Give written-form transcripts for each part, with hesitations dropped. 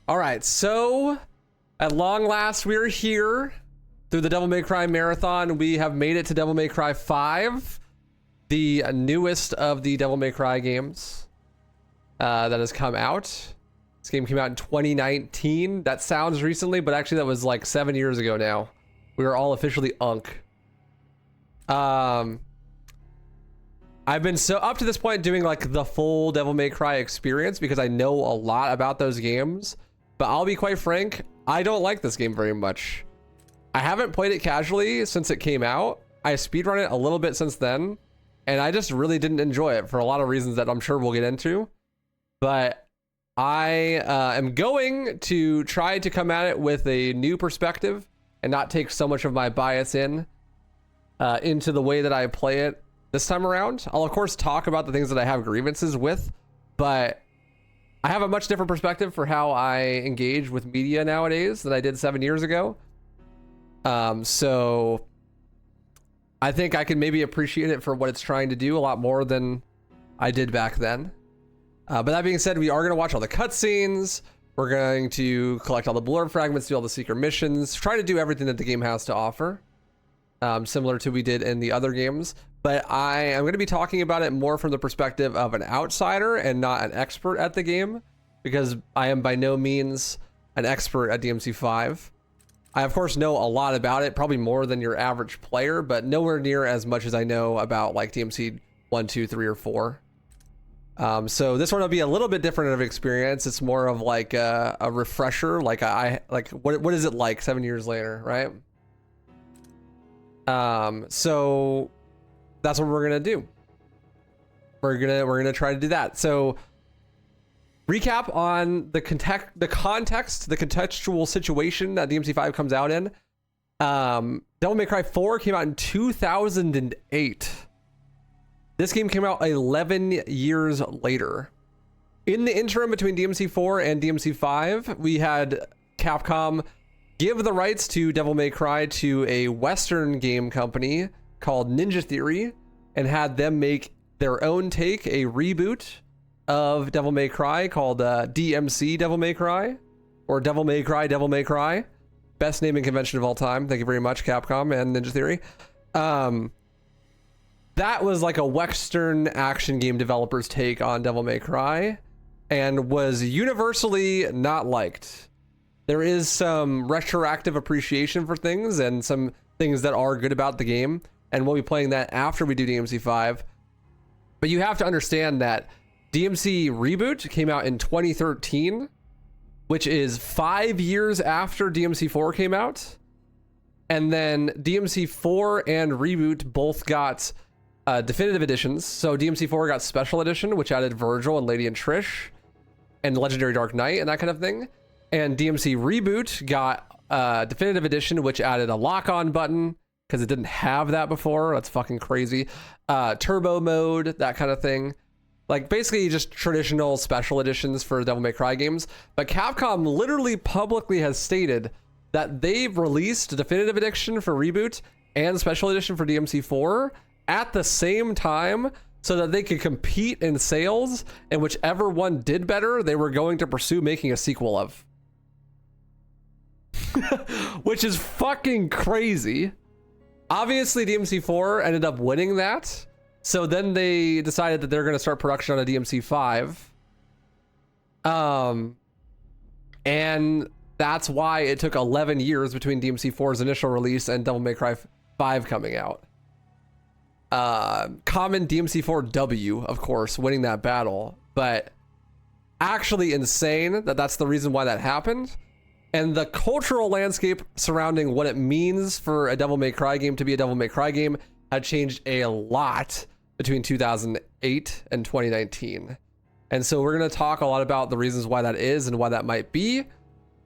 All right, so at long last, we're here through the Devil May Cry marathon. We have made it to Devil May Cry 5, the newest of the Devil May Cry games that has come out. This game came out in 2019. That sounds recently, but actually that was like 7 years ago now. We were all officially Unk. I've been so up to this point doing like the full Devil May Cry experience because I know a lot about those games. But I'll be quite frank, I don't like this game very much. I haven't played it casually since it came out. I speedrun it a little bit since then, and I just really didn't enjoy it for a lot of reasons that I'm sure we'll get into. But I am going to try to come at it with a new perspective and not take so much of my bias into the way that I play it this time around. I'll of course talk about the things that I have grievances with, but I have a much different perspective for how I engage with media nowadays than I did 7 years ago. So I think I can maybe appreciate it for what it's trying to do a lot more than I did back then. But that being said, we are going to watch all the cutscenes. We're going to collect all the blurb fragments, do all the secret missions, try to do everything that the game has to offer, similar to we did in the other games. But I am going to be talking about it more from the perspective of an outsider and not an expert at the game, because I am by no means an expert at DMC 5. I of course know a lot about it, probably more than your average player, but nowhere near as much as I know about like DMC 1, 2, 3, or 4. So this one will be a little bit different of an experience. It's more of like a refresher, like what is it like 7 years later, right? So that's what we're gonna do. We're gonna try to do that. So recap on the contextual situation that DMC 5 comes out in. Devil May Cry 4 came out in 2008. This game came out 11 years later. In the interim between DMC 4 and DMC 5, we had Capcom give the rights to Devil May Cry to a Western game company called Ninja Theory and had them make their own take, a reboot of Devil May Cry called DMC Devil May Cry, or Devil May Cry Devil May Cry. Best naming convention of all time. Thank you very much, Capcom and Ninja Theory. That was like a Western action game developer's take on Devil May Cry and was universally not liked. There is some retroactive appreciation for things and some things that are good about the game, and we'll be playing that after we do DMC 5. But you have to understand that DMC Reboot came out in 2013, which is 5 years after DMC 4 came out. And then DMC 4 and Reboot both got definitive editions. So DMC 4 got Special Edition, which added Vergil and Lady and Trish and Legendary Dark Knight and that kind of thing. And DMC Reboot got definitive edition, which added a lock-on button because it didn't have that before. That's fucking crazy. Turbo mode, that kind of thing. Like basically just traditional special editions for Devil May Cry games. But Capcom literally publicly has stated that they've released definitive edition for Reboot and special edition for DMC 4 at the same time so that they could compete in sales, and whichever one did better, they were going to pursue making a sequel of. Which is fucking crazy. Obviously, DMC 4 ended up winning that. So then they decided that they're going to start production on a DMC 5. And that's why it took 11 years between DMC 4's initial release and Devil May Cry 5 coming out. Common DMC 4W, of course, winning that battle, but actually insane that that's the reason why that happened. And the cultural landscape surrounding what it means for a Devil May Cry game to be a Devil May Cry game had changed a lot between 2008 and 2019. And so we're going to talk a lot about the reasons why that is and why that might be.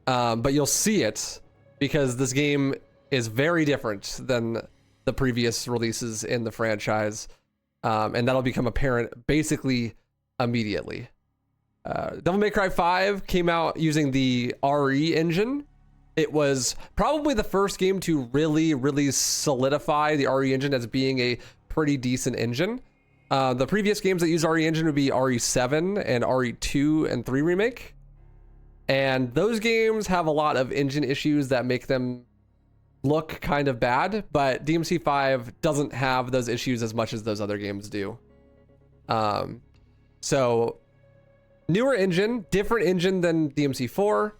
But you'll see it because this game is very different than the previous releases in the franchise. And that'll become apparent basically immediately. Devil May Cry 5 came out using the RE engine. It was probably the first game to really solidify the RE engine as being a pretty decent engine. The previous games that use RE engine would be RE7 and RE2 and 3 remake. And those games have a lot of engine issues that make them look kind of bad, but DMC5 doesn't have those issues as much as those other games do. So newer engine, different engine than DMC4,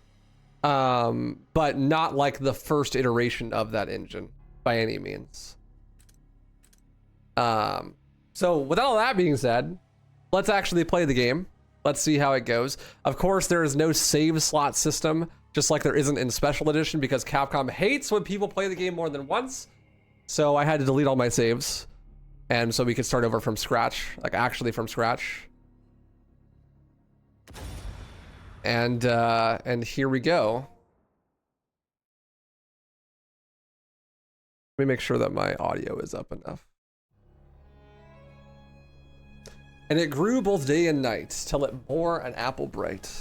but not like the first iteration of that engine by any means. So with all that being said, let's actually play the game. Let's see how it goes. Of course, there is no save slot system, just like there isn't in Special Edition, because Capcom hates when people play the game more than once. So I had to delete all my saves, and so we could start over from scratch, like actually from scratch. And here we go. Let me make sure that my audio is up enough. And it grew both day and night, till it bore an apple bright.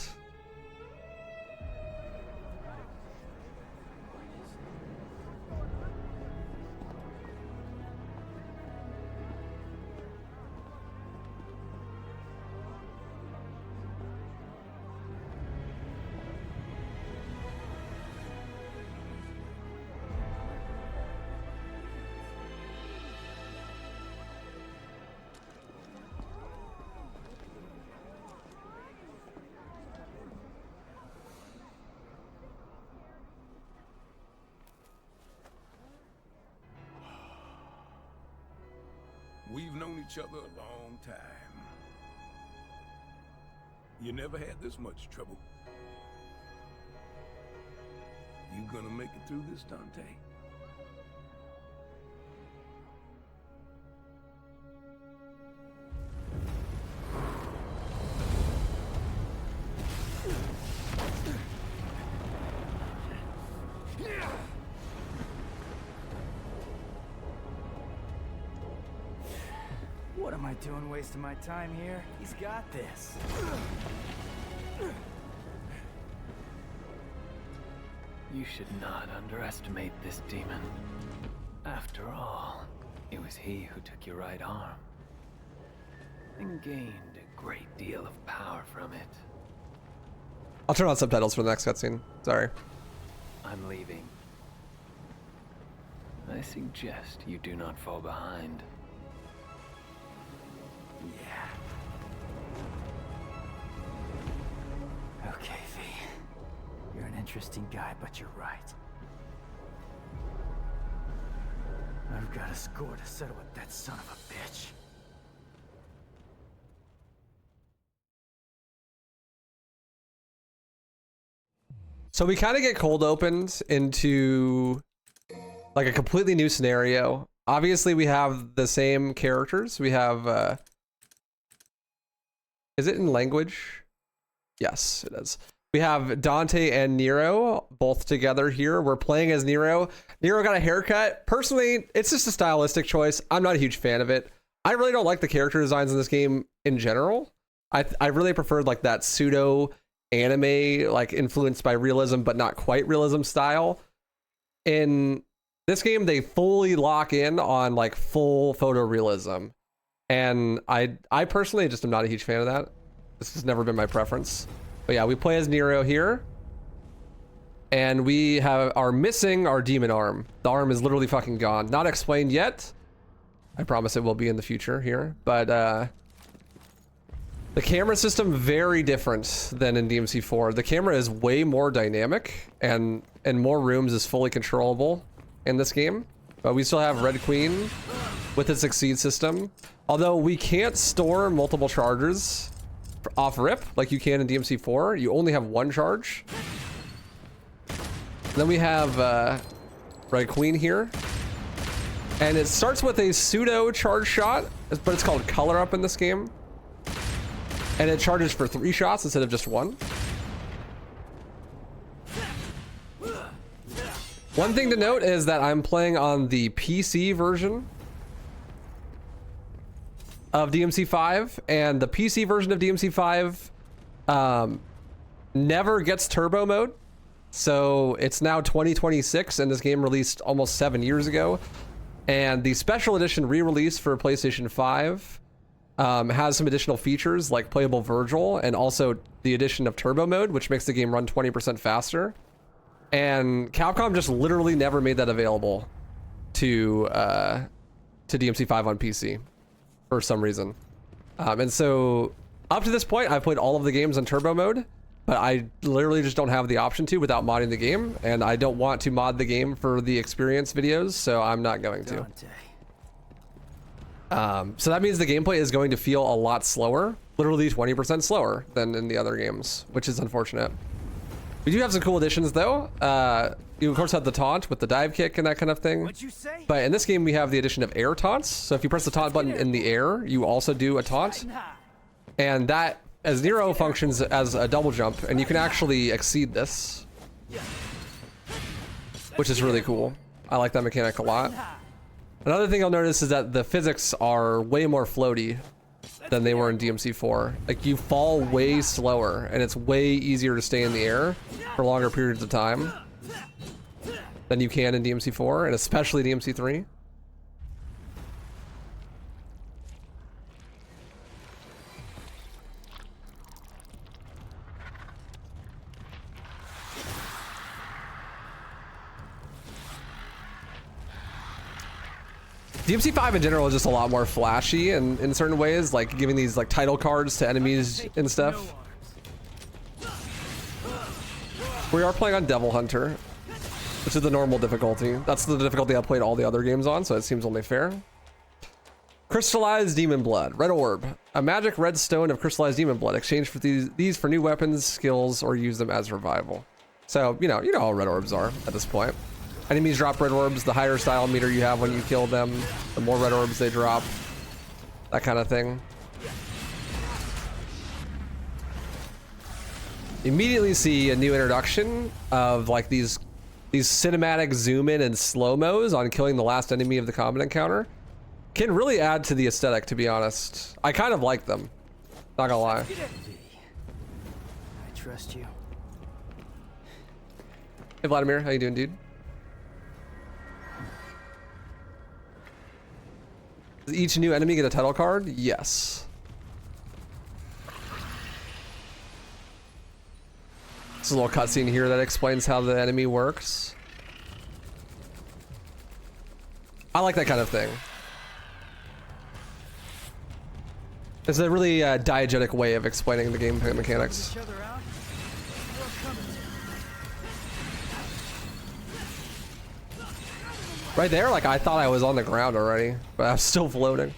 We've known each other a long time. You never had this much trouble. You gonna make it through this, Dante? What am I doing wasting my time here? He's got this. You should not underestimate this demon. After all, it was he who took your right arm and gained a great deal of power from it. I'll turn on subtitles for the next cutscene. Sorry. I'm leaving. I suggest you do not fall behind. Yeah. Okay, V. You're an interesting guy, but you're right. I've got a score to settle with that son of a bitch. So we kind of get cold opened into like a completely new scenario. Obviously, we have the same characters. We have, is it in language? Yes, it is. We have Dante and Nero both together here. We're playing as Nero. Nero got a haircut. Personally, it's just a stylistic choice. I'm not a huge fan of it. I really don't like the character designs in this game in general. I really preferred like that pseudo anime, like influenced by realism, but not quite realism style. In this game, they fully lock in on like full photorealism. And I personally just am not a huge fan of that. This has never been my preference. But yeah, we play as Nero here. And we are missing our demon arm. The arm is literally fucking gone. Not explained yet. I promise it will be in the future here. But the camera system, very different than in DMC4. The camera is way more dynamic and more rooms is fully controllable in this game. But we still have Red Queen with its Succeed system. Although we can't store multiple charges off rip like you can in DMC4. You only have one charge. Then we have Red Queen here. And it starts with a pseudo charge shot, but it's called Color Up in this game. And it charges for 3 shots instead of just 1. One thing to note is that I'm playing on the PC version of DMC5, and the PC version of DMC5 never gets turbo mode. So it's now 2026, and this game released almost 7 years ago. And the special edition re-release for PlayStation 5 has some additional features like playable Vergil and also the addition of turbo mode, which makes the game run 20% faster. And Capcom just literally never made that available to DMC5 on PC for some reason. And so up to this point, I've played all of the games on turbo mode, but I literally just don't have the option to without modding the game, and I don't want to mod the game for the experience videos, so I'm not going to. So that means the gameplay is going to feel a lot slower, literally 20% slower than in the other games, which is unfortunate. We do have some cool additions though. You of course have the taunt with the dive kick and that kind of thing. But in this game we have the addition of air taunts. So if you press the taunt button in the air, you also do a taunt. And that, as Nero, functions as a double jump, and you can actually exceed this, which is really cool. I like that mechanic a lot. Another thing you'll notice is that the physics are way more floaty than they were in DMC4. Like, you fall way slower, and it's way easier to stay in the air for longer periods of time than you can in DMC4, and especially DMC3. DMC5 in general is just a lot more flashy in certain ways, like giving these like title cards to enemies and stuff. We are playing on Devil Hunter, which is the normal difficulty. That's the difficulty I played all the other games on, so it seems only fair. Crystallized Demon Blood, Red Orb. A magic red stone of crystallized demon blood. Exchange for these for new weapons, skills, or use them as revival. So, you know how red orbs are at this point. Enemies drop red orbs. The higher style meter you have when you kill them, the more red orbs they drop. That kind of thing. Immediately see a new introduction of like these cinematic zoom in and slow-mos on killing the last enemy of the combat encounter. Can really add to the aesthetic, to be honest. I kind of like them. Not gonna lie. I trust you. Hey Vladimir, how you doing, dude? Does each new enemy get a title card? Yes. There's a little cutscene here that explains how the enemy works. I like that kind of thing. It's a really diegetic way of explaining the gameplay mechanics. Right there, like I thought I was on the ground already, but I'm still floating.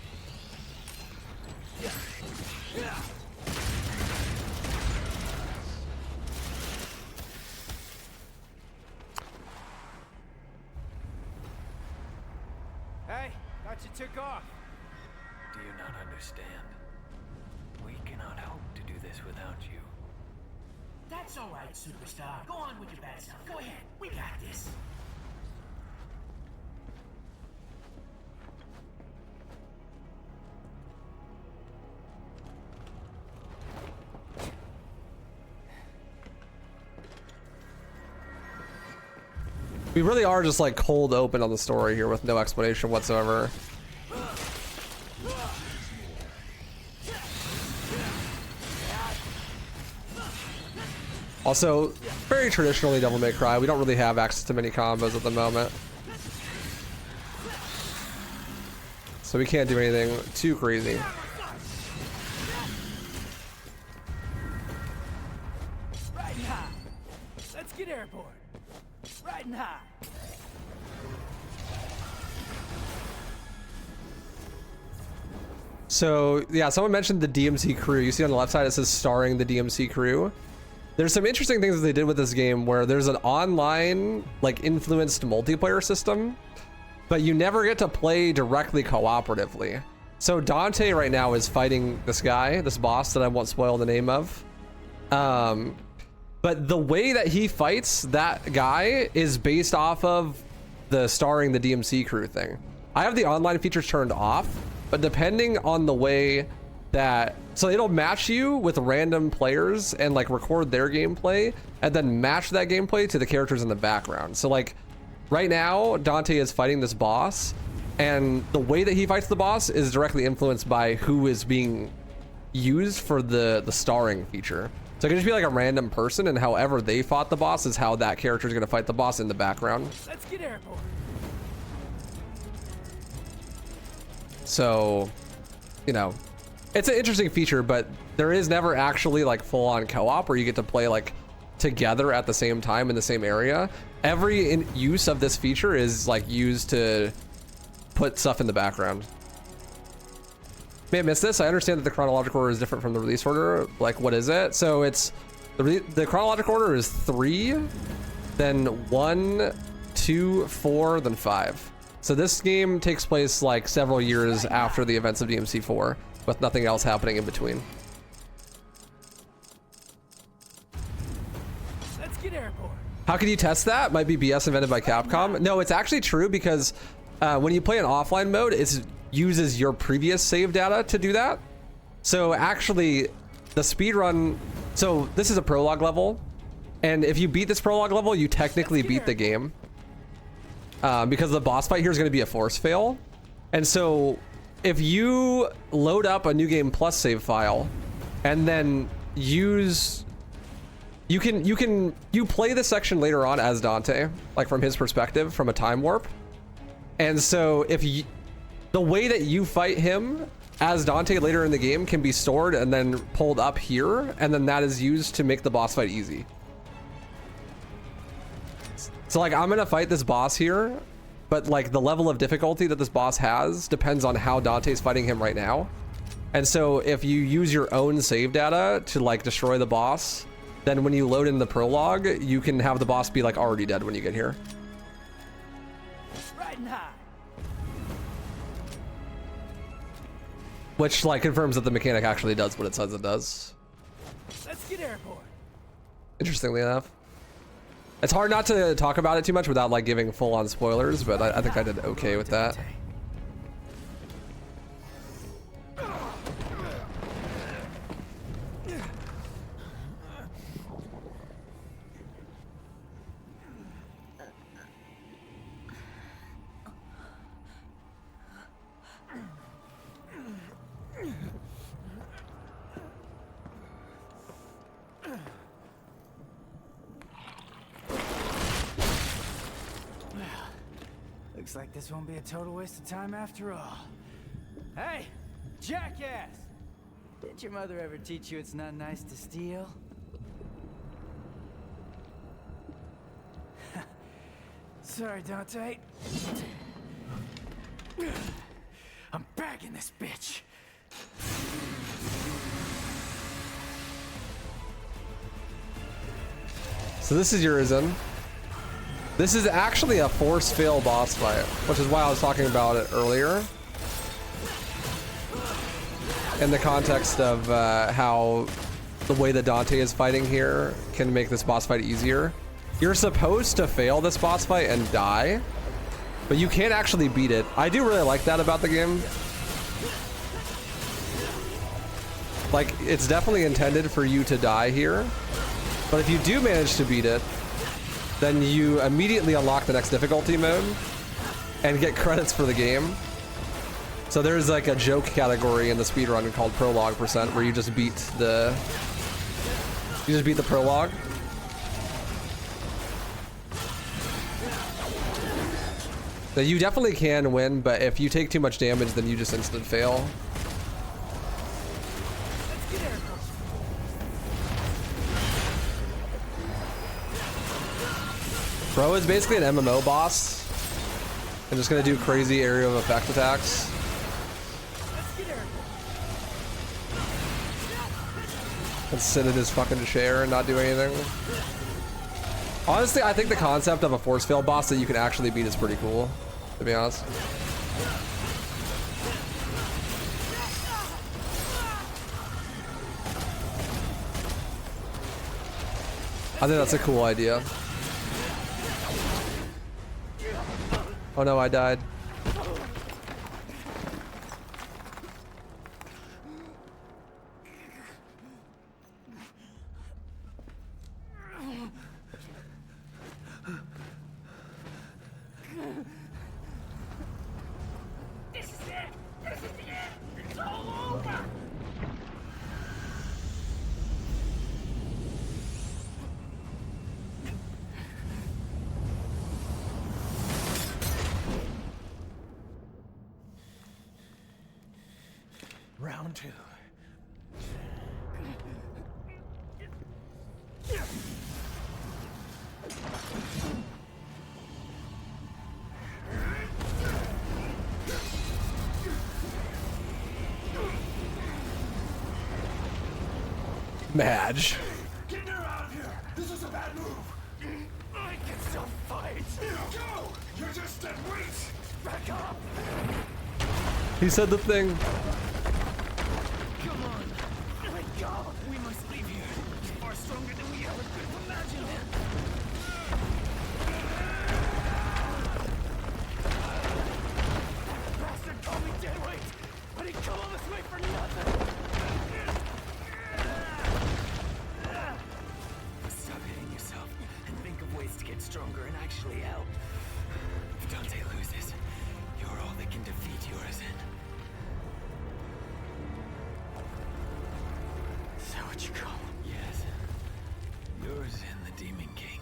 Hey, thought you took off. Do you not understand? We cannot hope to do this without you. That's all right, superstar. Go on with your bad stuff. Go ahead. We got this. We really are just like cold open on the story here with no explanation whatsoever. Also, very traditionally Devil May Cry, we don't really have access to many combos at the moment. So we can't do anything too crazy. Riding high. Let's get airborne. Riding high. So yeah, someone mentioned the DMC crew. You see on the left side it says starring the DMC crew. There's some interesting things that they did with this game where there's an online like influenced multiplayer system, but you never get to play directly cooperatively. So Dante right now is fighting this guy, this boss that I won't spoil the name of. But the way that he fights that guy is based off of the starring the DMC crew thing. I have the online features turned off, but depending on the way that, so it'll match you with random players and like record their gameplay and then match that gameplay to the characters in the background. So like right now Dante is fighting this boss And the way that he fights the boss is directly influenced by who is being used for the starring feature. So it can just be like a random person, and however they fought the boss is how that character is going to fight the boss in the background. Let's get airborne. So, you know, it's an interesting feature, but there is never actually like full-on co-op where you get to play like together at the same time in the same area. Every use of this feature is like used to put stuff in the background. May have missed this. I understand that the chronological order is different from the release order. Like, what is it? So it's the chronological order is 3, then 1, 2, 4, then 5. So this game takes place like several years after the events of DMC 4, with nothing else happening in between. Let's get airborne. How can you test that? Might be BS invented by Capcom. No, it's actually true because when you play in offline mode, it uses your previous save data to do that. So actually, the speedrun, so this is a prologue level, and if you beat this prologue level, you technically beat the game. Because the boss fight here is going to be a force fail. And so if you load up a new game plus save file and then use, you play this section later on as Dante, like from his perspective, from a time warp. And so if you, the way that you fight him as Dante later in the game can be stored and then pulled up here, and then that is used to make the boss fight easy. So like, I'm gonna fight this boss here, but like the level of difficulty that this boss has depends on how Dante's fighting him right now. And so if you use your own save data to like destroy the boss, then when you load in the prologue, you can have the boss be like already dead when you get here. Riding high. Which like confirms that the mechanic actually does what it says it does. Let's get airborne. Interestingly enough. It's hard not to talk about it too much without like giving full-on spoilers, but I think I did okay with that. Looks like this won't be a total waste of time after all. Hey, jackass! Did your mother ever teach you it's not nice to steal? Sorry, Dante. I'm bagging this bitch. So this is Urizen. This is actually a force fail boss fight, which is why I was talking about it earlier. In the context of how the way that Dante is fighting here can make this boss fight easier. You're supposed to fail this boss fight and die, but you can't actually beat it. I do really like that about the game. Like, it's definitely intended for you to die here, but if you do manage to beat it, then you immediately unlock the next difficulty mode and get credits for the game. So there's like a joke category in the speedrun called Prologue %, where you just beat the prologue. So you definitely can win, but if you take too much damage, then you just instant fail. Bro is basically an MMO boss. I'm just gonna do crazy area of effect attacks. And sit in his fucking chair and not do anything. Honestly, I think the concept of a force fail boss that you can actually beat is pretty cool, to be honest. I think that's a cool idea. Oh no, I died. down to. Madge. Get her out of here! This is a bad move! I can still fight. Go! You're just dead weight! Back up. He said the thing. Come on. Let go. We must leave here. It's far stronger than we ever could have imagined. That bastard called me dead weight, but he come all this way for nothing. Stop hitting yourself and think of ways to get stronger and actually help. If Dante loses, you're all that can defeat Urizen. Is that what you call him? Yes. Urizen, the Demon King.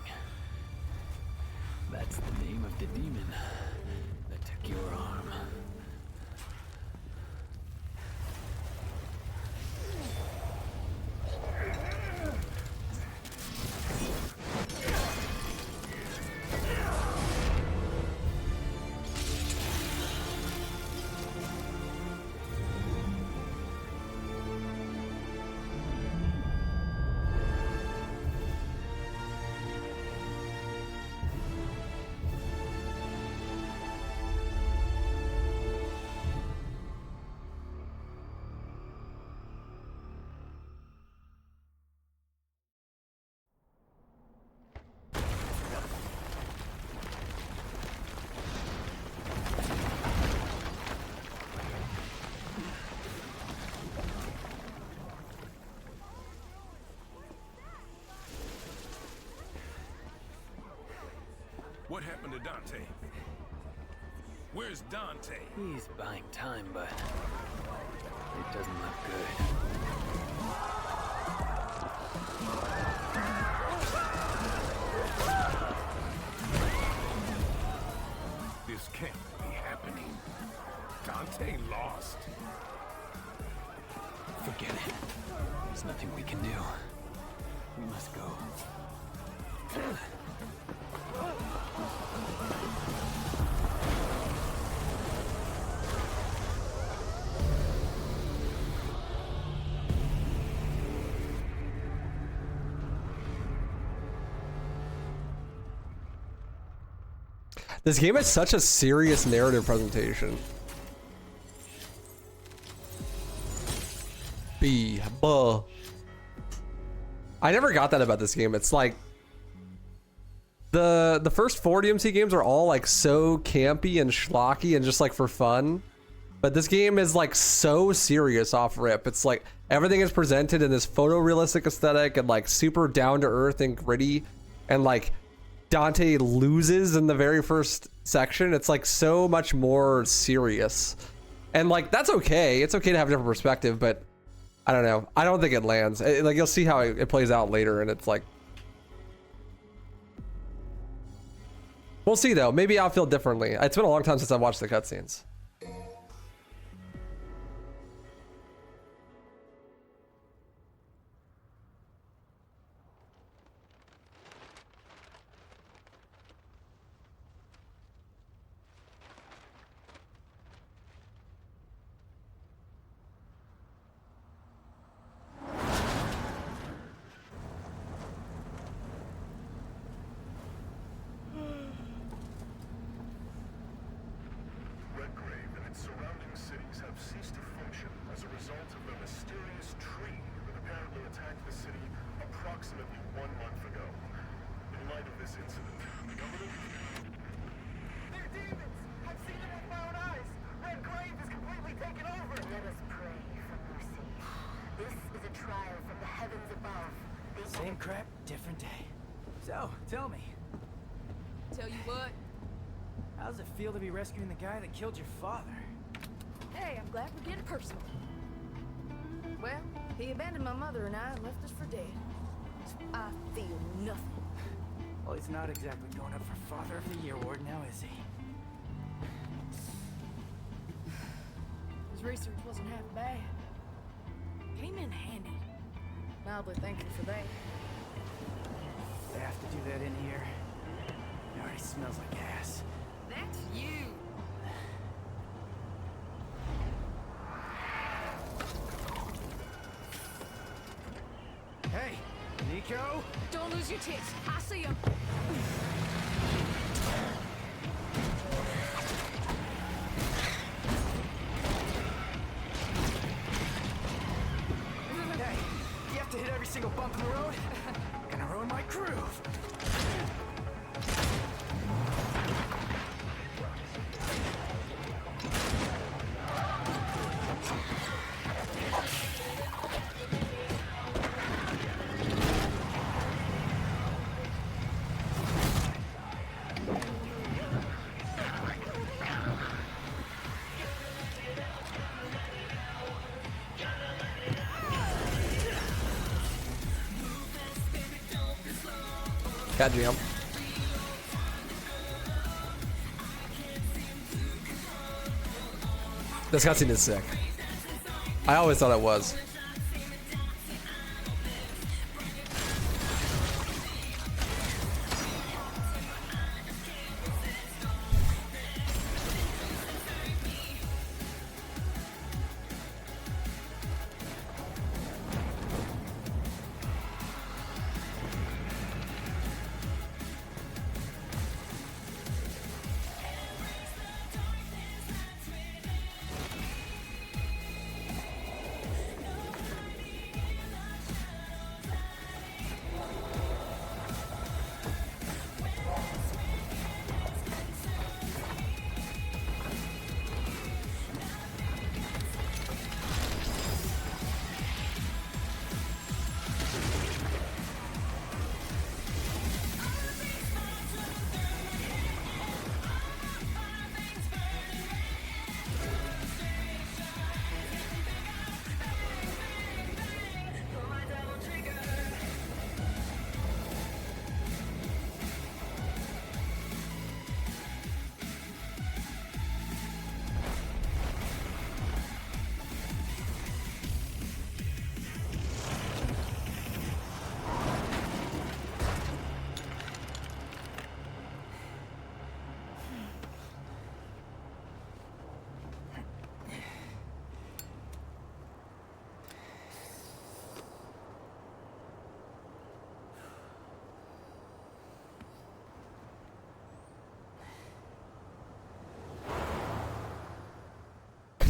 That's the name of the demon that took your arm. What happened to Dante? Where's Dante? He's buying time, but it doesn't look good. This can't be happening. Dante lost. Forget it. There's nothing we can do. We must go. This game is such a serious narrative presentation. Buh. I never got that about this game. It's like the first 4 DMC games are all like so campy and schlocky and just like for fun. But this game is like so serious off rip. It's like everything is presented in this photorealistic aesthetic and like super down to earth and gritty, and like Dante loses in the very first section. It's like so much more serious, and like that's okay. It's okay to have a different perspective, but I don't know. I don't think it lands. Like you'll see how it plays out later, and it's like we'll see though. Maybe I'll feel differently. It's been a long time since I've watched the cutscenes. Same crap, different day. So, tell me, Tell you what. how's it feel to be rescuing the guy that killed your father? Hey, I'm glad we're getting personal. Well, he abandoned my mother and I and left us for dead. I feel nothing. Well, he's not exactly going up for Father of the Year award now, is he? His research wasn't half bad. Came in handy. Mildly thankful for that. They have to do that in here. It already smells like ass. That's you. Hey, Nico? Don't lose your tits. I see 'em. Hey, you have to hit every single bump in the road? Gonna ruin my groove. Cat jam. This cutscene is sick. I always thought it was.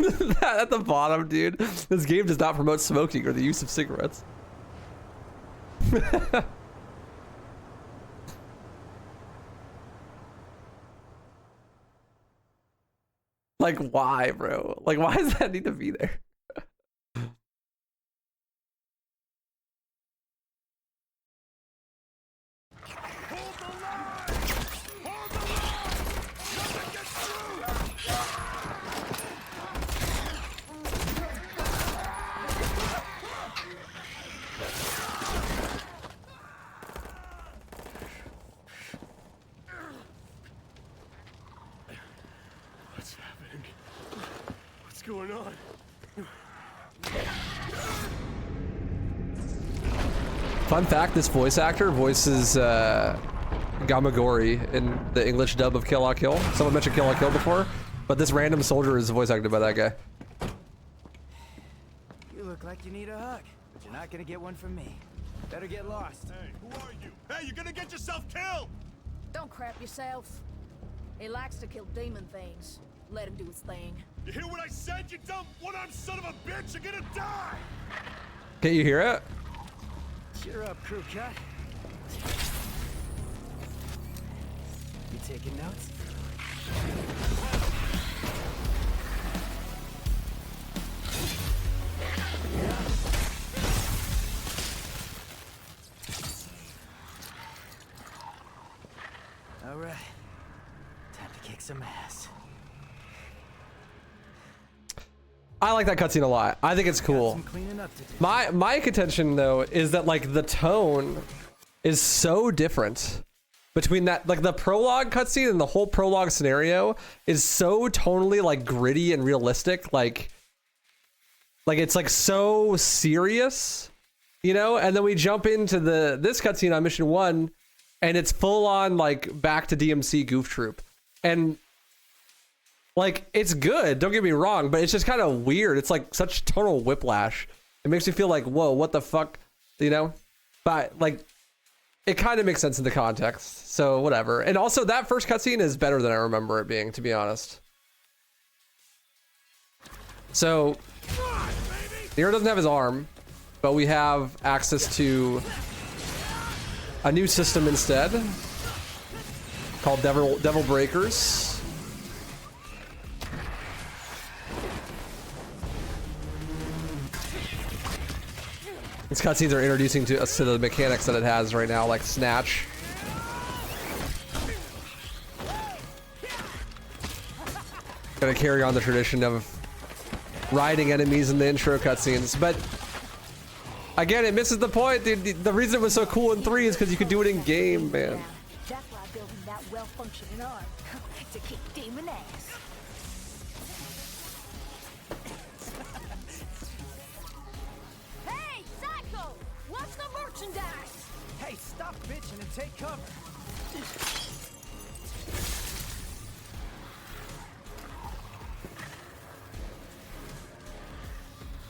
That at the bottom, dude. This game does not promote smoking or the use of cigarettes. Like, why, bro? Like, why does that need to be there? What's happening? What's going on? Fun fact, this voice actor voices Gamagori in the English dub of Kill la Kill. Someone mentioned Kill la Kill before, but this random soldier is voice acted by that guy. You look like you need a hug, but you're not gonna get one from me. Better get lost. Hey, who are you? Hey, you're gonna get yourself killed! Don't crap yourself. He likes to kill demon things. Let him do his thing. You hear what I said, you dumb one-armed son of a bitch? You're gonna die! Can't you hear it? Cheer up, crew cut. You taking notes? All right. Time to kick some ass. I like that cutscene a lot. I think it's cool. Some cleaning up to do. My contention though is that like the tone is so different between that, like the prologue cutscene and the whole prologue scenario is so tonally like gritty and realistic. Like Like it's like so serious, you know? And then we jump into this cutscene on mission 1 and it's full on like back to DMC Goof Troop. And like it's good, don't get me wrong, but it's just kind of weird. It's like such tonal whiplash. It makes me feel like, whoa, what the fuck, you know? But like it kind of makes sense in the context, so whatever. And also that first cutscene is better than I remember it being, to be honest. So Nero doesn't have his arm, but we have access to a new system instead called Devil Breakers. These cutscenes are introducing to us to the mechanics that it has right now, like Snatch. Gonna carry on the tradition of riding enemies in the intro cutscenes, but again, it misses the point. The reason it was so cool in 3 is because you could do it in game, man. That's why building that well-functioning arm to kick demon ass. Hey, Psycho! What's the merchandise? Hey, stop bitching and take cover.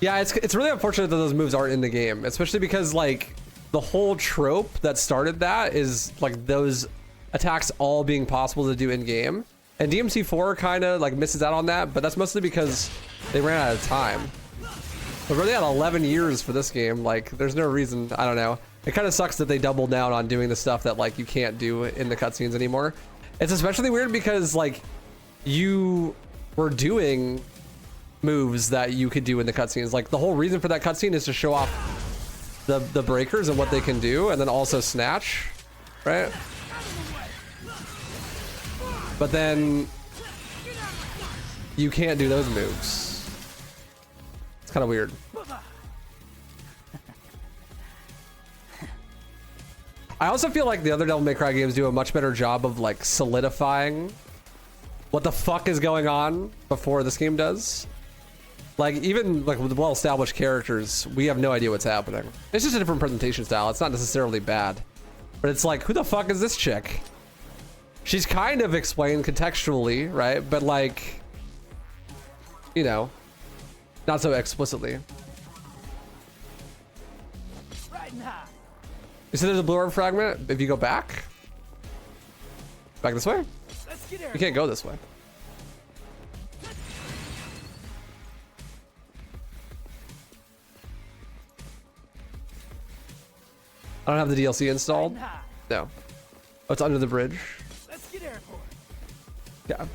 Yeah, it's really unfortunate that those moves aren't in the game, especially because like the whole trope that started that is like those attacks all being possible to do in game, and DMC 4 kind of like misses out on that, but that's mostly because they ran out of time. But really had 11 years for this game. Like there's no reason, I don't know. It kind of sucks that they doubled down on doing the stuff that like you can't do in the cutscenes anymore. It's especially weird because like you were doing moves that you could do in the cutscenes. Like the whole reason for that cutscene is to show off the breakers and what they can do, and then also Snatch, right? But then you can't do those moves. It's kind of weird. I also feel like the other Devil May Cry games do a much better job of like solidifying what the fuck is going on before this game does. Like even like with well-established characters, we have no idea what's happening. It's just a different presentation style. It's not necessarily bad, but it's like, who the fuck is this chick? She's kind of explained contextually, right? But like, you know, not so explicitly. You see there's a blue orb fragment? If you go back this way? You can't go this way. I don't have the DLC installed. No. Oh, it's under the bridge. Yeah.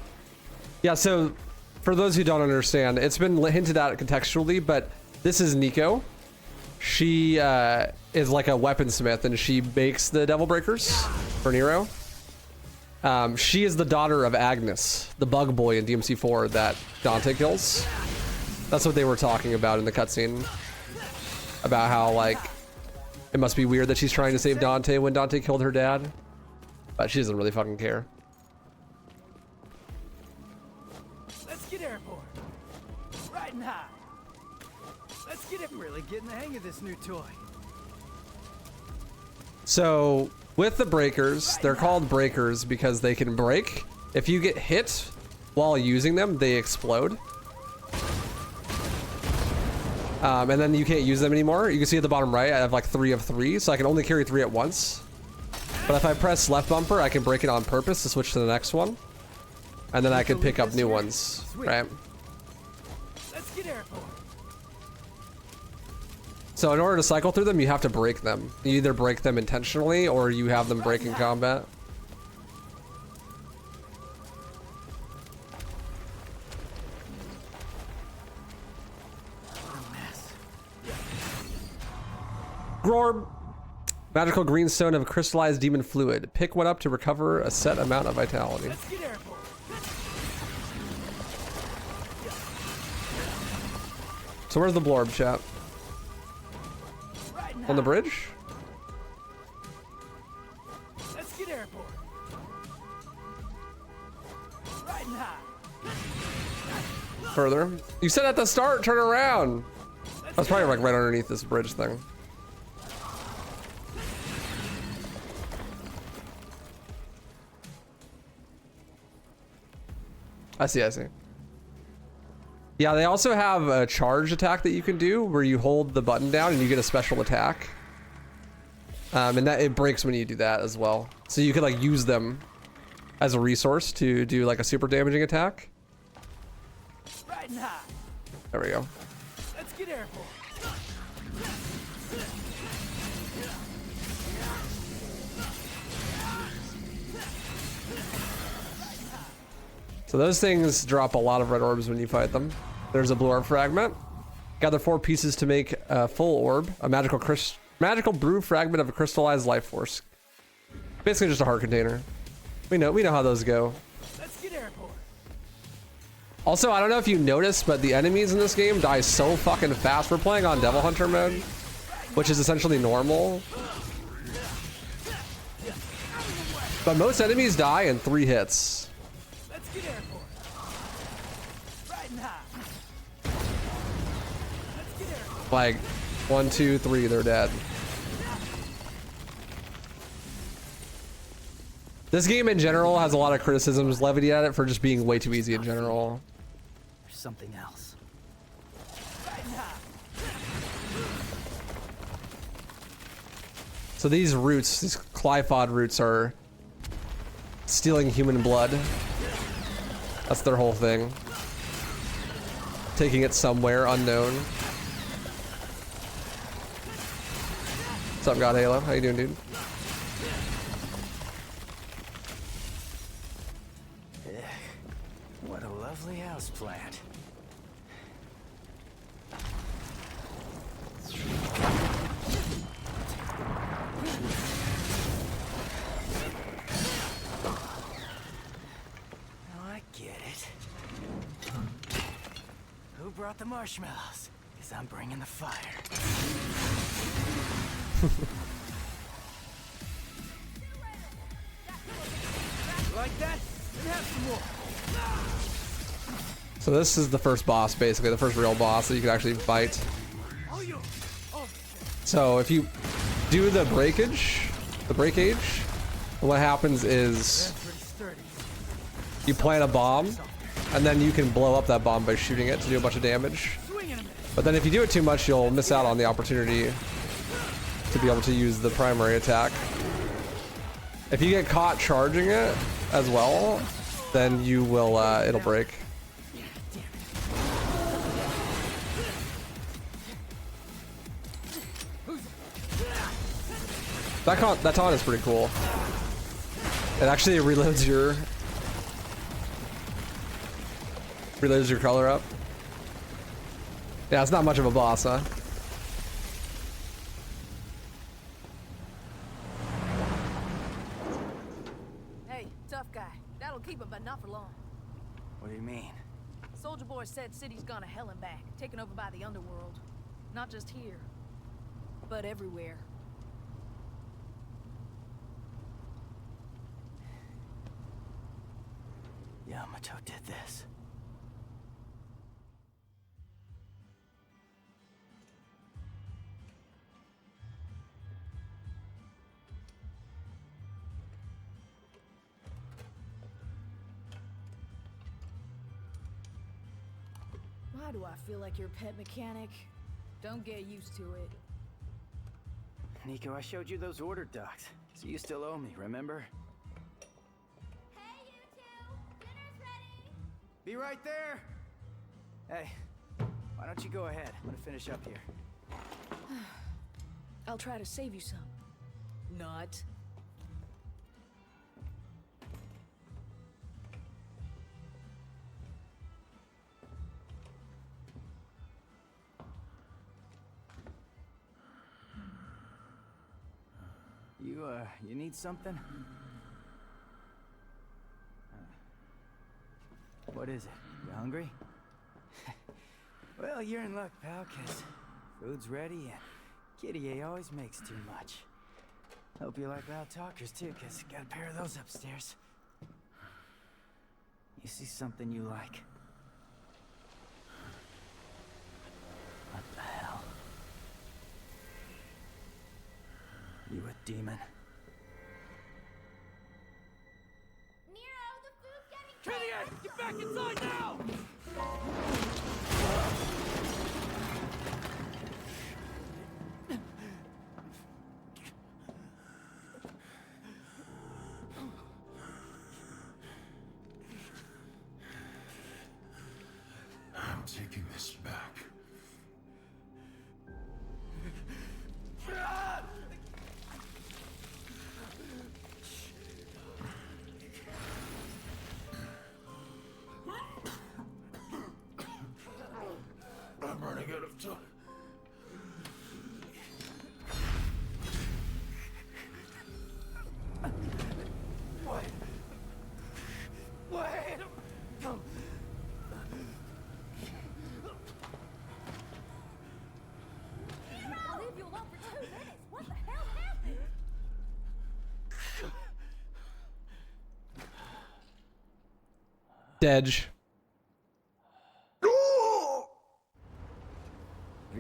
Yeah, so for those who don't understand, it's been hinted at contextually, but this is Nico. She is like a weaponsmith, and she makes the Devil Breakers for Nero. She is the daughter of Agnes, the bug boy in DMC 4 that Dante kills. That's what they were talking about in the cutscene. About how, like, it must be weird that she's trying to save Dante when Dante killed her dad. But she doesn't really fucking care. Let's get airborne. Riding high. Let's get it. I'm really getting the hang of this new toy. So with the breakers, they're called breakers because they can break. If you get hit while using them, they explode. And then you can't use them anymore. You can see at the bottom right, I have like 3 of 3, so I can only carry 3 at once. But if I press left bumper, I can break it on purpose to switch to the next one. And then I can pick up new ones, right? Let's get airborne. So in order to cycle through them, you have to break them. You either break them intentionally or you have them break in combat. Grorb. Magical green stone of crystallized demon fluid. Pick one up to recover a set amount of vitality. Let's get airborne. So where's the blorb, chat? On the bridge? Let's get airborne. Riding high. Further. You said at the start, turn around. That's probably like right underneath this bridge thing. I see, I see. Yeah, they also have a charge attack that you can do where you hold the button down and you get a special attack. And that it breaks when you do that as well. So you could like use them as a resource to do like a super damaging attack. Riding high. There we go. Let's get airborne. So those things drop a lot of red orbs when you fight them. There's a blue orb fragment. Gather 4 pieces to make a full orb. A magical brew fragment of a crystallized life force. Basically just a heart container. We know how those go. Let's get airborne. Also, I don't know if you noticed, but the enemies in this game die so fucking fast. We're playing on Devil Hunter mode, which is essentially normal. But most enemies die in 3 hits. Let's get airborne. Riding high. Let's get airborne. Like 1, 2, 3, they're dead. This game in general has a lot of criticisms levied at it for just being way too easy in general. There's something else. So these roots, these Clyphod roots, are stealing human blood. That's their whole thing. Taking it somewhere unknown. What's up, God Halo? How you doing, dude? What a lovely house plant. Now I get it. Who brought the marshmallows? Because I'm bringing the fire. Like that? Then have some more. So this is the first boss, basically, the first real boss that you can actually fight. So if you do the breakage, what happens is you plant a bomb, and then you can blow up that bomb by shooting it to do a bunch of damage. But then if you do it too much, you'll miss out on the opportunity to be able to use the primary attack. If you get caught charging it as well, then you will, it'll break. That taunt is pretty cool. It actually reloads your color up. Yeah, it's not much of a boss, huh? Hey, tough guy. That'll keep him, but not for long. What do you mean? Soldier Boy said city's gone to hell and back, taken over by the underworld. Not just here, but everywhere. Yamato did this. Why do I feel like your pet mechanic? Don't get used to it. Nico, I showed you those order docs, so you still owe me, remember? Hey, you two! Dinner's ready! Be right there! Hey, why don't you go ahead? I'm gonna finish up here. I'll try to save you some. Not. You need something? What is it? You hungry? Well, you're in luck, pal, 'cause food's ready and Kitty A always makes too much. Hope you like loud talkers, too, 'cause got a pair of those upstairs. You see something you like? What the hell? You a demon? Nero, the food's getting Gideon, get back inside now! I'm taking this back. I'm running out of time. Wait! I'll leave you alone for 2 minutes. What the hell happened? Dedge.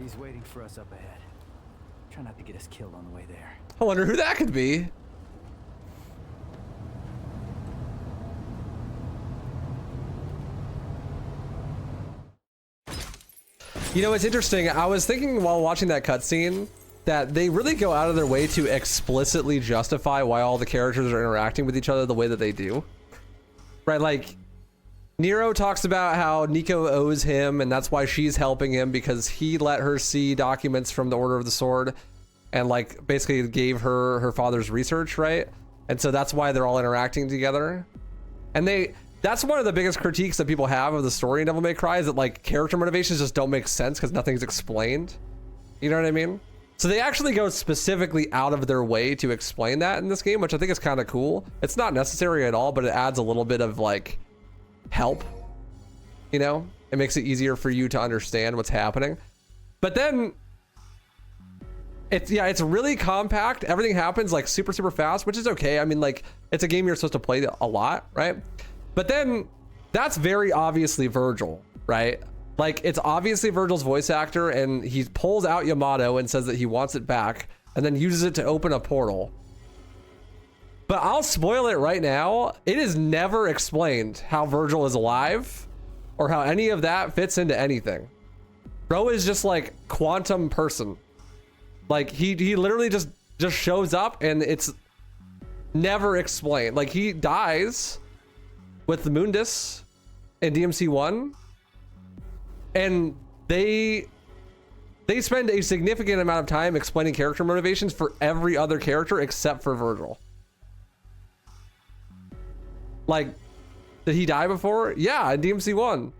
He's waiting for us up ahead. Try not to get us killed on the way there. I wonder who that could be. You know, it's interesting. I was thinking while watching that cutscene that they really go out of their way to explicitly justify why all the characters are interacting with each other the way that they do. Right? Like, Nero talks about how Nico owes him, and that's why she's helping him because he let her see documents from the Order of the Sword and, like, basically gave her her father's research, right? And so that's why they're all interacting together. And that's one of the biggest critiques that people have of the story in Devil May Cry is that, like, character motivations just don't make sense because nothing's explained. You know what I mean? So they actually go specifically out of their way to explain that in this game, which I think is kind of cool. It's not necessary at all, but it adds a little bit of, like, help. You know? It makes it easier for you to understand what's happening. But then it's really compact. Everything happens like super fast, which is okay. I mean, like, it's a game you're supposed to play a lot, right? But then that's very obviously Vergil, right? Like, it's obviously Vergil's voice actor, and he pulls out Yamato and says that he wants it back and then uses it to open a portal. But I'll spoil it right now. It is never explained how Vergil is alive or how any of that fits into anything. Bro is just like quantum person. Like, he literally just shows up and it's never explained. Like, he dies with the Mundus in DMC 1, and they spend a significant amount of time explaining character motivations for every other character except for Vergil. Like, did he die before? Yeah, in DMC 1.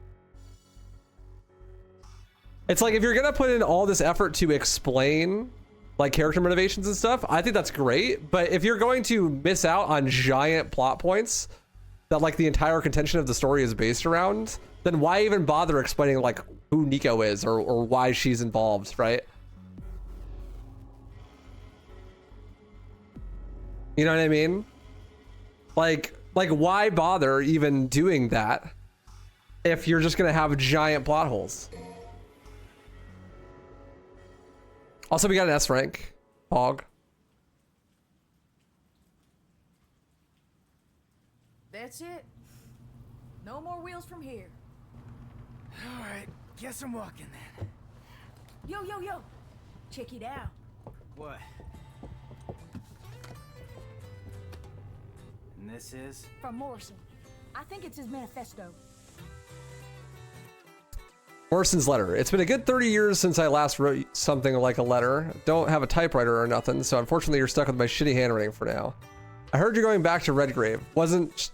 It's like, if you're gonna put in all this effort to explain like character motivations and stuff, I think that's great. But if you're going to miss out on giant plot points that like the entire contention of the story is based around, then why even bother explaining like who Nico is or why she's involved, right? You know what I mean? Like why bother even doing that if you're just gonna have giant plot holes? Also, we got an S rank. Hog. That's it. No more wheels from here. All right, guess I'm walking then. Yo. Check it out. What? And this is? From Morrison. I think it's his manifesto. Morrison's letter. It's been a good 30 years since I last wrote something like a letter. Don't have a typewriter or nothing, so unfortunately you're stuck with my shitty handwriting for now. I heard you're going back to Redgrave. Wasn't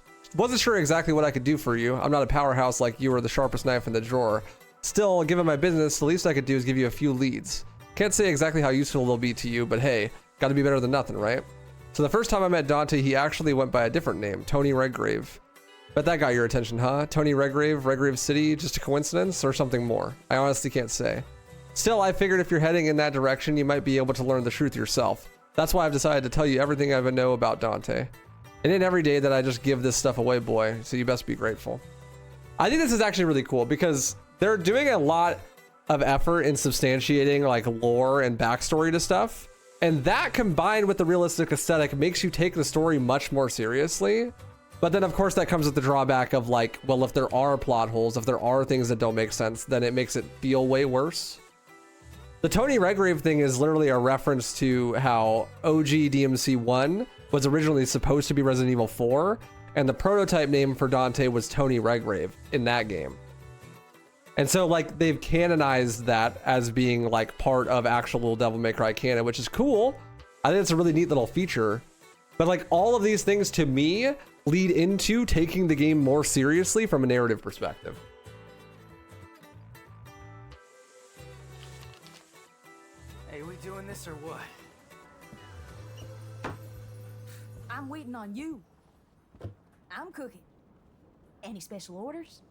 sure exactly what I could do for you. I'm not a powerhouse like you or the sharpest knife in the drawer. Still, given my business, the least I could do is give you a few leads. Can't say exactly how useful they'll be to you, but hey, gotta be better than nothing, right? So the first time I met Dante, he actually went by a different name, Tony Redgrave. Bet that got your attention, huh? Tony Redgrave, Redgrave City, just a coincidence or something more? I honestly can't say. Still, I figured if you're heading in that direction, you might be able to learn the truth yourself. That's why I've decided to tell you everything I know about Dante. It ain't every day that I just give this stuff away, boy, so you best be grateful. I think this is actually really cool because they're doing a lot of effort in substantiating like lore and backstory to stuff. And that combined with the realistic aesthetic makes you take the story much more seriously. But then of course that comes with the drawback of like, well, if there are plot holes, if there are things that don't make sense, then it makes it feel way worse. The Tony Redgrave thing is literally a reference to how OG DMC 1 was originally supposed to be Resident Evil 4, and the prototype name for Dante was Tony Redgrave in that game. And so like they've canonized that as being like part of actual Devil May Cry canon, which is cool. I think it's a really neat little feature. But like all of these things to me lead into taking the game more seriously from a narrative perspective. Hey, we doing this or what? I'm waiting on you. I'm cooking. Any special orders?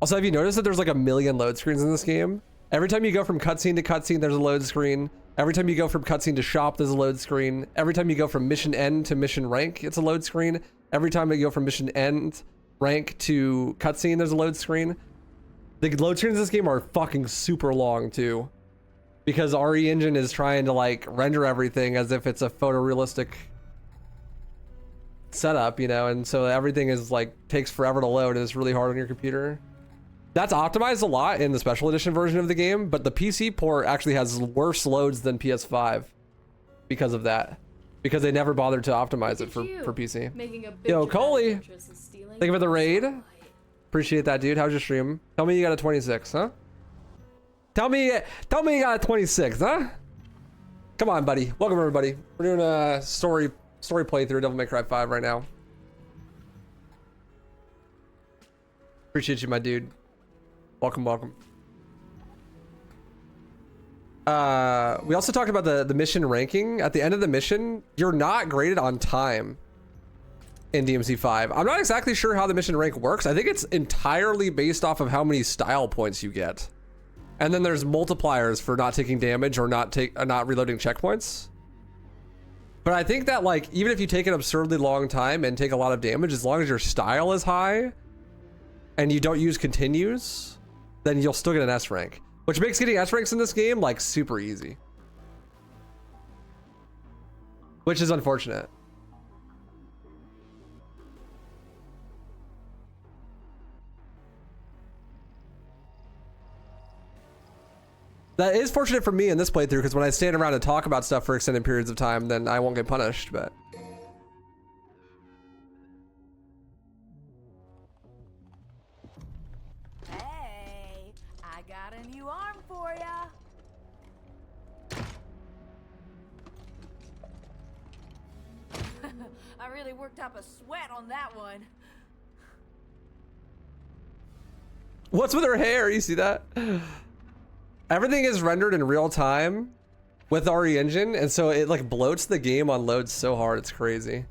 Also, have you noticed that there's like a million load screens in this game? Every time you go from cutscene to cutscene, there's a load screen. Every time you go from cutscene to shop, there's a load screen. Every time you go from mission end to mission rank, it's a load screen. Every time you go from mission end rank to cutscene, there's a load screen. The load screens in this game are fucking super long too, because RE Engine is trying to like render everything as if it's a photorealistic setup, you know, and so everything is like takes forever to load and it's really hard on your computer. That's optimized a lot in the special edition version of the game, but the PC port actually has worse loads than PS5 because of that. Because they never bothered to optimize it for PC. Yo, Coley, thank you for the raid. Appreciate that, dude. How's your stream? Tell me you got a 26, huh? Tell me you got a 26, huh? Come on, buddy. Welcome, everybody. We're doing a story playthrough of Devil May Cry 5 right now. Appreciate you, my dude. Welcome, welcome. We also talked about the mission ranking. At the end of the mission, you're not graded on time in DMC 5. I'm not exactly sure how the mission rank works. I think it's entirely based off of how many style points you get. And then there's multipliers for not taking damage or not reloading checkpoints. But I think that like, even if you take an absurdly long time and take a lot of damage, as long as your style is high and you don't use continues, then you'll still get an S rank, which makes getting S ranks in this game like super easy, which is unfortunate. That is fortunate for me in this playthrough, because when I stand around and talk about stuff for extended periods of time, then I won't get punished, but. I really worked up a sweat on that one. What's with her hair? You see that? Everything is rendered in real time with RE Engine, and so it like bloats the game on loads so hard, it's crazy.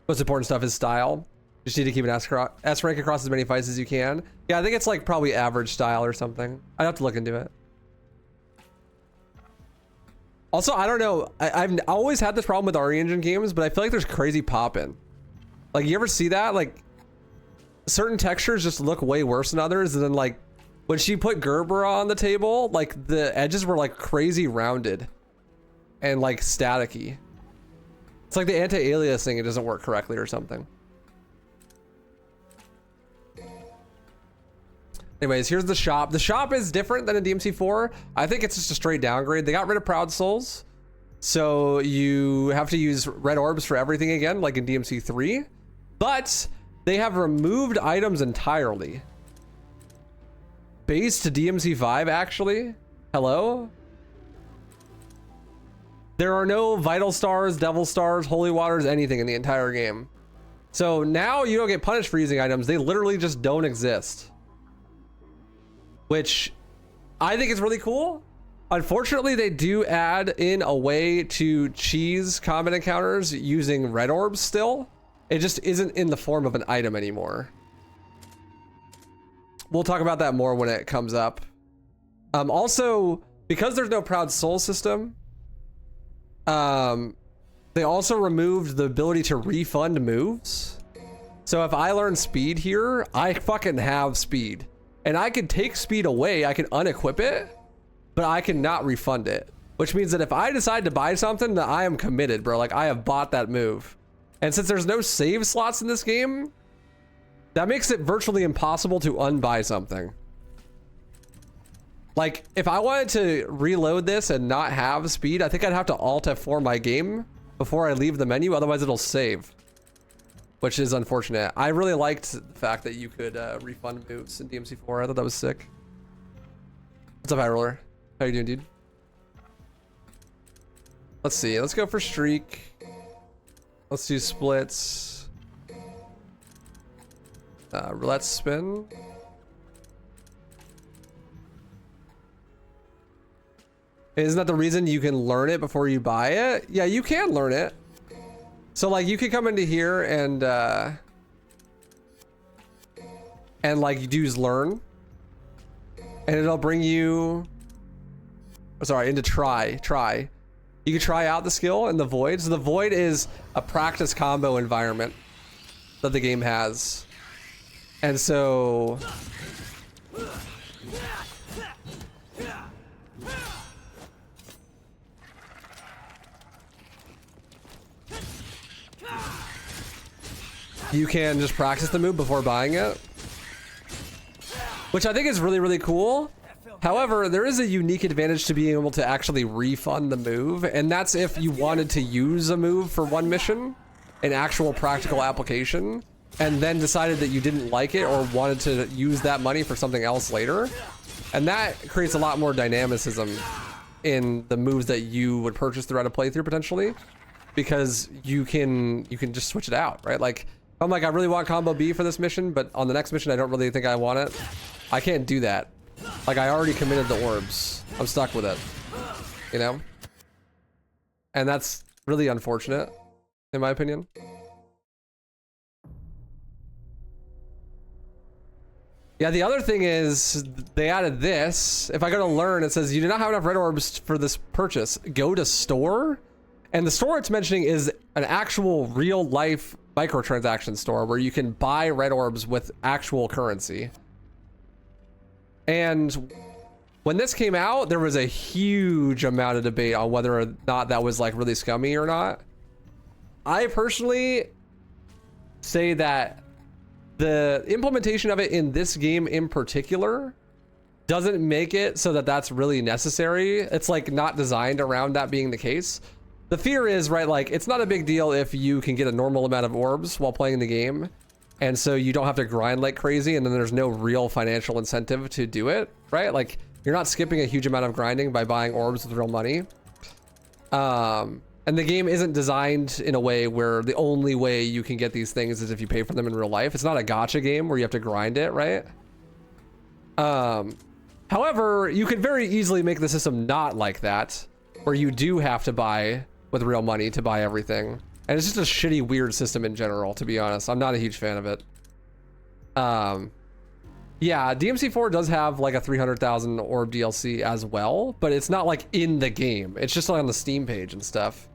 Most important stuff is style. Just need to keep an S rank across as many fights as you can. Yeah, I think it's like probably average style or something. I'd have to look into it. Also, I don't know. I've always had this problem with RE Engine games, but I feel like there's crazy pop-in. Like, you ever see that? Like, certain textures just look way worse than others, and then like, when she put Gerber on the table, like the edges were like crazy rounded and like staticky. It's like the anti-aliasing, it doesn't work correctly or something. Anyways, here's the shop. The shop is different than in DMC 4. I think it's just a straight downgrade. They got rid of Proud Souls, so you have to use red orbs for everything again, like in DMC 3. But they have removed items entirely. Base to DMC 5, actually. Hello? There are no Vital Stars, Devil Stars, Holy Waters, anything in the entire game. So now you don't get punished for using items. They literally just don't exist. Which I think is really cool. Unfortunately, they do add in a way to cheese combat encounters using red orbs still. It just isn't in the form of an item anymore. We'll talk about that more when it comes up. Also, because there's no Proud Soul system, They also removed the ability to refund moves. So if I learn speed here, I fucking have speed. And I can take speed away, I can unequip it, but I cannot refund it. Which means that if I decide to buy something, then I am committed, bro. Like, I have bought that move. And since there's no save slots in this game, that makes it virtually impossible to unbuy something. Like, if I wanted to reload this and not have speed, I think I'd have to Alt F4 my game before I leave the menu, otherwise it'll save. Which is unfortunate. I really liked the fact that you could refund moves in DMC4. I thought that was sick. What's up, High Roller? How you doing, dude? Let's see. Let's go for streak. Let's do splits. Roulette spin. Isn't that the reason you can learn it before you buy it? Yeah, you can learn it. So like you could come into here and like you use learn, and it'll bring you, sorry, into try. You can try out the skill in the void. So the void is a practice combo environment that the game has, and so you can just practice the move before buying it, which I think is really, really cool. However, there is a unique advantage to being able to actually refund the move, and that's if you wanted to use a move for one mission, an actual practical application, and then decided that you didn't like it or wanted to use that money for something else later. And that creates a lot more dynamicism in the moves that you would purchase throughout a playthrough potentially, because you can just switch it out, right? Like, I'm like, I really want combo B for this mission, but on the next mission, I don't really think I want it. I can't do that. Like, I already committed the orbs. I'm stuck with it, you know? And that's really unfortunate, in my opinion. Yeah, the other thing is they added this. If I go to learn, it says you do not have enough red orbs for this purchase. Go to store. And the store it's mentioning is an actual real life microtransaction store where you can buy red orbs with actual currency. And when this came out, there was a huge amount of debate on whether or not that was like really scummy or not. I personally say that the implementation of it in this game in particular doesn't make it so that that's really necessary. It's like not designed around that being the case. The fear is, right, like, it's not a big deal if you can get a normal amount of orbs while playing the game, and so you don't have to grind like crazy, and then there's no real financial incentive to do it, right? Like, you're not skipping a huge amount of grinding by buying orbs with real money. And the game isn't designed in a way where the only way you can get these things is if you pay for them in real life. It's not a gacha game where you have to grind it, right? However, you could very easily make the system not like that, where you do have to buy with real money to buy everything. And it's just a shitty, weird system in general, to be honest. I'm not a huge fan of it. Yeah, DMC4 does have like a 300,000 orb DLC as well, but it's not like in the game. It's just on the Steam page and stuff.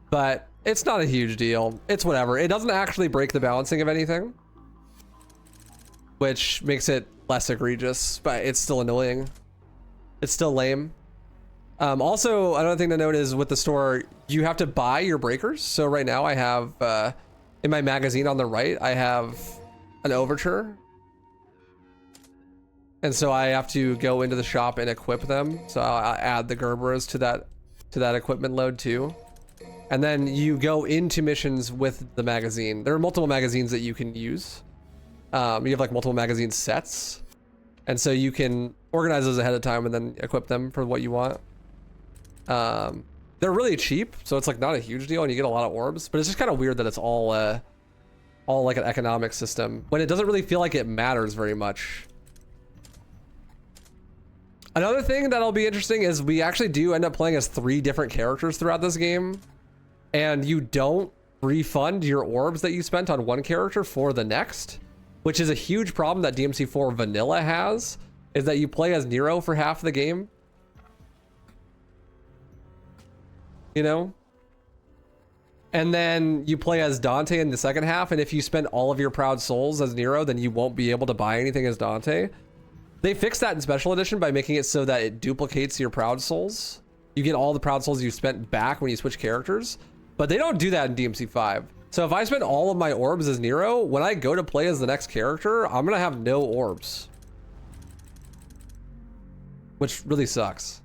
But it's not a huge deal. It's whatever. It doesn't actually break the balancing of anything, which makes it less egregious, but it's still annoying. It's still lame. Also, another thing to note is with the store, you have to buy your breakers. So right now I have, in my magazine on the right, I have an overture. And so I have to go into the shop and equip them. So I'll add the Gerberas to that equipment load too. And then you go into missions with the magazine. There are multiple magazines that you can use. You have like multiple magazine sets. And so you can organize those ahead of time and then equip them for what you want. They're really cheap, so it's like not a huge deal and you get a lot of orbs, but it's just kind of weird that it's all like an economic system when it doesn't really feel like it matters very much. Another thing that'll be interesting is we actually do end up playing as 3 different characters throughout this game, and you don't refund your orbs that you spent on one character for the next. which is a huge problem that DMC4 Vanilla has, is that you play as Nero for half the game. You know? And then you play as Dante in the second half, and if you spend all of your proud souls as Nero, then you won't be able to buy anything as Dante. They fixed that in Special Edition by making it so that it duplicates your proud souls. You get all the proud souls you spent back when you switch characters, but they don't do that in DMC5. So if I spend all of my orbs as Nero, when I go to play as the next character, I'm gonna have no orbs. Which really sucks.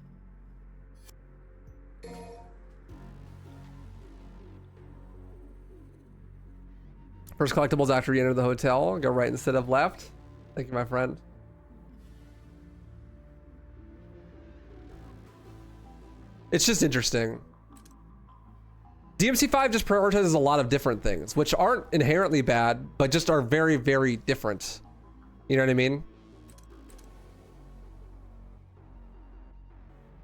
First collectibles after you enter the hotel. Go right instead of left. Thank you, my friend. It's just interesting. DMC5 just prioritizes a lot of different things, which aren't inherently bad, but just are very, very different. You know what I mean?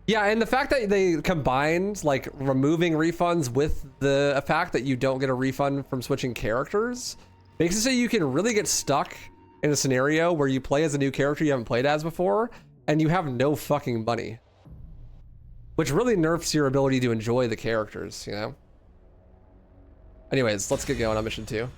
Yeah, and the fact that they combined like removing refunds with the fact that you don't get a refund from switching characters makes it so you can really get stuck in a scenario where you play as a new character you haven't played as before and you have no fucking money. Which really nerfs your ability to enjoy the characters, you know? Anyways, let's get going on mission 2.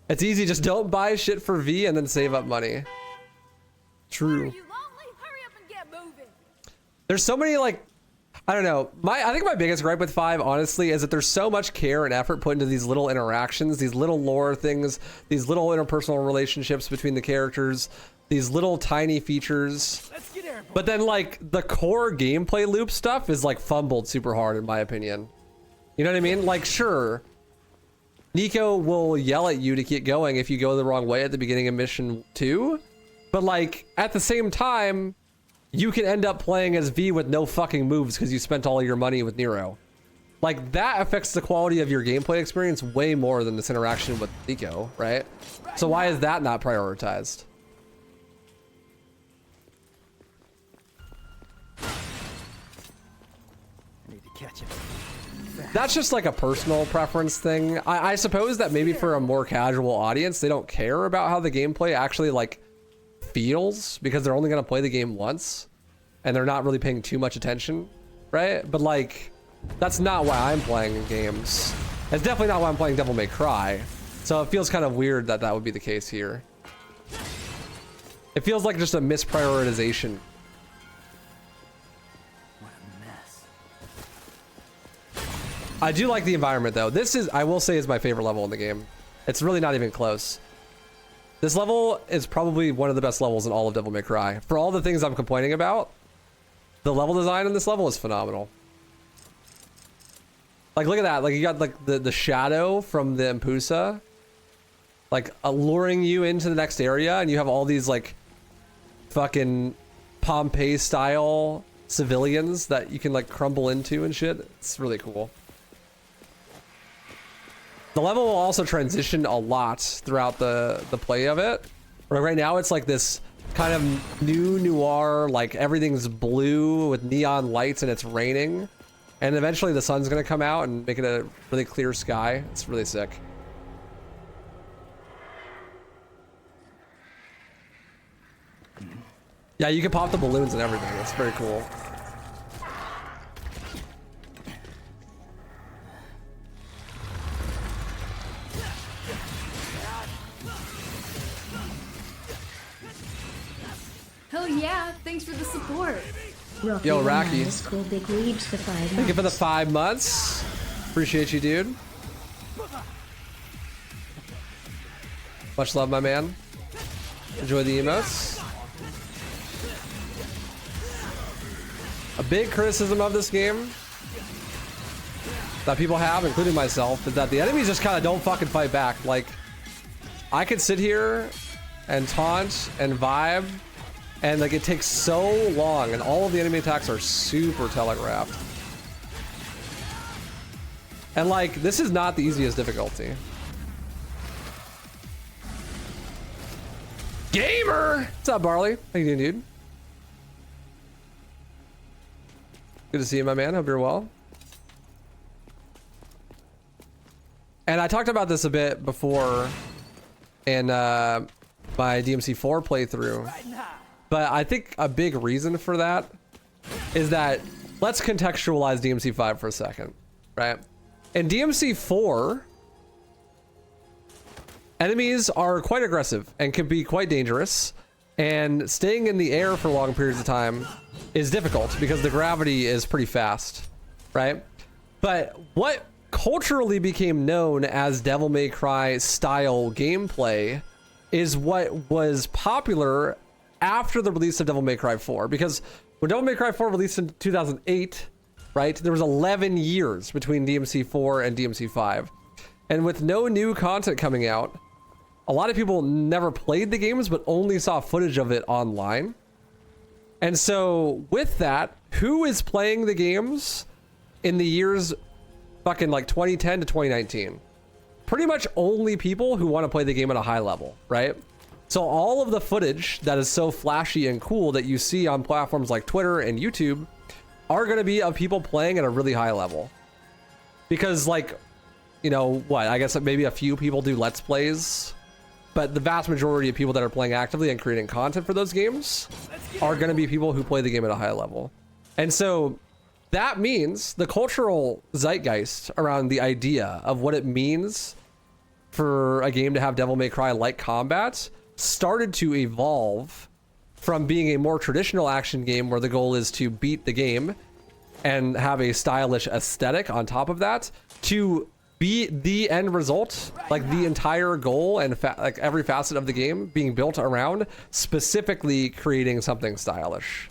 It's easy, just don't buy shit for V and then save up money. True. Are you lonely? Hurry up and get moving. There's so many like, I don't know. I think my biggest gripe with 5, honestly, is that there's so much care and effort put into these little interactions, these little lore things, these little interpersonal relationships between the characters, these little tiny features. But then like the core gameplay loop stuff is like fumbled super hard in my opinion. You know what I mean? Like sure, Nico will yell at you to keep going if you go the wrong way at the beginning of mission 2. But like at the same time, you can end up playing as V with no fucking moves because you spent all your money with Nero. Like that affects the quality of your gameplay experience way more than this interaction with Nico, right? So why is that not prioritized? I need to catch him. That's just like a personal preference thing. I suppose that maybe for a more casual audience, they don't care about how the gameplay actually like feels because they're only going to play the game once and they're not really paying too much attention, right? But like, that's not why I'm playing games. It's definitely not why I'm playing Devil May Cry. So it feels kind of weird that that would be the case here. It feels like just a misprioritization. I do like the environment though. This is, I will say, is my favorite level in the game. It's really not even close. This level is probably one of the best levels in all of Devil May Cry. For all the things I'm complaining about, the level design in this level is phenomenal. Like, look at that. Like, you got like the shadow from the Impusa, like alluring you into the next area, and you have all these like fucking Pompeii style civilians that you can like crumble into and shit. It's really cool. The level will also transition a lot throughout the play of it. Right now it's like this kind of new noir, like everything's blue with neon lights and it's raining. And eventually the sun's gonna come out and make it a really clear sky. It's really sick. Yeah, you can pop the balloons and everything. It's very cool. Hell yeah, thanks for the support. Yo, Rocky. School big leaps for 5 months. Thank you for the 5 months. Appreciate you, dude. Much love, my man. Enjoy the emotes. A big criticism of this game that people have, including myself, is that the enemies just kind of don't fucking fight back. Like, I could sit here and taunt and vibe, and like it takes so long, and all of the enemy attacks are super telegraphed. And like, this is not the easiest difficulty. Gamer! What's up, Barley? How you doing, dude? Good to see you, my man. Hope you're well. And I talked about this a bit before in my DMC4 playthrough, but I think a big reason for that is that let's contextualize DMC5 for a second, right? In DMC4, enemies are quite aggressive and can be quite dangerous, and staying in the air for long periods of time is difficult because the gravity is pretty fast, right? But what culturally became known as Devil May Cry style gameplay is what was popular after the release of Devil May Cry 4, because when Devil May Cry 4 released in 2008, right, there was 11 years between DMC 4 and DMC 5, and with no new content coming out, a lot of people never played the games but only saw footage of it online. And so with that, who is playing the games in the years fucking like 2010 to 2019? Pretty much only people who want to play the game at a high level, right? So all of the footage that is so flashy and cool that you see on platforms like Twitter and YouTube are going to be of people playing at a really high level. Because, like, you know what, I guess maybe a few people do Let's Plays, but the vast majority of people that are playing actively and creating content for those games are going to be people who play the game at a high level. And so that means the cultural zeitgeist around the idea of what it means for a game to have Devil May Cry like combat started to evolve from being a more traditional action game where the goal is to beat the game and have a stylish aesthetic on top of that, to be the end result, like the entire goal and like every facet of the game being built around specifically creating something stylish.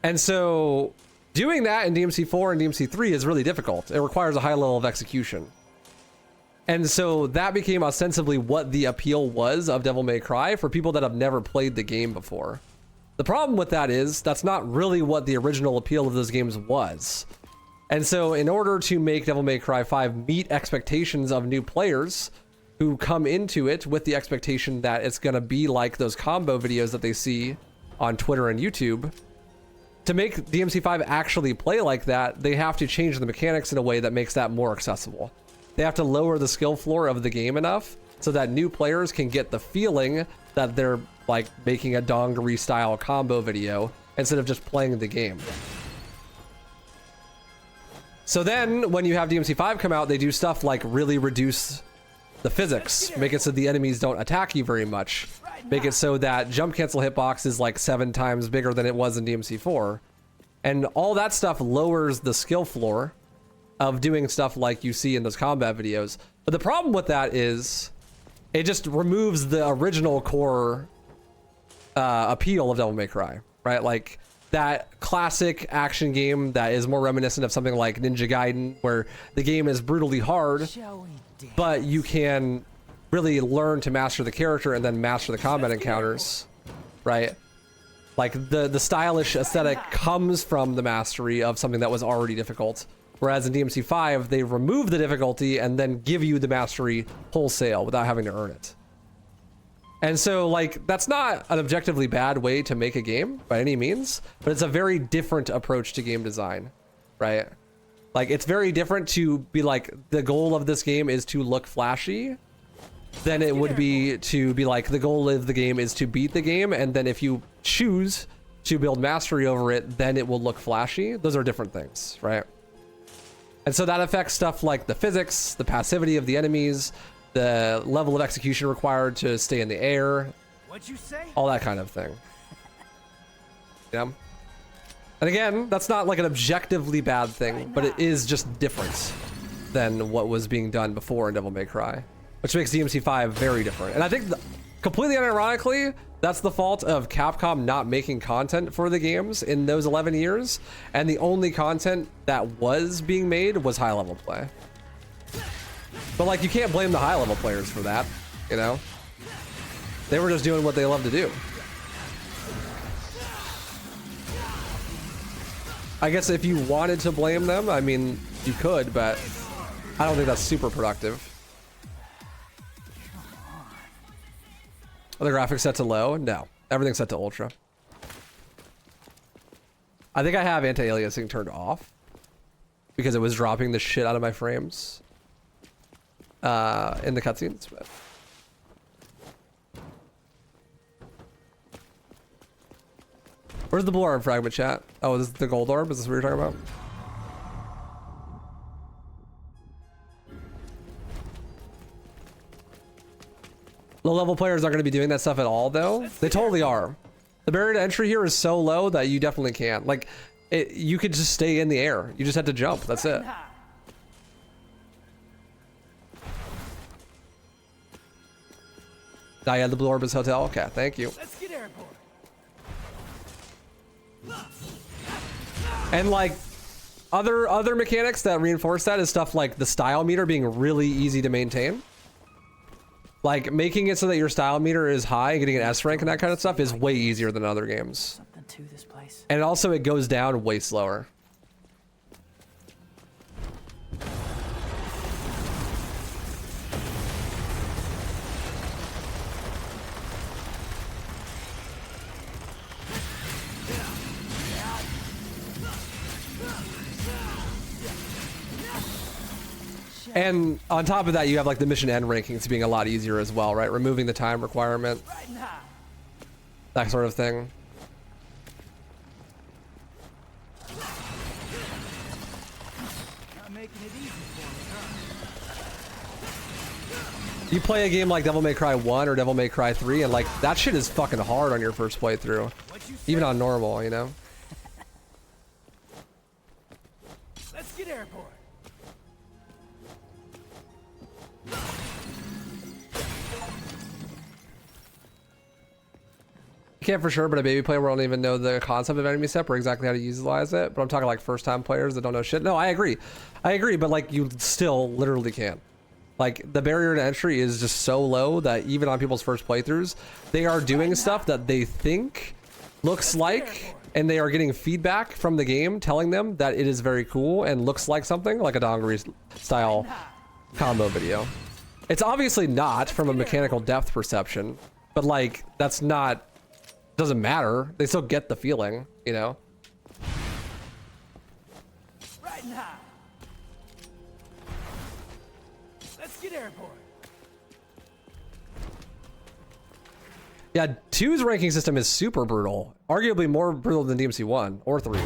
And so doing that in DMC4 and DMC3 is really difficult. It requires a high level of execution. And so that became ostensibly what the appeal was of Devil May Cry for people that have never played the game before. The problem with that is that's not really what the original appeal of those games was. And so in order to make Devil May Cry 5 meet expectations of new players who come into it with the expectation that it's going to be like those combo videos that they see on Twitter and YouTube, to make DMC5 actually play like that, they have to change the mechanics in a way that makes that more accessible. They have to lower the skill floor of the game enough so that new players can get the feeling that they're like making a Dongery style combo video instead of just playing the game. So then when you have DMC5 come out, they do stuff like really reduce the physics, make it so the enemies don't attack you very much, make it so that jump cancel hitbox is like 7 times bigger than it was in DMC4. And all that stuff lowers the skill floor of doing stuff like you see in those combat videos. But the problem with that is it just removes the original core appeal of Devil May Cry, right? Like that classic action game that is more reminiscent of something like Ninja Gaiden, where the game is brutally hard, but you can really learn to master the character and then master the combat encounters, right? Like the stylish aesthetic comes from the mastery of something that was already difficult. Whereas in DMC5, they remove the difficulty and then give you the mastery wholesale without having to earn it. And so, like, that's not an objectively bad way to make a game by any means, but it's a very different approach to game design, right? Like, it's very different to be like, the goal of this game is to look flashy than it would be to be like, the goal of the game is to beat the game, and then if you choose to build mastery over it, then it will look flashy. Those are different things, right? And so that affects stuff like the physics, the passivity of the enemies, the level of execution required to stay in the air, What'd you say? all that kind of thing. Yeah. And again, that's not like an objectively bad thing, but it is just different than what was being done before in Devil May Cry, which makes DMC5 very different. And I think completely unironically, that's the fault of Capcom not making content for the games in those 11 years. And the only content that was being made was high level play. But like, you can't blame the high level players for that, you know? They were just doing what they love to do. I guess if you wanted to blame them, I mean, you could, but I don't think that's super productive. Are the graphics set to low? No. Everything's set to ultra. I think I have anti-aliasing turned off because it was dropping the shit out of my frames in the cutscenes. But where's the blue orb fragment, chat? Oh, this is the gold orb? Is this what you're talking about? Low-level players aren't going to be doing that stuff at all, though. They totally are. The barrier to entry here is so low that you definitely can. Like, you could just stay in the air. You just have to jump. That's it. I had the blue orbis hotel. Okay, thank you. Let's get airborne. And like other mechanics that reinforce that is stuff like the style meter being really easy to maintain. Like making it so that your style meter is high and getting an S rank and that kind of stuff is way easier than other games. Something to this place. And also it goes down way slower. And on top of that, you have like the mission end rankings being a lot easier as well, right? Removing the time requirement, that sort of thing. Not making it easy for me, huh? You play a game like Devil May Cry 1 or Devil May Cry 3 and like that shit is fucking hard on your first playthrough. Even on normal, you know? Let's get airborne. You can't for sure, but a baby player won't even know the concept of enemy step or exactly how to utilize it. But I'm talking like first time players that don't know shit. No, I agree, but like you still literally can. Like the barrier to entry is just so low that even on people's first playthroughs, they are doing stuff that they think looks like, and they are getting feedback from the game telling them that it is very cool and looks like something like a Dongari style combo video. It's obviously not from a mechanical depth perception, but like that's not, doesn't matter. They still get the feeling, you know? Riding high. Let's get airborne. Yeah, 2's ranking system is super brutal. Arguably more brutal than DMC 1 or 3.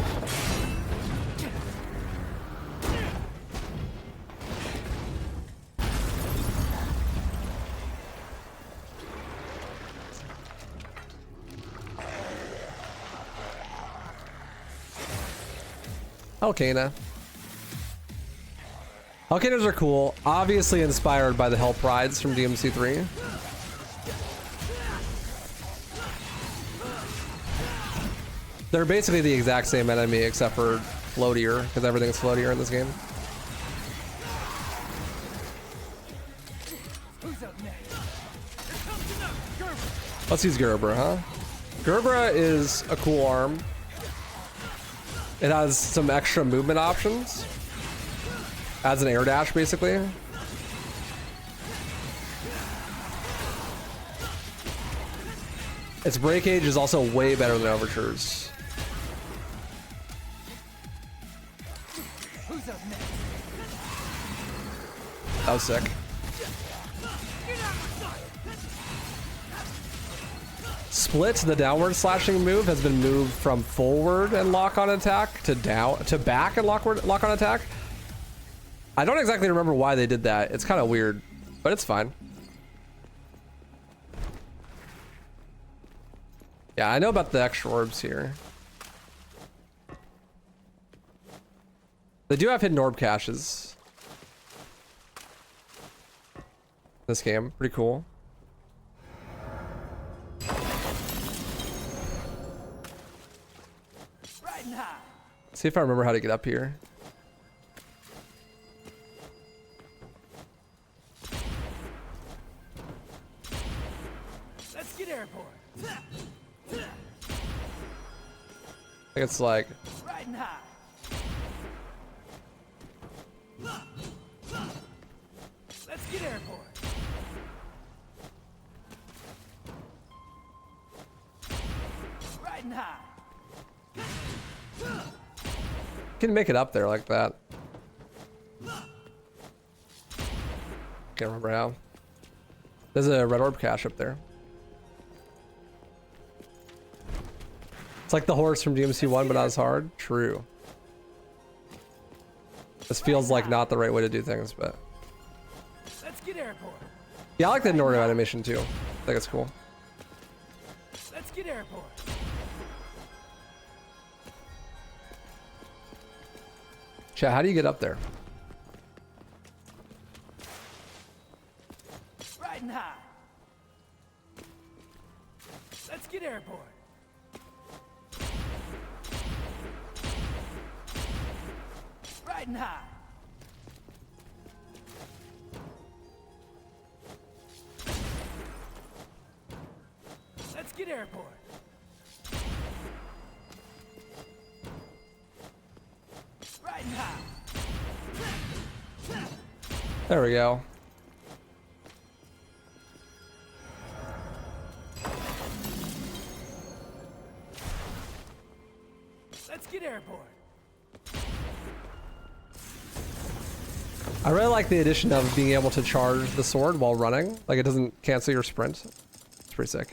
Alcana. Alcanas are cool, obviously inspired by the Help rides from DMC 3. They're basically the exact same enemy except for floatier, because everything's floatier in this game. Let's use Gerbera, huh? Gerbera is a cool arm. It has some extra movement options. Adds an air dash, basically. Its break age is also way better than Overture's. That was sick. Split, the downward slashing move, has been moved from forward and lock on attack to down to back and lock on attack. I don't exactly remember why they did that. It's kind of weird, but it's fine. Yeah, I know about the extra orbs here. They do have hidden orb caches. This game, pretty cool. See if I remember how to get up here. Let's get airborne. I think it's like Riding high. Let's get airborne. Riding high. Can make it up there like that. Can't remember how. There's a red orb cache up there. It's like the horse from DMC 1, but not as hard. True. This feels like not the right way to do things, but. Let's get airport. Yeah, I like the Nordo animation too. I think it's cool. Let's get airport. Chat, how do you get up there? Riding high. Let's get airport. Riding high. Let's get airport. Riding high. There we go. Let's get airport. I really like the addition of being able to charge the sword while running. Like it doesn't cancel your sprint. It's pretty sick.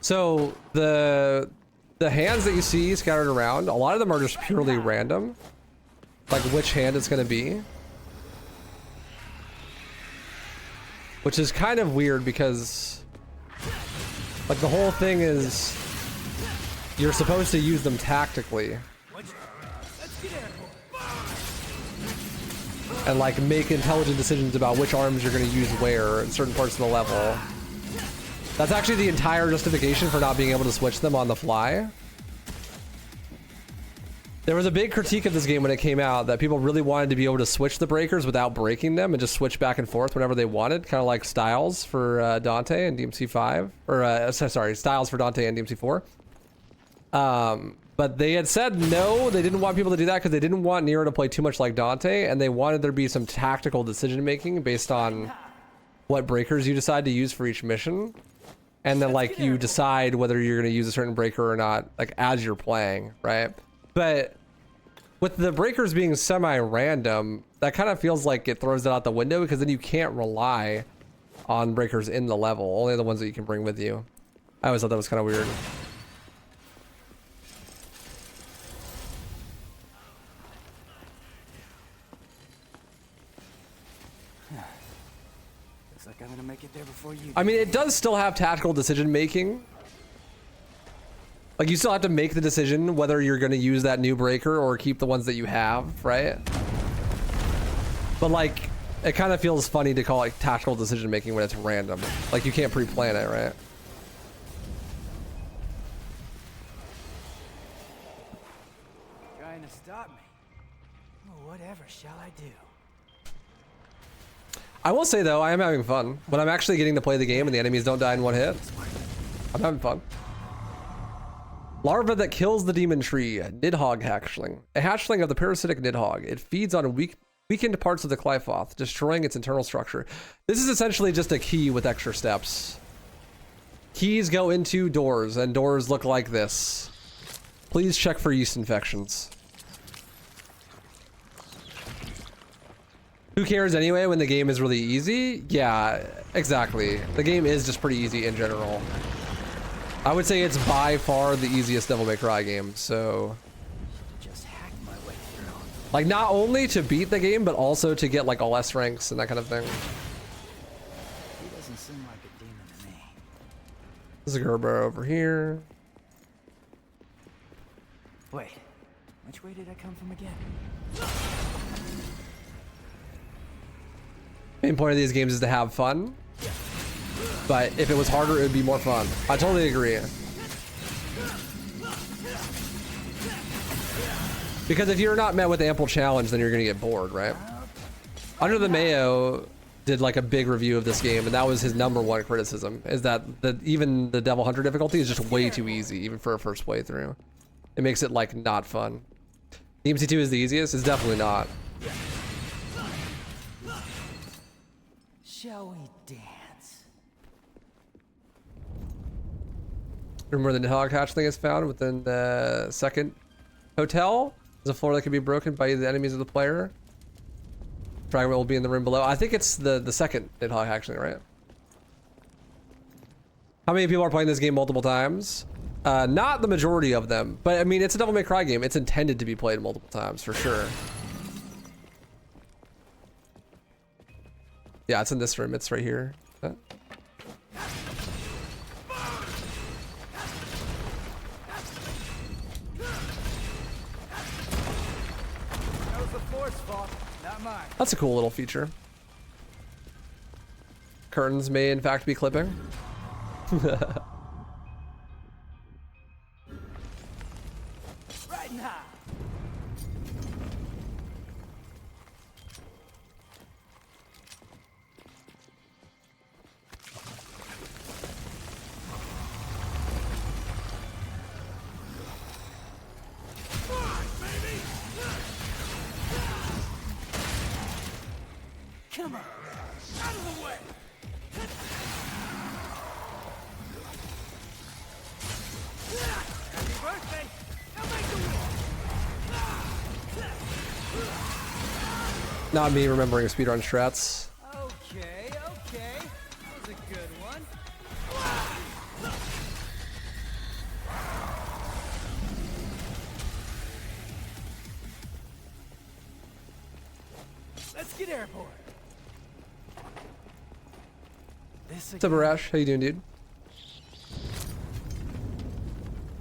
So the hands that you see scattered around, a lot of them are just purely random. Like which hand it's gonna be. Which is kind of weird because like the whole thing is you're supposed to use them tactically. And like make intelligent decisions about which arms you're going to use where in certain parts of the level. That's actually the entire justification for not being able to switch them on the fly. There was a big critique of this game when it came out that people really wanted to be able to switch the breakers without breaking them and just switch back and forth whenever they wanted, kind of like Styles for Dante and DMC 5, or sorry, Styles for Dante and DMC 4. But they had said no, they didn't want people to do that because they didn't want Nero to play too much like Dante, and they wanted there to be some tactical decision making based on what breakers you decide to use for each mission. And then like you decide whether you're going to use a certain breaker or not, like as you're playing, right? But with the breakers being semi-random, that kind of feels like it throws it out the window because then you can't rely on breakers in the level, only the ones that you can bring with you. I always thought that was kind of weird. Looks like I'm gonna make it there before you. I mean, it does still have tactical decision making. Like you still have to make the decision whether you're going to use that new breaker or keep the ones that you have, right? But like, it kind of feels funny to call it tactical decision making when it's random. Like you can't pre-plan it, right? Trying to stop me. Oh, whatever shall I do? I will say though, I am having fun. When I'm actually getting to play the game and the enemies don't die in one hit, I'm having fun. Larva that kills the demon tree, Nidhogg hatchling. A hatchling of the parasitic Nidhogg. It feeds on weakened parts of the Clyphoth, destroying its internal structure. This is essentially just a key with extra steps. Keys go into doors, and doors look like this. Please check for yeast infections. Who cares anyway when the game is really easy? Yeah, exactly. The game is just pretty easy in general. I would say it's by far the easiest Devil May Cry game, so... Just hack my way through. Like, not only to beat the game, but also to get, like, all S ranks and that kind of thing. He doesn't seem like a demon to me. There's a Gerber over here. Wait, which way did I come from again? Main point of these games is to have fun. But if it was harder, it would be more fun. I totally agree. Because if you're not met with ample challenge, then you're gonna get bored, right? Under the Mayo did like a big review of this game, and that was his #1 criticism, is that even the Devil Hunter difficulty is just way too easy, even for a first playthrough. It makes it like not fun. DMC 2 is the easiest? It's definitely not. Shall we dance? Room where the Nidhogg hatchling is found within the second hotel. There's a floor that can be broken by the enemies of the player. Fragment will be in the room below. I think it's the second Nidhogg hatchling, right? How many people are playing this game multiple times? Not the majority of them, but I mean, it's a Devil May Cry game. It's intended to be played multiple times for sure. Yeah, it's in this room. It's right here. That was the Force fault, not mine. That's a cool little feature. Curtains may in fact be clipping. Riding high. Come on, out of the way. Happy birthday! Now make the wall. Not me remembering speedrun strats. Okay, okay. That was a good one. Let's get airborne. This What's up, Arash? How you doing, dude?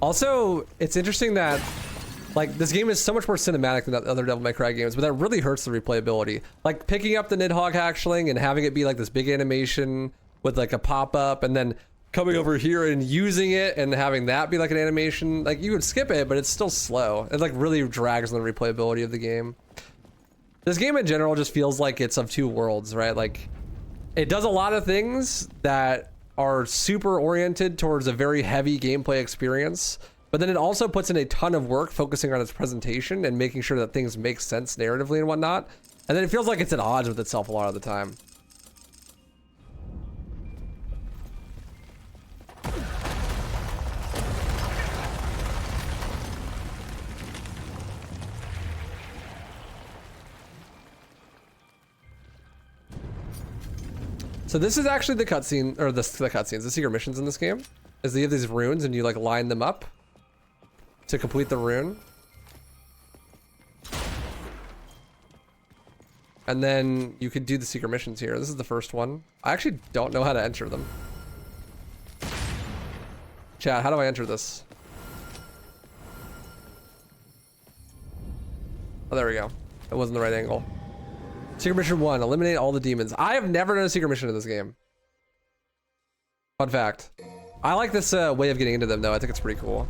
Also, it's interesting that like this game is so much more cinematic than other Devil May Cry games, but that really hurts the replayability. Like picking up the Nidhogg hatchling and having it be like this big animation with like a pop-up, and then coming over here and using it and having that be like an animation. Like you would skip it, but it's still slow. It like really drags on the replayability of the game. This game in general just feels like it's of two worlds, right? Like it does a lot of things that are super oriented towards a very heavy gameplay experience, but then it also puts in a ton of work focusing on its presentation and making sure that things make sense narratively and whatnot. And then it feels like it's at odds with itself a lot of the time. So this is actually the cutscene, or the cutscenes, the secret missions in this game, is you have these runes and you like line them up to complete the rune. And then you could do the secret missions here. This is the first one. I actually don't know how to enter them. Chat, how do I enter this? Oh, there we go. That wasn't the right angle. Secret mission 1, eliminate all the demons. I have never done a secret mission in this game. Fun fact. I like this way of getting into them though. I think it's pretty cool.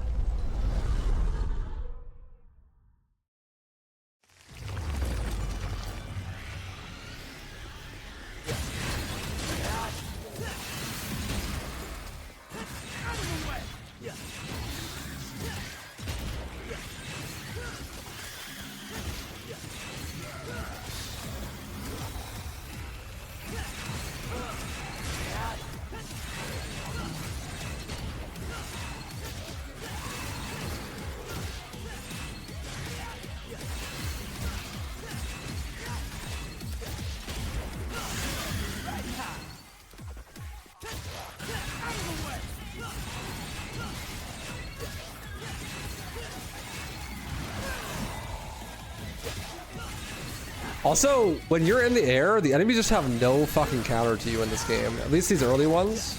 Also, when you're in the air, the enemies just have no fucking counter to you in this game. At least these early ones.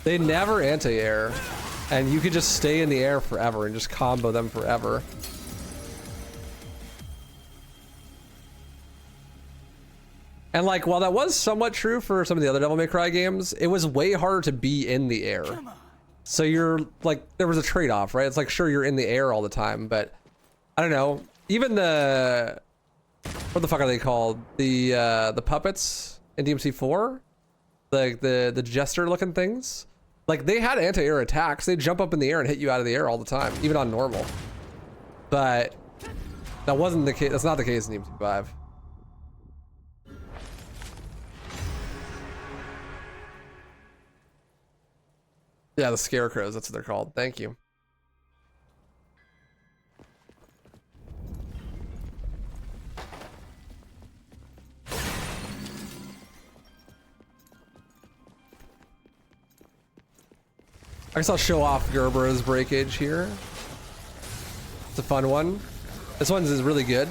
They never anti-air. And you could just stay in the air forever and just combo them forever. And like, while that was somewhat true for some of the other Devil May Cry games, it was way harder to be in the air. So you're like, there was a trade-off, right? It's like, sure, you're in the air all the time, but I don't know. Even the... What the fuck are they called? The puppets in DMC 4? Like the jester looking things? Like they had anti-air attacks. They jump up in the air and hit you out of the air all the time, even on normal. But that wasn't the case. That's not the case in DMC 5. Yeah, the scarecrows, that's what they're called. Thank you. I guess I'll show off Gerber's breakage here. It's a fun one. This one is really good.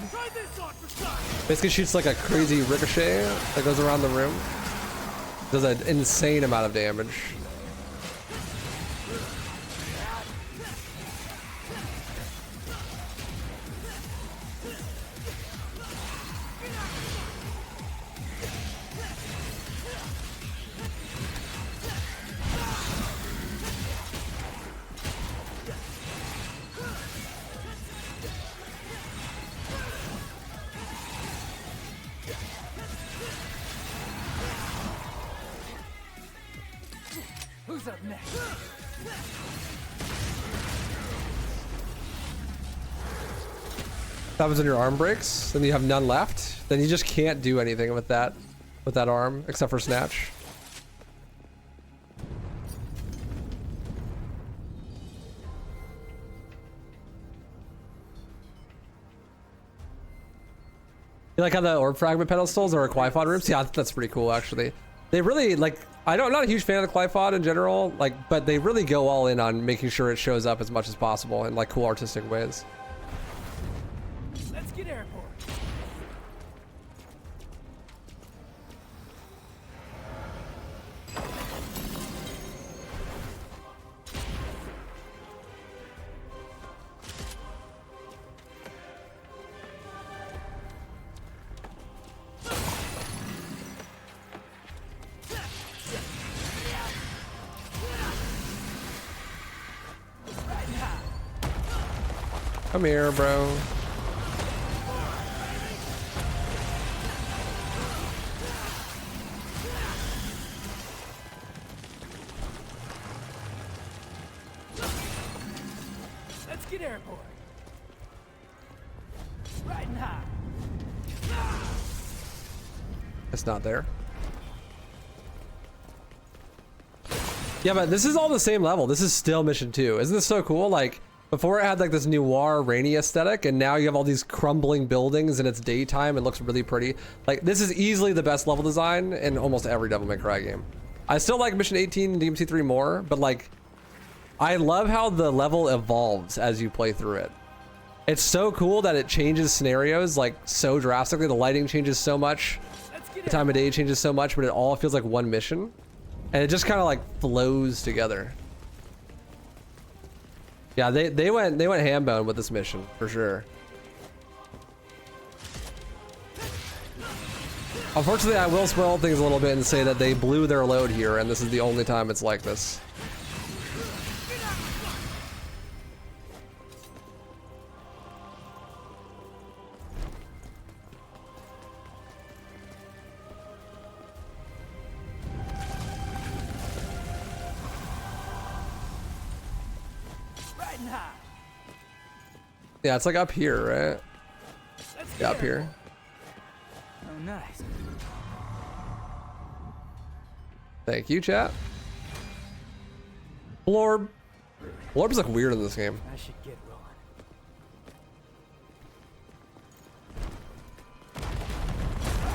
Basically shoots like a crazy ricochet that goes around the room. Does an insane amount of damage. Who's up next? What happens when your arm breaks? Then you have none left. Then you just can't do anything with that arm except for snatch. You like how the orb fragment pedestals are Quifod rooms? Yeah, that's pretty cool actually. They really like. I'm not a huge fan of the Quifod in general, like, but they really go all in on making sure it shows up as much as possible in like cool artistic ways. Let's get airborne. Come here, bro. Let's get airborne. Riding high. It's not there. Yeah, but this is all the same level. This is still mission 2. Isn't this so cool? Like, before it had like this noir rainy aesthetic, and now you have all these crumbling buildings and it's daytime. It looks really pretty. Like, this is easily the best level design in almost every Devil May Cry game. I still like mission 18 and DMC 3 more, but like, I love how the level evolves as you play through it. It's so cool that it changes scenarios like so drastically. The lighting changes so much, the time of day changes so much, but it all feels like one mission, and it just kind of like flows together. Yeah, they went ham bone with this mission for sure. Unfortunately, I will spoil things a little bit and say that they blew their load here, and this is the only time it's like this. Yeah, it's like up here, right? Yeah, up here. Oh, nice. Thank you, chat. Blorb. Blorbs look weird in this game. I should get rolling.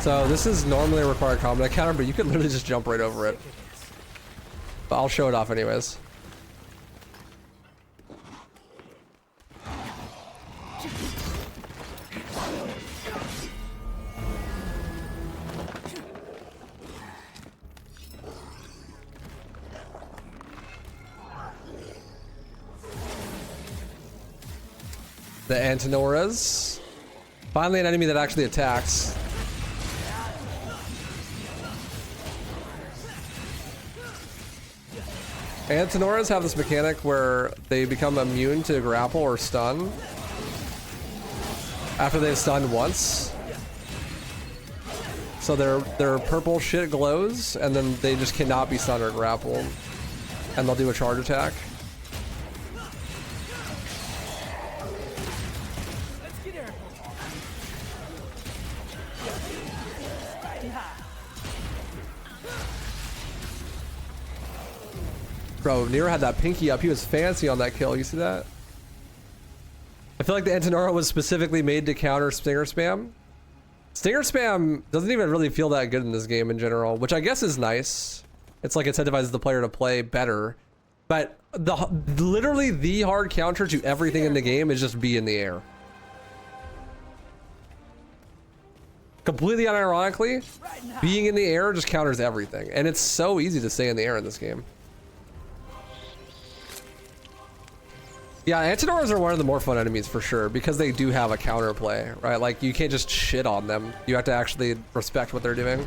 So this is normally a required combat encounter, but you could literally just jump right over it. But I'll show it off anyways. The Antinoras. Finally an enemy that actually attacks. Antinoras have this mechanic where they become immune to grapple or stun after they've stunned once. So their purple shit glows, and then they just cannot be stunned or grappled. And they'll do a charge attack. Bro, Nero had that pinky up. He was fancy on that kill. You see that? I feel like the Antonora was specifically made to counter Stinger spam. Stinger spam doesn't even really feel that good in this game in general, which I guess is nice. It's like incentivizes the player to play better. But literally the hard counter to everything in the game is just be in the air. Completely unironically, being in the air just counters everything. And it's so easy to stay in the air in this game. Yeah, Antinoras are one of the more fun enemies for sure, because they do have a counterplay, right? Like, you can't just shit on them. You have to actually respect what they're doing.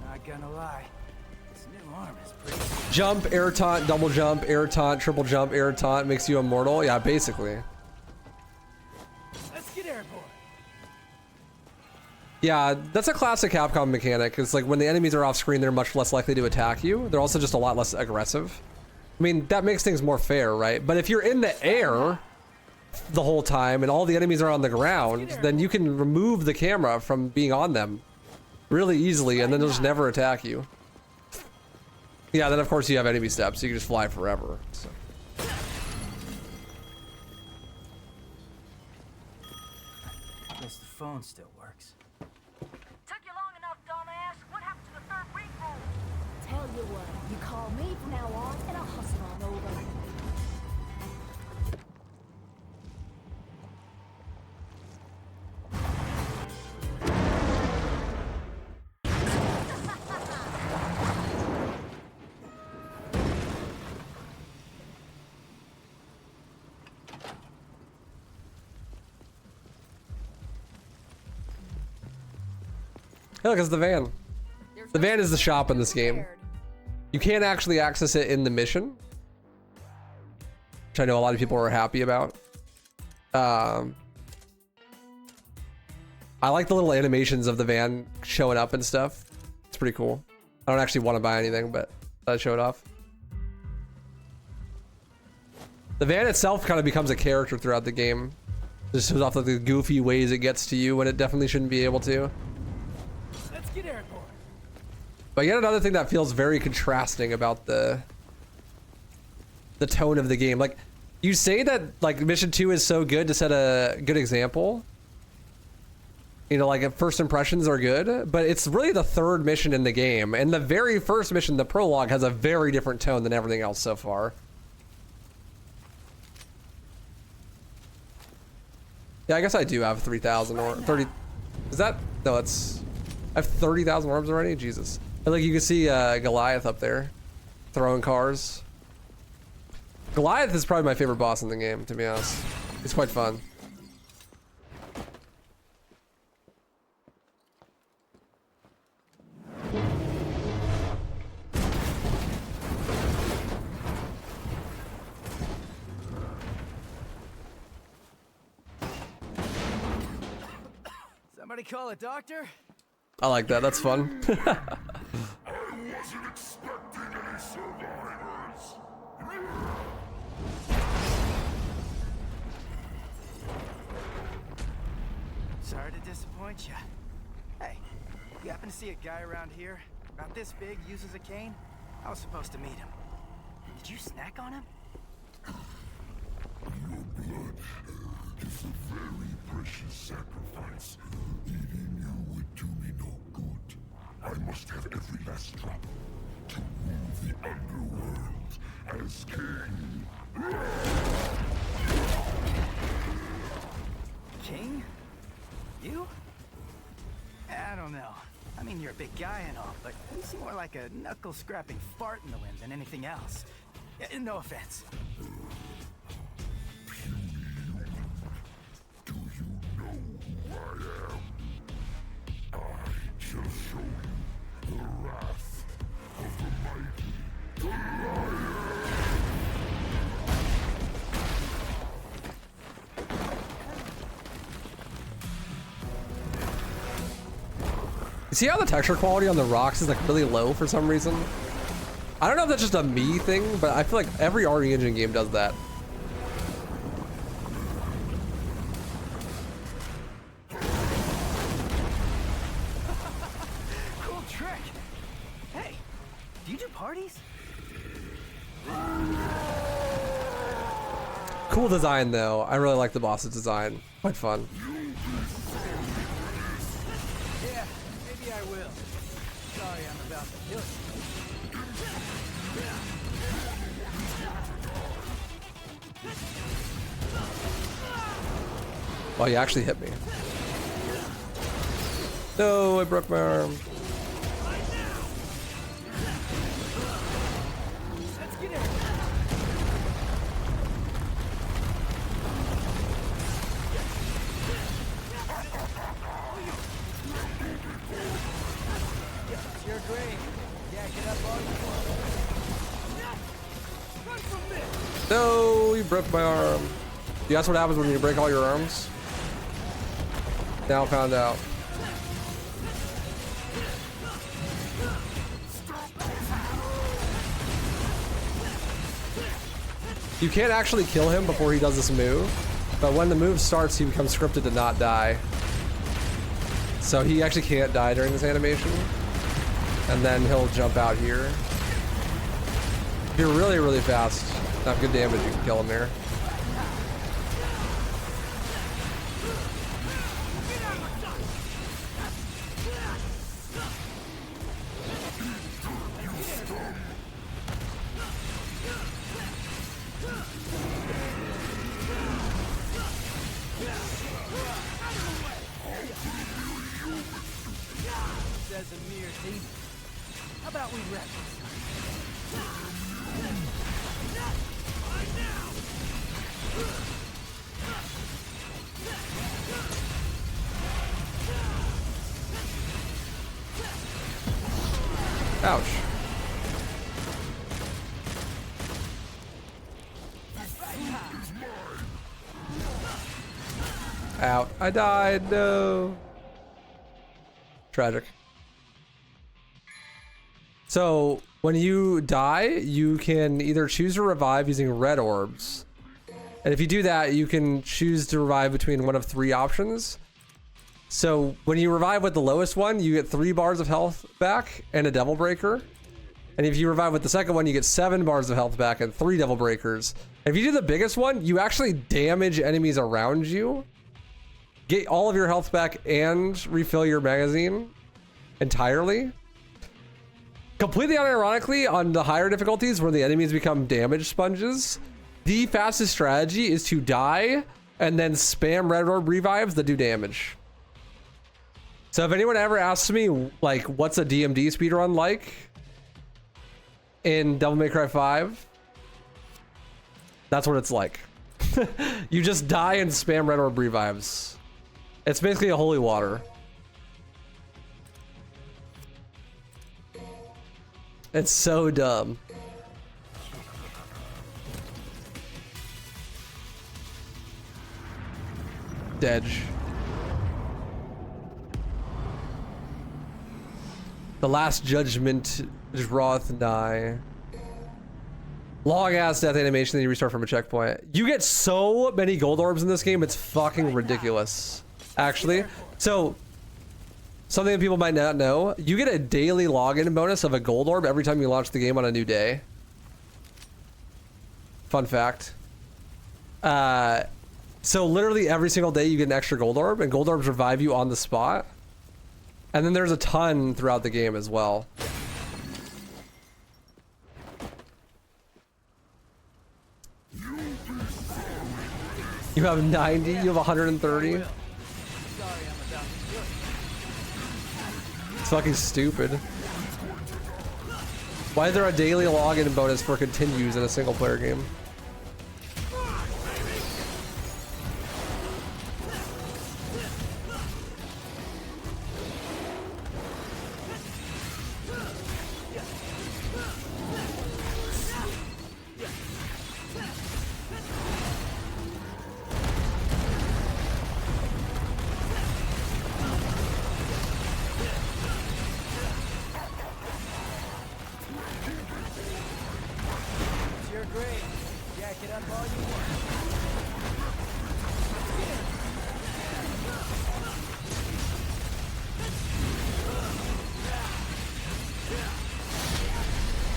Not gonna lie, this new arm is pretty. Jump, air taunt, double jump, air taunt, triple jump, air taunt makes you immortal. Yeah, basically. Let's get airborne. Yeah, that's a classic Capcom mechanic. It's like when the enemies are off screen, they're much less likely to attack you. They're also just a lot less aggressive. I mean, that makes things more fair, right? But if you're in the air the whole time and all the enemies are on the ground, then you can remove the camera from being on them really easily, and then they'll just never attack you. Yeah, then of course you have enemy steps, so you can just fly forever. So. Guess the phone still works. Took you long enough, dumbass. What happened to the third ring roll? Tell you what, you call me from now on, and I'll hustle on over. Hey, look, it's the van. The van is the shop in this game. You can't actually access it in the mission, which I know a lot of people are happy about. I like the little animations of the van showing up and stuff. It's pretty cool. I don't actually want to buy anything, but I show it off. The van itself kind of becomes a character throughout the game. Just shows off like the goofy ways it gets to you when it definitely shouldn't be able to. Let's get airborne. But yet another thing that feels very contrasting about the tone of the game. Like, you say that like mission 2 is so good to set a good example. You know, like first impressions are good, but it's really the third mission in the game. And the very first mission, the prologue, has a very different tone than everything else so far. Yeah, I guess I do have 3,000 or 30. Is that? No, it's. I have 30,000 orbs already? Jesus. And like you can see Goliath up there throwing cars. Goliath is probably my favorite boss in the game, to be honest. It's quite fun. Somebody call a doctor? I like that. That's fun. I wasn't expecting any survivors. Sorry to disappoint you. Hey, you happen to see a guy around here? About this big, uses a cane? I was supposed to meet him. Did you snack on him? Your blood is a very precious sacrifice. Eating you would do me no good. I must have every last drop to rule the underworld as king. King? You? I don't know. I mean, you're a big guy and all, but you seem more like a knuckle-scrapping fart in the wind than anything else. No offense. Do you know who I am? I shall show you the wrath of the mighty Goliath. You see how the texture quality on the rocks is like really low for some reason? I don't know if that's just a me thing, but I feel like every RE Engine game does that. Cool design though. I really like the boss's design. Quite fun. Yeah, maybe I will. Sorry, I'm about to kill you. Well, you actually hit me. No, I broke my arm. Let's get in. You're great. Yeah, get up all you want. Run from this. No, you broke my arm. Yeah, that's what happens when you break all your arms. Now found out. You can't actually kill him before he does this move, but when the move starts, he becomes scripted to not die. So he actually can't die during this animation, and then he'll jump out here. If you're really, really fast, have good damage, you can kill him here. Says a mere demon. How about we wrap this? Ouch. Out. I died. No. Tragic. So when you die, you can either choose to revive using red orbs. And if you do that, you can choose to revive between one of 3 options. So when you revive with the lowest one, you get 3 bars of health back and a devil breaker. And if you revive with the second one, you get 7 bars of health back and 3 devil breakers. If you do the biggest one, you actually damage enemies around you, get all of your health back, and refill your magazine entirely. Completely unironically, on the higher difficulties where the enemies become damage sponges, the fastest strategy is to die and then spam red orb revives that do damage. So if anyone ever asks me, like, what's a DMD speedrun like in Devil May Cry 5, that's what it's like. You just die and spam red orb revives. It's basically a holy water. It's so dumb. Dedge. The Last Judgment draweth nigh. Long ass death animation, then you restart from a checkpoint. You get so many gold orbs in this game, it's fucking ridiculous. Actually, so something that people might not know, you get a daily login bonus of a gold orb every time you launch the game on a new day. Fun fact. So literally every single day you get an extra gold orb, and gold orbs revive you on the spot. And then there's a ton throughout the game as well. You have 90, you have 130. It's fucking stupid. Why is there a daily login bonus for continues in a single player game?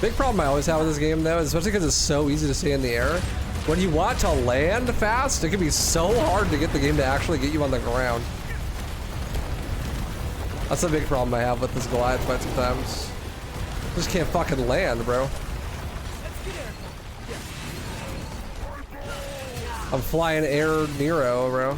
Big problem I always have with this game though, especially because it's so easy to stay in the air, When you want to land fast, it can be so hard to get the game to actually get you on the ground. That's a big problem I have with this Goliath fight sometimes. Just can't fucking land, bro. I'm flying air Nero, bro.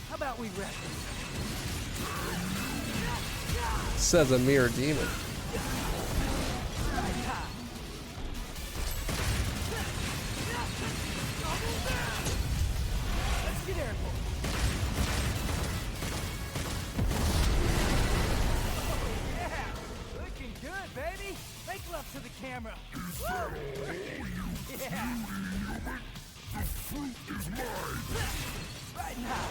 How about we rest? Says a mere demon. Let's get airborne. Yeah, looking good, baby. Make love to the camera. Yeah. The fruit is mine. Right now.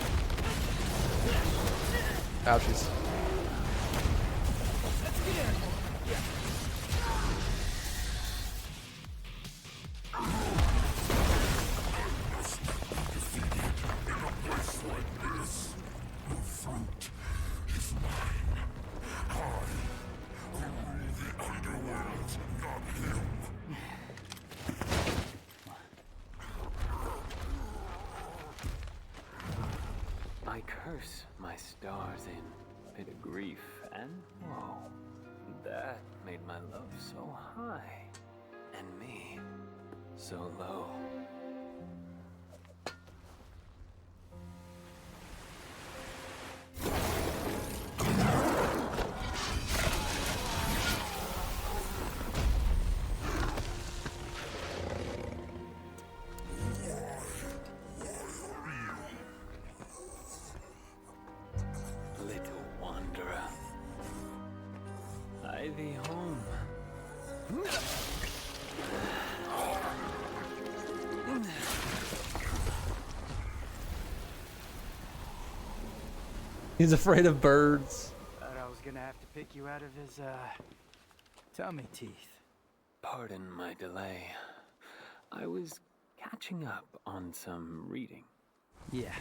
Ouchies. Let's get airborne. Yeah. I curse my stars in bit of grief and woe. That made my love so high, and me so low. Little wanderer, I thee home. He's afraid of birds. Thought I was gonna have to pick you out of his, tummy teeth. Pardon my delay. I was catching up on some reading. Yeah,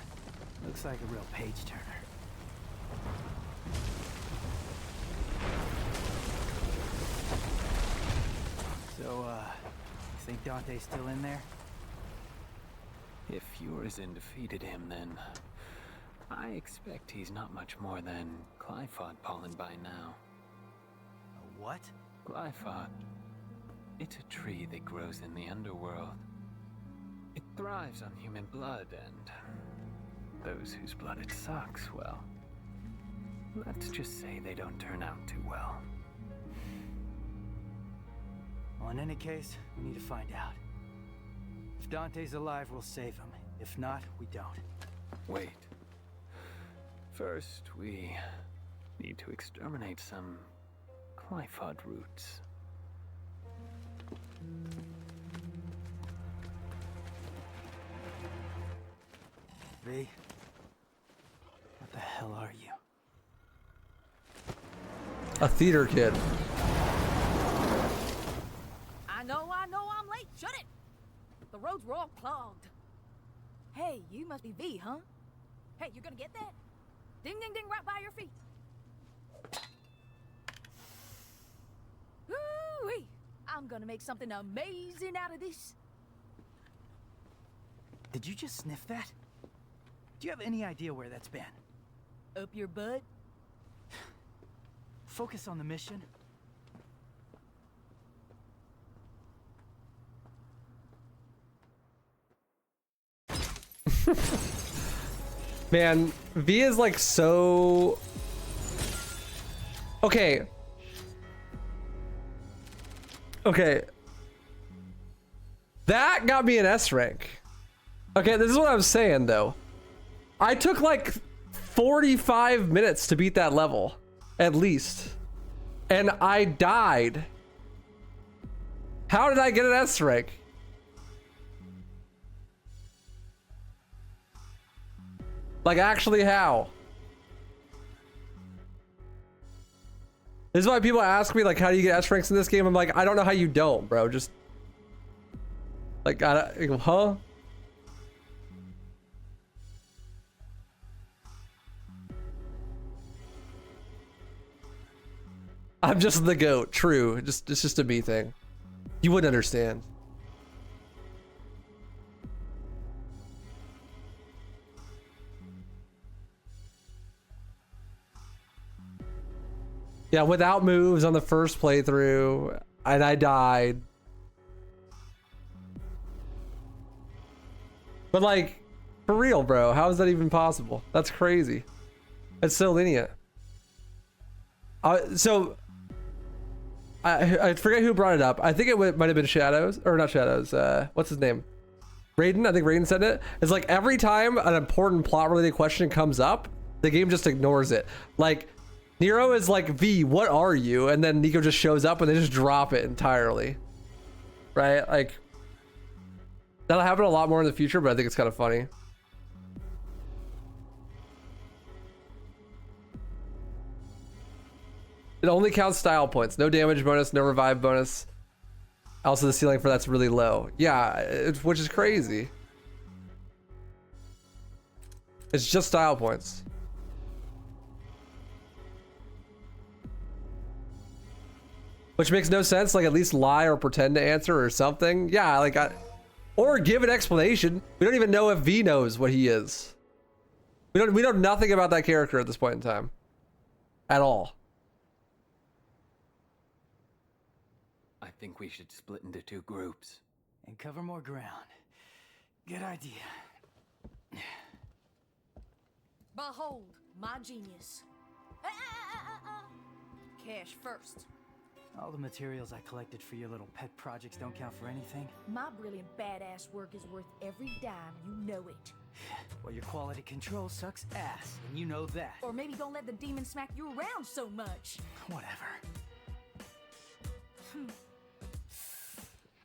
looks like a real page turner. So, you think Dante's still in there? If Urizen defeated him, then I expect he's not much more than Glyphod pollen by now. A what? Glyphod. It's a tree that grows in the underworld. It thrives on human blood, and those whose blood it sucks, well, let's just say they don't turn out too well. Well, in any case, we need to find out. If Dante's alive, we'll save him. If not, we don't. Wait. First, we need to exterminate some Glyphod roots. V, what the hell are you? A theater kid. I know I'm late. Shut it! The roads were all clogged. Hey, you must be V, huh? Hey, you're gonna get that? Ding, ding, ding, right by your feet. Ooh-wee! I'm gonna make something amazing out of this. Did you just sniff that? Do you have any idea where that's been? Up your butt? Focus on the mission. Man, V is like so... Okay. Okay. That got me an S rank. Okay, this is what I'm saying though. I took like 45 minutes to beat that level, at least. And I died. How did I get an S rank? Like, actually, how? This is why people ask me, like, how do you get S ranks in this game? I'm like, I don't know how you don't, bro. Just, like, huh? I'm just the goat. True. It's just a me thing. You wouldn't understand. Yeah, without moves on the first playthrough, and I died. But like, for real, bro, how is that even possible? That's crazy. It's so lenient. So I forget who brought it up. I think it might have been Shadows, or not Shadows. What's his name? Raiden. I think Raiden said it. It's like every time an important plot-related question comes up, the game just ignores it. Like Nero is like, V, what are you? And then Nico just shows up and they just drop it entirely. Right? Like that'll happen a lot more in the future, but I think it's kind of funny. It only counts style points. No damage bonus, no revive bonus. Also, the ceiling for that's really low. Yeah, which is crazy. It's just style points. Which makes no sense. Like, at least lie or pretend to answer or something. Yeah, like, or give an explanation. We don't even know if V knows what he is. We know nothing about that character at this point in time. At all. I think we should split into 2 groups. And cover more ground. Good idea. Behold, my genius. Cash first. All the materials I collected for your little pet projects don't count for anything. My brilliant badass work is worth every dime, you know it. Well, your quality control sucks ass, and you know that. Or maybe don't let the demon smack you around so much. Whatever.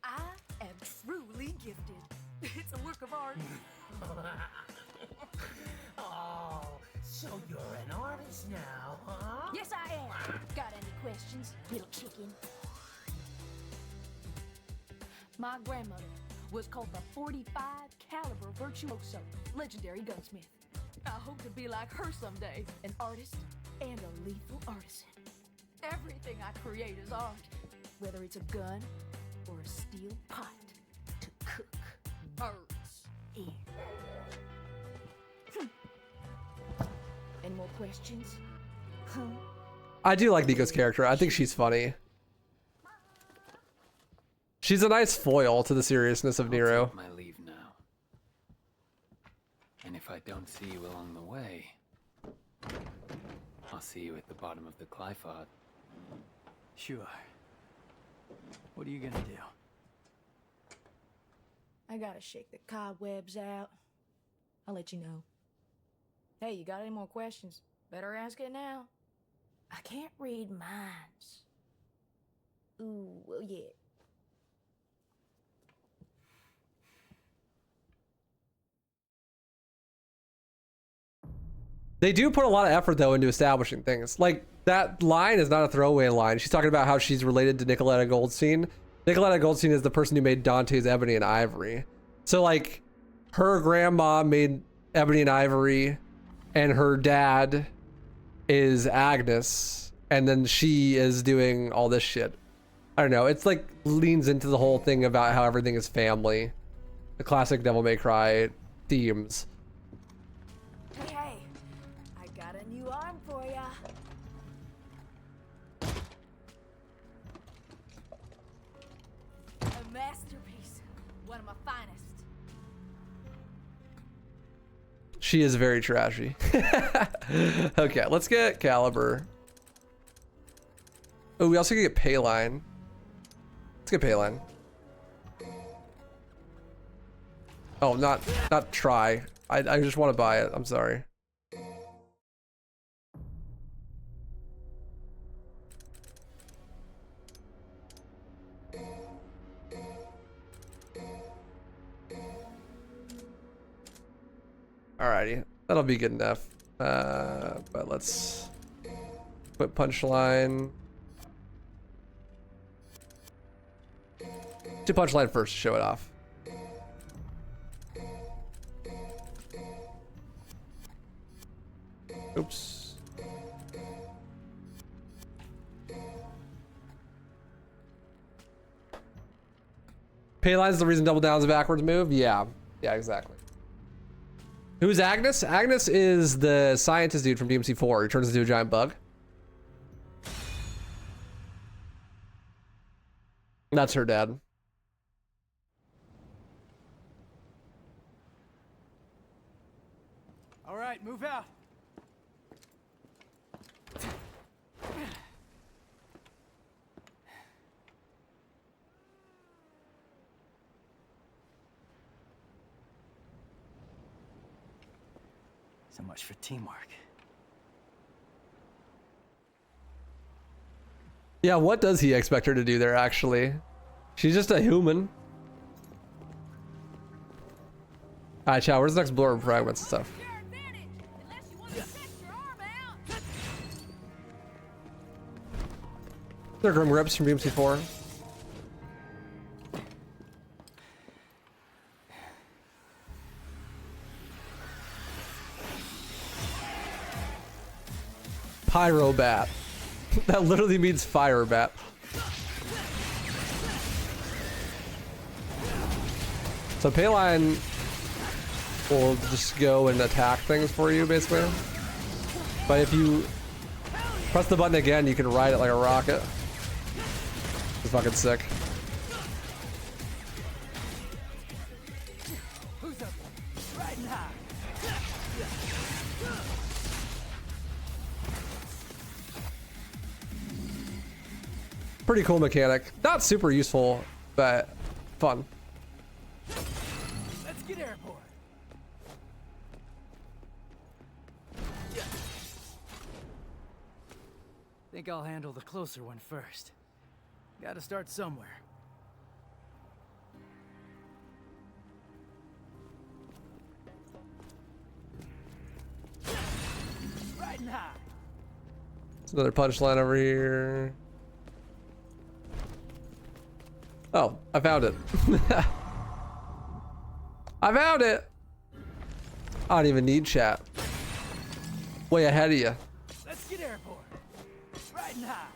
I am truly gifted. It's a work of art. Oh, so you're an artist now, huh? Yes, I am. Got any questions, little chicken? My grandmother was called the 45 caliber virtuoso, legendary gunsmith. I hope to be like her someday, an artist and a lethal artisan. Everything I create is art, whether it's a gun or a steel pot to cook birds in. Any more questions? Huh? I do like Nico's character. I think she's funny. She's a nice foil to the seriousness of Nero. I'll take my leave now. And if I don't see you along the way, I'll see you at the bottom of the Glyphod. Sure. What are you gonna do? I gotta shake the cobwebs out. I'll let you know. Hey, you got any more questions? Better ask it now. I can't read minds. Ooh, well, yeah. They do put a lot of effort though into establishing things. Like that line is not a throwaway line. She's talking about how she's related to Nicoletta Goldstein. Nicoletta Goldstein is the person who made Dante's Ebony and Ivory. So like her grandma made Ebony and Ivory and her dad is Agnes and then she is doing all this shit. I don't know. It's like leans into the whole thing about how everything is family. The classic Devil May Cry themes. Hey, I got a new arm for ya. A masterpiece. One of my finest. She is very trashy. Okay, let's get Caliber. Oh, we also can get Payline. Let's get Payline. Oh, not try. I just want to buy it. I'm sorry. Alrighty, that'll be good enough. But let's put Punchline. Do Punchline first to show it off. Oops. Payline's the reason Double Down's a backwards move? Yeah. Yeah, exactly. Who's Agnes? Agnes is the scientist dude from DMC 4. He turns into a giant bug. That's her dad. All right, move out. So much for teamwork. Yeah, what does he expect her to do there, actually? She's just a human. Alright, Chow, where's the next blur fragments and stuff? They're Grim Grips from DMC 4. Pyro Bat. That literally means fire bat. So Payline will just go and attack things for you, basically. But if you press the button again, you can ride it like a rocket. It's fucking sick. Who's up? Riding high. Pretty cool mechanic. Not super useful, but fun. Let's get airborne. Think I'll handle the closer one first. Gotta start somewhere. Riding high. There's another punchline over here. Oh, I found it. I found it. I don't even need chat. Way ahead of you. Let's get airborne. Riding high.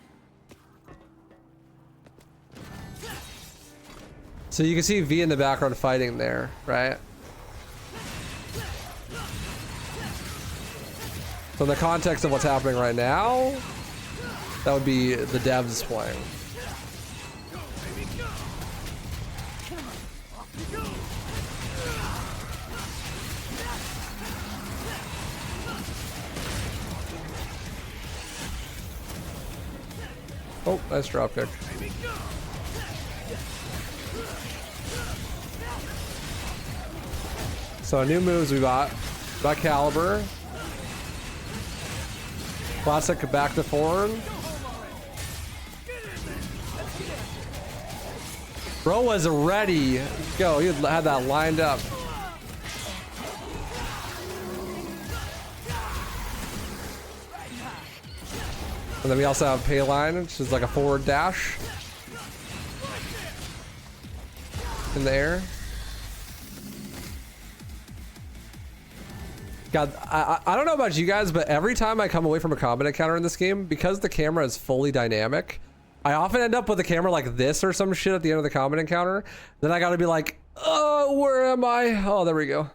So you can see V in the background fighting there, right? So in the context of what's happening right now, that would be the devs playing. Oh, nice dropkick. So new moves we got. Caliber. Classic back to forward. Bro was ready. Go, he had that lined up. And then we also have Payline, which is like a forward dash in the air. God, I don't know about you guys, but every time I come away from a combat encounter in this game, because the camera is fully dynamic, I often end up with a camera like this or some shit at the end of the combat encounter. Then I gotta be like, oh, where am I? Oh, there we go.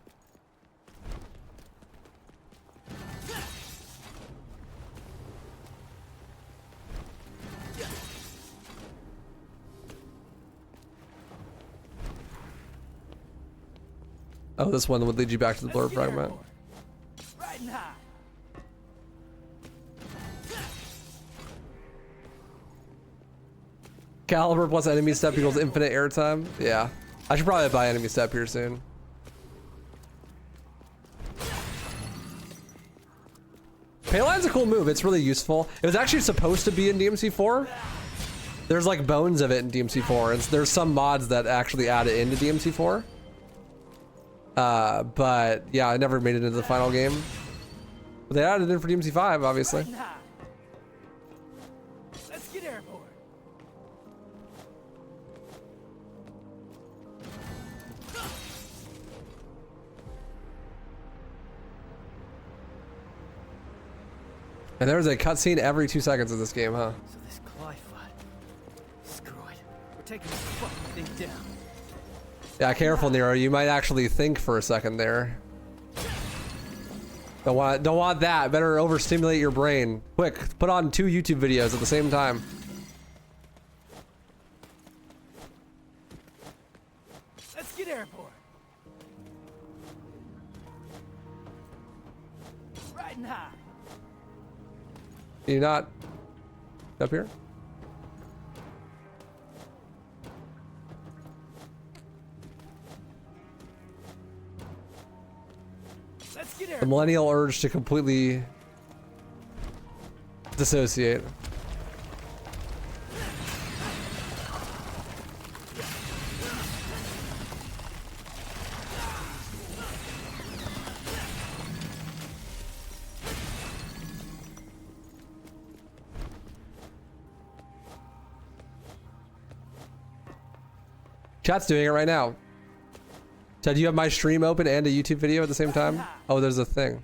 Oh, this one would lead you back to the blur fragment. Riding high. Caliber plus enemy step equals infinite airtime. Yeah, I should probably buy enemy step here soon. Payline's a cool move. It's really useful. It was actually supposed to be in DMC 4. There's like bones of it in DMC 4. And there's some mods that actually add it into DMC 4. But yeah, I never made it into the final game. But they added it in for DMC 5, obviously. Let's get airborne. And there's a cutscene every 2 seconds of this game, huh? So this Goliath, screw it. We're taking this fucking thing down. Yeah, careful, Nero. You might actually think for a second there. Don't want that. Better overstimulate your brain. Quick, put on 2 YouTube videos at the same time. Let's get airborne. Riding high. Can you not up here? Let's get The airborne. millennial urge to completely dissociate. Chat's doing it right now. Ted, do you have my stream open and a YouTube video at the same time? Oh, there's a thing.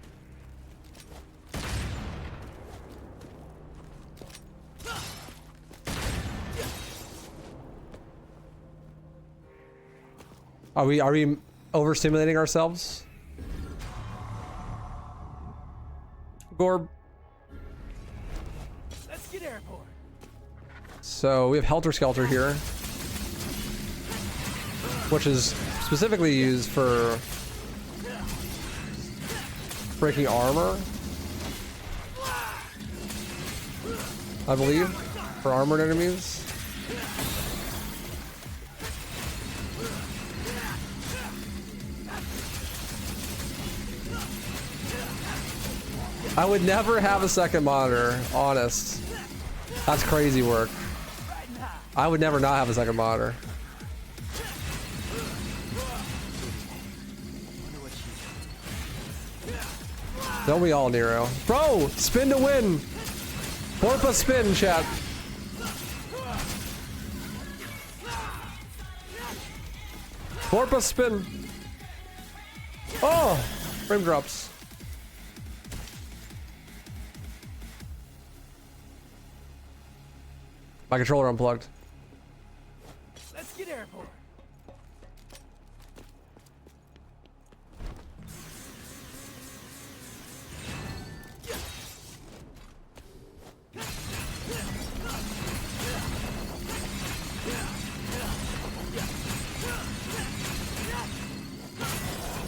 Are we overstimulating ourselves? Gorb. Let's get airborne. So we have Helter Skelter here, which is specifically used for breaking armor, I believe, for armored enemies. I would never have a second monitor, honest. That's crazy work. I would never not have a second monitor. Don't we all, Nero? Bro, spin to win. Porpa spin, chat. Porpa spin. Oh, frame drops. My controller unplugged. Let's get airborne.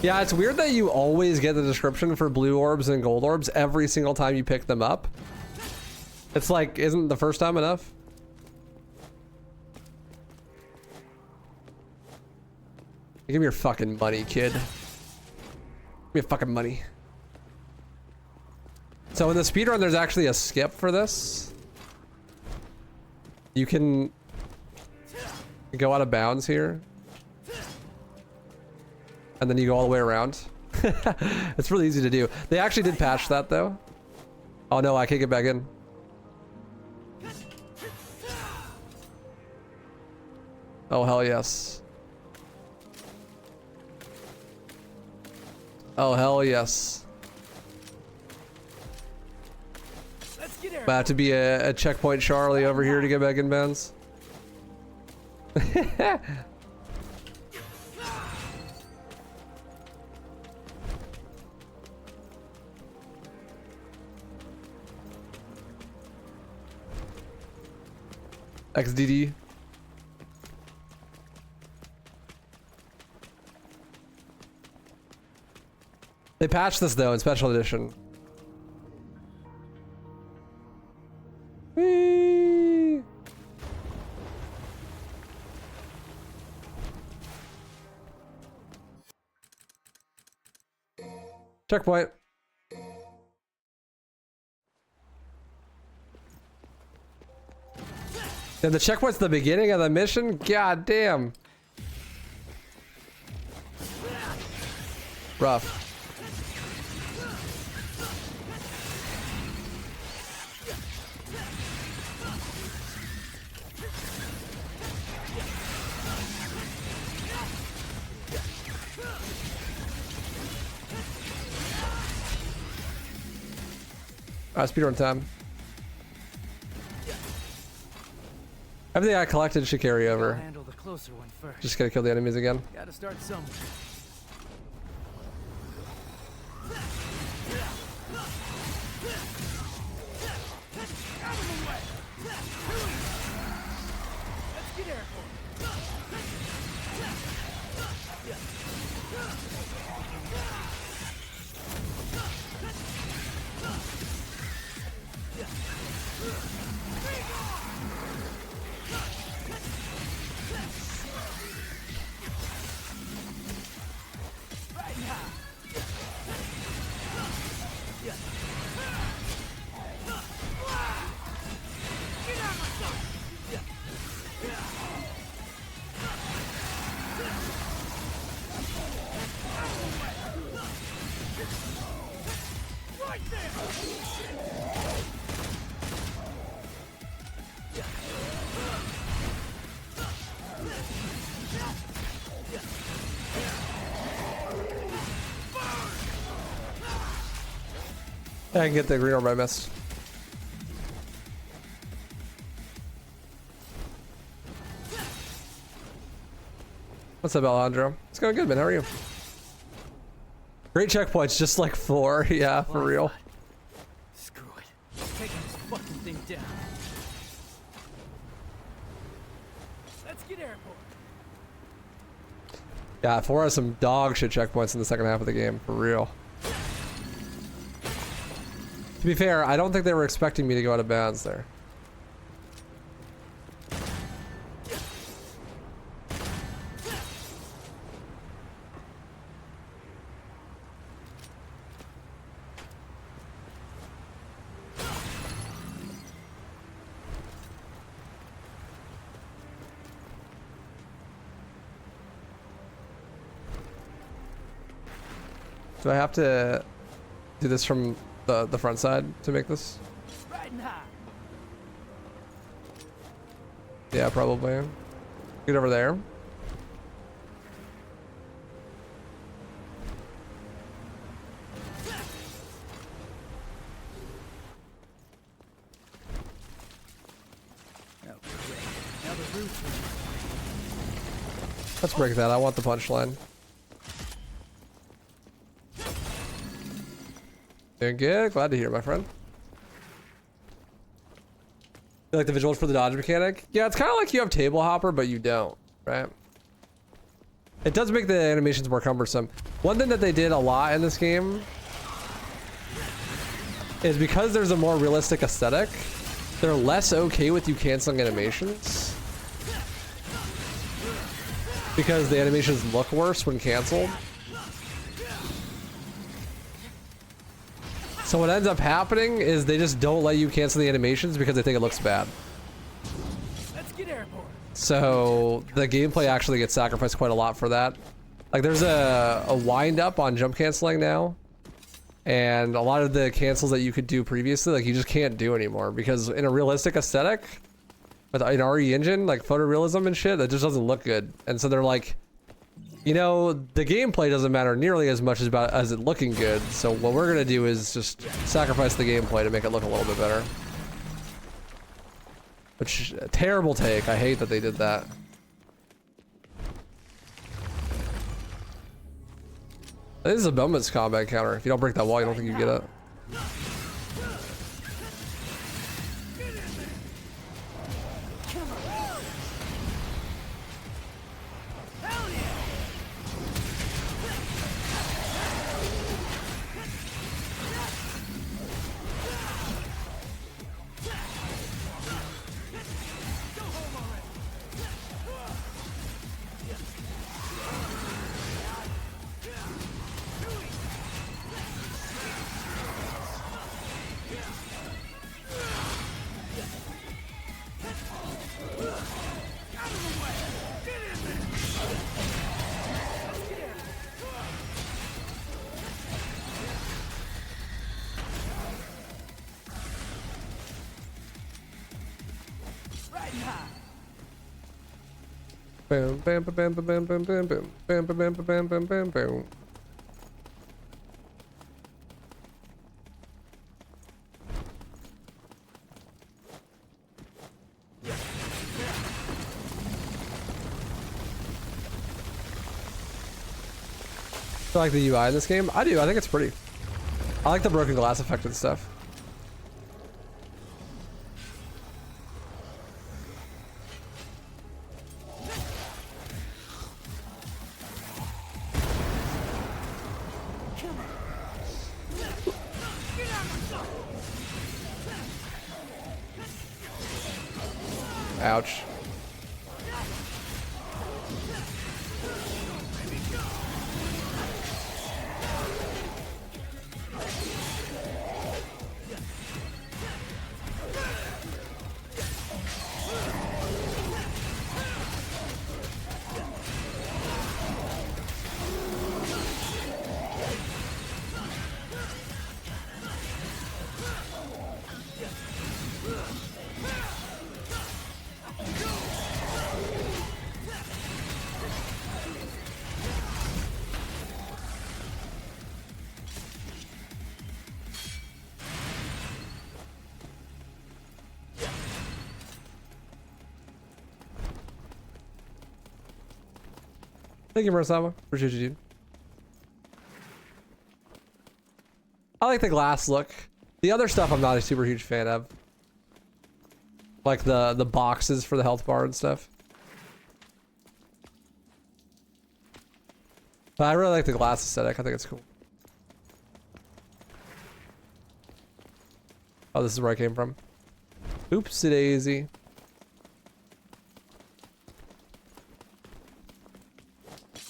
Yeah, it's weird that you always get the description for blue orbs and gold orbs every single time you pick them up. It's like, isn't the first time enough? Give me your fucking money, kid. Give me your fucking money. So in the speedrun, there's actually a skip for this. You can go out of bounds here. And then you go all the way around. It's really easy to do. They actually did patch that though. Oh no, I can't get back in. Oh hell yes. Oh hell yes. Might have to be a checkpoint Charlie over here to get back in bounds. XDD. They patched this though in special edition. Whee! Checkpoint. And the checkpoint's the beginning of the mission? God damn. Rough. Alright, speedrun time. Everything I collected should carry over. closer one first. Just gotta kill the enemies again. Gotta start somewhere. Out of the way! Let's get airborne. Yeah, I can get the green orb I missed. What's up, Alejandro? It's going good, man. How are you? Great checkpoints, just like 4. Yeah, for real. Screw it. Taking this fucking thing down. Let's get airborne. Yeah, 4 has some dog shit checkpoints in the second half of the game, for real. To be fair, I don't think they were expecting me to go out of bounds there. Do I have to do this from the front side to make this? Riding high. Yeah, probably. Get over there. Oh, great. Now the roof. Let's break that. I want the punchline. Doing good. Glad to hear, my friend. You like the visuals for the dodge mechanic? Yeah, it's kind of like you have table hopper, but you don't, right? It does make the animations more cumbersome. One thing that they did a lot in this game is because there's a more realistic aesthetic, they're less okay with you canceling animations. Because the animations look worse when canceled. So what ends up happening is they just don't let you cancel the animations because they think it looks bad. Let's get airborne. So the gameplay actually gets sacrificed quite a lot for that. Like there's a wind up on jump canceling now. And a lot of the cancels that you could do previously, like you just can't do anymore because in a realistic aesthetic, with an RE engine, like photorealism and shit, that just doesn't look good. And so they're like, you know, the gameplay doesn't matter nearly as much as it looking good. So what we're gonna do is just sacrifice the gameplay to make it look a little bit better. Which, a terrible take. I hate that they did that. This is a bonus combat counter. If you don't break that wall, you don't think you get it. Boom, bam, bam, bam, bam, bam, bam, bam, bam, bam, bam, bam, bam, bam, bam. I like the UI in this game. I do. I think it's pretty. I like the broken glass effect and stuff. Ouch. Thank you, Murasawa. Appreciate you, dude. I like the glass look. The other stuff I'm not a super huge fan of. Like the boxes for the health bar and stuff. But I really like the glass aesthetic. I think it's cool. Oh, this is where I came from. Oopsie daisy.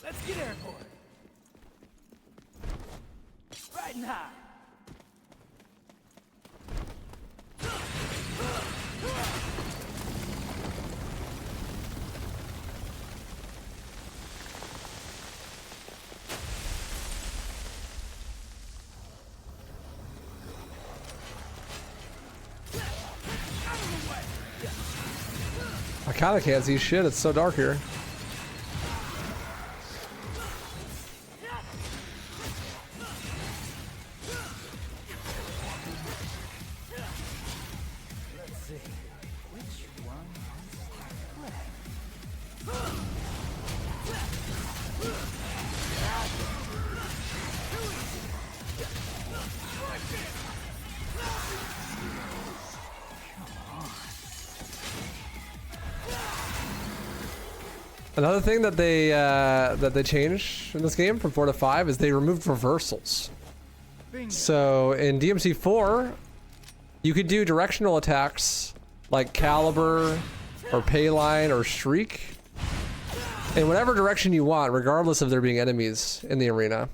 Let's get airport. Riding high. I kinda can't see shit. It's so dark here. Another thing that they changed in this game from 4 to 5 is they removed reversals. So in DMC 4, you could do directional attacks like Caliber or Payline or Shriek in whatever direction you want, regardless of there being enemies in the arena.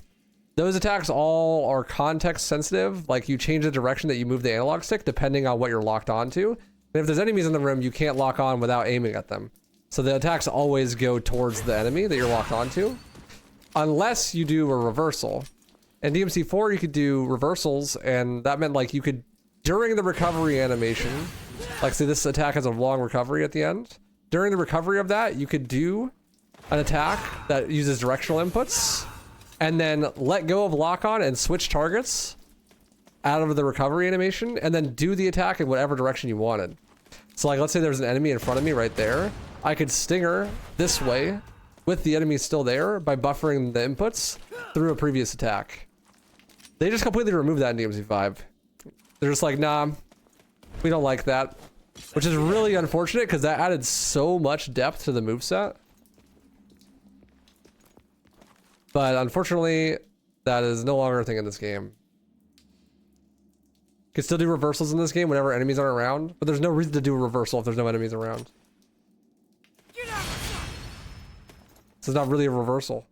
Those attacks all are context sensitive. Like you change the direction that you move the analog stick depending on what you're locked onto. And if there's enemies in the room, you can't lock on without aiming at them. So the attacks always go towards the enemy that you're locked onto, unless you do a reversal. In DMC 4, you could do reversals, and that meant like you could, during the recovery animation, like say this attack has a long recovery at the end. During the recovery of that, you could do an attack that uses directional inputs, and then let go of lock on and switch targets out of the recovery animation, and then do the attack in whatever direction you wanted. So like, let's say there's an enemy in front of me right there. I could stinger this way with the enemy still there by buffering the inputs through a previous attack. They just completely removed that in DMC 5. They're just like, nah, we don't like that. Which is really unfortunate because that added so much depth to the moveset. But unfortunately, that is no longer a thing in this game. You can still do reversals in this game whenever enemies aren't around, but there's no reason to do a reversal if there's no enemies around. So it's not really a reversal.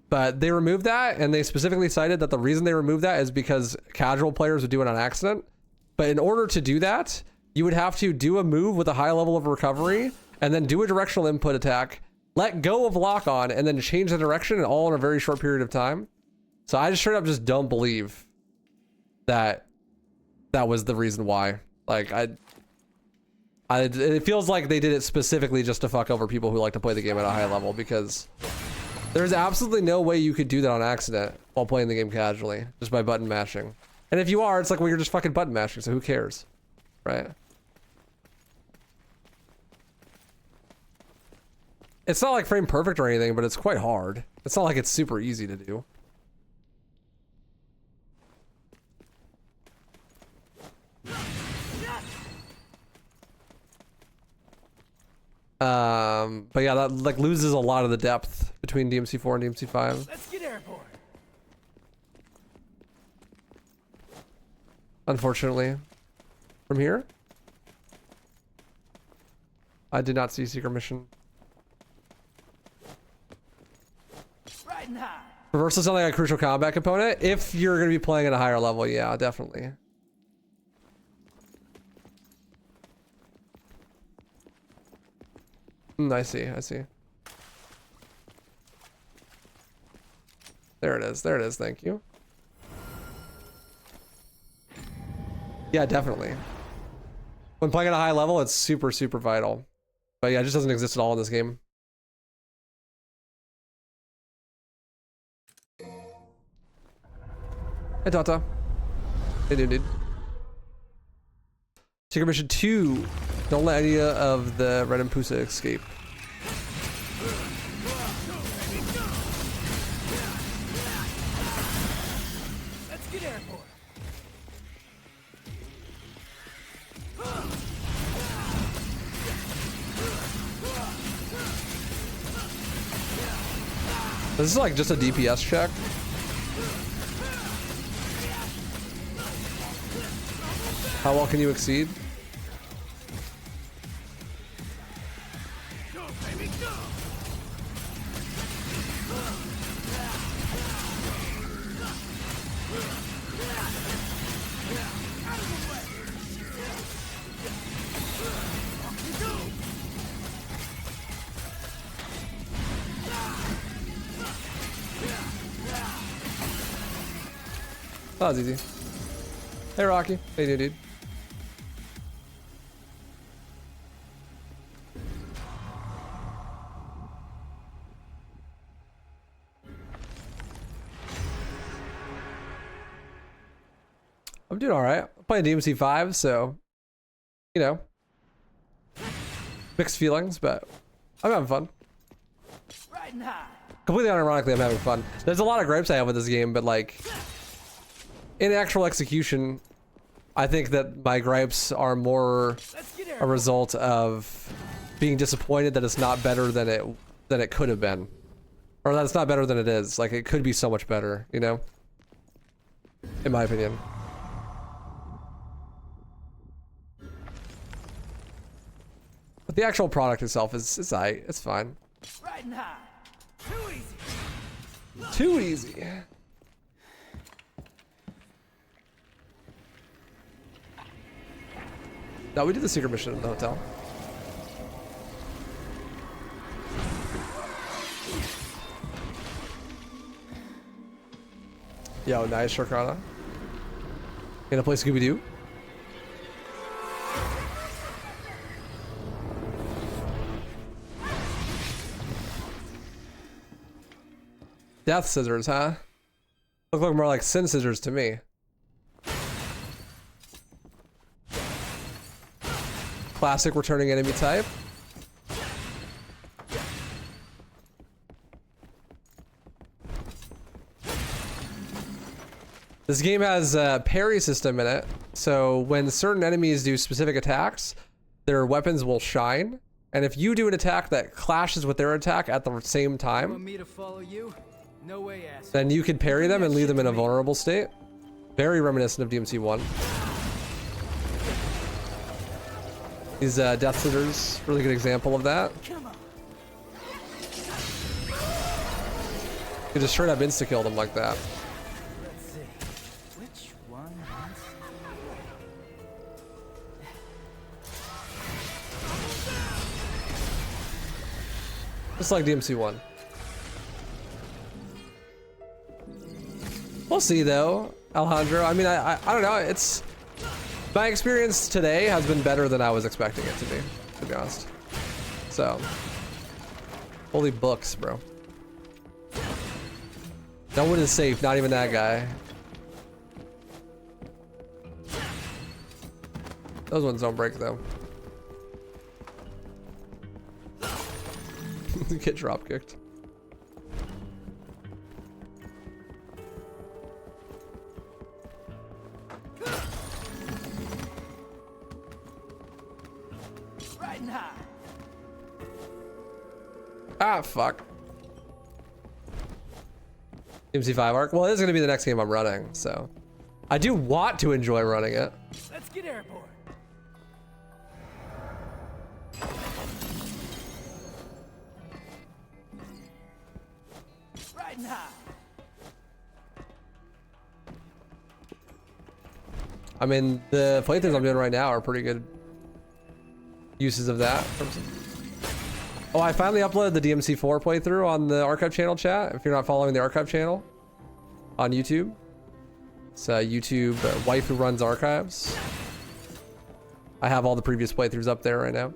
But they removed that, and they specifically cited that the reason they removed that is because casual players would do it on accident. But in order to do that, you would have to do a move with a high level of recovery, and then do a directional input attack, let go of lock on, and then change the direction, and all in a very short period of time. So I just straight up just don't believe that that was the reason why. Like, it feels like they did it specifically just to fuck over people who like to play the game at a high level, because there's absolutely no way you could do that on accident while playing the game casually, just by button mashing. And if you are, it's like, well, you're just fucking button mashing, so who cares, right? it's not like frame perfect or anything, but it's quite hard. It's not like it's super easy to do. But yeah, that like loses a lot of the depth between DMC 4 and DMC 5. Let's get airborne. Unfortunately. From here? I did not see secret mission. Riding high. Reversal sounds like a crucial combat component. If you're going to be playing at a higher level, yeah, definitely. I see, I see. There it is, thank you. Yeah, definitely. When playing at a high level, it's super, super vital. But yeah, it just doesn't exist at all in this game. Hey, Tata. Hey, dude. Secret Mission 2. Don't let any of the Red and Pusa escape. Let's get airborne. This is like just a DPS check. How well can you exceed? That was easy. Hey, Rocky. Hey, dude. I'm doing all right. I'm playing DMC 5, so, you know, mixed feelings, but I'm having fun. Riding high. Completely unironically, I'm having fun. There's a lot of gripes I have with this game, but like, in actual execution, I think that my gripes are more a result of being disappointed that it's not better than it could have been, or that it's not better than it is. Like, it could be so much better, you know, in my opinion. But the actual product itself is aight. It's fine. Riding high. Too easy. Too easy. No, we did the secret mission in the hotel. Yo, nice, Sharkana. Gonna play Scooby-Doo? Death scissors, huh? Look like more like sin scissors to me. Classic returning enemy type. This game has a parry system in it, so when certain enemies do specific attacks, their weapons will shine, and if you do an attack that clashes with their attack at the same time, Want me to follow you? No way, ass. then you can parry them and leave them in a vulnerable state. Very reminiscent of DMC 1. These Death Scissors, really good example of that. Come on. You just straight up insta-kill them like that. Let's see. Which one wants... Just like DMC 1. We'll see though, Alejandro. I mean, I don't know. It's my experience today has been better than I was expecting it to be honest. So, holy books, bro. No one is safe. Not even that guy. Those ones don't break though. Get drop kicked. Riding high. Ah, fuck. DMC 5 arc. Well, it is going to be the next game I'm running, so I do want to enjoy running it. Let's get airborne. Riding high. I mean, the playthroughs I'm doing right now are pretty good uses of that. Oh, I finally uploaded the DMC4 playthrough on the archive channel, chat. If you're not following the archive channel on YouTube, it's YouTube WaifuRuns archives. I have all the previous playthroughs up there right now.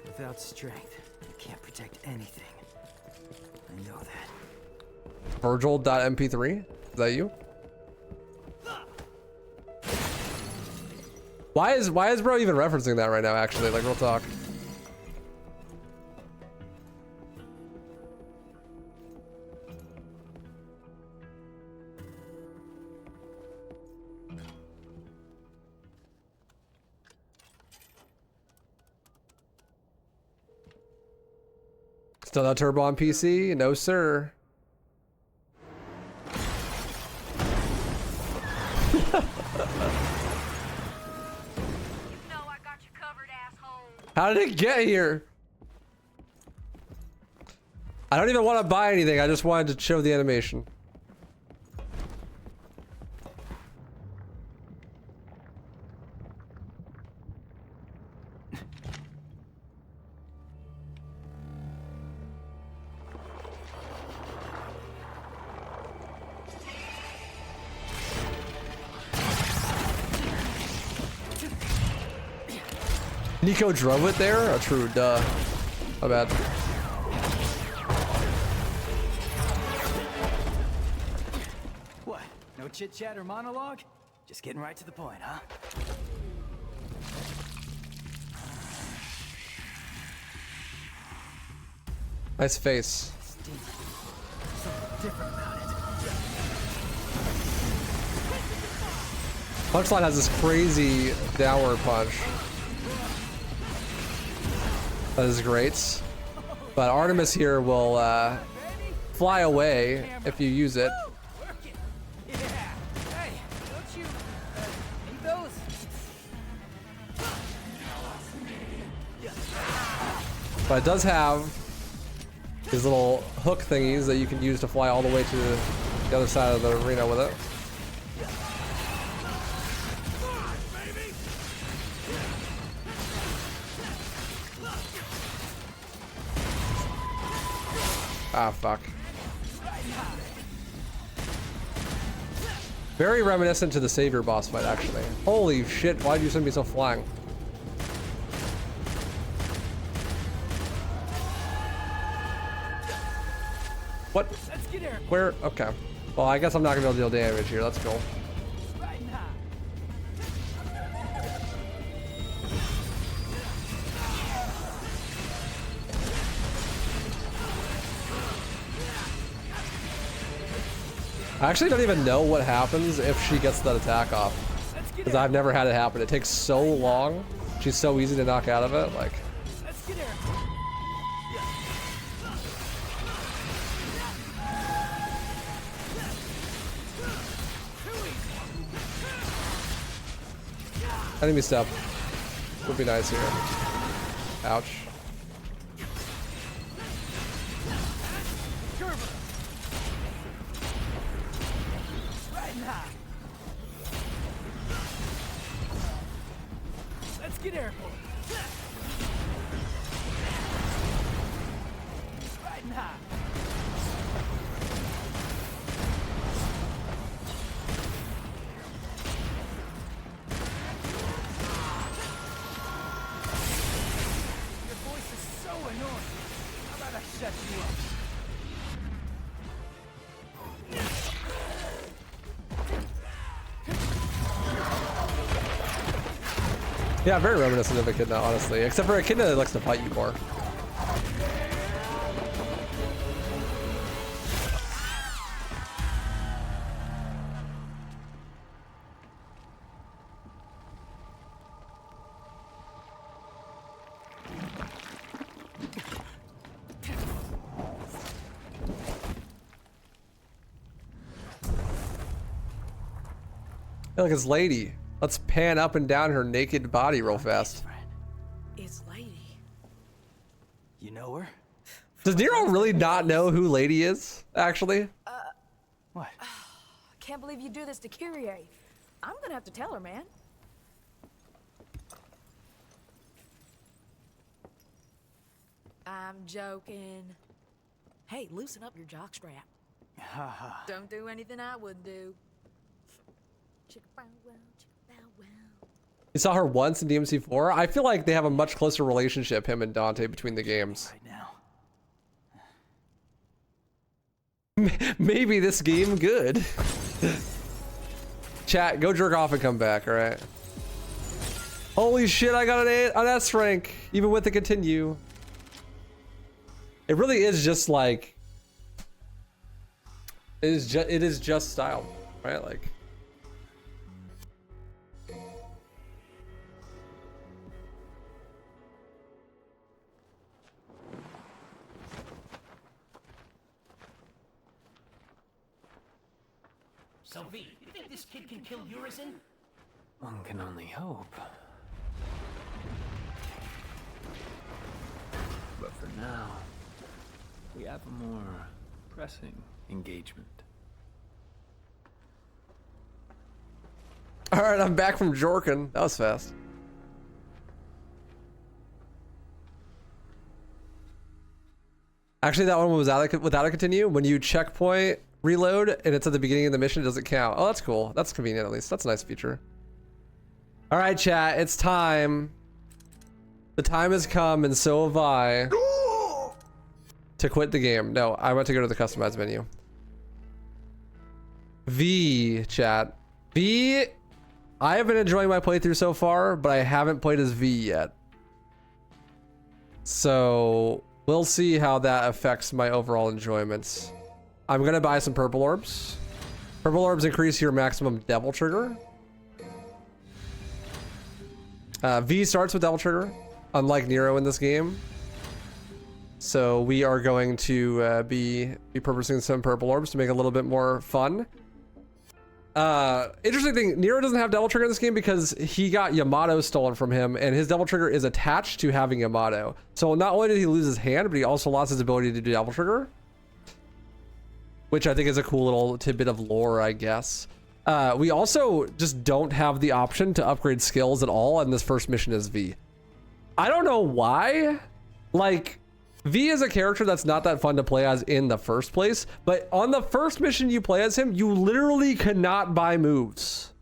Without strength, you can't protect anything. I know that. Vergil.mp3? Is that you? Why is bro even referencing that right now, actually? Like, real talk. Still no turbo on PC? No, sir. How did it get here? I don't even want to buy anything. I just wanted to show the animation. Nico drove it there? Oh, true, duh. My bad. What? No chit chat or monologue? Just getting right to the point, huh? Nice face. Something different about it. Punchline has this crazy downward punch. That is great. But Artemis here will fly away if you use it. Yeah. Hey, don't you need those? But it does have these little hook thingies that you can use to fly all the way to the other side of the arena with it. Ah, fuck. Very reminiscent to the Savior boss fight, actually. Holy shit, why'd you send me so flying? What? Where? Okay. Well, I guess I'm not gonna be able to deal damage here. Let's go. I actually don't even know what happens if she gets that attack off, because I've never had it happen. It takes so long. She's so easy to knock out of it. Like, enemy step would be nice here. Ouch. Yeah, very reminiscent of Echidna, honestly. Except for Echidna that likes to fight you more. Hey, look, it's Lady. Let's pan up and down her naked body real fast. It's Lady. You know her? Does Nero really not know who Lady is, actually? What? Can't believe you do this to Kyrie. I'm gonna have to tell her, man. I'm joking. Hey, loosen up your jockstrap. Haha. Don't do anything I would do. Chicka bow wow, chicka bow wow. You saw her once in DMC 4? I feel like they have a much closer relationship, him and Dante, between the games. Right now. Maybe this game good. Chat, go jerk off and come back, alright? Holy shit, I got an S rank, even with the continue. It really is just like... It is just style, right? Like... So V, you think this kid can kill Urizen? One can only hope. But for now, we have a more pressing engagement. Alright, I'm back from Jorkin. That was fast. Actually, that one was without a continue. When you checkpoint, reload, and it's at the beginning of the mission, it doesn't count. Oh, that's cool. That's convenient, at least. That's a nice feature. Alright, chat. It's time. The time has come, and so have I, to quit the game. No, I want to go to the customized menu. V, chat. V, I have been enjoying my playthrough so far, but I haven't played as V yet. So, we'll see how that affects my overall enjoyments. I'm gonna buy some purple orbs. Purple orbs increase your maximum devil trigger. V starts with devil trigger, unlike Nero in this game. So we are going to be purposing some purple orbs to make it a little bit more fun. Interesting thing, Nero doesn't have devil trigger in this game because he got Yamato stolen from him, and his devil trigger is attached to having Yamato. So not only did he lose his hand, but he also lost his ability to do devil trigger, which I think is a cool little tidbit of lore, I guess. We also just don't have the option to upgrade skills at all, and this first mission is V. I don't know why. Like, V is a character that's not that fun to play as in the first place, but on the first mission you play as him, you literally cannot buy moves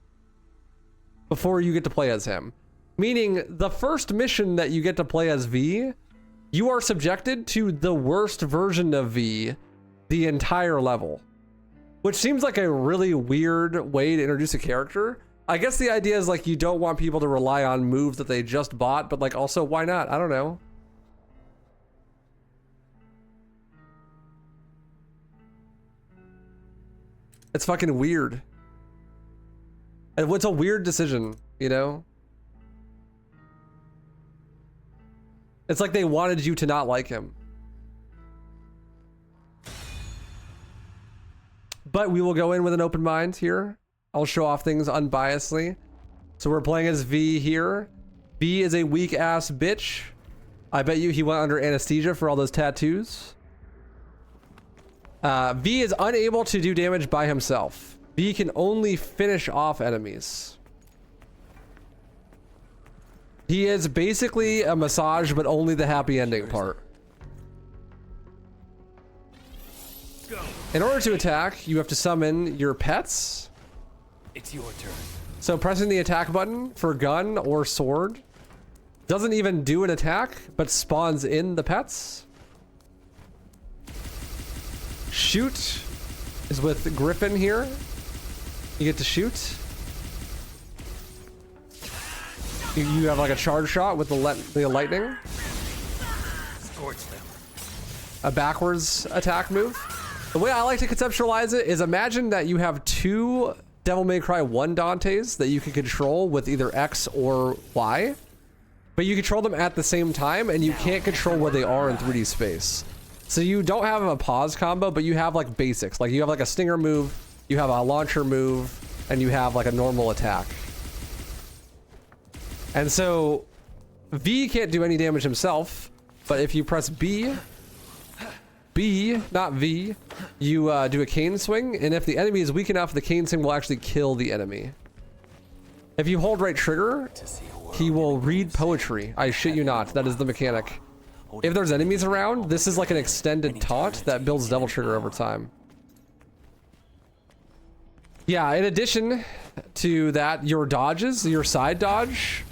before you get to play as him. Meaning, the first mission that you get to play as V, you are subjected to the worst version of V the entire level, which seems like a really weird way to introduce a character. I guess the idea is like you don't want people to rely on moves that they just bought, but like also why not? I don't know. It's fucking weird. And what's a weird decision, you know? It's like they wanted you to not like him. But we will go in with an open mind here. I'll show off things unbiasedly. So we're playing as V here. V is a weak ass bitch. I bet you he went under anesthesia for all those tattoos. V is unable to do damage by himself. V can only finish off enemies. He is basically a massage, but only the happy ending part. In order to attack, you have to summon your pets. It's your turn. So pressing the attack button for gun or sword doesn't even do an attack, but spawns in the pets. Shoot is with Griffin here. You get to shoot. You have like a charge shot with the lightning. Scorch them. A backwards attack move. The way I like to conceptualize it is imagine that you have two Devil May Cry 1 Dantes that you can control with either X or Y, but you control them at the same time and you can't control where they are in 3D space. So you don't have a pause combo, but you have like basics. Like you have like a stinger move, you have a launcher move, and you have like a normal attack. And so V can't do any damage himself, but if you press B, not V, you do a cane swing, and if the enemy is weak enough, the cane swing will actually kill the enemy. If you hold right trigger, he will read poetry. I shit you not, that is the mechanic. If there's enemies around, this is like an extended taunt that builds Devil Trigger over time. Yeah, in addition to that, your dodges, your side dodge,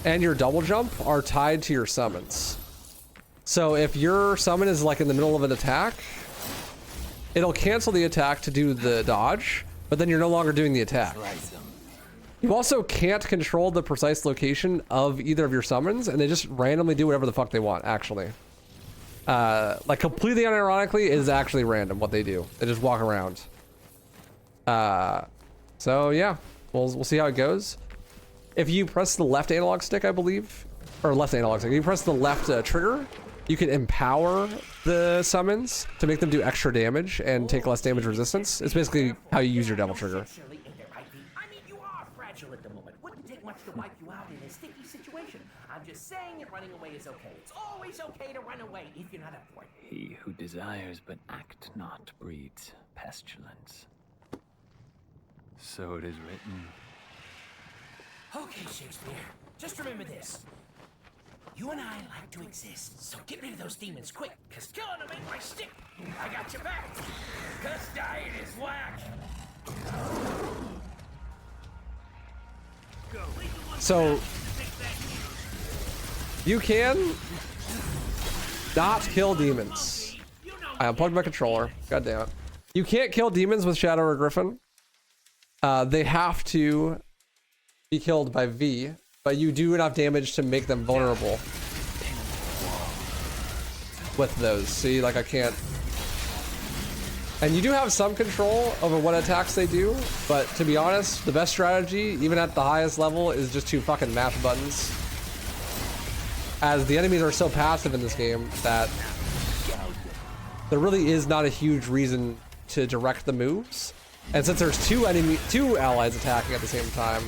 and your double jump are tied to your summons. So if your summon is like in the middle of an attack, it'll cancel the attack to do the dodge, but then you're no longer doing the attack. You also can't control the precise location of either of your summons, and they just randomly do whatever the fuck they want, actually. Like completely unironically, it is actually random what they do. They just walk around. So yeah, we'll see how it goes. If you press the left analog stick, I believe, or left analog stick, if you press the left trigger, you can empower the summons to make them do extra damage and take less damage resistance. It's basically how you use your Devil Trigger. I mean, you are fragile at the moment. Wouldn't take much to wipe you out in a sticky situation. I'm just saying that running away is okay. It's always okay to run away if you're not up for it. He who desires but act not breeds pestilence. So it is written. Okay, Shakespeare. Just remember this. You and I like to exist, so get rid of those demons quick, cause killing them ain't my stick. I got your back. Cause dying is whack. So you can not kill demons. I unplugged my controller. God damn it. You can't kill demons with Shadow or Griffin. They have to be killed by V, but you do enough damage to make them vulnerable with those. See, like I can't. And you do have some control over what attacks they do, but to be honest, the best strategy, even at the highest level, is just to fucking mash buttons. As the enemies are so passive in this game that there really is not a huge reason to direct the moves. And since there's two allies attacking at the same time,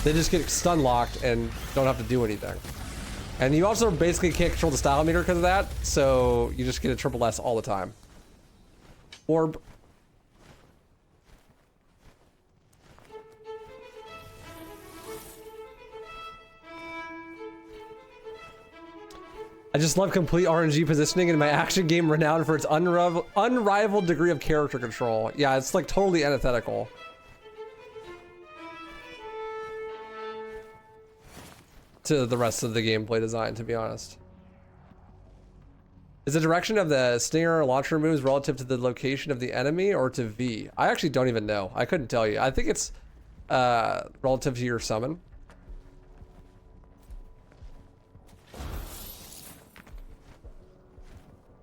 they just get stun locked and don't have to do anything. And you also basically can't control the style meter because of that, so you just get a triple S all the time. Orb. I just love complete RNG positioning in my action game renowned for its unrivaled degree of character control. Yeah, it's like totally antithetical. To the rest of the gameplay design, to be honest. Is the direction of the stinger launcher moves relative to the location of the enemy or to V? I actually don't even know. I couldn't tell you. I think it's relative to your summon.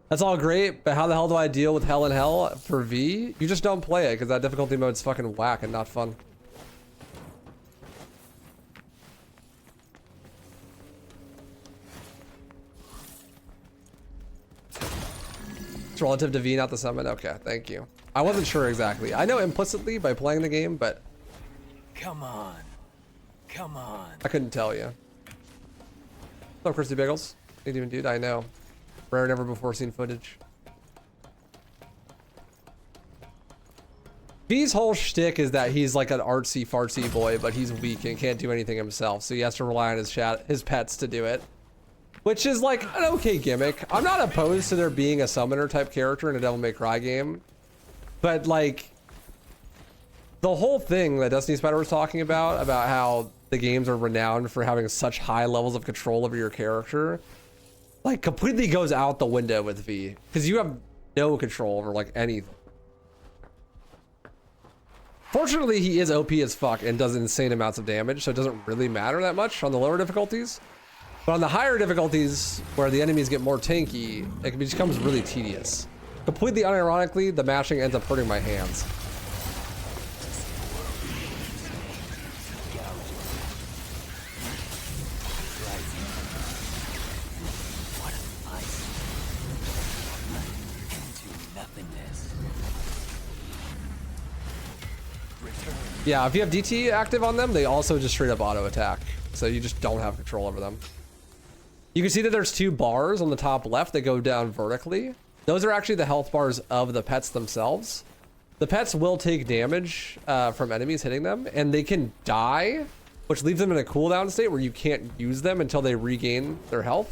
That's all great, but how the hell do I deal with Hell in Hell for V? You just don't play it because that difficulty mode's fucking whack and not fun. It's relative to V, not the summon. Okay, thank you. I wasn't sure exactly. I know implicitly by playing the game, but Come on. Come on. I couldn't tell you. Hello, Christy Bagels. Ain't even dude, I know. Rare, never before seen footage. V's whole shtick is that he's like an artsy fartsy boy, but he's weak and can't do anything himself, so he has to rely on his pets to do it. Which is like an okay gimmick. I'm not opposed to there being a summoner type character in a Devil May Cry game, but like the whole thing that Destiny Spider was talking about how the games are renowned for having such high levels of control over your character, like completely goes out the window with V, because you have no control over like anything. Fortunately, he is OP as fuck and does insane amounts of damage, so it doesn't really matter that much on the lower difficulties. But on the higher difficulties, where the enemies get more tanky, it becomes really tedious. Completely unironically, the mashing ends up hurting my hands. Yeah, if you have DT active on them, they also just straight up auto attack. So you just don't have control over them. You can see that there's 2 bars on the top left that go down vertically. Those are actually the health bars of the pets themselves. The pets will take damage from enemies hitting them, and they can die, which leaves them in a cooldown state where you can't use them until they regain their health.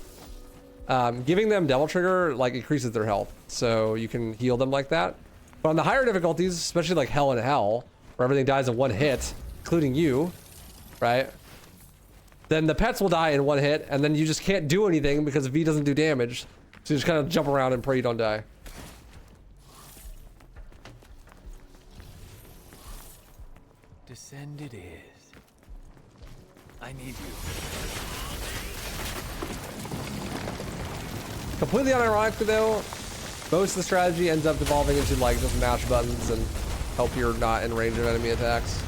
Giving them Devil Trigger like increases their health, so you can heal them like that. But on the higher difficulties, especially like Hell and Hell, where everything dies in 1 hit, including you, right? Then the pets will die in 1 hit, and then you just can't do anything because V doesn't do damage. So you just kind of jump around and pray you don't die. Descend it is. I need you. Completely unironically though, most of the strategy ends up devolving into like just mash buttons and hope you're not in range of enemy attacks.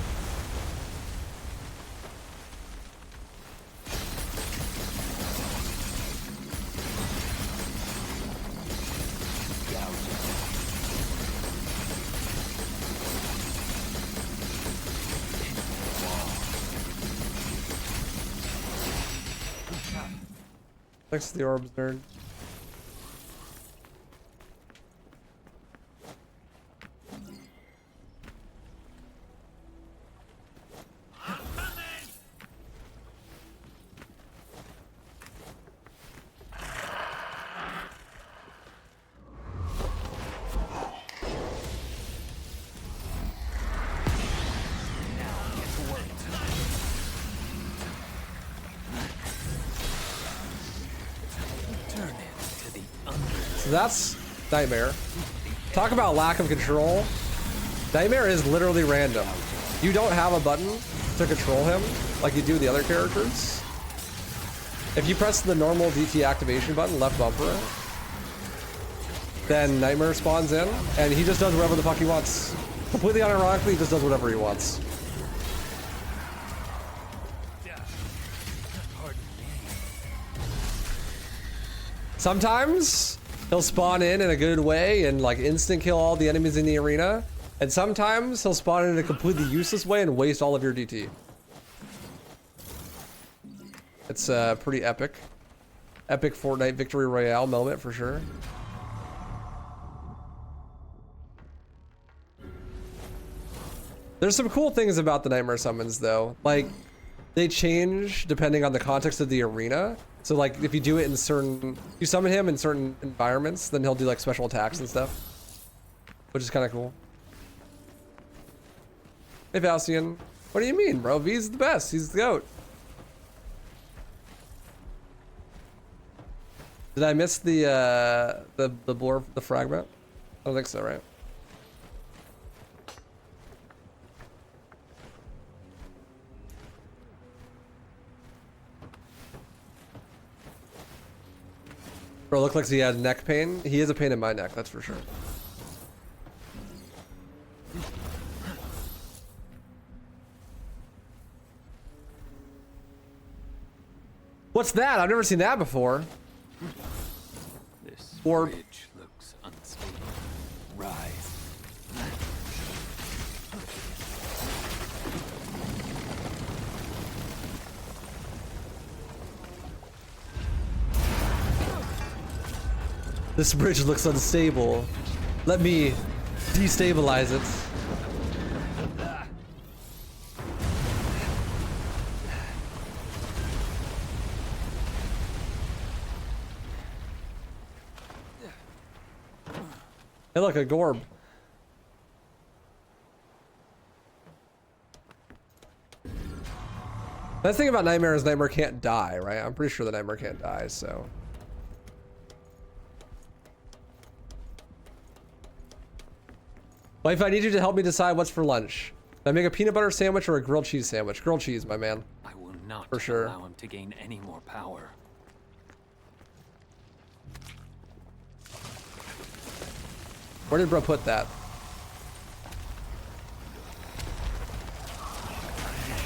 Thanks to the orbs, nerd. So that's Nightmare. Talk about lack of control. Nightmare is literally random. You don't have a button to control him like you do the other characters. If you press the normal DT activation button, left bumper, then Nightmare spawns in, and he just does whatever the fuck he wants. Completely unironically, he just does whatever he wants. Sometimes he'll spawn in a good way and like instant kill all the enemies in the arena, and sometimes he'll spawn in a completely useless way and waste all of your DT. It's pretty epic. Epic Fortnite victory royale moment for sure. There's some cool things about the Nightmare summons though. Like, they change depending on the context of the arena. So like, if you do it in certain, you summon him in certain environments, then he'll do like special attacks and stuff, which is kind of cool. Hey Valsian, what do you mean, bro? V's the best. He's the GOAT. Did I miss the blur, the fragment? I don't think so, right? Bro, looks like he had neck pain. He is a pain in my neck, that's for sure. What's that? I've never seen that before. This Orb. bridge looks unstable. Rise. This bridge looks unstable. Let me destabilize it. Hey, look, a Gorb. The thing about Nightmare is Nightmare can't die, right? I'm pretty sure the Nightmare can't die, so. Wife, I need you to help me decide what's for lunch. I make a peanut butter sandwich or a grilled cheese sandwich? Grilled cheese, my man. I will not For sure. allow him to gain any more power. Where did bro put that?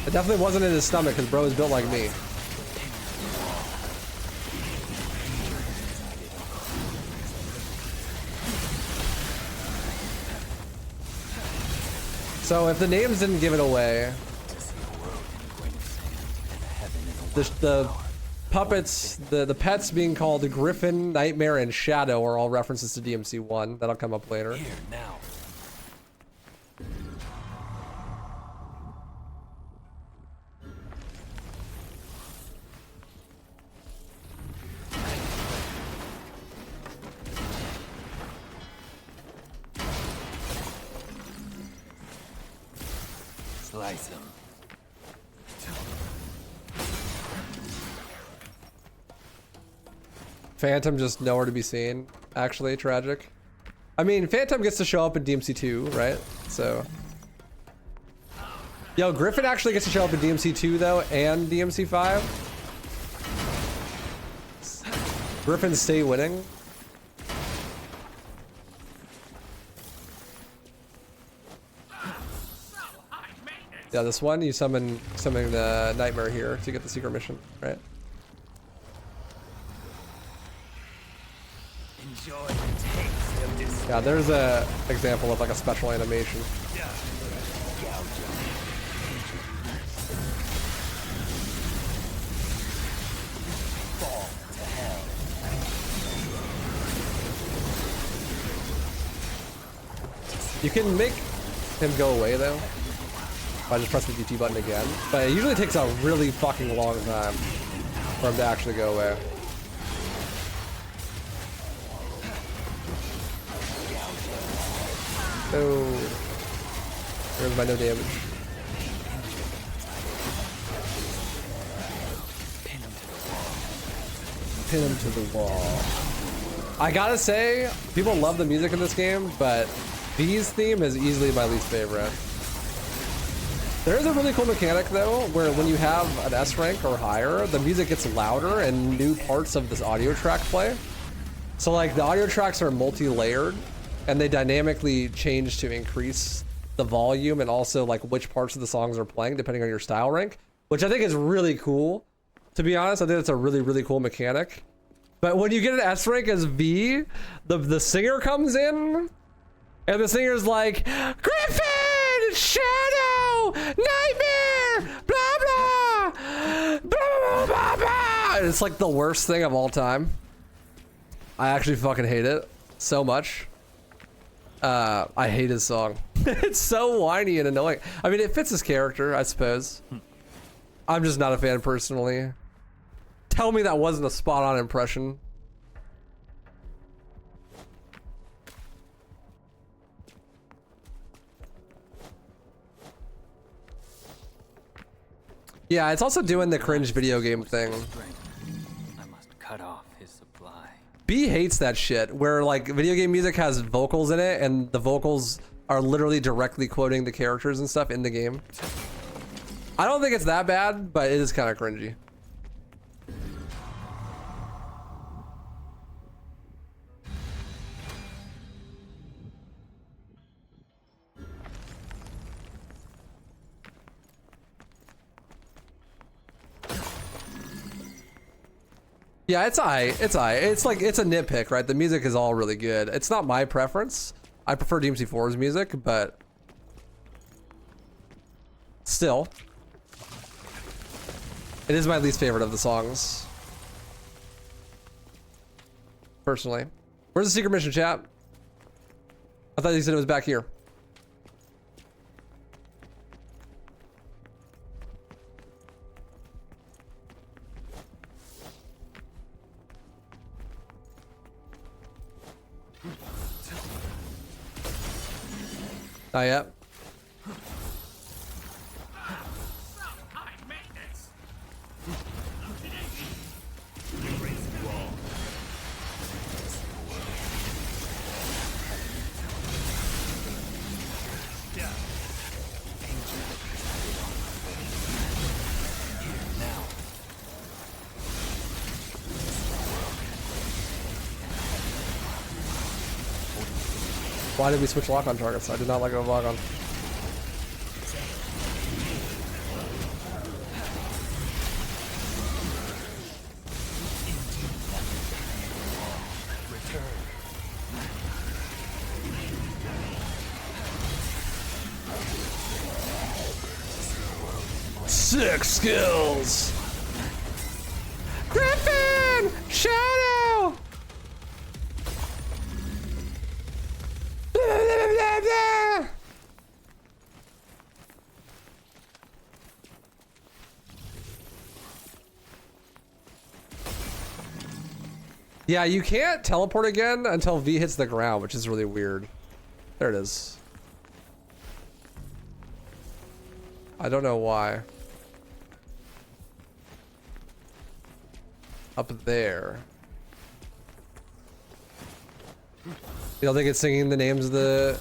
It definitely wasn't in his stomach because bro is built like me. So if the names didn't give it away, the puppets, the pets being called Griffin, Nightmare, and Shadow are all references to DMC 1. That'll come up later. Here now. Slice him. Phantom just nowhere to be seen. Actually, tragic. I mean, Phantom gets to show up in DMC 2, right? So. Yo, Griffin actually gets to show up in DMC 2 though, and DMC 5. Griffin stay winning. Yeah, this one you summon the Nightmare here to get the secret mission, right? Enjoy the taste of this. Yeah, there's a example of like a special animation. Fall to hell. You can make him go away though. I just press the DT button again, but it usually takes a really fucking long time for him to actually go away. Oh, there's my no damage. Pin him to the wall. I gotta say, people love the music in this game, but V's theme is easily my least favorite. There is a really cool mechanic though, where when you have an S rank or higher, the music gets louder and new parts of this audio track play. So like the audio tracks are multi-layered and they dynamically change to increase the volume and also like which parts of the songs are playing depending on your style rank, which I think is really cool. To be honest, I think it's a really, really cool mechanic. But when you get an S rank as V, the singer comes in and the singer's like, Griffin, Shadow, Nightmare, blah, blah, blah, blah, blah, blah. And it's like the worst thing of all time. I actually fucking hate it so much. I hate his song. It's so whiny and annoying. I mean, it fits his character, I suppose. I'm just not a fan personally. Tell me that wasn't a spot-on impression. Yeah, it's also doing the cringe video game thing. I must cut off his supply. B hates that shit, where like video game music has vocals in it and the vocals are literally directly quoting the characters and stuff in the game. I don't think it's that bad, but it is kind of cringy. Yeah, it's aight. It's aight. It's like, it's a nitpick, right? The music is all really good. It's not my preference. I prefer DMC4's music, but still, it is my least favorite of the songs. Personally. Where's the secret mission, chat? I thought you said it was back here. Not yet. Why did we switch lock-on targets? I did not like a lock-on. Six skills. Griffin! Shadow! Yeah, you can't teleport again until V hits the ground, which is really weird. There it is. I don't know why. Up there. You don't think it's singing the names of the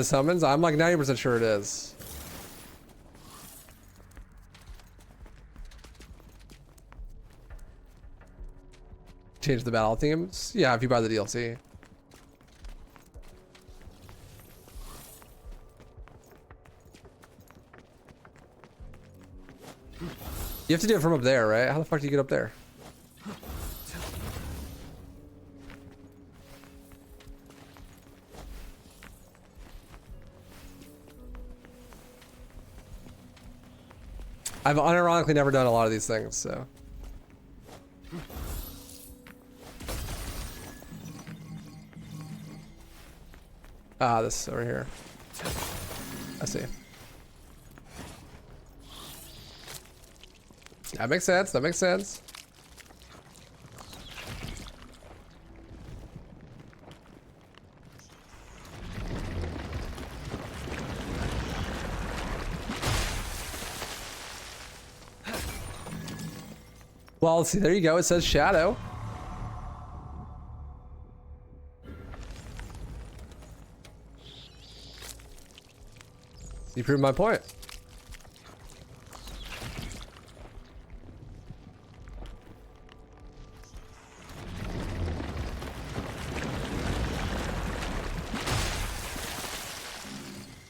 summons? I'm like 90% sure it is. Change the battle themes? Yeah, if you buy the DLC. You have to do it from up there, right? How the fuck do you get up there? I've unironically never done a lot of these things, so. Ah, this over here. I see. That makes sense. That makes sense. Well, let's see. There you go. It says shadow. You proved my point.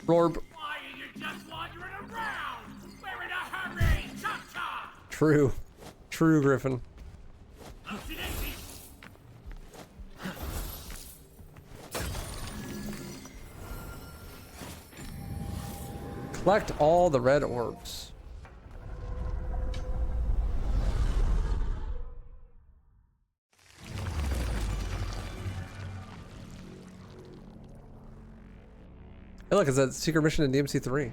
Rorb. Why are you just wandering around? We're in a hurry! Chop chop! True. True, Griffin. Collect all the red orbs. Hey, look, it's a secret mission in DMC 3.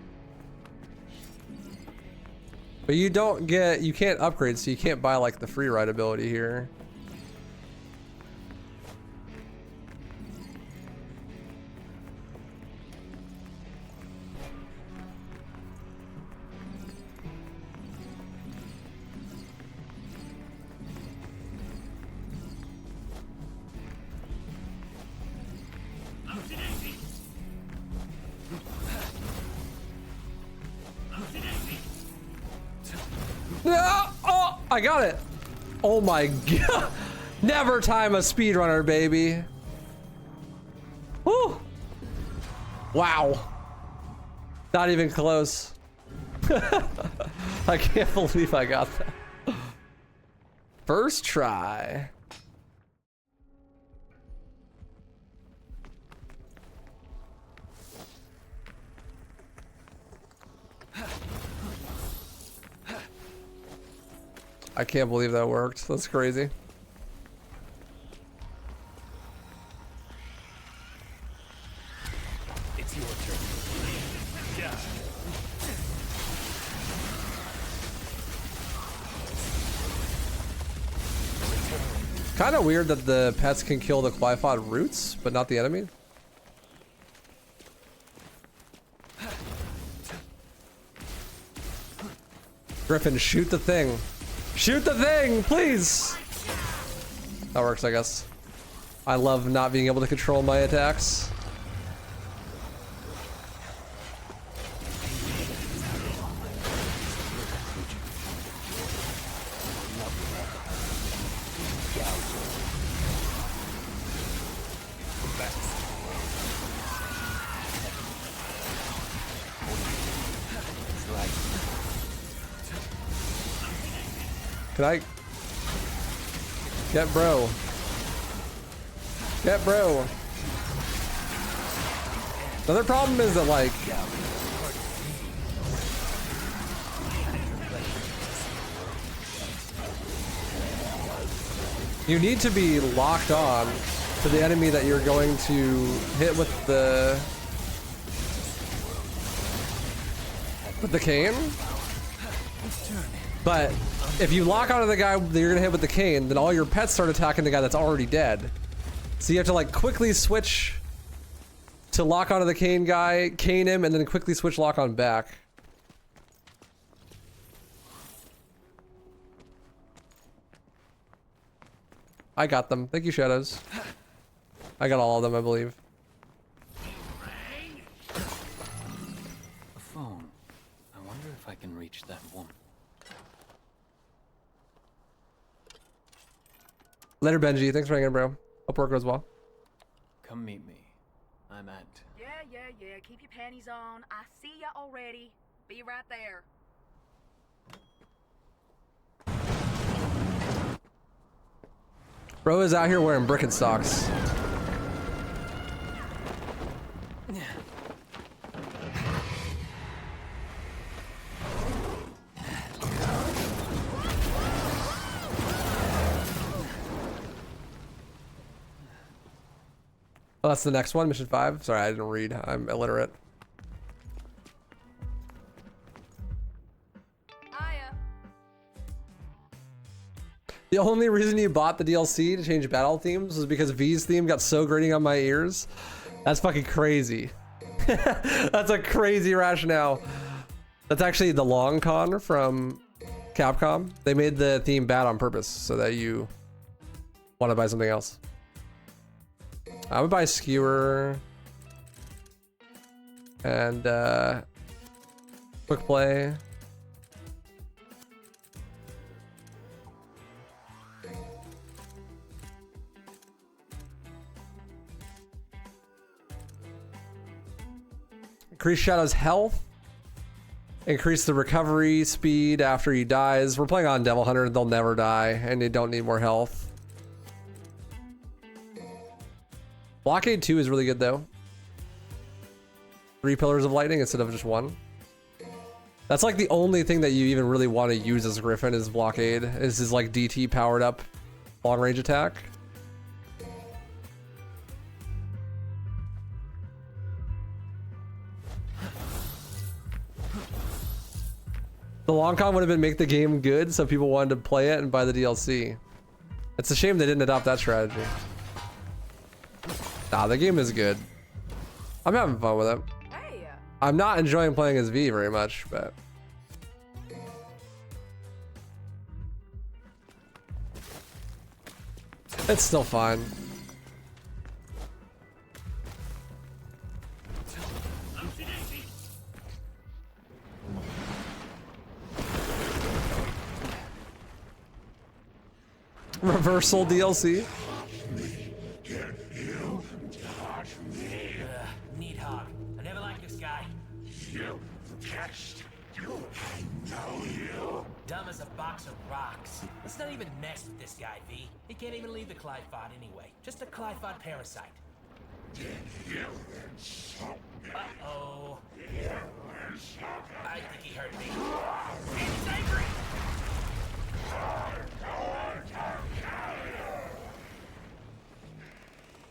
But you don't get, you can't upgrade, so you can't buy like the free ride ability here. Oh, I got it. Oh my god. Never time a speedrunner, baby. Woo. Wow. Not even close. I can't believe I got that. First try. I can't believe that worked. That's crazy. It's your turn. Yeah. Kind of weird that the pets can kill the Quifod roots, but not the enemy. Griffin, shoot the thing. Shoot the thing, please! That works, I guess. I love not being able to control my attacks. Can I? Get bro. Get bro. Another problem is that like you need to be locked on to the enemy that you're going to hit with the cane. But if you lock onto the guy that you're gonna hit with the cane, then all your pets start attacking the guy that's already dead. So you have to like quickly switch to lock onto the cane guy, cane him, and then quickly switch lock on back. I got them. Thank you, Shadows. I got all of them, I believe. A phone. I wonder if I can reach that woman. Later, Benji. Thanks for hanging, bro. Hope work goes well. Come meet me. I'm at... Yeah. Keep your panties on. I see ya already. Be right there. Bro is out here wearing Birkenstocks. Oh, that's the next one, mission 5. Sorry, I didn't read. I'm illiterate. The only reason you bought the DLC to change battle themes was because V's theme got so grating on my ears. That's fucking crazy. That's a crazy rationale. That's actually the long con from Capcom. They made the theme bad on purpose so that you want to buy something else. I would buy Skewer and Quick Play. Increase Shadow's health. Increase the recovery speed after he dies. We're playing on Devil Hunter. They'll never die, and they don't need more health. Blockade 2 is really good, though. 3 Pillars of Lightning instead of just 1. That's like the only thing that you even really want to use as Griffin is Blockade. Is his like DT powered up long range attack. The long con would have been make the game good so people wanted to play it and buy the DLC. It's a shame they didn't adopt that strategy. Nah, the game is good. I'm having fun with it. Hey. I'm not enjoying playing as V very much, but... it's still fine. Reversal DLC. Needhog. I never liked this guy. You test. I know you. Dumb as a box of rocks. Let's not even mess with this guy, V. He can't even leave the Clyphod anyway. Just a Clyphod parasite. Did you insult me? Uh-oh. You insult me. I think he hurt me. He's angry!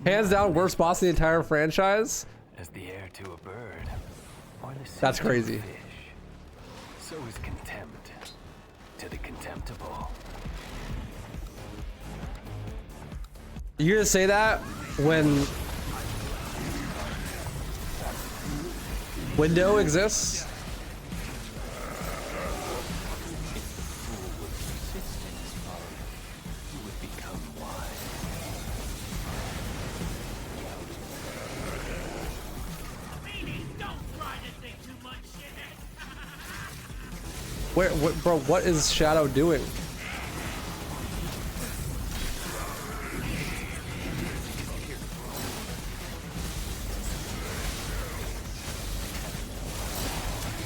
Hands down, worst boss in the entire franchise. As the heir to a bird, or the That's seed to a crazy. fish, so is contempt to the contemptible. You're gonna say that when window exists? Bro, what is Shadow doing?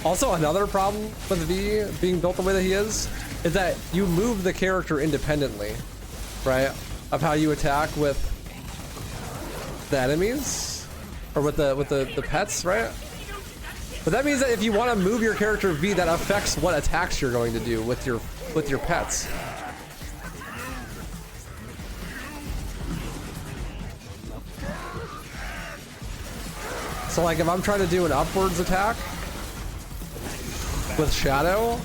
Also, another problem with V being built the way that he is that you move the character independently, right? Of how you attack with the enemies or with the pets, right? But that means that if you want to move your character V, that affects what attacks you're going to do with your pets. So like if I'm trying to do an upwards attack with Shadow,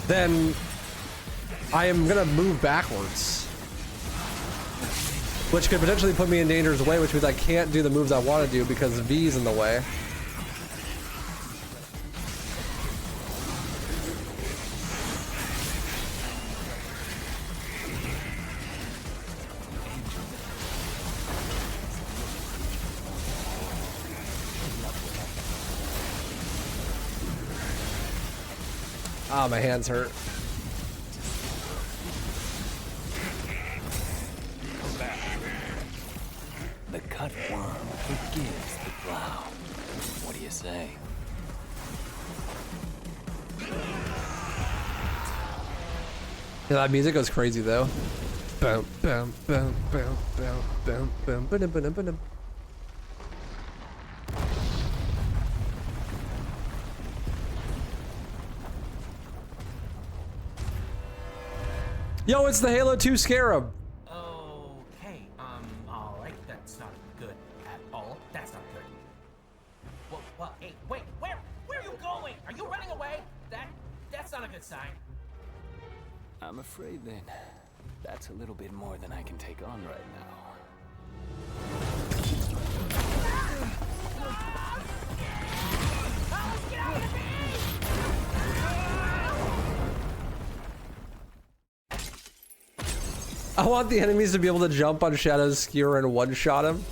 then I am gonna move backwards, which could potentially put me in danger's way, which means I can't do the moves I want to do because V's in the way. Ah, my hands hurt. The cut worm forgives the plow. What do you say? Yeah, that music goes crazy though. Boom, boom, boom, boom, boom, boom, boom, boom, boom, boom. Yo, it's the Halo 2 Scarab. Okay, alright, that's not good at all. That's not good. Well, hey, wait, where are you going? Are you running away? That's not a good sign. I'm afraid then that's a little bit more than I can take on right now. Get out of me! I want the enemies to be able to jump on Shadow's skewer and one-shot him.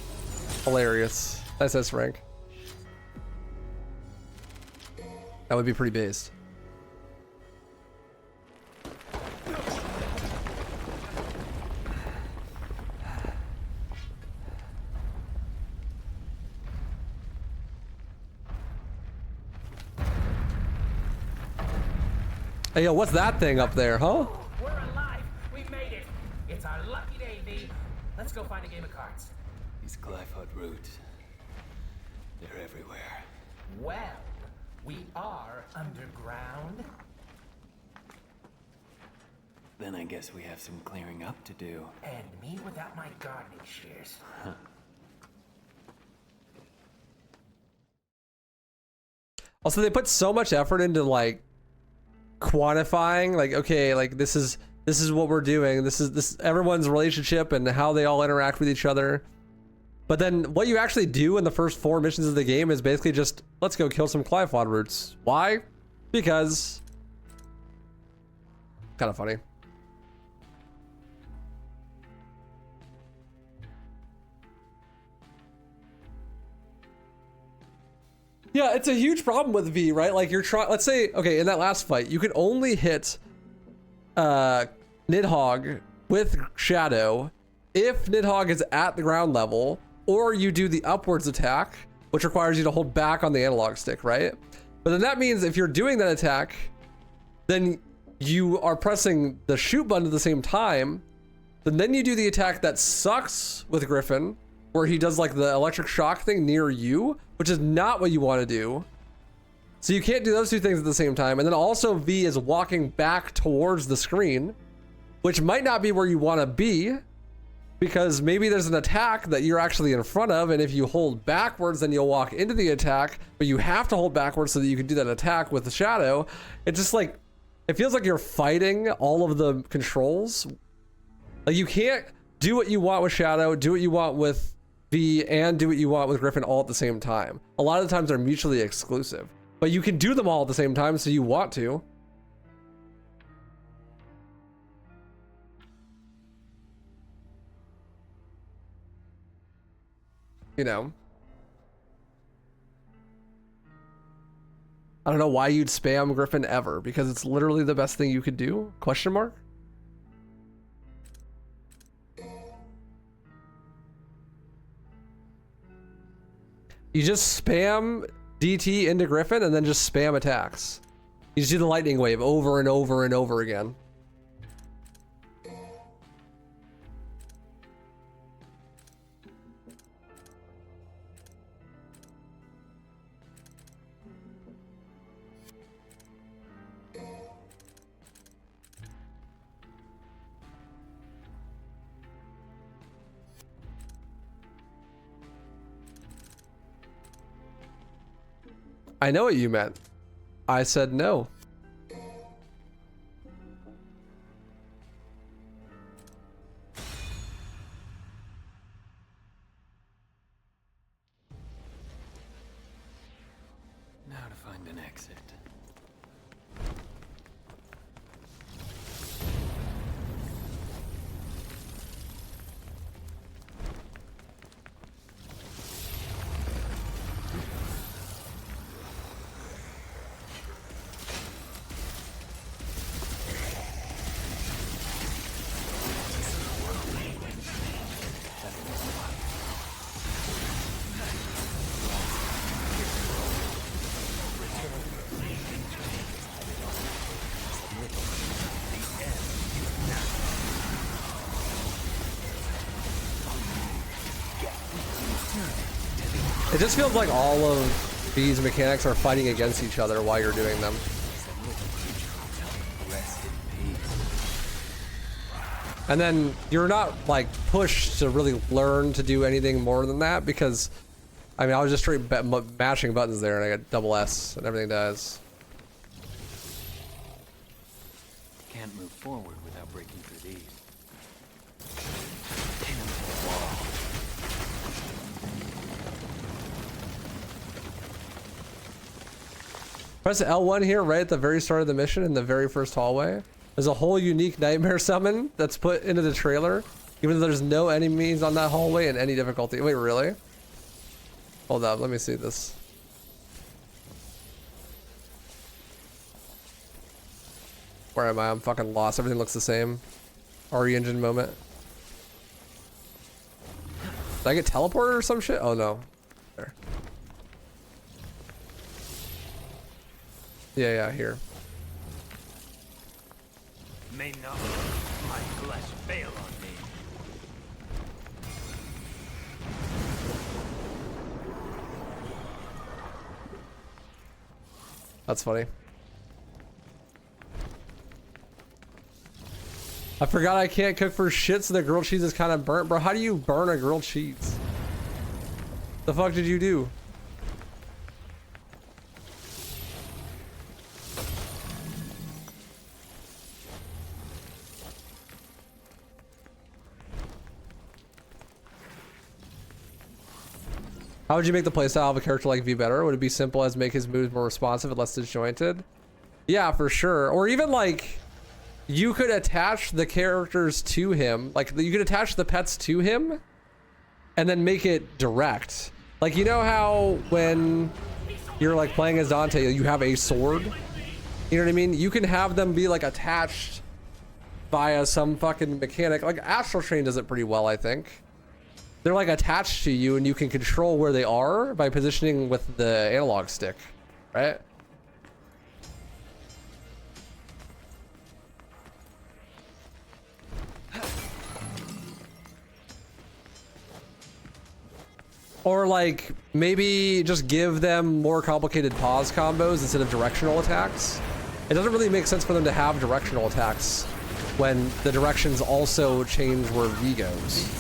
Hilarious. SS rank. That would be pretty based. Hey, yo, what's that thing up there, huh? We're alive. We made it. It's our lucky day, V. Let's go find a game of cards. These Glyphot roots, they're everywhere. Well, we are underground. Then I guess we have some clearing up to do. And me without my gardening shears. Also, they put so much effort into like quantifying, like, okay, like this is what we're doing. This is everyone's relationship and how they all interact with each other. But then what you actually do in the first 4 missions of the game is basically just, let's go kill some Glyphot roots. Why? Because kind of funny. Yeah, it's a huge problem with V, right? Like you're trying, let's say, okay, in that last fight, you could only hit Nidhogg with Shadow if Nidhogg is at the ground level, or you do the upwards attack, which requires you to hold back on the analog stick, right? But then that means if you're doing that attack, then you are pressing the shoot button at the same time, then you do the attack that sucks with Griffin, where he does like the electric shock thing near you, which is not what you want to do. So you can't do those two things at the same time. And then also V is walking back towards the screen, which might not be where you want to be, because maybe there's an attack that you're actually in front of, and if you hold backwards, then you'll walk into the attack, but you have to hold backwards so that you can do that attack with the Shadow. It's just like, it feels like you're fighting all of the controls. Like you can't do what you want with Shadow, do what you want with V, and do what you want with Griffin all at the same time. A lot of the times they're mutually exclusive, but you can do them all at the same time, so you want to. You know, I don't know why you'd spam Griffin ever, because it's literally the best thing you could do? Question mark? You just spam DT into Griffin and then just spam attacks. You just do the lightning wave over and over and over again. I know what you meant. I said no. Now to find an exit. It just feels like all of these mechanics are fighting against each other while you're doing them. And then you're not like pushed to really learn to do anything more than that because, I mean, I was just straight mashing buttons there and I got double S and everything dies. Can't move forward without breaking through these. Press L1 here right at the very start of the mission in the very first hallway. There's a whole unique nightmare summon that's put into the trailer, even though there's no enemies on that hallway in any difficulty. Wait, really? Hold up, let me see this. Where am I? I'm fucking lost. Everything looks the same. RE engine moment. Did I get teleported or some shit? Oh no. There. Yeah, here. May not my flesh fail on me. That's funny. I forgot I can't cook for shit, so the grilled cheese is kind of burnt. Bro, how do you burn a grilled cheese? The fuck did you do? How would you make the playstyle of a character like V better? Would it be simple as make his moves more responsive and less disjointed? Yeah, for sure. Or even like, you could attach the characters to him. Like, you could attach the pets to him and then make it direct. Like, you know how when you're like playing as Dante, you have a sword? You know what I mean? You can have them be like attached via some fucking mechanic. Like Astral Train does it pretty well, I think. They're like attached to you and you can control where they are by positioning with the analog stick, right? Or like maybe just give them more complicated pause combos instead of directional attacks. It doesn't really make sense for them to have directional attacks when the directions also change where V goes.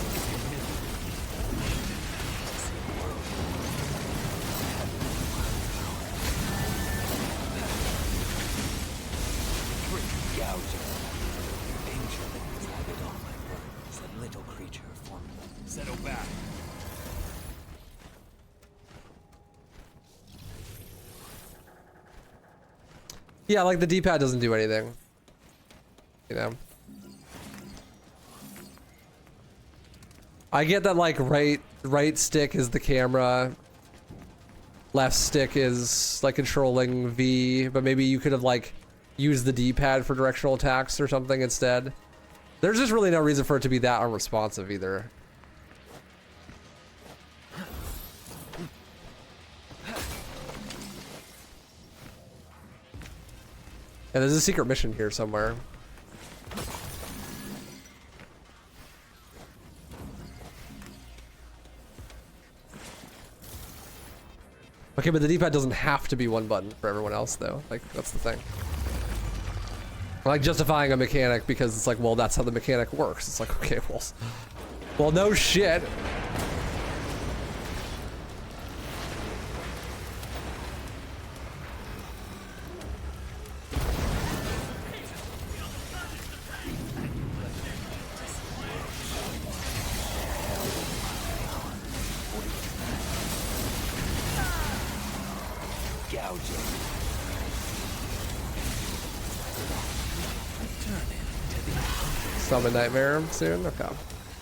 Yeah, like the D-pad doesn't do anything, you know. I get that like right stick is the camera, left stick is like controlling V, but maybe you could have like used the D-pad for directional attacks or something instead. There's just really no reason for it to be that unresponsive either. Yeah, there's a secret mission here somewhere. Okay, but the D-pad doesn't have to be one button for everyone else, though. Like, that's the thing. I like justifying a mechanic because it's like, well, that's how the mechanic works. It's like, okay, well, no shit. Summon Nightmare soon? Okay.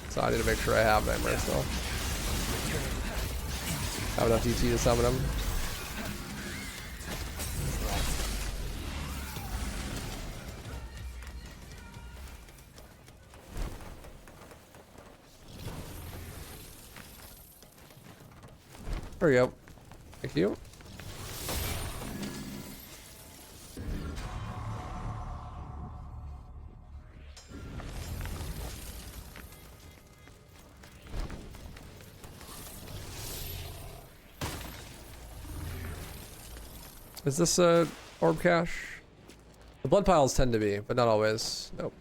So I need to make sure I have Nightmare still. Have enough DT to summon him. There we go. Thank you. Is this a orb cache? The blood piles tend to be, but not always. Nope.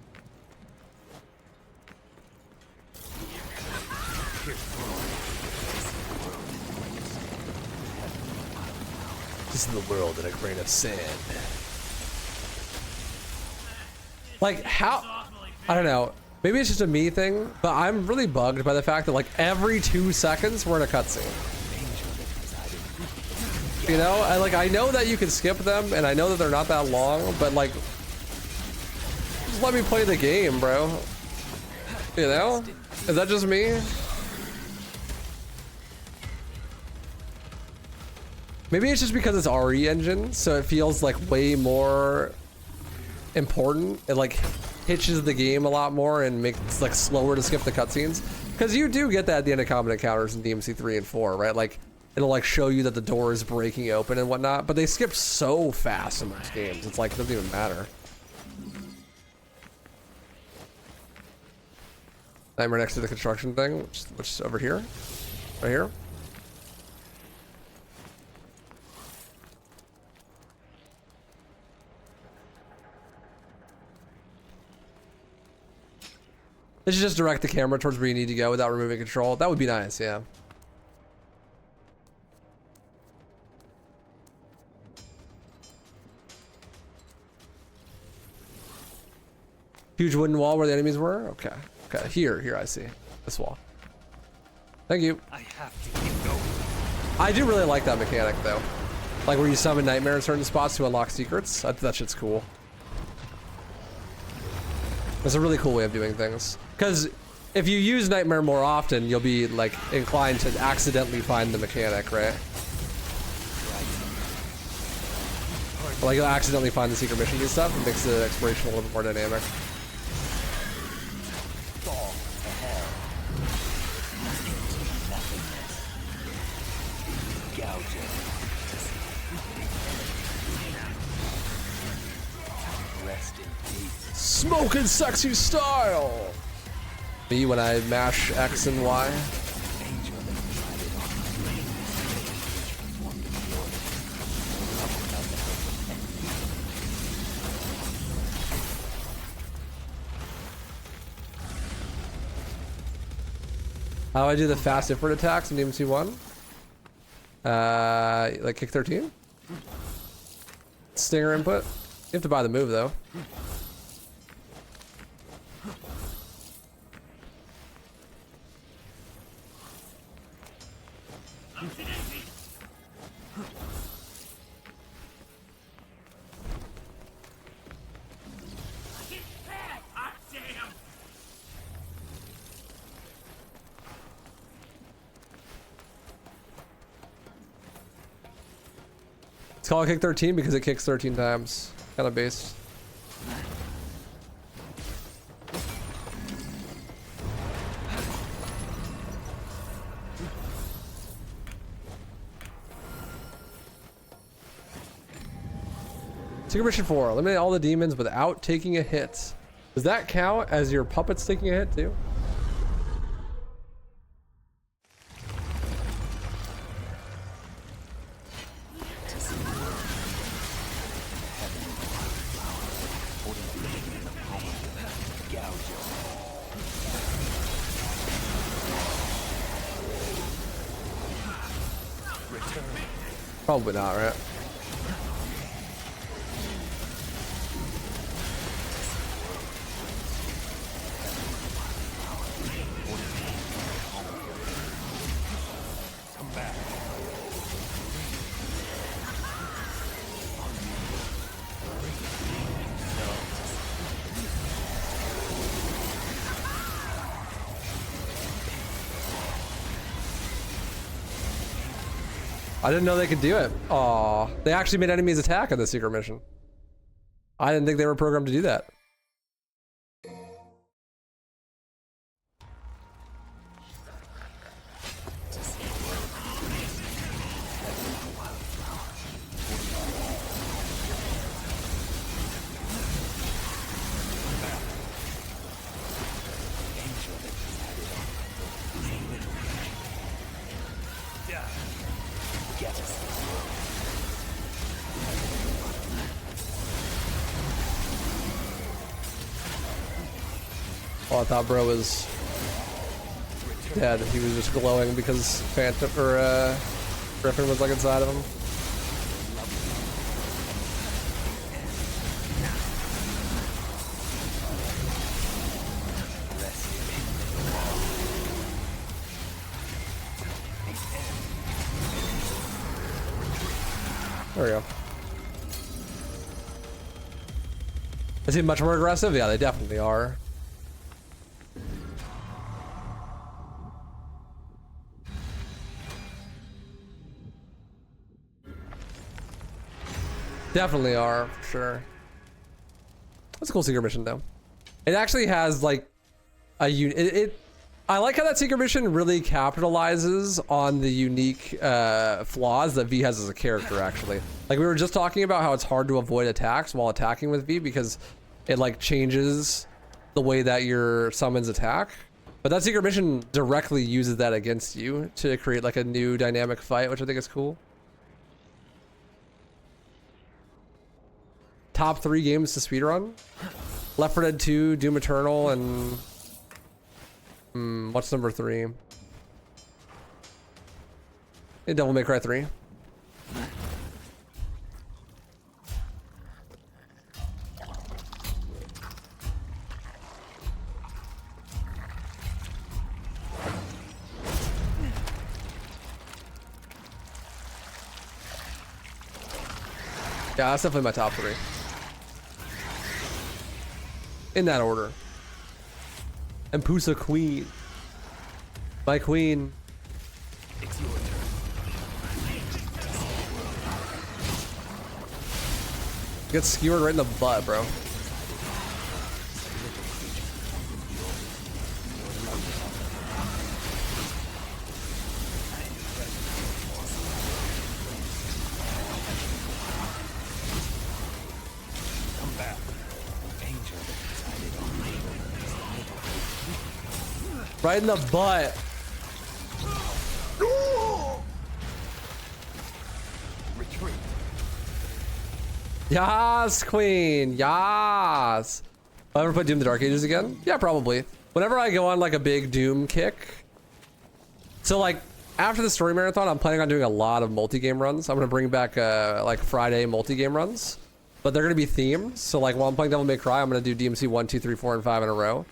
This is the world in a grain of sand. Like, how? I don't know. Maybe it's just a me thing, but I'm really bugged by the fact that like every 2 seconds we're in a cutscene. You know, I know that you can skip them, and I know that they're not that long, but like, just let me play the game, bro. You know? Is that just me? Maybe it's just because it's RE engine, so it feels like way more important. It like hitches the game a lot more and makes it like slower to skip the cutscenes. Because you do get that at the end of combat encounters in DMC 3 and 4, right? Like, it'll like show you that the door is breaking open and whatnot, but they skip so fast in those games. It's like, it doesn't even matter. Nightmare next to the construction thing, which is over here, right here. They should just direct the camera towards where you need to go without removing control. That would be nice, yeah. Huge wooden wall where the enemies were? Okay. Okay, here I see. This wall. Thank you. I have to keep going. I do really like that mechanic though. Like where you summon Nightmare in certain spots to unlock secrets. That shit's cool. It's a really cool way of doing things. Because if you use Nightmare more often, you'll be like inclined to accidentally find the mechanic, right? Like you'll accidentally find the secret mission and stuff. It makes the exploration a little bit more dynamic. Smoking sexy style! Me when I mash X and Y. How do I do the fast different attacks in DMC 1? Like kick 13? Stinger input? You have to buy the move though. It's called kick 13 because it kicks 13 times. Kind of based. Secret mission 4. Eliminate all the demons without taking a hit. Does that count as your puppets taking a hit too? Probably not, right? I didn't know they could do it. Aw, they actually made enemies attack in the secret mission. I didn't think they were programmed to do that. Oh, I thought bro was dead. He was just glowing because Phantom or Griffin was like inside of him. There we go. Is he much more aggressive? Yeah, they definitely are. Definitely are, for sure. That's a cool secret mission, though. It actually has like a I like how that secret mission really capitalizes on the unique flaws that V has as a character. Actually, like we were just talking about how it's hard to avoid attacks while attacking with V because it like changes the way that your summons attack. But that secret mission directly uses that against you to create like a new dynamic fight, which I think is cool. Top 3 games to speedrun? Left 4 Dead 2, Doom Eternal, and what's number 3? Hey, Devil May Cry 3. Yeah, that's definitely my top 3. In that order. And Pusa Queen. My queen. It's your turn. Get skewered right in the butt, bro. Right in the butt. Retreat. Yas, queen. Yas. I'll ever put Doom the Dark Ages again? Yeah, probably. Whenever I go on like a big Doom kick. So like after the story marathon, I'm planning on doing a lot of multi-game runs. I'm gonna bring back like Friday multi-game runs, but they're gonna be themed. So like while I'm playing Devil May Cry, I'm gonna do DMC 1, 2, 3, 4, and 5 in a row.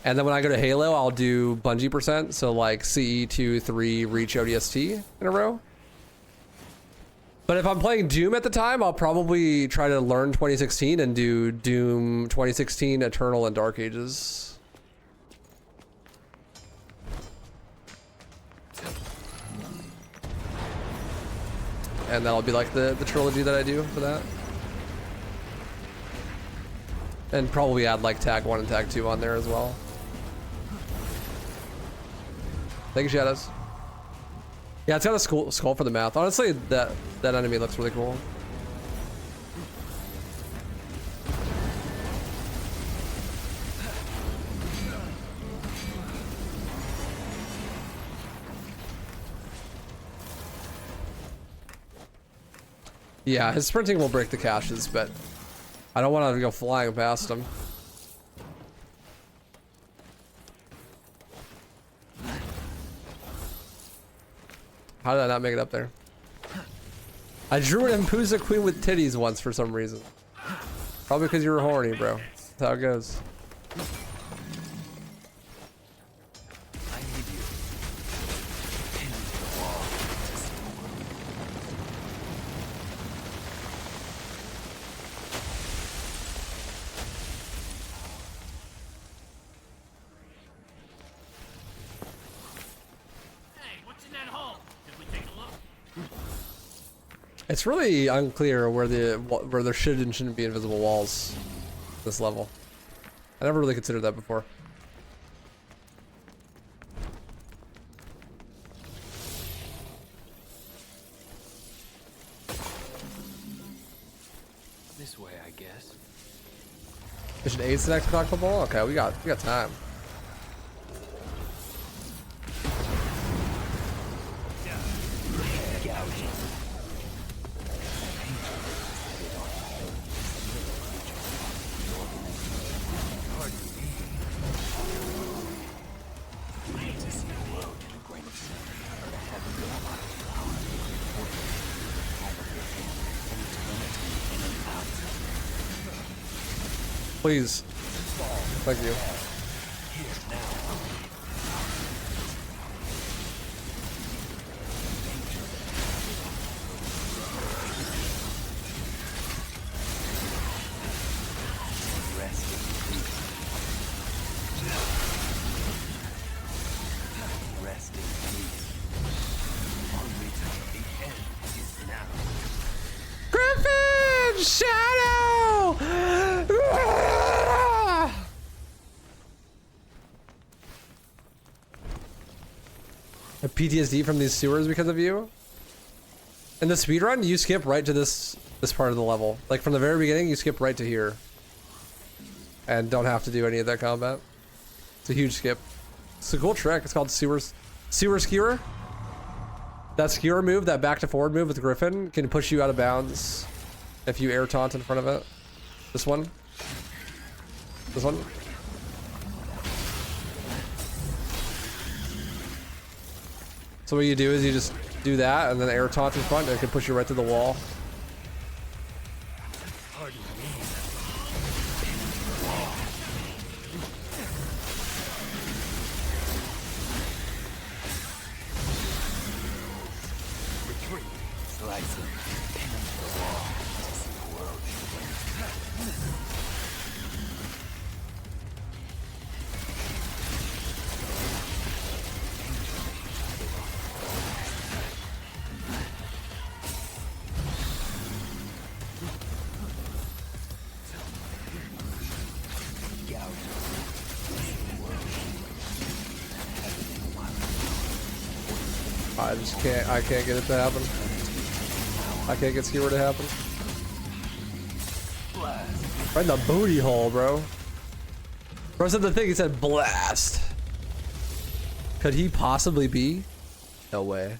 And then when I go to Halo, I'll do Bungie %. So like CE 2, 3, Reach, ODST in a row. But if I'm playing Doom at the time, I'll probably try to learn 2016 and do Doom 2016, Eternal, and Dark Ages. And that'll be like the trilogy that I do for that. And probably add like Tag 1 and Tag 2 on there as well. Thank you, Shadows. Yeah, it's got a skull for the mouth. Honestly, that enemy looks really cool. Yeah, his sprinting will break the caches, but I don't want to go flying past him. How did I not make it up there? I drew an Impusa queen with titties once for some reason. Probably because you were horny, bro. That's how it goes. It's really unclear where there should and shouldn't be invisible walls this level. I never really considered that before. This way, I guess. Mission 8's the next collectible? Okay, we got time. Please. Thank you. Griffin! Shadow! A PTSD from these sewers because of you? In the speedrun, you skip right to this part of the level. Like from the very beginning, you skip right to here. And don't have to do any of that combat. It's a huge skip. It's a cool trick. It's called Sewer Skewer. That skewer move, that back to forward move with Griffin, can push you out of bounds if you air taunt in front of it. This one. This one. So what you do is you just do that and then air taunt in front and it can push you right through the wall. I can't get it to happen. I can't get Skewer to happen. Right in the booty hole, bro. Bro said the thing, he said blast. Could he possibly be? No way.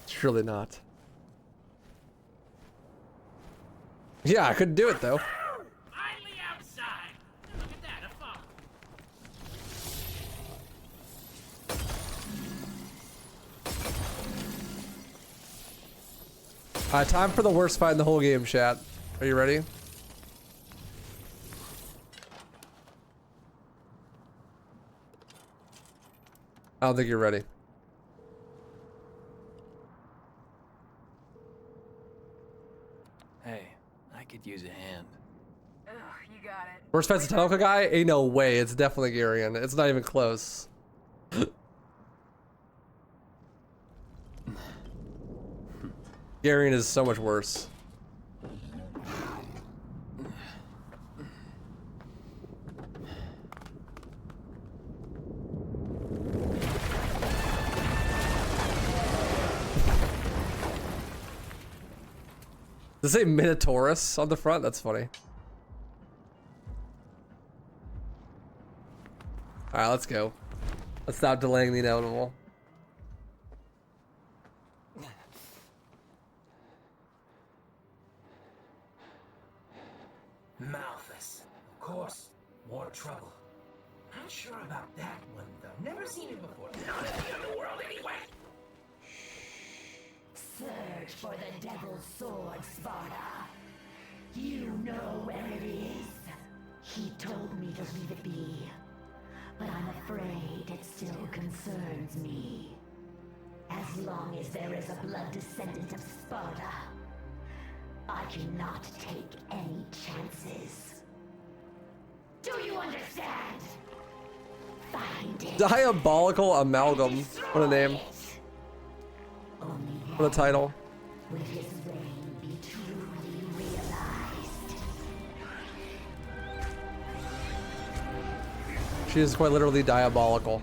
Surely not. Yeah, I couldn't do it though. Time for the worst fight in the whole game, chat. Are you ready? I don't think you're ready. Hey, I could use a hand. Ugh, you got it. Worst fight's the Tonal guy? Ain't no way. It's definitely Geryon. It's not even close. Geryon is so much worse. Does it say Minotaurus on the front? That's funny. Alright, let's go. Let's stop delaying the inevitable. Malthus. Of course, more trouble. Not sure about that one, though. Never seen it before. Not in the underworld, anyway. Search for the Devil's Sword, Sparta. You know where it is. He told me to leave it be, but I'm afraid it still concerns me. As long as there is a blood descendant of Sparta, I cannot take any chances. Do you understand? Find it. Diabolical Amalgam. What a name. What a title. Will his reign be truly realized? She is quite literally diabolical.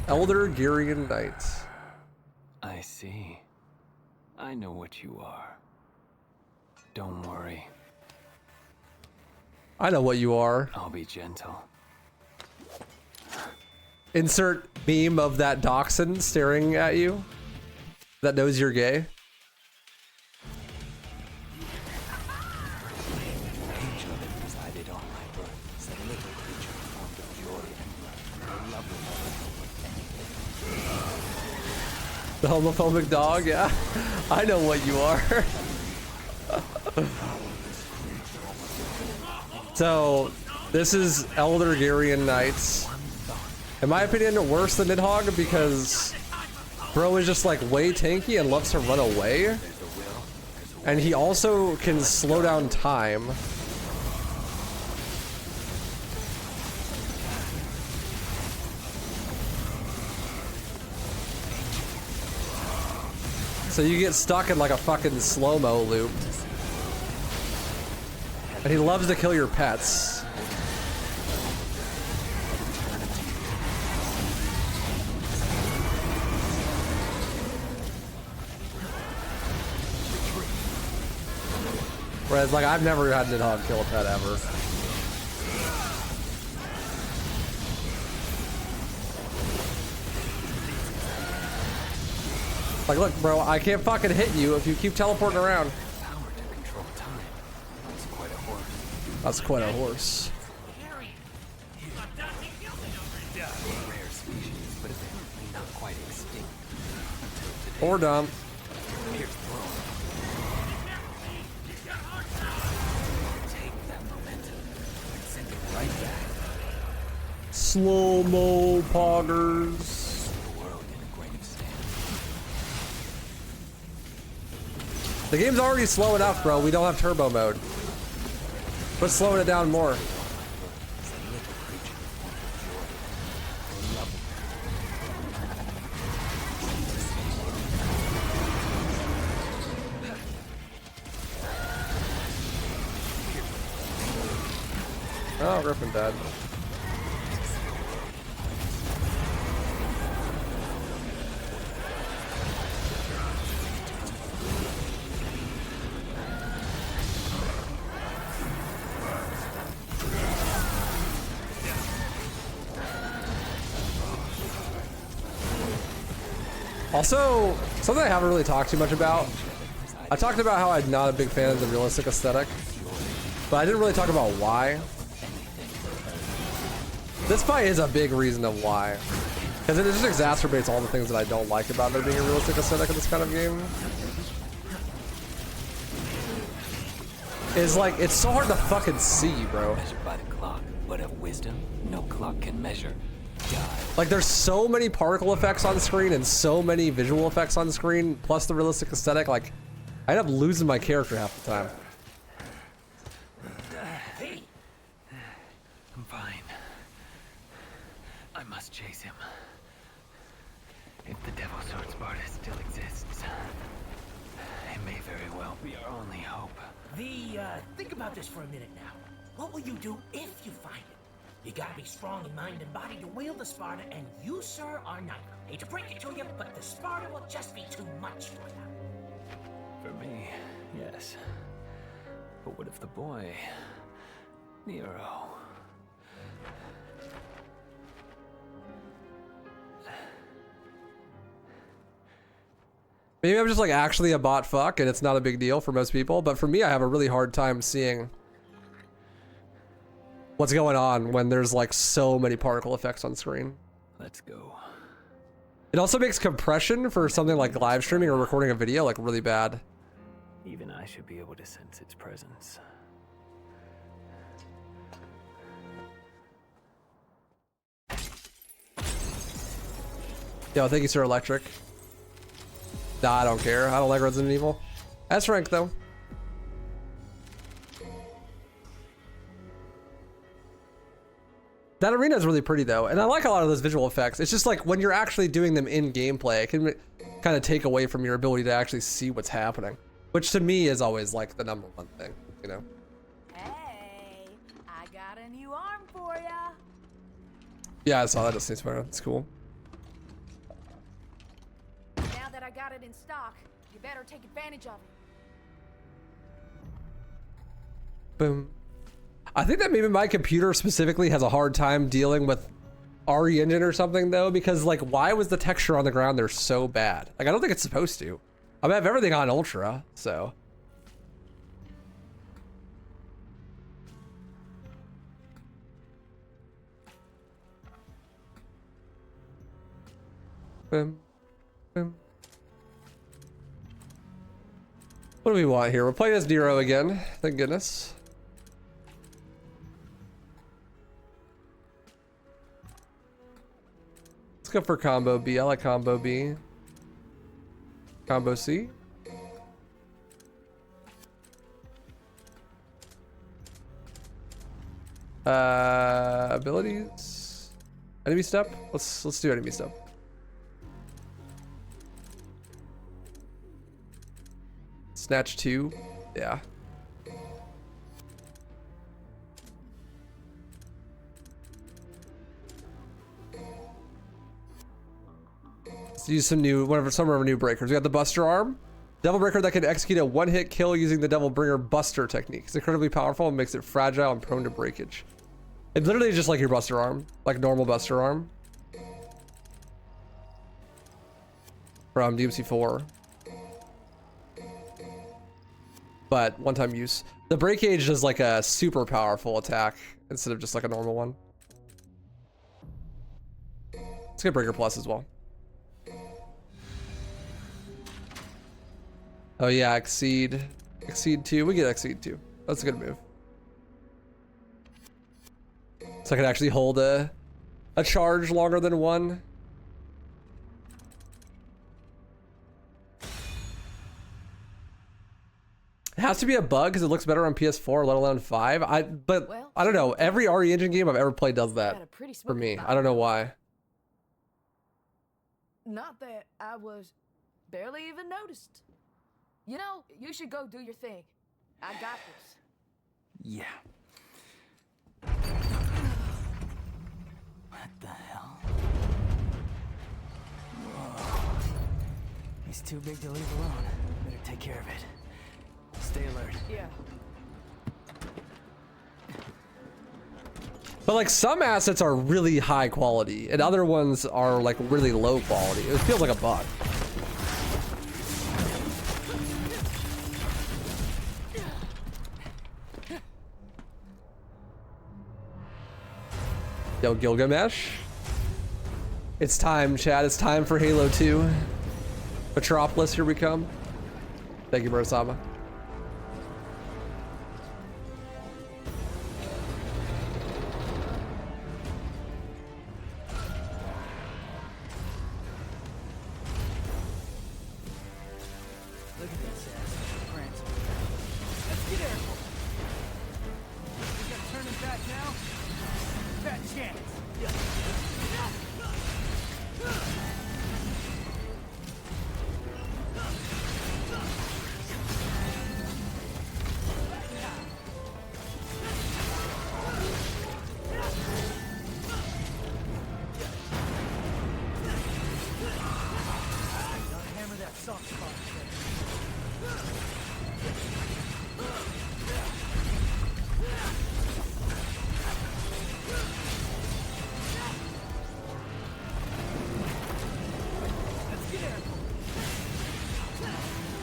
Elder Geryon Knights. I see. I know what you are. Don't worry. I know what you are. I'll be gentle. Insert meme of that dachshund staring at you that knows you're gay. The homophobic dog, yeah. I know what you are. So, this is Elder Geryon Knights. In my opinion, worse than Nidhogg because bro is just like way tanky and loves to run away. And he also can slow down time. So you get stuck in like a fucking slow-mo loop. And he loves to kill your pets. Whereas like I've never had Nidhogg kill a pet ever. Like, look, bro, I can't fucking hit you if you keep teleporting around. Power to control time. That's quite a horse. That's quite a horse. Rare species, but apparently not quite extinct. Or dumb. Here's Throne. Take that momentum and send it right back. Slow-mo poggers. The game's already slow enough, bro. We don't have turbo mode. But slowing it down more. Oh, Griffin dead. Also, something I haven't really talked too much about. I talked about how I'm not a big fan of the realistic aesthetic, but I didn't really talk about why. This fight is a big reason of why. Because it just exacerbates all the things that I don't like about there being a realistic aesthetic in this kind of game. It's like, it's so hard to fucking see, bro. Measured by the clock, but of wisdom, no clock can measure. Like there's so many particle effects on screen and so many visual effects on screen, plus the realistic aesthetic, like I end up losing my character half the time. I'm fine. I must chase him. If the Devil's Sword Sparta still exists, it may very well be our only hope. Think about this for a minute now. What will you do if you find it? You gotta be strong in mind and body to wield the Sparta, and you, sir, are not. Hate to break it to you, but the Sparta will just be too much for you. For me, yes. But what if the boy, Nero, maybe I'm just like actually a bot fuck and it's not a big deal for most people, but for me, I have a really hard time seeing what's going on when there's like so many particle effects on screen. Let's go. It also makes compression for something like live streaming or recording a video like really bad. Even I should be able to sense its presence. Yo, thank you, Sir Electric. Nah, I don't care. I don't like Resident Evil. That's rank though. That arena is really pretty though, and I like a lot of those visual effects. It's just like when you're actually doing them in gameplay, it can kind of take away from your ability to actually see what's happening, which to me is always like the number one thing, you know? Hey, I got a new arm for ya. Yeah, I saw that. It's cool. Now that I got it in stock, you better take advantage of it. Boom. I think that maybe my computer specifically has a hard time dealing with RE Engine or something though, because like, why was the texture on the ground there so bad? Like, I don't think it's supposed to. I mean, I have everything on Ultra, so. Boom. Boom. What do we want here? We're playing as Nero again, thank goodness. Let's go for combo B. I like combo B. Combo C. Abilities. Enemy step. Let's do enemy step. Snatch 2. Yeah. Let's use some of our new breakers. We got the Buster Arm. Devil Breaker that can execute a one-hit kill using the Devil Bringer Buster technique. It's incredibly powerful and makes it fragile and prone to breakage. It's literally just like your Buster Arm, like normal Buster Arm. From DMC 4. But one-time use. The Breakage is like a super powerful attack instead of just like a normal one. Let's get Breaker Plus as well. Oh yeah, Exceed 2. We get Exceed 2. That's a good move. So I can actually hold a charge longer than one. It has to be a bug because it looks better on PS4, let alone 5. I don't know. Every RE Engine game I've ever played does that for me. I don't know why. Not that I was barely even noticed. You know, you should go do your thing. I got this. Yeah. What the hell? Whoa. He's too big to leave alone. Better take care of it. Stay alert. Yeah. But like some assets are really high quality and other ones are like really low quality. It feels like a bug. Yo, Gilgamesh. It's time, Chad. It's time for Halo 2. Metropolis, here we come. Thank you, Murasama. Look at this ass. Prancing. Let's get airborne. We gotta turn him back now. Fat chance. Hammer that soft spot.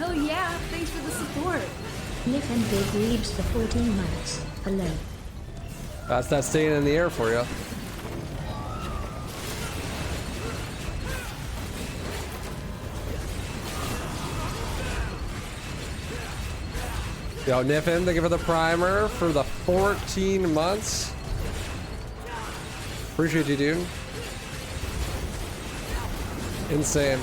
Hell yeah, thanks for the support. Nick and Big leaves for 14 months, alone. That's that staying in the air for you. Yo, Niffin, thank you for the primer for the 14 months. Appreciate you, dude. Insane.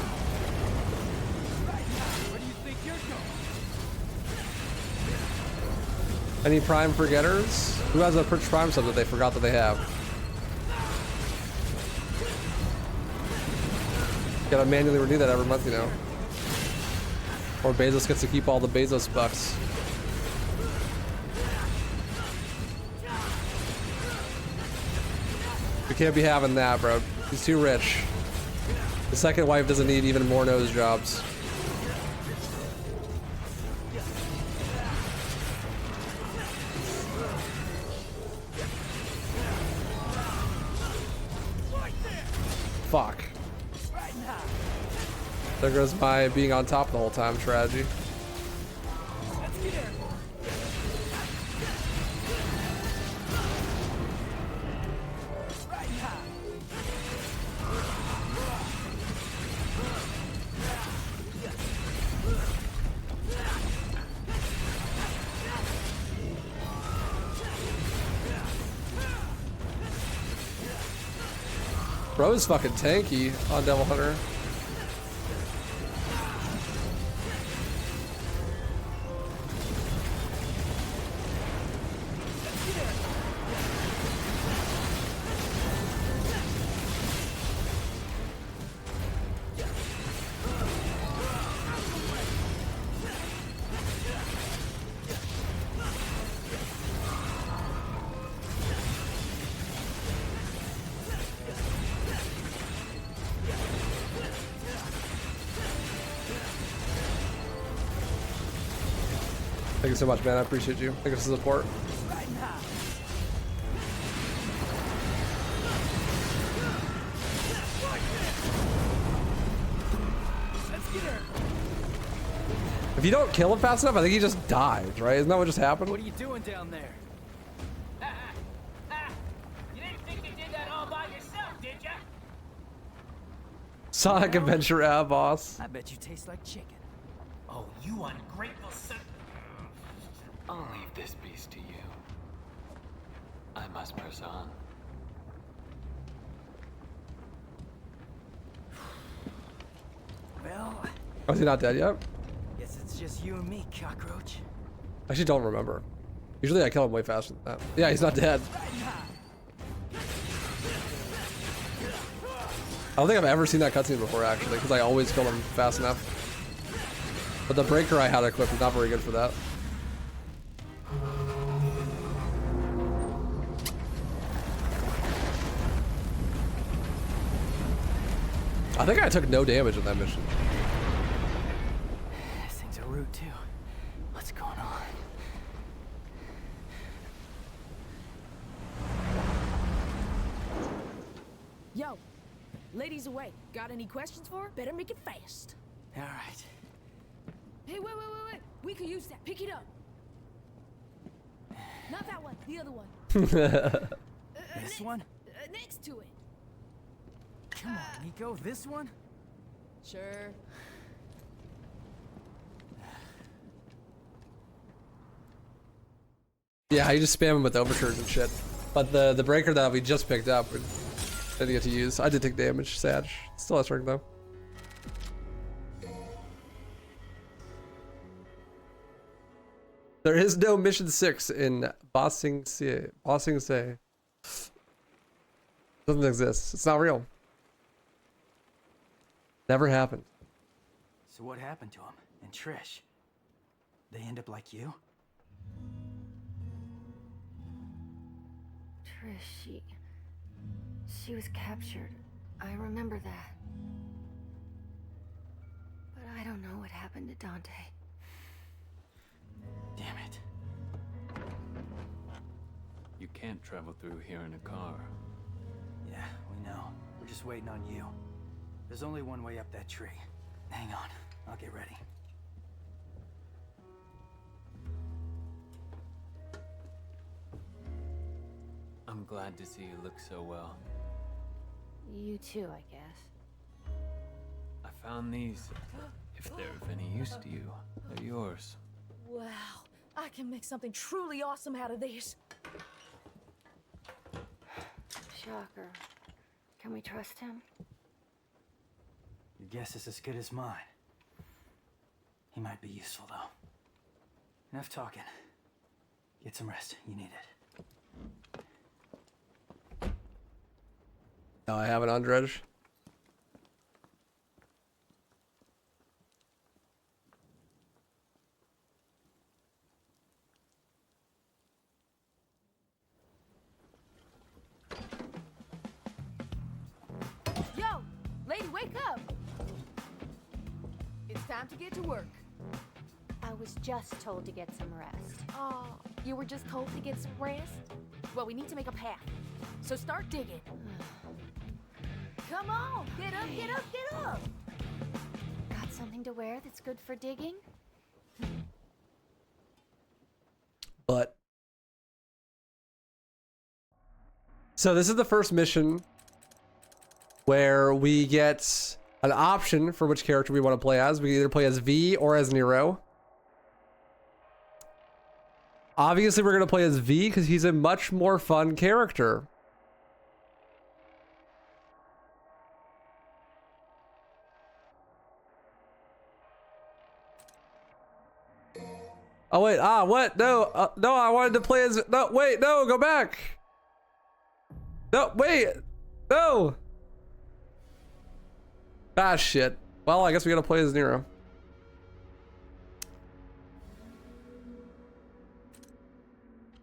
Any prime forgetters? Who has a prime sub that they forgot that they have? Gotta manually renew that every month, you know. Or Bezos gets to keep all the Bezos bucks. We can't be having that, bro. He's too rich. The second wife doesn't need even more nose jobs. Fuck. There goes my being on top the whole time strategy. Bro is fucking tanky on Devil Hunter. Thank you so much, man. I appreciate you. Thank you for the support. If you don't kill him fast enough, I think he just dies, right? Isn't that what just happened? What are you doing down there? You didn't think you did that all by yourself, did ya? Sonic Adventure app, boss. I bet you taste like chicken. Oh, you ungrateful son. I'll leave this beast to you. I must press on. Well, Oh, is he not dead yet? guess it's just you and me, cockroach. I actually don't remember. Usually I kill him way faster than that. Yeah, he's not dead. I don't think I've ever seen that cutscene before, actually, because I always kill him fast enough. But the breaker I had equipped is not very good for that. I think I took no damage in that mission. This thing's a root too. What's going on? Yo, ladies away. Got any questions for her? Better make it fast. All right. Hey, wait. We could use that. Pick it up. Not that one. The other one. This one? Next to it. Come on, Nico. This one? Sure. Yeah, you just spam him with overtures and shit. But the breaker that we just picked up, we didn't get to use. I did take damage, sad. Still has strength though. There is no mission 6 in Bossing Se. Doesn't exist. It's not real. Never happened. So what happened to him and Trish? They end up like you? Trish, she was captured. I remember that. But I don't know what happened to Dante. Damn it. You can't travel through here in a car. Yeah, we know. We're just waiting on you. There's only one way up that tree. Hang on, I'll get ready. glad to see you look so well. You too, I guess. I found these. If they're of any use to you, they're yours. Wow, I can make something truly awesome out of these. Shocker. Can we trust him? Your guess is as good as mine. He might be useful, though. Enough talking. Get some rest. You need it. No, I have an Undredge. Yo, lady, wake up! It's time to get to work. I was just told to get some rest. Oh, you were just told to get some rest? Well, we need to make a path. So start digging. Come on, get up, get up, get up! Got something to wear that's good for digging? But so this is the first mission where we get an option for which character we want to play as. We can either play as V or as Nero. Obviously, we're going to play as V because he's a much more fun character. Oh, wait. Ah, what? No. No, I wanted to play as... No, wait. No, go back. No, wait. No. Ah, shit. Well, I guess we got to play as Nero.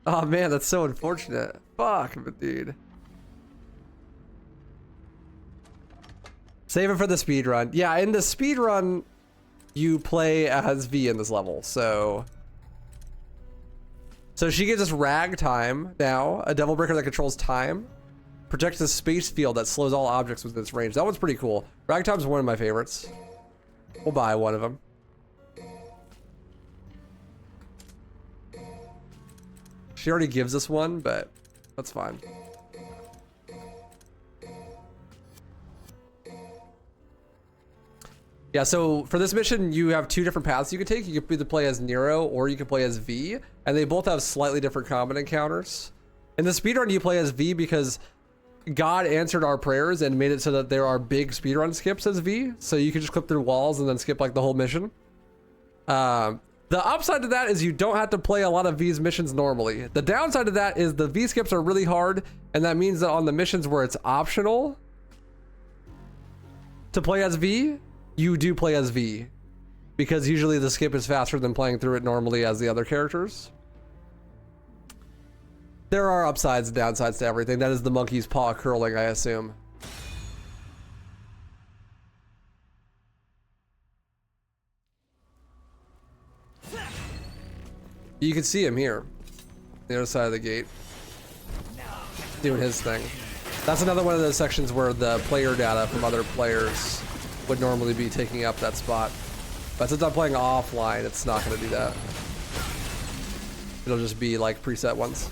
Oh, man, that's so unfortunate. Fuck, dude. Save it for the speedrun. Yeah, in the speedrun, you play as V in this level, so... So she gives us ragtime now, a devil breaker that controls time. Projects a space field that slows all objects within its range. That one's pretty cool. Ragtime's one of my favorites. We'll buy one of them. She already gives us one, but that's fine. Yeah, so for this mission, you have two different paths you can take. You can either play as Nero or you can play as V, and they both have slightly different combat encounters. In the speedrun, you play as V because God answered our prayers and made it so that there are big speedrun skips as V, so you can just clip through walls and then skip like the whole mission. The upside to that is you don't have to play a lot of V's missions normally. The downside to that is the V skips are really hard, and that means that on the missions where it's optional to play as V, you do play as V, because usually the skip is faster than playing through it normally as the other characters. There are upsides and downsides to everything. That is the monkey's paw curling, I assume. You can see him here, the other side of the gate, doing his thing. That's another one of those sections where the player data from other players would normally be taking up that spot. But since I'm playing offline, it's not going to do that. It'll just be like preset ones.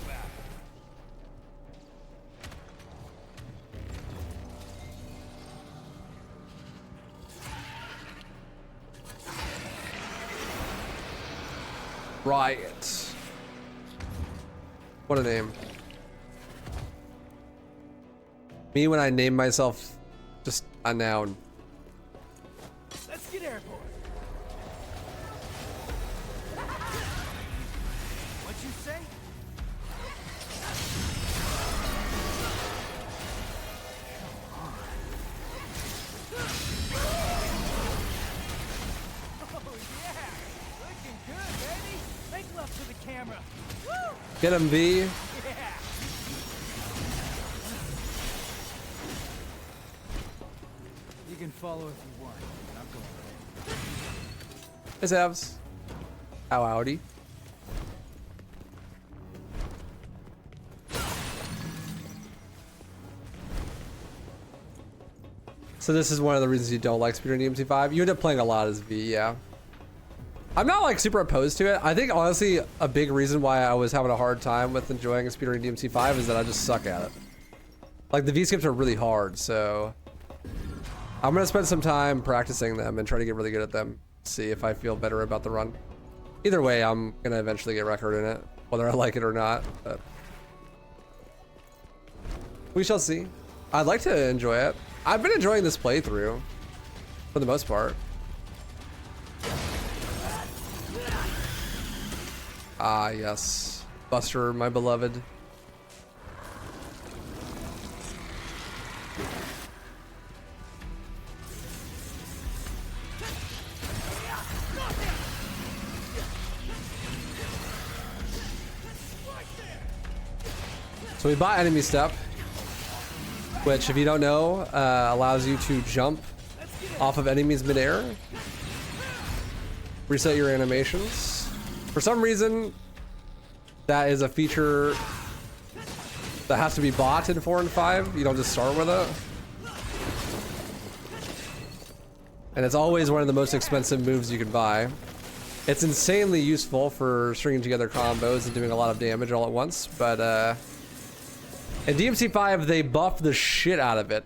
Riot. What a name. Me when I name myself just a noun. Let's get airborne. What you say? Oh yeah, looking good, baby. Make love to the camera. Woo! Get him, V. Yeah. You can follow if you want. I'm going. Hey, Savs. Ow, howdy. So this is one of the reasons you don't like speedrun DMC5. You end up playing a lot as V, yeah. I'm not like super opposed to it. I think honestly a big reason why I was having a hard time with enjoying speedrunning DMC 5 is that I just suck at it. Like the V-skips are really hard, so I'm gonna spend some time practicing them and try to get really good at them. See if I feel better about the run. Either way, I'm gonna eventually get record in it, whether I like it or not, but we shall see. I'd like to enjoy it. I've been enjoying this playthrough for the most part. Ah, yes. Buster, my beloved. So we bought enemy step, which if you don't know, allows you to jump off of enemies midair. Reset your animations. For some reason, that is a feature that has to be bought in 4 and 5. You don't just start with it. And it's always one of the most expensive moves you can buy. It's insanely useful for stringing together combos and doing a lot of damage all at once, but in DMC 5, they buffed the shit out of it.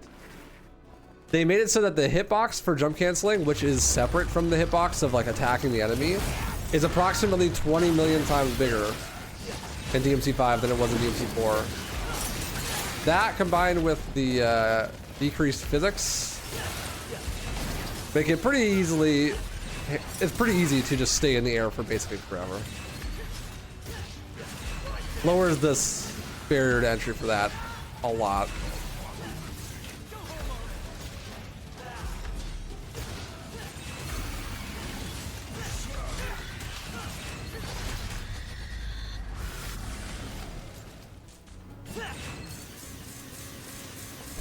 They made it so that the hitbox for jump canceling, which is separate from the hitbox of like attacking the enemy, is approximately 20 million times bigger in DMC 5 than it was in DMC 4. That combined with the decreased physics make it pretty easily, it's pretty easy to just stay in the air for basically forever. Lowers this barrier to entry for that a lot.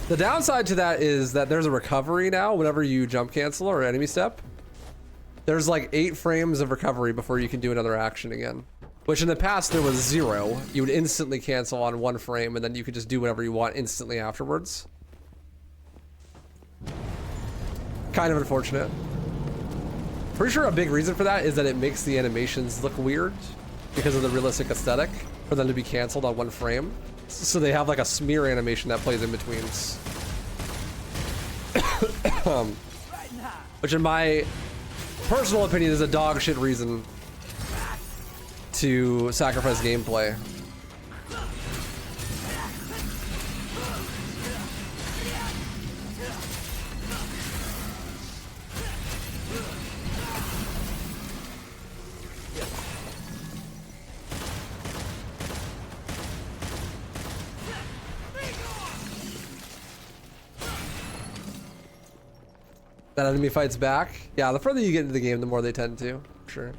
The downside to that is that there's a recovery now whenever you jump cancel or enemy step. There's like 8 frames of recovery before you can do another action again. Which in the past there was 0. You would instantly cancel on 1 frame and then you could just do whatever you want instantly afterwards. Kind of unfortunate. Pretty sure a big reason for that is that it makes the animations look weird because of the realistic aesthetic for them to be canceled on 1 frame. So they have like a smear animation that plays in between. Which in my personal opinion is a dog shit reason to sacrifice gameplay. That enemy fights back. Yeah, the further you get into the game, the more they tend to. Sure.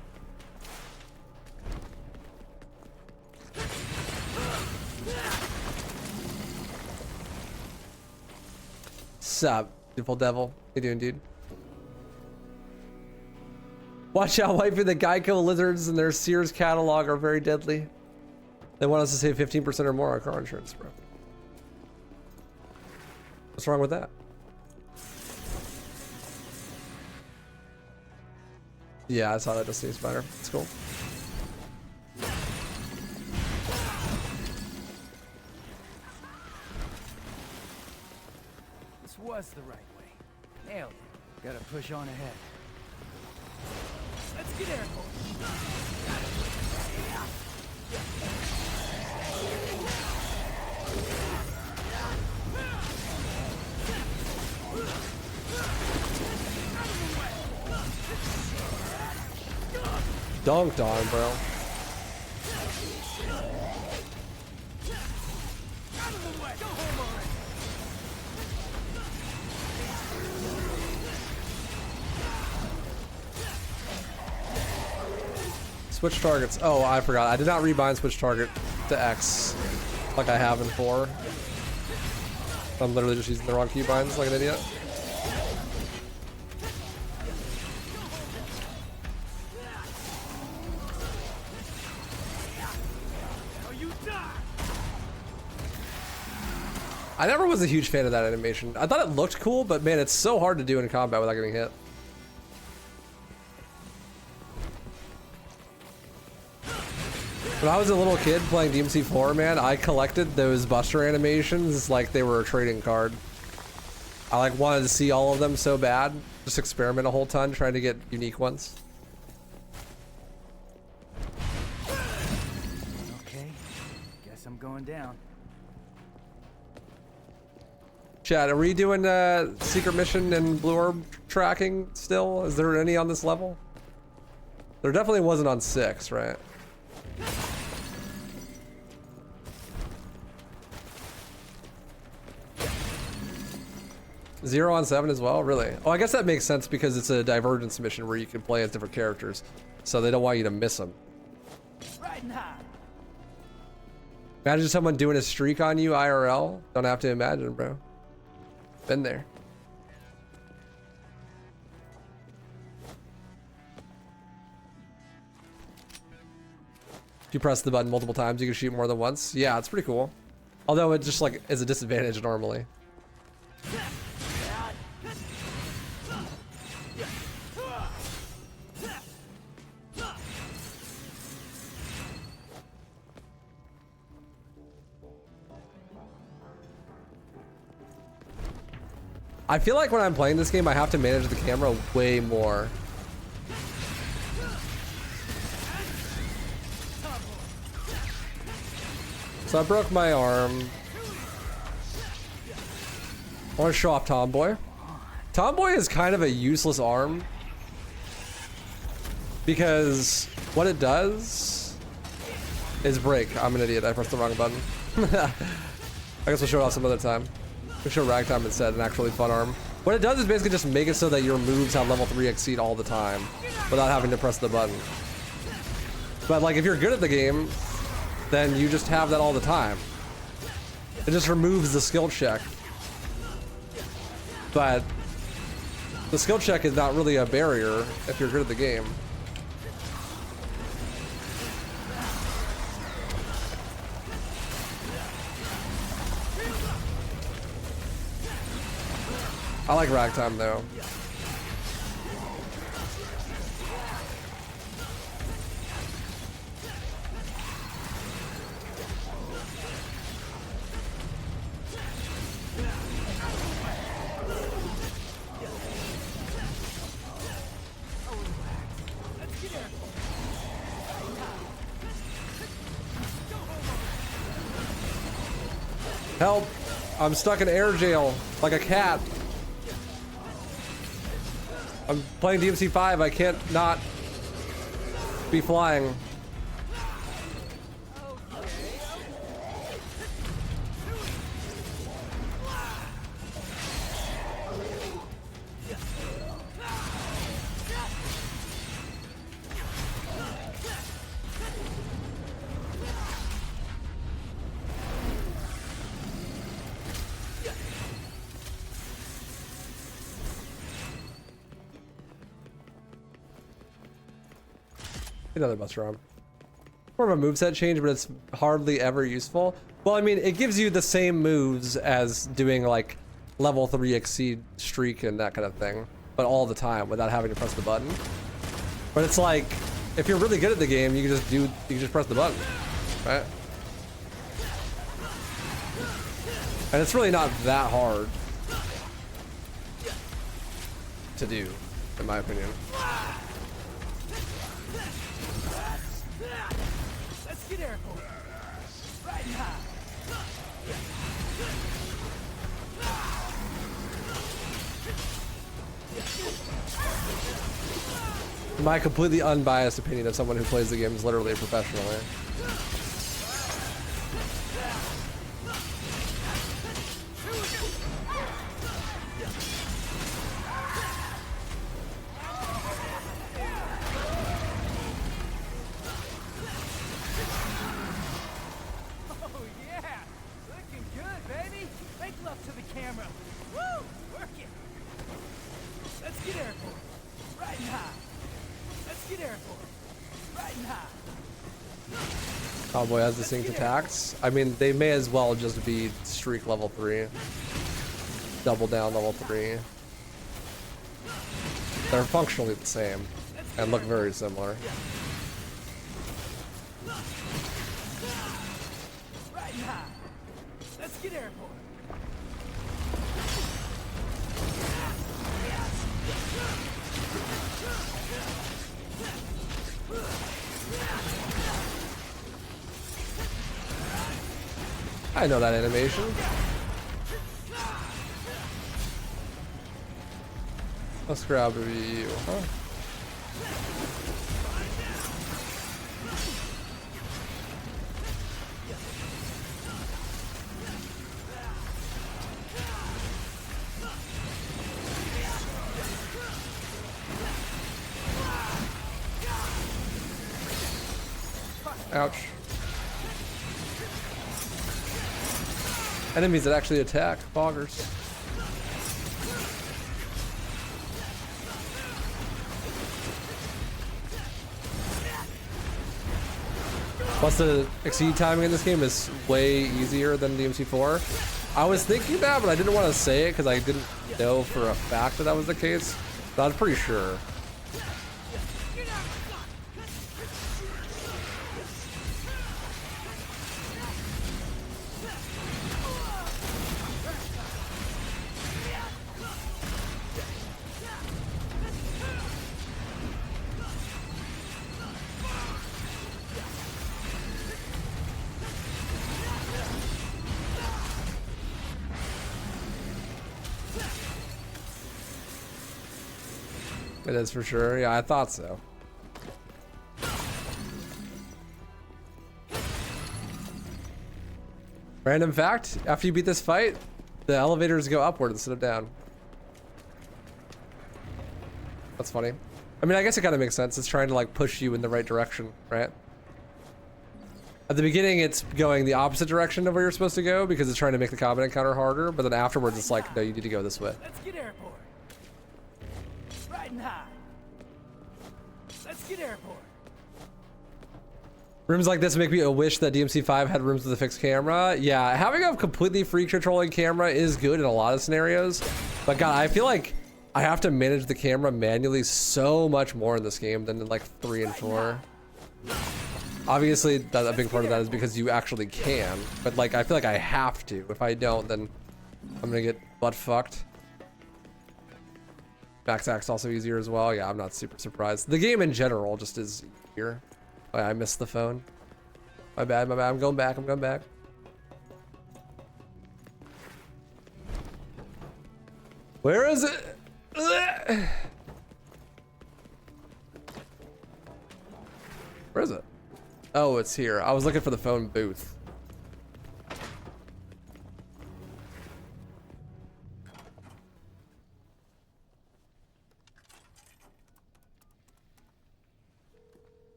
Sup, beautiful devil. How you doing, dude? Watch out, wifey. The Geico lizards and their Sears catalog are very deadly. They want us to save 15% or more on car insurance, bro. What's wrong with that? Yeah, I saw that Destiny Spider. It's cool. This was the right way. Nailed it. Gotta push on ahead. Let's get airborne. Dunked on, bro. Switch targets. Oh, I forgot. I did not rebind switch target to X like I have in 4. I'm literally just using the wrong keybinds like an idiot. I never was a huge fan of that animation. I thought it looked cool, but man, it's so hard to do in combat without getting hit. When I was a little kid playing DMC 4, man, I collected those Buster animations like they were a trading card. I like wanted to see all of them so bad. Just experiment a whole ton trying to get unique ones. Okay, guess I'm going down. Chat, are we doing secret mission and blue orb tracking still? Is there any on this level? There definitely wasn't on 6, right? 0 on 7 as well? Really? Oh, I guess that makes sense because it's a divergence mission where you can play as different characters. So they don't want you to miss them. Riding high. Imagine someone doing a streak on you IRL. Don't have to imagine, bro. Been there. If you press the button multiple times, you can shoot more than once. Yeah, it's pretty cool. Although it just like is a disadvantage normally. I feel like when I'm playing this game, I have to manage the camera way more. So I broke my arm. I want to show off Tomboy. Tomboy is kind of a useless arm because what it does is break. I'm an idiot. I pressed the wrong button. I guess we'll show it off some other time. We'll show Ragtime instead, an actually fun arm. What it does is basically just make it so that your moves have level 3 exceed all the time without having to press the button. But like if you're good at the game, then you just have that all the time. It just removes the skill check. But the skill check is not really a barrier if you're good at the game. I like Ragtime though. Help! I'm stuck in air jail like a cat. I'm playing DMC 5. I can't not be flying. Another Buster Arm. More of a moveset change, but it's hardly ever useful. Well, I mean, it gives you the same moves as doing like level 3 exceed streak and that kind of thing, but all the time without having to press the button. But it's like, if you're really good at the game, you can just press the button, right? And it's really not that hard to do, in my opinion. My completely unbiased opinion of someone who plays the games literally professionally. Cowboy has distinct attacks. I mean, they may as well just be streak level 3. Double down level 3. They're functionally the same and look very similar. Riding high. Let's get airborne. I know that animation. Let's grab you, huh? Ouch. Enemies that actually attack, boggers. Plus the exceed timing in this game is way easier than DMC 4. I was thinking that, but I didn't want to say it because I didn't know for a fact that that was the case. But I was pretty sure. It is for sure. Yeah, I thought so. Random fact, after you beat this fight, the elevators go upward instead of down. That's funny. I mean, I guess it kind of makes sense. It's trying to like push you in the right direction, right? At the beginning, it's going the opposite direction of where you're supposed to go because it's trying to make the combat encounter harder, but then afterwards it's like, no, you need to go this way. Let's get airborne. Riding high. Let's get airborne. Rooms like this make me wish that DMC 5 had rooms with a fixed camera. Yeah, having a completely free controlling camera is good in a lot of scenarios. But God, I feel like I have to manage the camera manually so much more in this game than in like 3 and 4. Obviously, that a big part of that is because you actually can. But like, I feel like I have to. If I don't, then I'm gonna get butt fucked. Max Axe also easier as well. Yeah, I'm not super surprised. The game in general just is easier. Oh, yeah, I missed the phone. My bad, my bad. I'm going back. I'm going back. Where is it? Where is it? Oh, it's here. I was looking for the phone booth.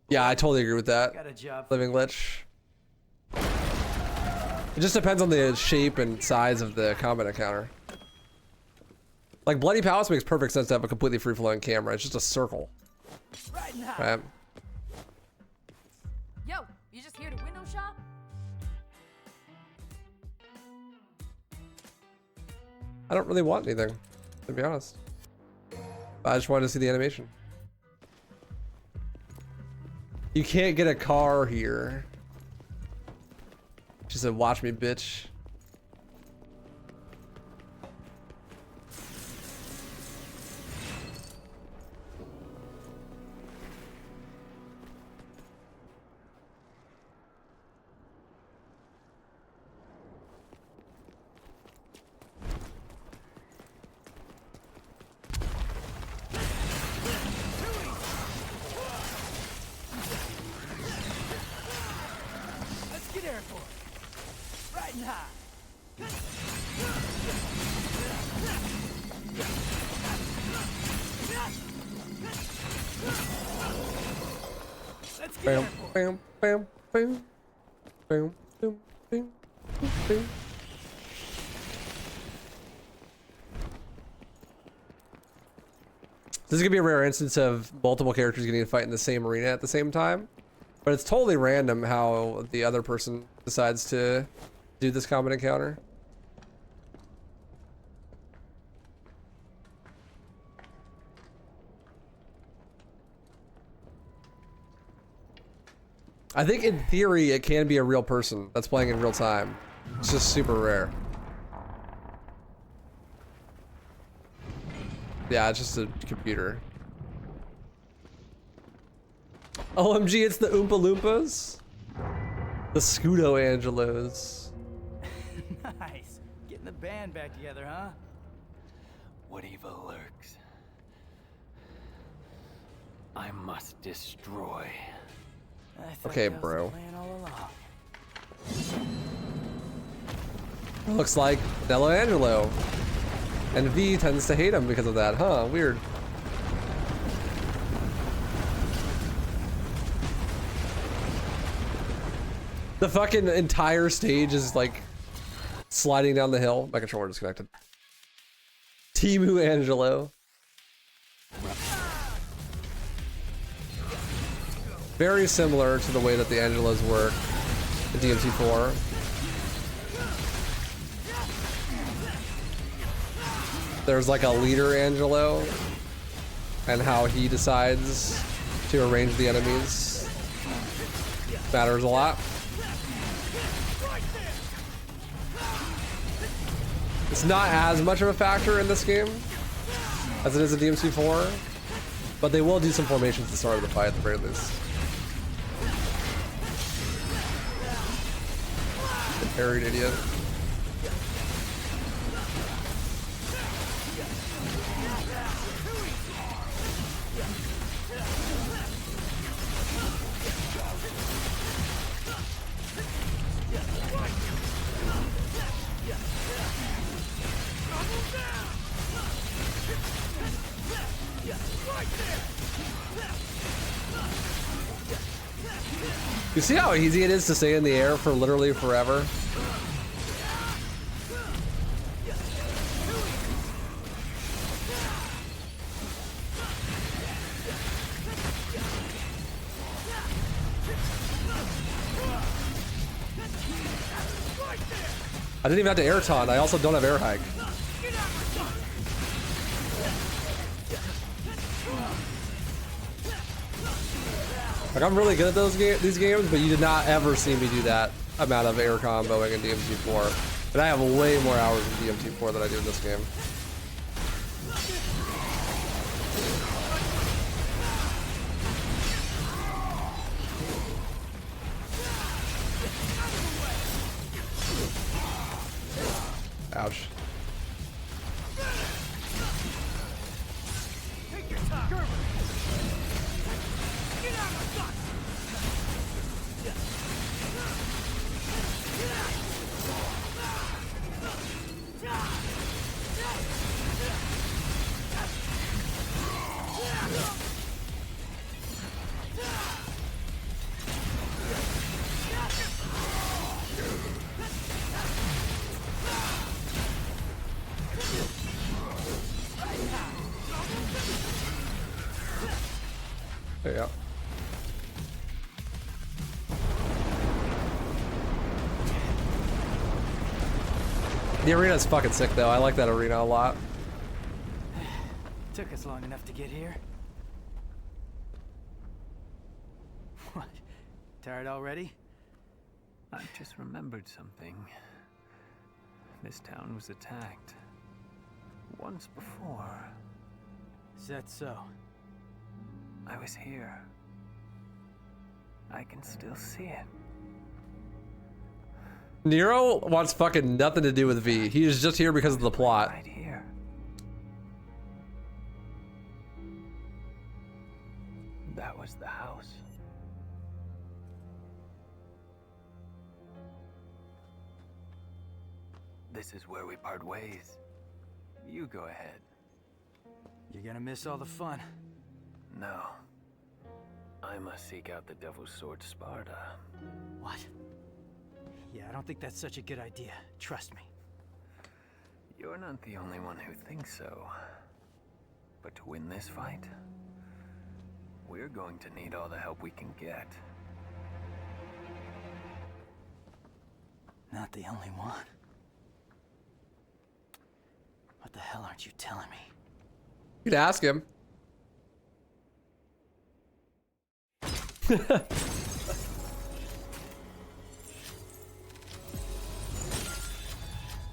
Yeah, I totally agree with that. Got a job. Living Lich. It just depends on the shape and size of the combat encounter. Like Bloody Palace makes perfect sense to have a completely free-flowing camera. It's just a circle. Right? Yo, you just here to window shop? I don't really want anything, to be honest. I just wanted to see the animation. You can't get a car here. She said, watch me, bitch. Bam, bam, bam, bam, bam, bam, bam, bam. This is gonna be a rare instance of multiple characters getting to fight in the same arena at the same time, but it's totally random how the other person decides to do this combat encounter. I think in theory it can be a real person that's playing in real time. It's just super rare. Yeah, it's just a computer. OMG, it's the Oompa Loompas. The Scudo Angelos. Nice. Getting the band back together, huh? What evil lurks? I must destroy. Okay, bro. Plan all along. Looks like Dello Angelo. And V tends to hate him because of that, huh? Weird. The fucking entire stage is like sliding down the hill. My controller disconnected. Timu Angelo. Very similar to the way that the Angelos work in DMC4. There's like a leader Angelo and how he decides to arrange the enemies matters a lot. It's not as much of a factor in this game as it is in DMC4, but they will do some formations at the start of the fight at the very least. Parried idiot. You see how easy it is to stay in the air for literally forever? I didn't even have to air taunt. I also don't have air hike. Like, I'm really good at these games, but you did not ever see me do that amount of air comboing in DMC4. But I have way more hours in DMC4 than I do in this game. Ouch. There you go. The arena is fucking sick though. I like that arena a lot. Took us long enough to get here. What? Tired already? I've just remembered something. This town was attacked once before. Is that so? I was here. I can still see it. Nero wants fucking nothing to do with V. He is just here because of the plot. Right here. That was the house. This is where we part ways. You go ahead. You're gonna miss all the fun. No. I must seek out the Devil's Sword Sparta. What? Yeah, I don't think that's such a good idea. Trust me. You're not the only one who thinks so. But to win this fight, we're going to need all the help we can get. Not the only one. What the hell aren't you telling me? You could ask him.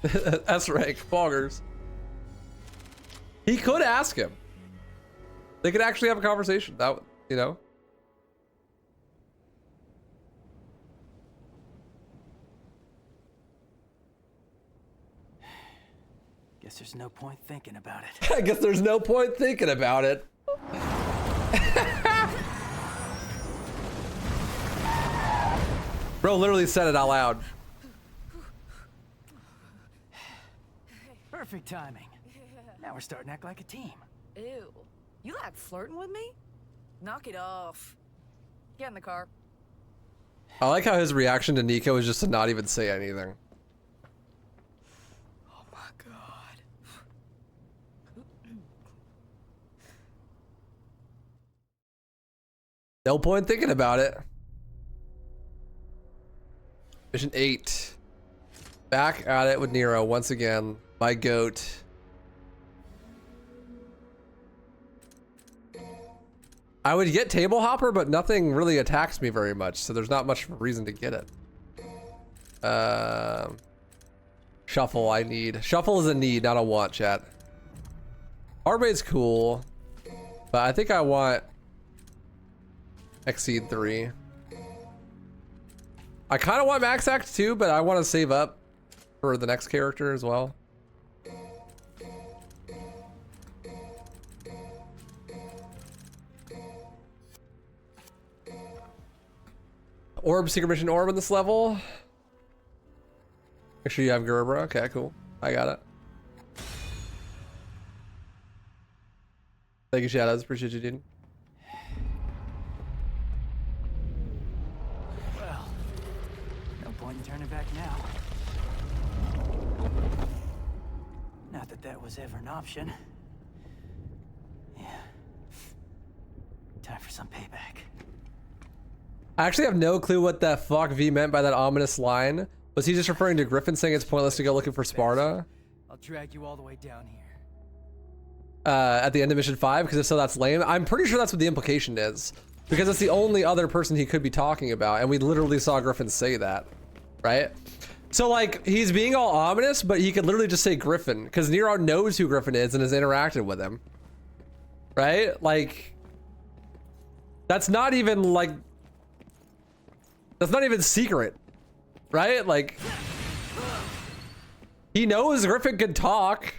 S rank, boggers. He could ask him. They could actually have a conversation. That, you know. Guess there's no point thinking about it. I guess there's no point thinking about it. Bro literally said it out loud. Perfect timing. Now we're starting to act like a team. Ew. You like flirting with me? Knock it off. Get in the car. I like how his reaction to Nico is just to not even say anything. Oh my god. No point thinking about it. Mission 8. Back at it with Nero once again. My goat. I would get Table Hopper, but nothing really attacks me very much, so there's not much reason to get it. Shuffle I need. Shuffle is a need, not a want, chat. Arbade's cool, but I think I want Exceed 3. I kind of want Max Act 2, but I want to save up for the next character as well. Orb, Secret Mission Orb on this level. Make sure you have Gerber. Okay, cool. I got it. Thank you, Shadows. Appreciate you, dude. Well, no point in turning back now. Not that that was ever an option. Yeah. Time for some payback. I actually have no clue what the fuck V meant by that ominous line. Was he just referring to Griffin saying it's pointless to go looking for Sparta? I'll drag you all the way down here. At the end of mission 5, because if so, that's lame. I'm pretty sure that's what the implication is, because it's the only other person he could be talking about, and we literally saw Griffin say that, right? So like, he's being all ominous, but he could literally just say Griffin, because Nero knows who Griffin is and has interacted with him, right? Like, that's not even like, that's not even secret, right? Like, he knows Griffin can talk.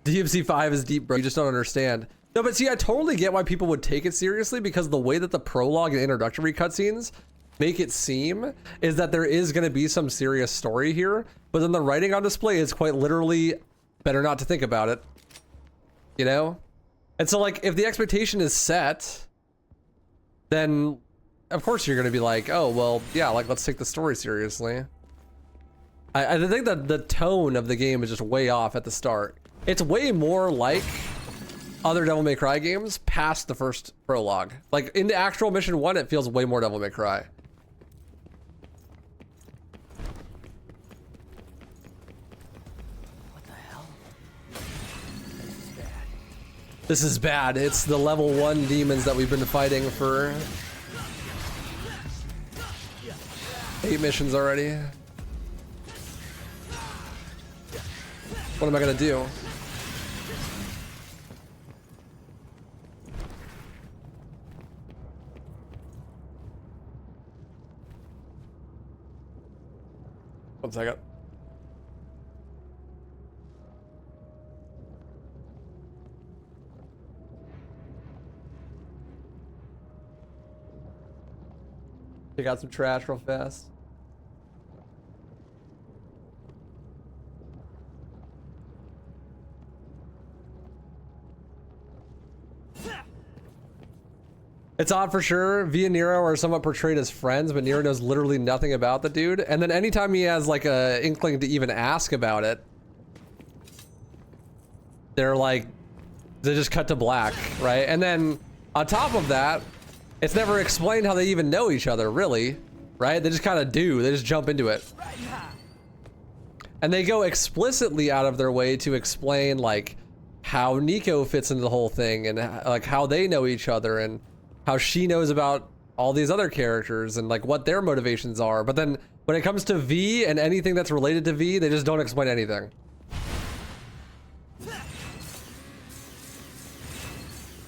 DMC 5 is deep, bro. You just don't understand. No, but see, I totally get why people would take it seriously, because the way that the prologue and introductory cutscenes make it seem is that there is going to be some serious story here, but then the writing on display is quite literally better not to think about it, you know? And so like, if the expectation is set, then of course you're going to be like, oh, well, yeah, like let's take the story seriously. I think that the tone of the game is just way off at the start. It's way more like other Devil May Cry games past the first prologue. Like into actual mission 1, it feels way more Devil May Cry. What the hell? This is bad. It's the level 1 demons that we've been fighting for 8 missions already. What am I gonna do? One second. Take out some trash real fast. It's odd for sure. V and Nero are somewhat portrayed as friends, but Nero knows literally nothing about the dude. And then anytime he has like a inkling to even ask about it, they're like, they just cut to black, right? And then on top of that, it's never explained how they even know each other, really, right? They just kind of do. They just jump into it. And they go explicitly out of their way to explain like how Nico fits into the whole thing and like how they know each other and how she knows about all these other characters and like what their motivations are. But then when it comes to V and anything that's related to V, they just don't explain anything.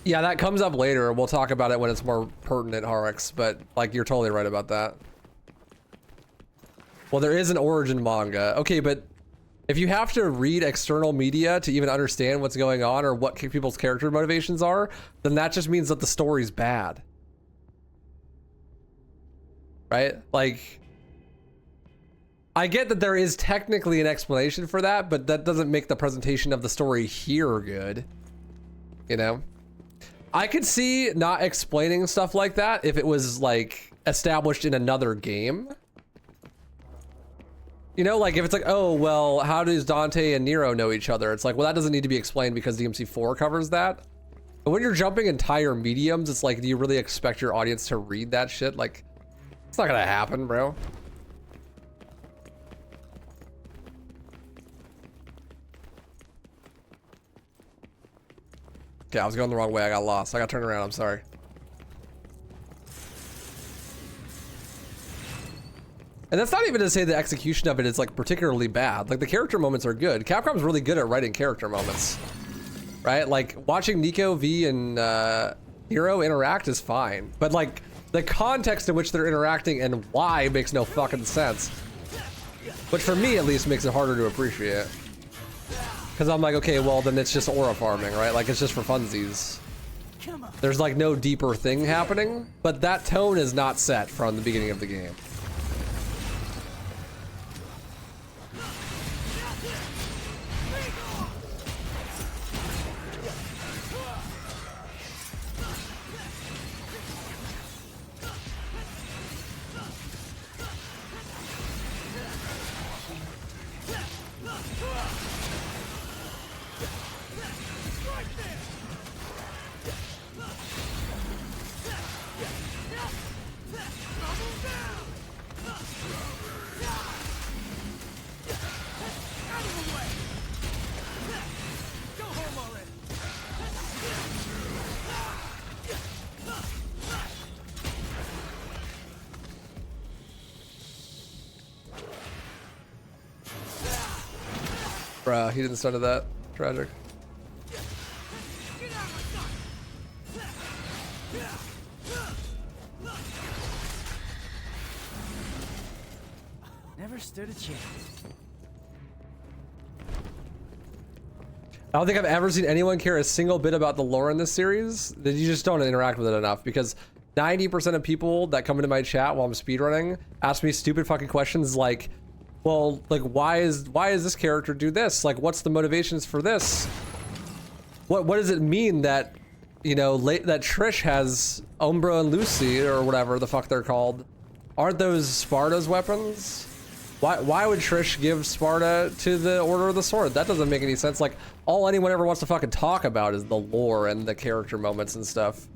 Yeah, that comes up later. We'll talk about it when it's more pertinent, Harix, but like you're totally right about that. Well, there is an origin manga. Okay, but if you have to read external media to even understand what's going on or what people's character motivations are, then that just means that the story's bad. Right? Like, I get that there is technically an explanation for that, but that doesn't make the presentation of the story here good. You know? I could see not explaining stuff like that if it was like established in another game. You know, like if it's like, oh, well, how does Dante and Nero know each other? It's like, well, that doesn't need to be explained because DMC 4 covers that. But when you're jumping entire mediums, it's like, do you really expect your audience to read that shit? Like, it's not gonna happen, bro. Okay, I was going the wrong way. I got lost. I got turned around. I'm sorry. And that's not even to say the execution of it is like particularly bad. Like the character moments are good. Capcom's really good at writing character moments, right? Like watching Nico, V, and Hero interact is fine, but like the context in which they're interacting and why makes no fucking sense. Which for me at least makes it harder to appreciate. Because I'm like, okay, well then it's just aura farming, right? Like it's just for funsies. There's like no deeper thing happening, but that tone is not set from the beginning of the game. Bruh, he didn't start at that. Tragic. Never stood a chance. I don't think I've ever seen anyone care a single bit about the lore in this series. That you just don't interact with it enough, because 90% of people that come into my chat while I'm speedrunning ask me stupid fucking questions like, well, like why is this character do this? Like what's the motivations for this? What does it mean that, you know, that Trish has Umbra and Lucy or whatever the fuck they're called? Aren't those Sparta's weapons? Why would Trish give Sparta to the Order of the Sword? That doesn't make any sense. Like all anyone ever wants to fucking talk about is the lore and the character moments and stuff,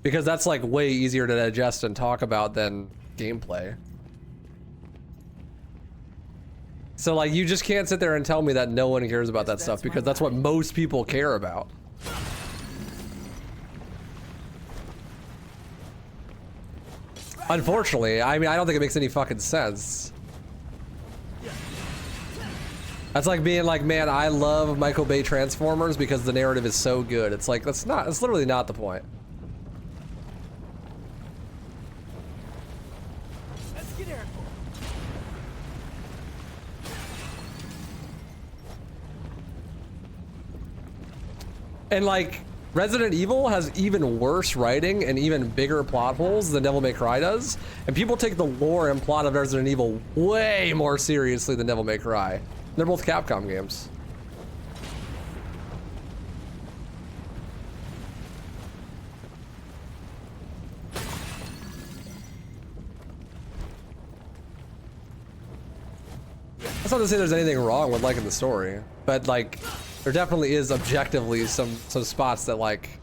because that's like way easier to digest and talk about than gameplay. So like you just can't sit there and tell me that no one cares about that stuff, because that's what most people care about. Unfortunately, I mean, I don't think it makes any fucking sense. That's like being like, man, I love Michael Bay Transformers because the narrative is so good. It's like, that's literally not the point. And like, Resident Evil has even worse writing and even bigger plot holes than Devil May Cry does. And people take the lore and plot of Resident Evil way more seriously than Devil May Cry. They're both Capcom games. That's not to say there's anything wrong with liking the story, but like, there definitely is objectively some spots that like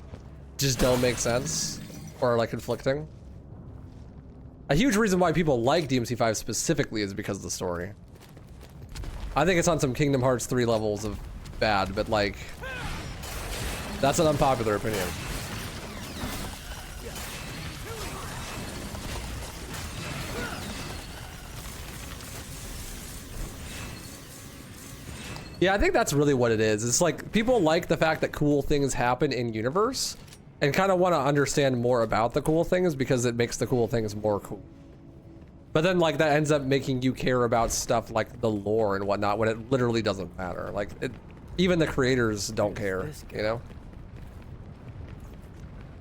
just don't make sense or are like conflicting. A huge reason why people like DMC 5 specifically is because of the story. I think it's on some Kingdom Hearts 3 levels of bad, but like, that's an unpopular opinion. Yeah, I think that's really what it is. It's like people like the fact that cool things happen in universe and kind of want to understand more about the cool things because it makes the cool things more cool. But then like that ends up making you care about stuff like the lore and whatnot when it literally doesn't matter. Like even the creators don't care, you know?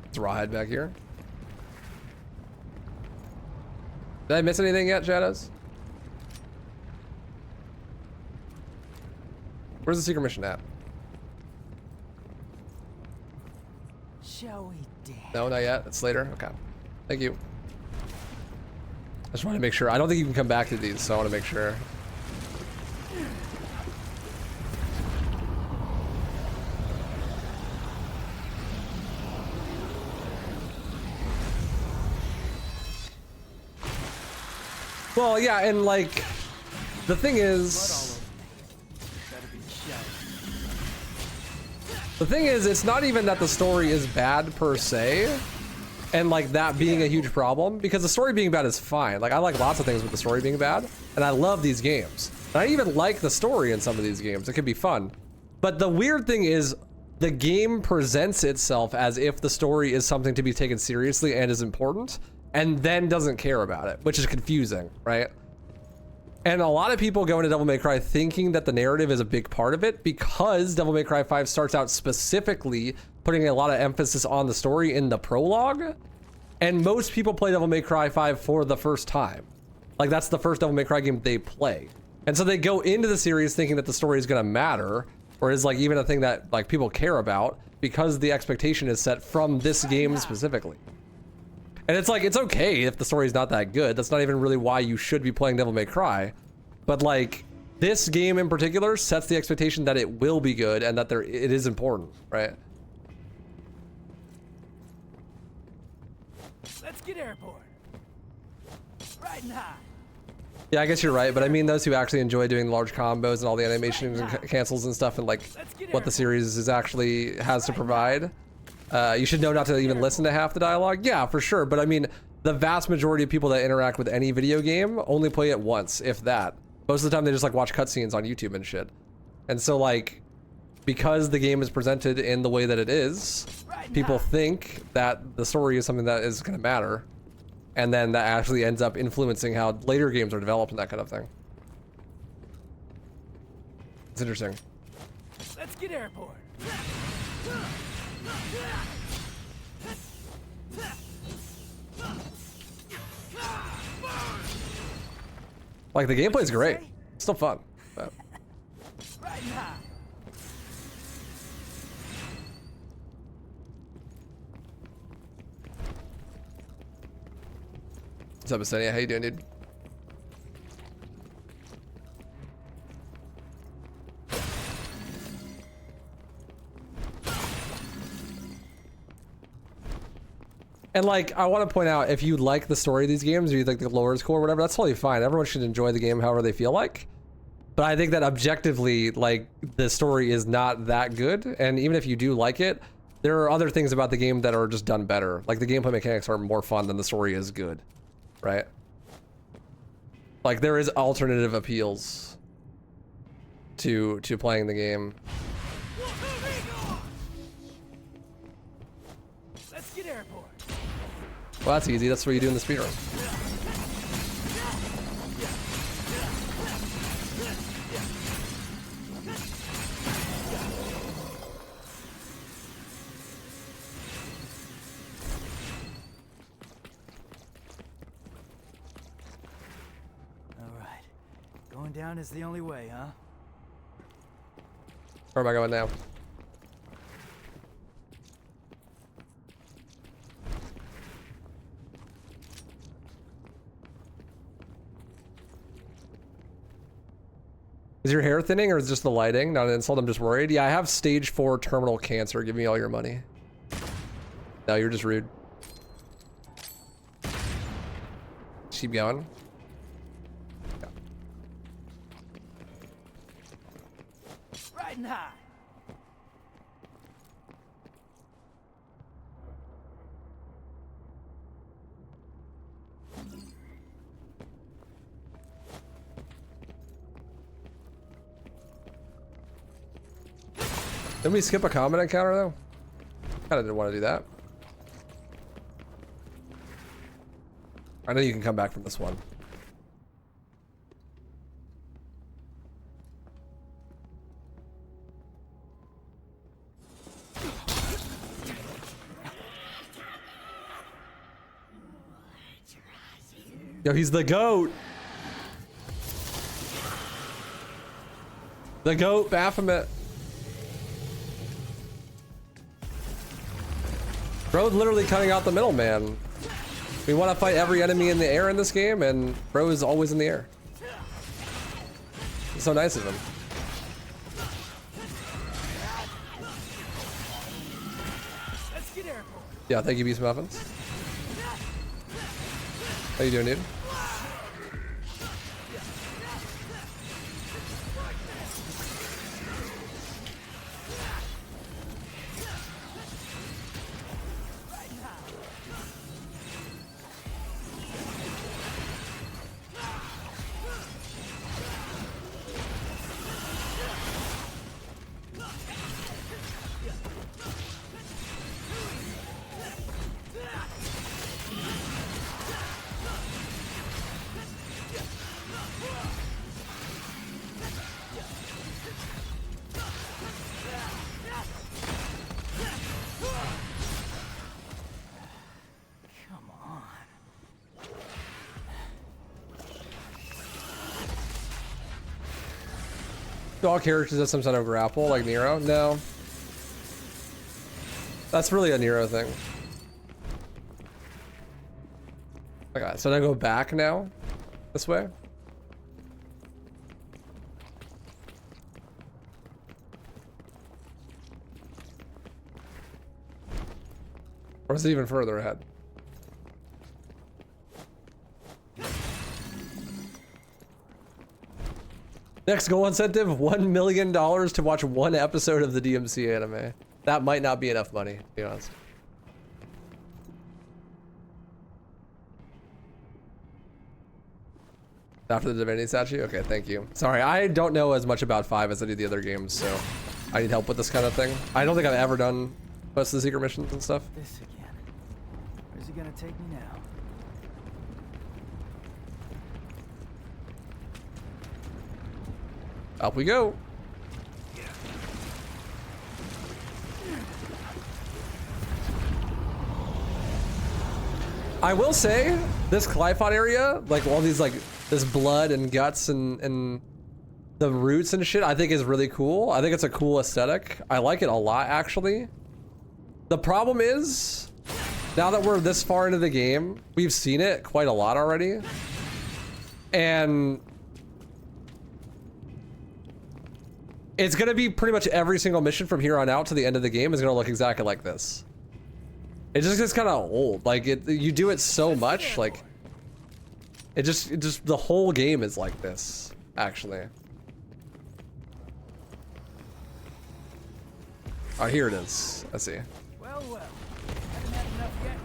It's Rawhide back here. Did I miss anything yet, Shadows? Where's the secret mission at? Shall we dance? No, not yet. It's later. Okay. Thank you. I just want to make sure. I don't think you can come back to these, so I want to make sure. Well, yeah, and like, the thing is... The thing is, it's not even that the story is bad per se, and like that being a huge problem, because the story being bad is fine. Like I like lots of things with the story being bad, and I love these games. And I even like the story in some of these games. It can be fun. But the weird thing is, the game presents itself as if the story is something to be taken seriously and is important, and then doesn't care about it, which is confusing, right? And a lot of people go into Devil May Cry thinking that the narrative is a big part of it because Devil May Cry 5 starts out specifically putting a lot of emphasis on the story in the prologue. And most people play Devil May Cry 5 for the first time. Like that's the first Devil May Cry game they play. And so they go into the series thinking that the story is gonna matter, or is like even a thing that like people care about because the expectation is set from this game specifically. And it's like, it's okay if the story's not that good. That's not even really why you should be playing Devil May Cry. But like, this game in particular sets the expectation that it will be good and that it is important, right? Let's get airborne. Riding high. Yeah, I guess you're right. But I mean those who actually enjoy doing large combos and all the animations and cancels and stuff and like what the series is actually has to provide. You should know not to even listen to half the dialogue. Yeah, for sure. But I mean, the vast majority of people that interact with any video game only play it once, if that. Most of the time they just like watch cutscenes on YouTube and shit. And so like, because the game is presented in the way that it is, people think that the story is something that is going to matter. And then that actually ends up influencing how later games are developed and that kind of thing. It's interesting. Let's get airborne. Like the gameplay is great. It's still fun. But. What's up, Asenia? How you doing, dude? And like, I want to point out, if you like the story of these games, or you think the lore is cool or whatever, that's totally fine. Everyone should enjoy the game however they feel like. But I think that objectively, like, the story is not that good. And even if you do like it, there are other things about the game that are just done better. Like the gameplay mechanics are more fun than the story is good, right? Like there is alternative appeals to playing the game. Let's get airborne. Well, that's easy. That's what you do in the speedrun. All right. Going down is the only way, huh? Where am I going now? Is your hair thinning or is it just the lighting? Not an insult, I'm just worried. Yeah, I have stage 4 terminal cancer. Give me all your money. No, you're just rude. Keep going. Yeah. Riding high. Didn't we skip a combat encounter though? Kinda didn't want to do that. I know you can come back from this one. Yo, he's the goat. The goat, Baphomet. Bro, literally cutting out the middleman. We want to fight every enemy in the air in this game, and bro is always in the air. It's so nice of him. Yeah, thank you, Beast Muffins. How you doing, dude? Do all characters have some sort of grapple like Nero? No. That's really a Nero thing. Okay, so I go back now? This way? Or is it even further ahead? Next goal incentive, $1 million to watch one episode of the DMC anime. That might not be enough money, to be honest. After the Divinity statue? Okay, thank you. Sorry, I don't know as much about 5 as I do the other games, so I need help with this kind of thing. I don't think I've ever done most of the secret missions and stuff. This again. Where's he gonna take me now? Up we go. I will say, this Glyphot area, like all these, like this blood and guts and the roots and shit, I think is really cool. I think it's a cool aesthetic. I like it a lot, actually. The problem is, now that we're this far into the game, we've seen it quite a lot already. And it's gonna be pretty much every single mission from here on out to the end of the game is gonna look exactly like this. It just gets kind of old. Like you do it so much, like it just the whole game is like this, actually. Oh, here it is. I see. Well, haven't had enough yet.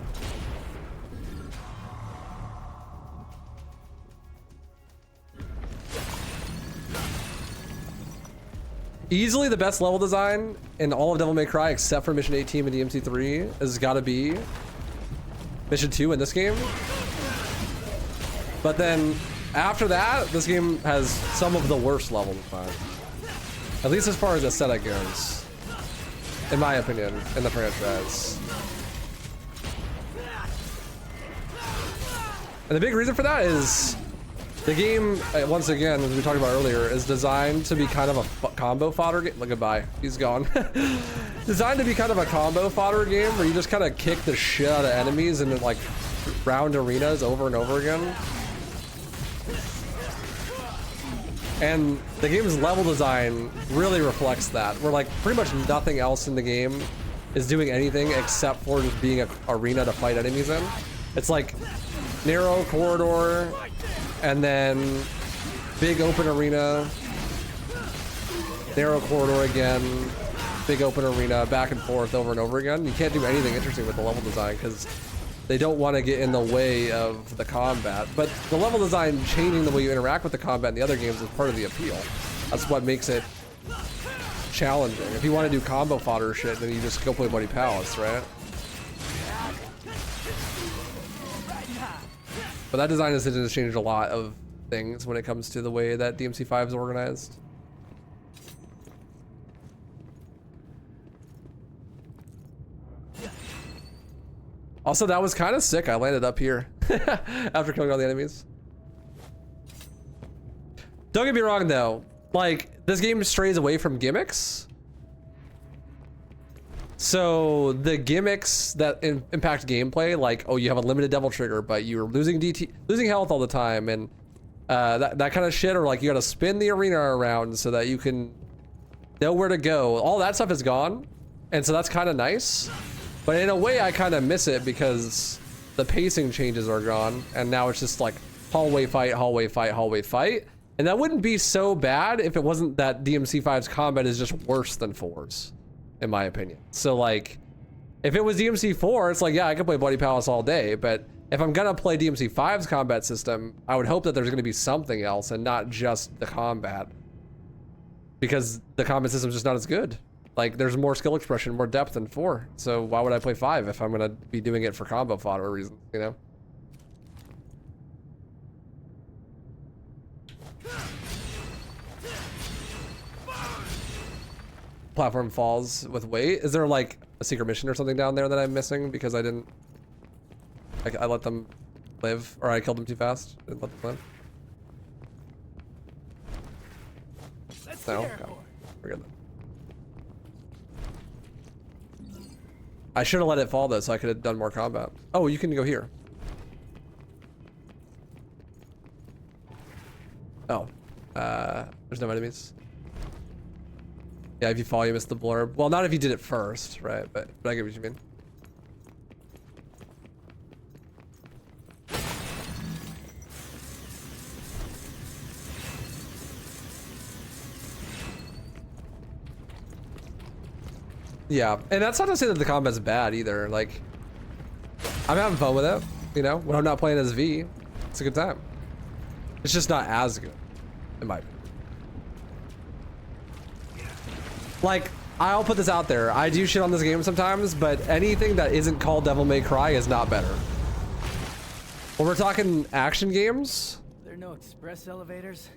Easily the best level design in all of Devil May Cry, except for Mission 18 and DMC 3, has got to be Mission 2 in this game. But then after that, this game has some of the worst level design. At least as far as aesthetic goes, in my opinion, in the franchise. And the big reason for that is the game, once again, as we talked about earlier, is designed to be kind of a combo fodder game. Goodbye, he's gone. Designed to be kind of a combo fodder game where you just kind of kick the shit out of enemies in like round arenas over and over again. And the game's level design really reflects that. Where like pretty much nothing else in the game is doing anything except for just being an arena to fight enemies in. It's like narrow corridor, and then big open arena, narrow corridor again, big open arena, back and forth over and over again. You can't do anything interesting with the level design because they don't want to get in the way of the combat. But the level design changing the way you interact with the combat in the other games is part of the appeal. That's what makes it challenging. If you want to do combo fodder shit, then you just go play Bloody Palace, right? But that design decision has changed a lot of things when it comes to the way that DMC5 is organized. Also, that was kind of sick. I landed up here after killing all the enemies. Don't get me wrong though, like this game strays away from gimmicks. So the gimmicks that impact gameplay, like, oh, you have a limited devil trigger, but you're losing health all the time, and that kind of shit, or like you gotta spin the arena around so that you can know where to go. All that stuff is gone, and so that's kind of nice. But in a way, I kind of miss it because the pacing changes are gone, and now it's just like hallway fight, hallway fight, hallway fight. And that wouldn't be so bad if it wasn't that DMC5's combat is just worse than 4's, in my opinion. So like, if it was DMC4, it's like, yeah, I could play Bloody Palace all day, but if I'm gonna play DMC5's combat system, I would hope that there's gonna be something else and not just the combat, because the combat system's just not as good. Like, there's more skill expression, more depth than 4. So why would I play 5 if I'm gonna be doing it for combo fodder reasons, you know? Platform falls with weight. Is there like a secret mission or something down there that I'm missing because I didn't... I let them live, or I killed them too fast? Didn't let them live? No? Okay. We're good then. I should have let it fall though, so I could have done more combat. Oh, you can go here. Oh. There's no enemies. Yeah, if you fall, you miss the blurb. Well, not if you did it first, right? But I get what you mean. Yeah, and that's not to say that the combat's bad either. Like, I'm having fun with it, you know? When I'm not playing as V, it's a good time. It's just not as good, in my opinion. Like, I'll put this out there. I do shit on this game sometimes, but anything that isn't called Devil May Cry is not better. When we're talking action games... There are no express elevators?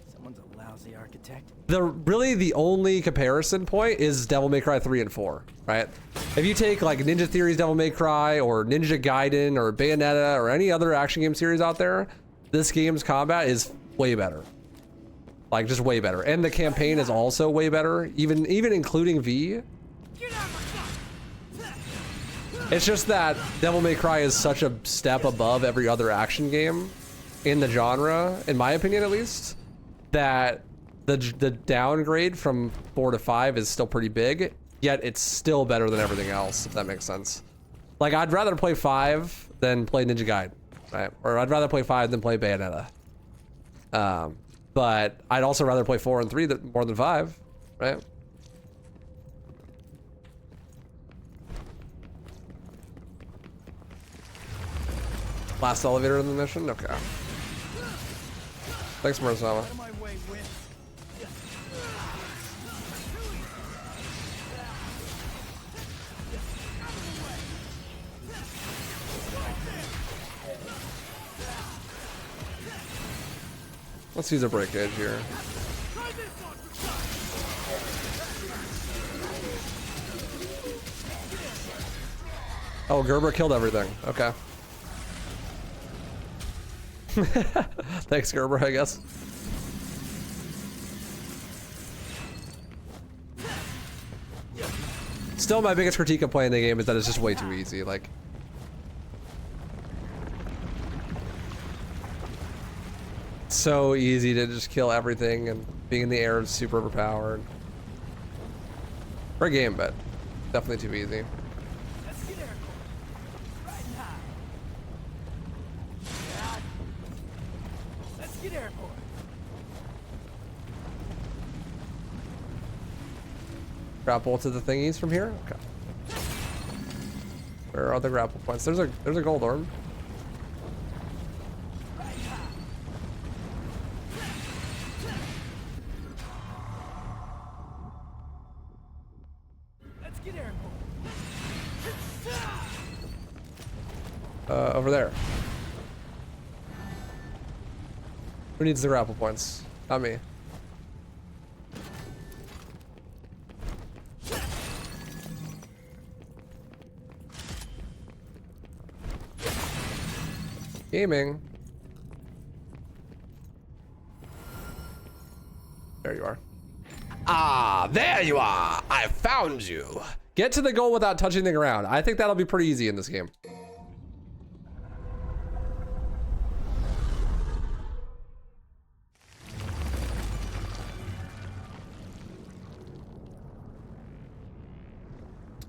Someone's a lousy architect. Really the only comparison point is Devil May Cry 3 and 4, right? If you take like Ninja Theory's Devil May Cry or Ninja Gaiden or Bayonetta or any other action game series out there, this game's combat is way better. Like, just way better. And the campaign is also way better, even including V. It's just that Devil May Cry is such a step above every other action game in the genre, in my opinion at least, that the downgrade from 4 to 5 is still pretty big, yet it's still better than everything else, if that makes sense. Like, I'd rather play 5 than play Ninja Gaiden, right? Or I'd rather play 5 than play Bayonetta. But I'd also rather play 4 and 3 more than 5, right? Last elevator in the mission? Okay. Thanks, Murasama. Let's use a breakage here. Oh, Gerber killed everything. Okay. Thanks, Gerber, I guess. Still, my biggest critique of playing the game is that it's just way too easy. Like, so easy to just kill everything, and being in the air is super overpowered. Great game, but definitely too easy. Grapple to the thingies from here? Okay. Where are the grapple points? There's a gold orb. get airborne. Over there. Who needs the grapple points? Not me. Gaming. There you are. Ah, there you are. I found you. Get to the goal without touching the ground. I think that'll be pretty easy in this game.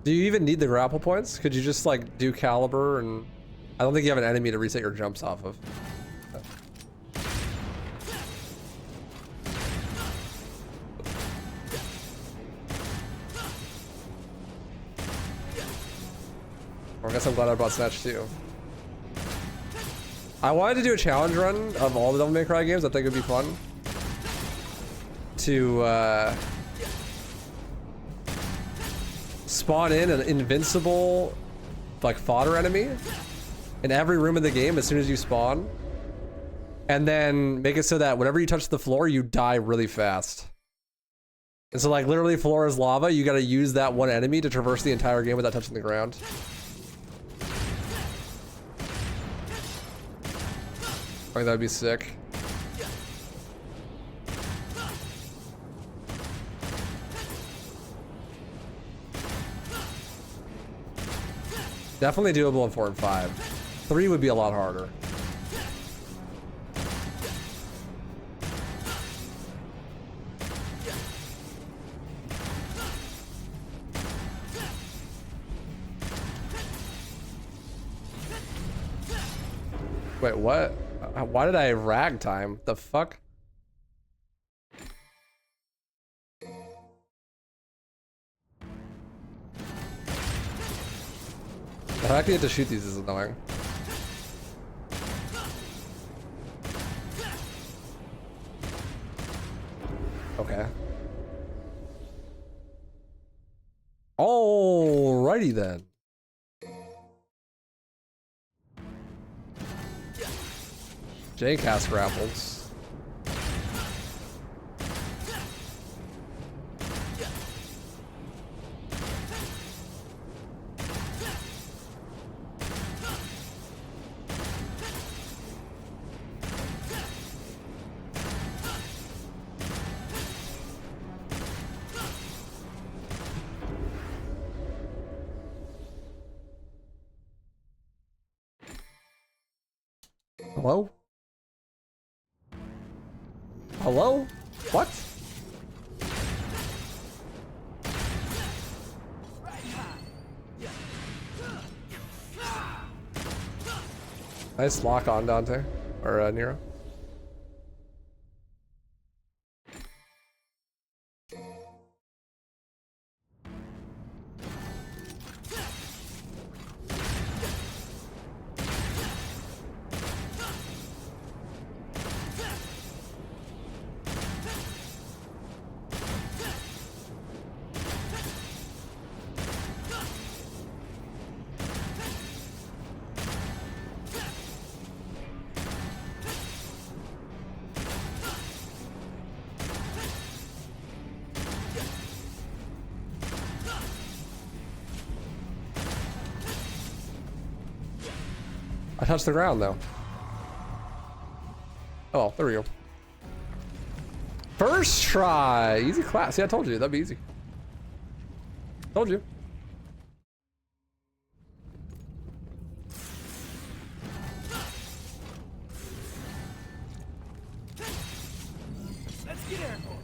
Do you even need the grapple points? Could you just like do caliber and I don't think you have an enemy to reset your jumps off of. Well, I guess I'm glad I bought Snatch too. I wanted to do a challenge run of all the Devil May Cry games. I think it'd be fun to spawn in an invincible like fodder enemy in every room in the game as soon as you spawn, and then make it so that whenever you touch the floor you die really fast. And so like literally floor is lava, you got to use that one enemy to traverse the entire game without touching the ground. I think that'd be sick. Definitely doable in 4 and 5. 3 would be a lot harder. Wait, what? Why did I ragtime? The fuck? The fact you have to shoot these is annoying. Okay. Alrighty then. J cast grapples. Hello? Hello? What? Nice lock on Dante, or Nero. I touched the ground though. Oh, there we go. First try, easy class. Yeah, I told you that'd be easy. Told you. Let's get airborne.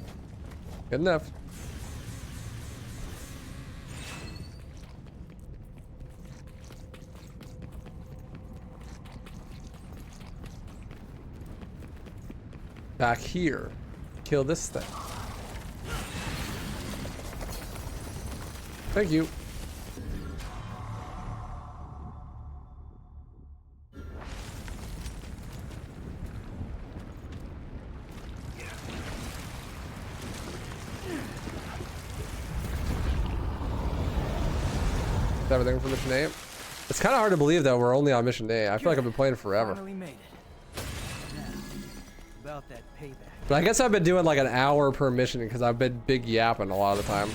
Good enough. Back here. Kill this thing. Thank you. everything from mission 8. It's kind of hard to believe though we're only on mission 8. I feel like I've been playing forever. Finally made it. Now, about that payback. But I guess I've been doing like an hour per mission because I've been big yapping a lot of the time.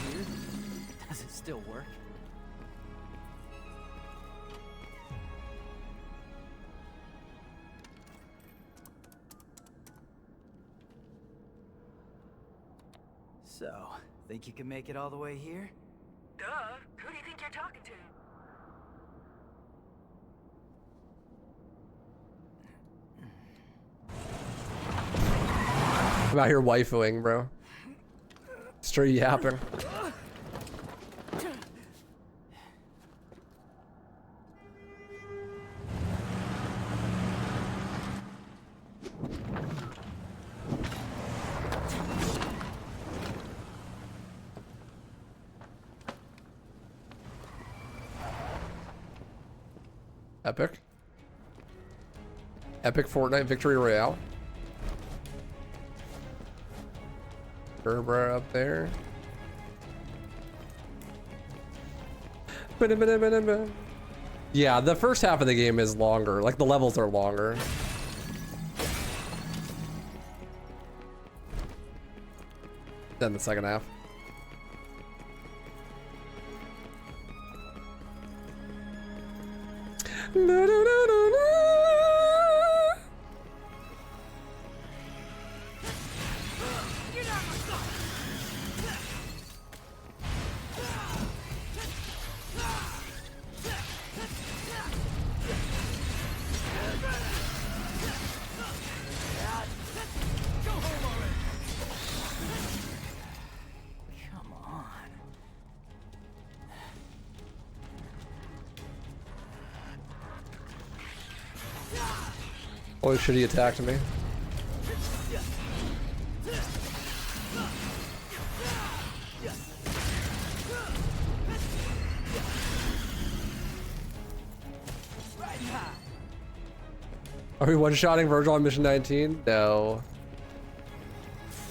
Does it still work? So, think you can make it all the way here? Duh. Who do you think you're talking to? I'm out here waifuing, bro. Straight yapping. Epic. Epic Fortnite Victory Royale. Berbera up there. Yeah, the first half of the game is longer. Like the levels are longer. Than the second half. Holy shit, he attacked me. Are we one-shotting Vergil on mission 19? No.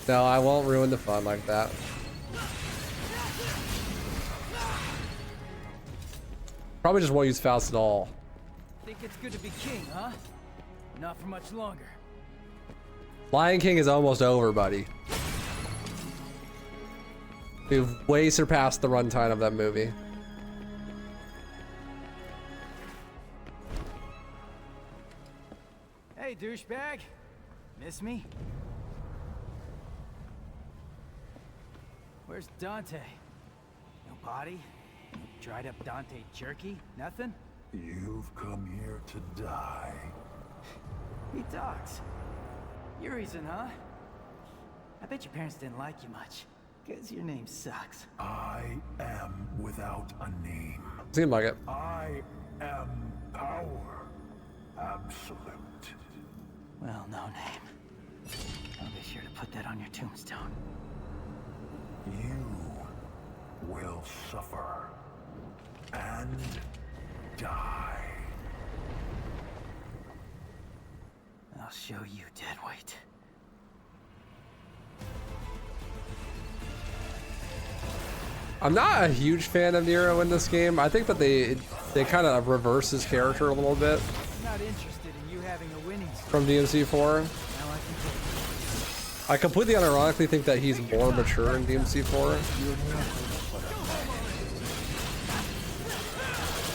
No, I won't ruin the fun like that. Probably just won't use Faust at all. Think it's good to be king, huh? Not for much longer. Lion King is almost over, buddy. We've way surpassed the runtime of that movie. Hey, douchebag. Miss me? Where's Dante? No body? No dried up Dante jerky? Nothing? You've come here to die. He talks. Your reason, huh? I bet your parents didn't like you much. Cause your name sucks. I am without a name. Seemed like it. I am power. Absolute. Well, no name. I'll be sure to put that on your tombstone. You will suffer and die. I'll show you, deadweight. I'm not a huge fan of Nero in this game. I think that they kind of reverse his character a little bit. Not interested in you having a winning streak. From DMC 4. I completely unironically think that he's more mature in DMC 4.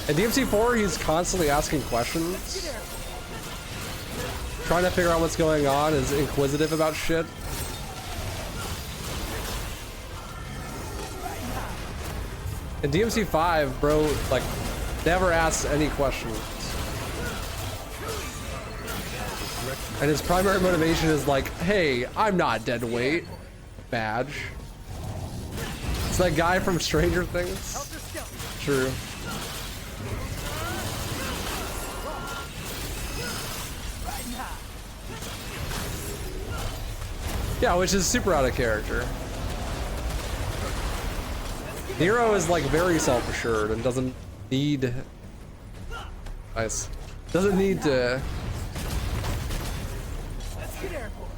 In DMC 4, he's constantly asking questions. Trying to figure out what's going on, is inquisitive about shit. In DMC 5, bro, like, never asks any questions. And his primary motivation is like, hey, I'm not dead weight. Badge. It's that guy from Stranger Things. True. Yeah, which is super out of character. Nero is like very self-assured and doesn't need... Nice. Doesn't need to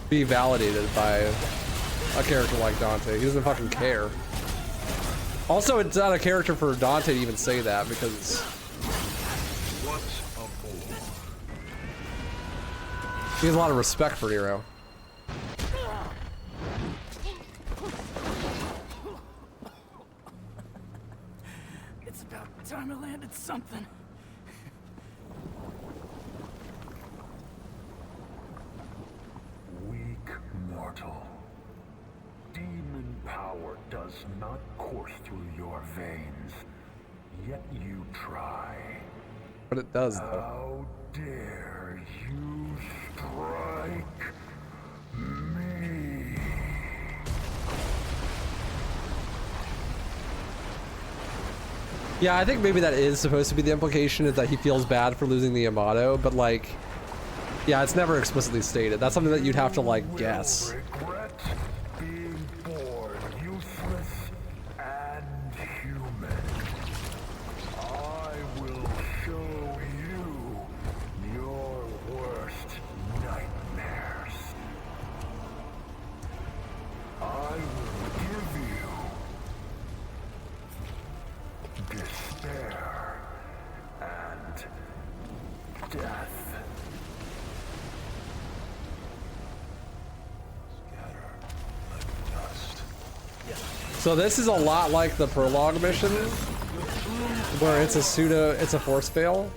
be validated by a character like Dante. He doesn't fucking care. Also, it's not a character for Dante to even say that because he has a lot of respect for Nero. It's about time I landed something. Weak mortal. Demon power does not course through your veins, yet you try. But it does, though. How dare you strike me? Yeah, I think maybe that is supposed to be the implication, is that he feels bad for losing the Amato, but like, yeah, it's never explicitly stated. That's something that you'd have to like guess. Regret being born useless and human. I will show you your worst nightmares. I will give you despair and death. So this is a lot like the Prologue Mission, where it's a force fail.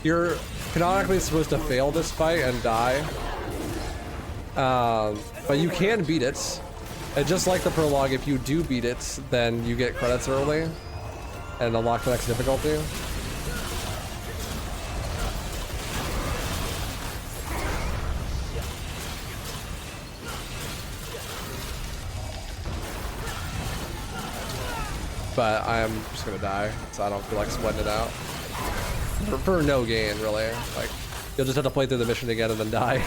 You're canonically supposed to fail this fight and die, but you can beat it. And just like the Prologue, if you do beat it, then you get credits early and unlock the next difficulty. But I'm just gonna die, so I don't feel like sweating it out. For no gain, really. Like, you'll just have to play through the mission again and then die.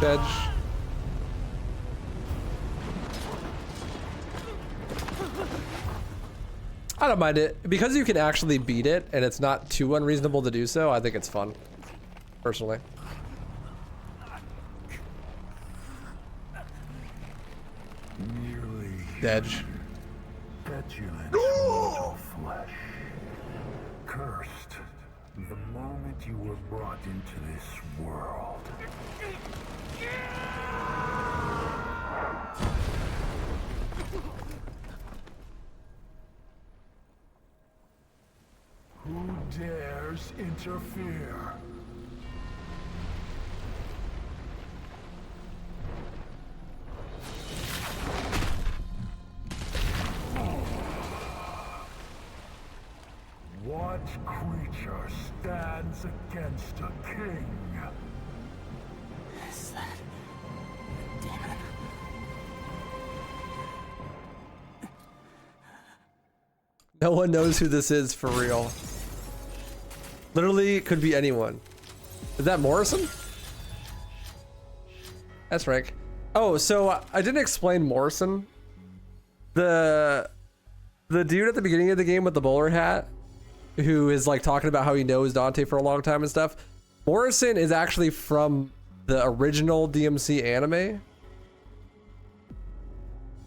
Edge. I don't mind it because you can actually beat it and it's not too unreasonable to do so. I think it's fun, personally. Edge. Petulant mortal flesh. Cursed the moment you were brought into this world. Who dares interfere? What creature stands against a king? Is that a demon? No one knows who this is for real. Literally, could be anyone. Is that Morrison? That's Frank. Oh, so I didn't explain Morrison. The dude at the beginning of the game with the bowler hat, who is like talking about how he knows Dante for a long time and stuff. Morrison is actually from the original DMC anime.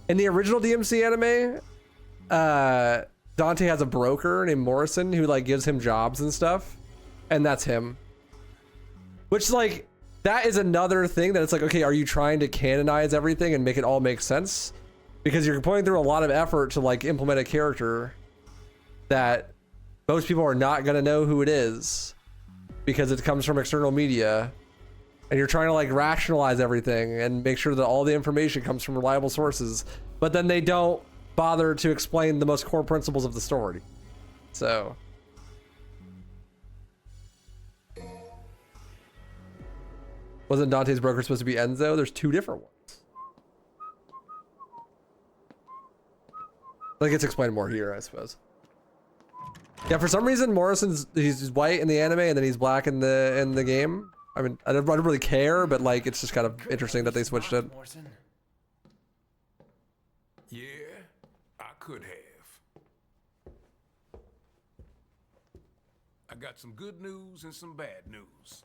In the original DMC anime, Dante has a broker named Morrison who like gives him jobs and stuff, and that's him. Which, like, that is another thing that it's like, okay, are you trying to canonize everything and make it all make sense? Because you're putting through a lot of effort to like implement a character that most people are not gonna know who it is because it comes from external media, and you're trying to like rationalize everything and make sure that all the information comes from reliable sources, but then they don't bother to explain the most core principles of the story. So Wasn't Dante's broker supposed to be Enzo? There's two different ones. Like it's explained more here, I suppose. Yeah, for some reason he's white in the anime and then he's black in the game. I mean, I don't really care, but like it's just kind of interesting that they switched it. Yeah, I could have. I got some good news and some bad news.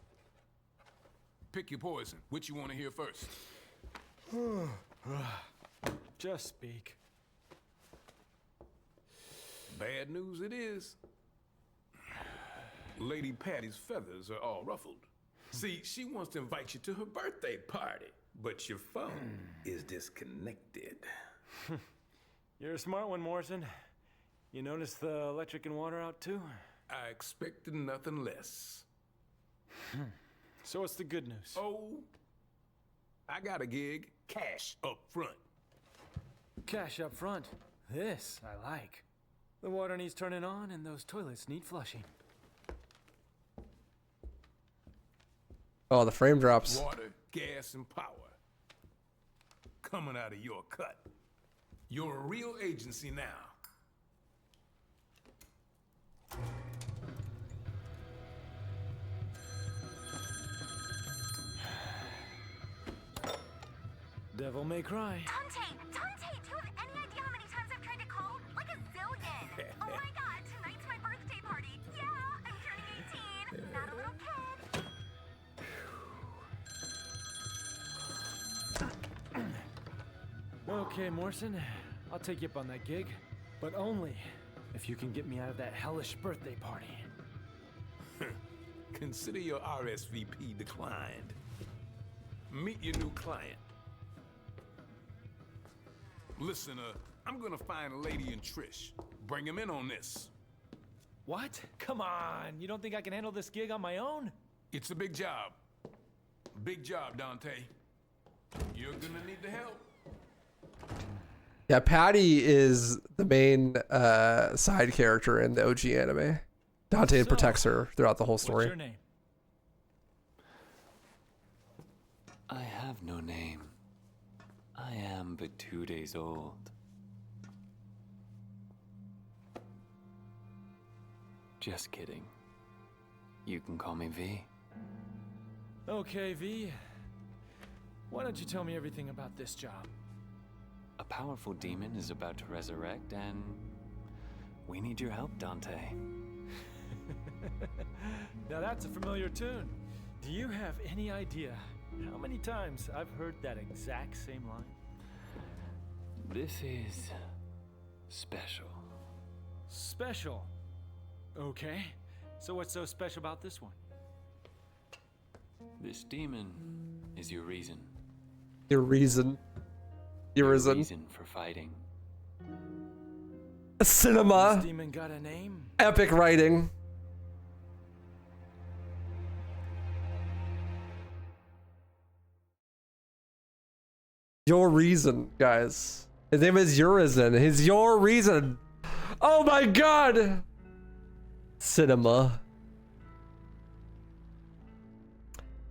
Pick your poison. Which you want to hear first? Just speak. Bad news it is. Lady Patty's feathers are all ruffled. See, she wants to invite you to her birthday party, but your phone is disconnected. You're a smart one, Morrison. You notice the electric and water out too? I expected nothing less. So what's the good news? Oh, I got a gig. Cash up front. Cash up front. This I like. The water needs turning on and those toilets need flushing. Oh, the frame drops. Water, gas, and power. Coming out of your cut. You're a real agency now. Devil may cry. Dante, do you have any idea how many times I've tried to call? Like a zillion. Oh my god, tonight's my birthday party. Yeah, I'm turning 18. Not a little kid. Okay, Morrison, I'll take you up on that gig, but only if you can get me out of that hellish birthday party. Consider your RSVP declined. Meet your new client. Listen, I'm gonna find a lady and Trish. Bring him in on this. What? Come on, you don't think I can handle this gig on my own? It's a big job. Big job, Dante. You're gonna need the help. Yeah, Patty is the main side character in the OG anime. Dante protects her throughout the whole story. What's your name? I have no name. I am but 2 days old. Just kidding. You can call me V. Okay, V. Why don't you tell me everything about this job? A powerful demon is about to resurrect, and we need your help, Dante. Now that's a familiar tune. Do you have any idea how many times I've heard that exact same line? This is special. Special? Okay. So what's so special about this one? This demon is your reason. Your reason. Your reason for fighting. Cinema. This demon got a name? Epic writing. Your reason, guys. His name is Urizen. His your reason. Oh my god. Cinema.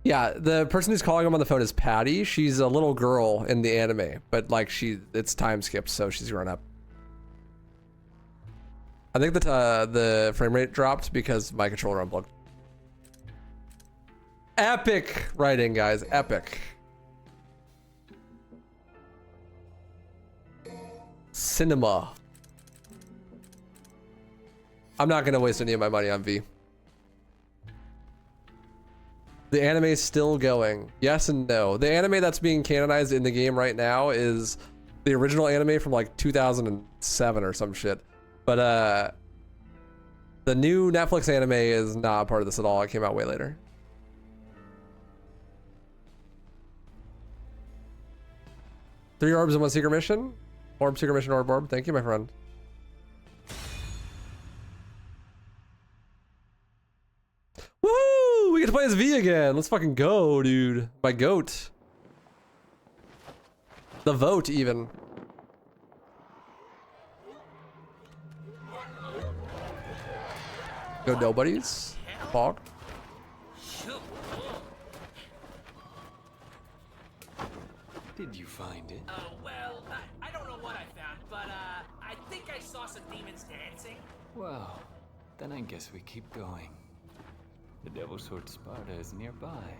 Yeah, the person who's calling him on the phone is Patty. She's a little girl in the anime, but like it's time skipped, so she's grown up. I think that the frame rate dropped because my controller unplugged. Epic writing, guys. Epic. Cinema. I'm not gonna waste any of my money on V. The anime is still going. Yes and no. The anime that's being canonized in the game right now is the original anime from like 2007 or some shit. But the new Netflix anime is not a part of this at all. It came out way later. Three orbs and one secret mission. Orb, secret mission, orb. Thank you, my friend. Woo! We get to play as V again. Let's fucking go, dude. My goat. The vote, even. Go nobodies. Fog. Did you find it? Oh, well, I don't know what I found, but, I think I saw some demons dancing. Well, then I guess we keep going. The Devil's Sword Sparta is nearby.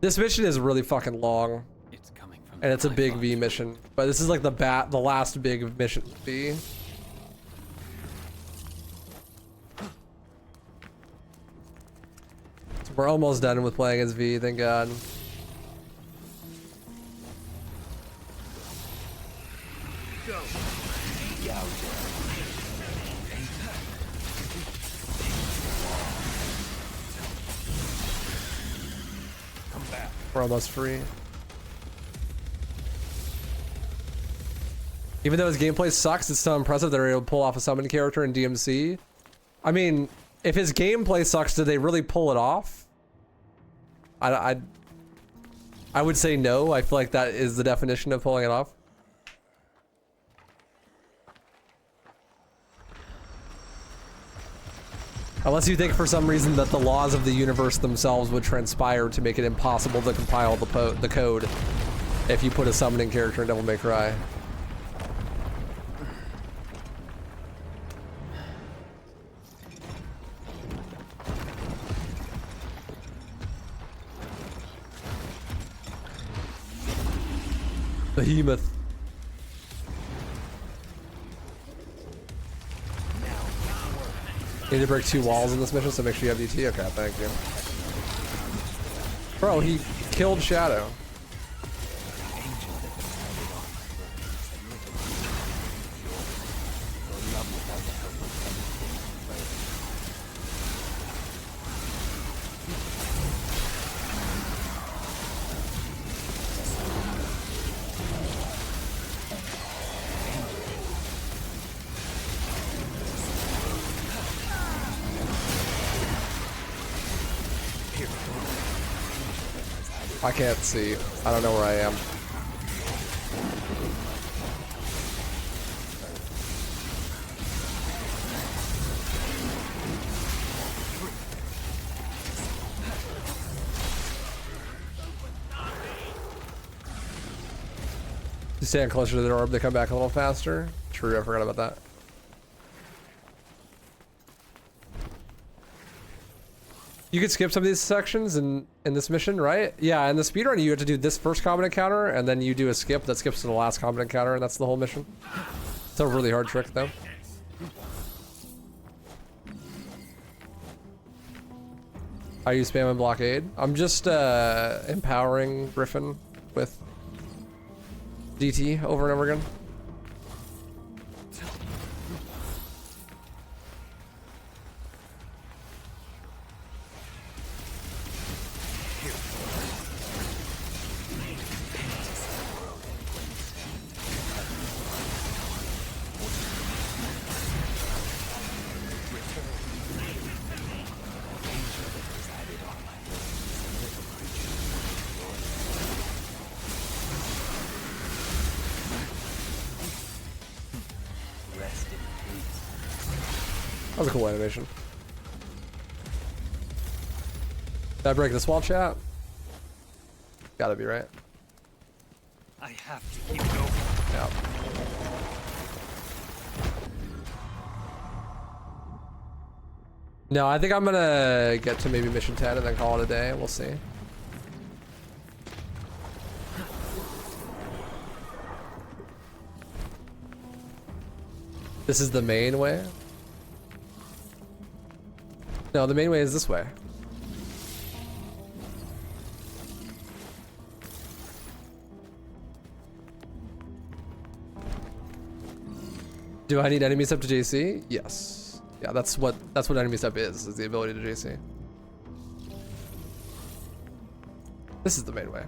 This mission is really fucking long. It's coming from and it's a big V mission. But this is like the last big mission V. So we're almost done with playing as V, thank God. Go. Come back. We're almost free. Even though his gameplay sucks, it's still impressive that they're able to pull off a summon character in DMC. I mean, if his gameplay sucks, did they really pull it off? I would say no. I feel like that is the definition of pulling it off. Unless you think for some reason that the laws of the universe themselves would transpire to make it impossible to compile the code if you put a summoning character in Devil May Cry. Behemoth. Need to break 2 walls in this mission, so make sure you have DT. Okay, thank you. Bro, he killed Shadow. I can't see. I don't know where I am. You stand closer to the orb, they come back a little faster. True, I forgot about that. You could skip some of these sections in this mission, right? Yeah, in the speedrun you have to do this first combat encounter, and then you do a skip that skips to the last combat encounter, and that's the whole mission. It's a really hard trick, though. Are you spamming blockade? I'm just empowering Griffin with DT over and over again. That was a cool animation. Did I break this wall, chat? Gotta be right. I have to keep going. Yeah. No, I think I'm gonna get to maybe mission 10 and then call it a day. We'll see. This is the main way? No, the main way is this way. Do I need enemy step to JC? Yes. Yeah, that's what enemy step is the ability to JC. This is the main way.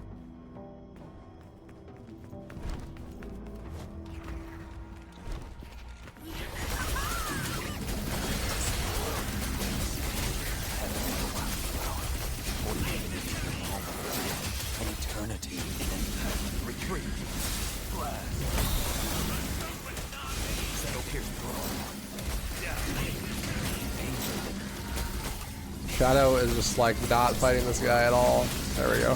Shadow is just like not fighting this guy at all. There we go.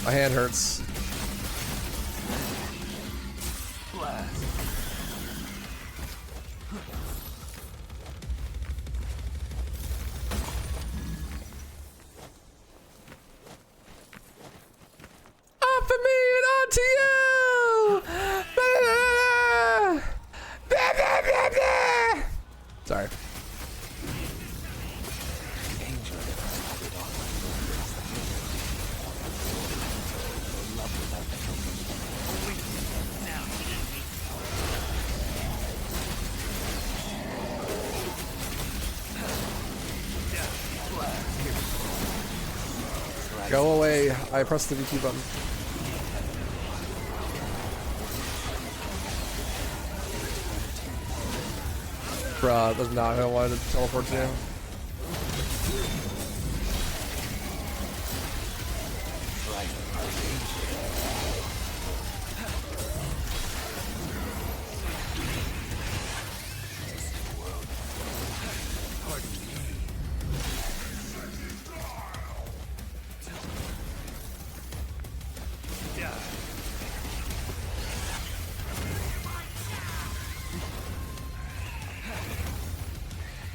My hand hurts. Up for me and on to you! Sorry. Go away. I pressed the VT button. Bruh, that's not who I wanted to teleport to.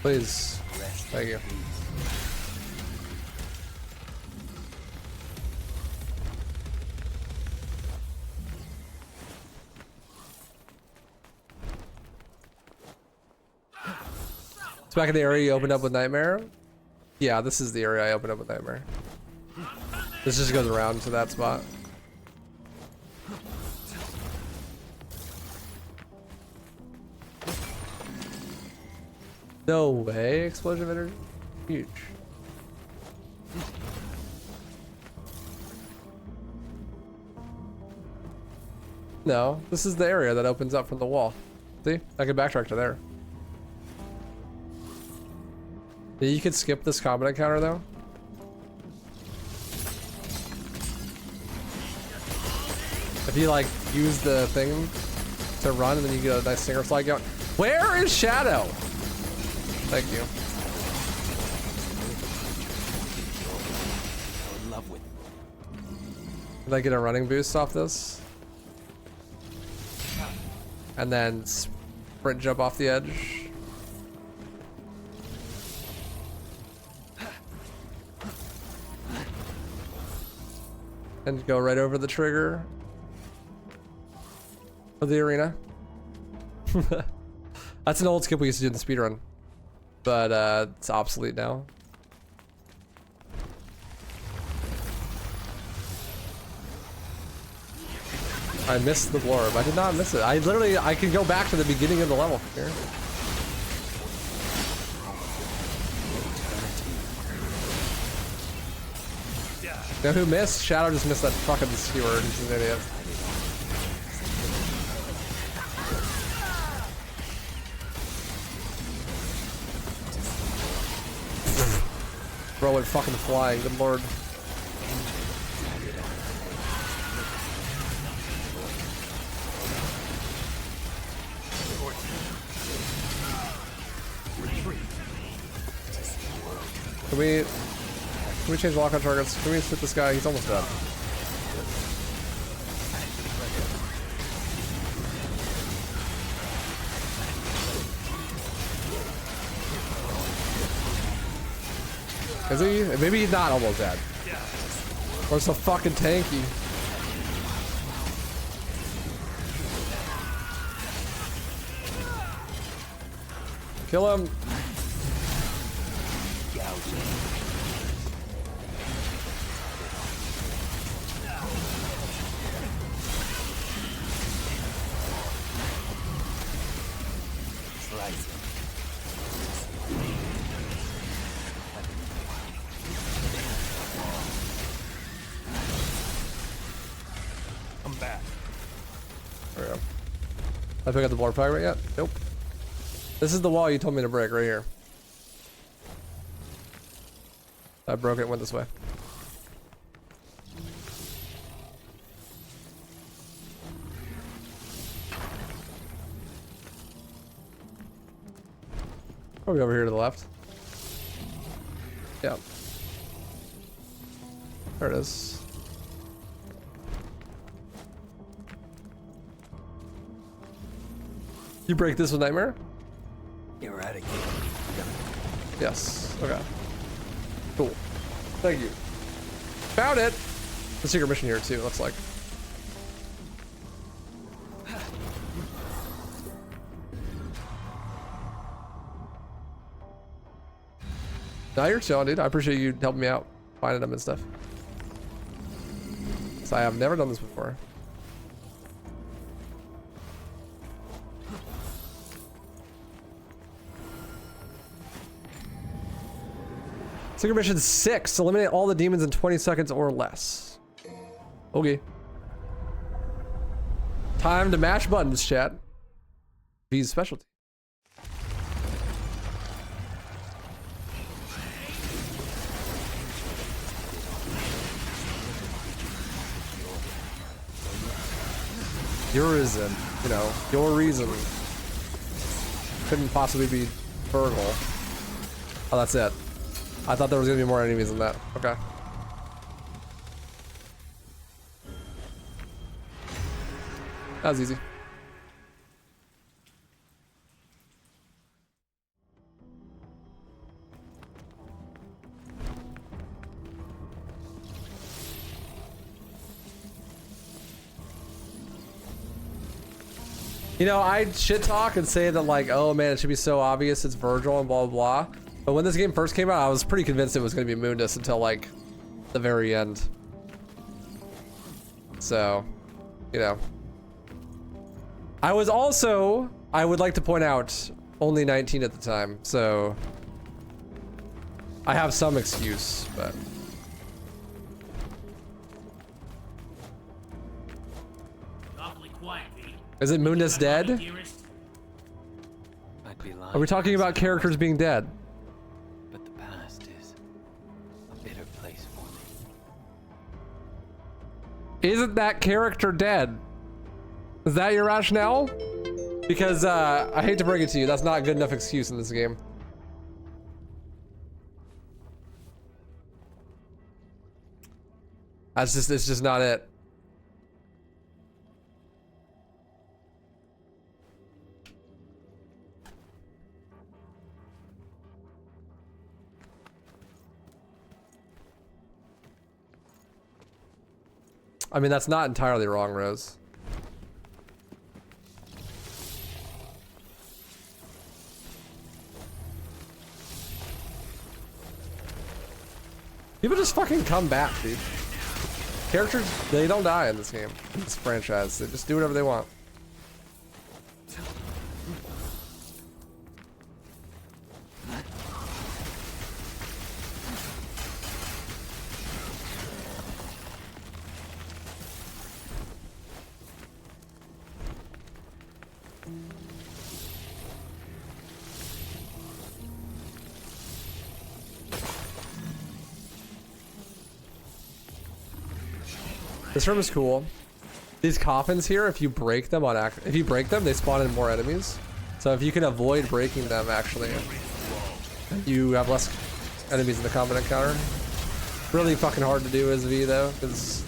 Please. Thank you. It's back in the area you opened up with Nightmare? Yeah, this is the area I opened up with Nightmare. This just goes around to that spot. No way, explosion energy? Huge. No, this is the area that opens up from the wall. See? I can backtrack to there. Yeah, you could skip this combat encounter though. If you like use the thing to run and then you get a nice singer slide going. Where is Shadow? Thank you. Did I get a running boost off this? And then sprint jump off the edge. And go right over the trigger of the arena. That's an old skip we used to do in the speedrun. But it's obsolete now. I missed the blorb. I did not miss it. I can go back to the beginning of the level here. You know who missed? Shadow just missed that fucking skewer. He's an idiot. Bro went fucking flying, good lord. Can we change lock on targets? Can we hit this guy? He's almost dead. Is he? Maybe he's not almost dead. Or so fucking tanky. Kill him. I pick up the blorb fragment yet? Nope. This is the wall you told me to break right here. I broke it, went this way. Probably over here to the left. Yeah. There it is. You break this with Nightmare? Eradicate. Yes. Okay. Cool. Thank you. Found it! The secret mission here too, looks like. Now you're chilling, dude. I appreciate you helping me out, finding them and stuff. So I have never done this before. Secret mission 6. Eliminate all the demons in 20 seconds or less. Okay. Time to mash buttons, chat. V's specialty. Your reason, you know, your reason couldn't possibly be Vergil. Oh, that's it. I thought there was gonna be more enemies than that. Okay. That was easy. You know, I'd shit talk and say that like, oh man, it should be so obvious it's Vergil and blah blah blah. But when this game first came out, I was pretty convinced it was going to be Mundus until like the very end. So, you know. I was also, I would like to point out, only 19 at the time, so I have some excuse, but. Awfully quiet, V. Is it Mundus dead? I'd be lying. Are we talking about characters being dead? But the past is a bitter place for me. Isn't that character dead? Is that your rationale? Because I hate to bring it to you, that's not a good enough excuse in this game. It's just not it. I mean, that's not entirely wrong, Rose. People just fucking come back, dude. Characters, they don't die in this game, in this franchise. They just do whatever they want. This room is cool. These coffins here, if you break them they spawn in more enemies. So if you can avoid breaking them, actually, you have less enemies in the combat encounter. Really fucking hard to do as V though, because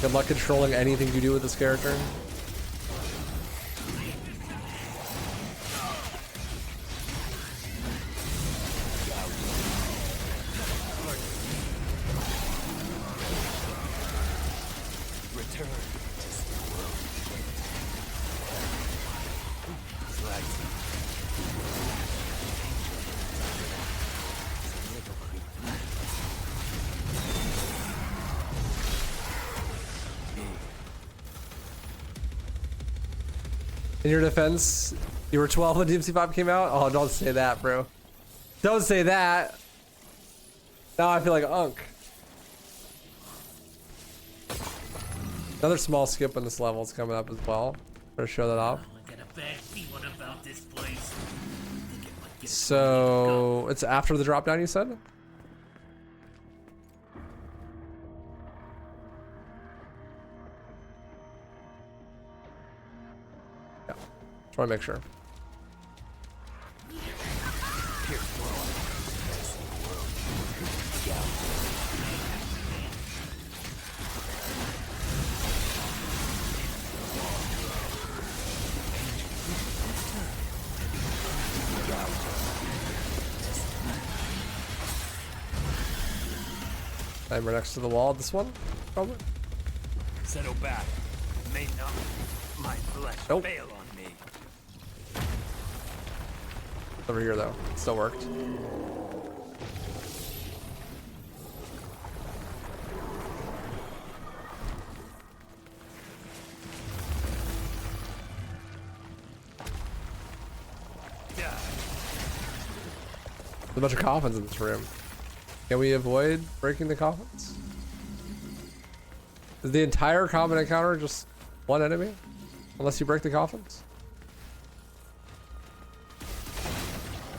good luck controlling anything you do with this character. In your defense, you were 12 when DMC 5 came out? Oh, don't say that, bro. Don't say that. Now I feel like an unk. Another small skip on this level is coming up as well. Better show that off. I got a bad feeling about this place. So it's after the drop down, you said? Yeah. Just want to make sure. I'm right next to the wall. This one, probably. Settle back. May not my flesh Nope. fail on me. Over here though, it still worked. There's a bunch of coffins in this room. Can we avoid breaking the coffins? Is the entire common encounter just one enemy? Unless you break the coffins?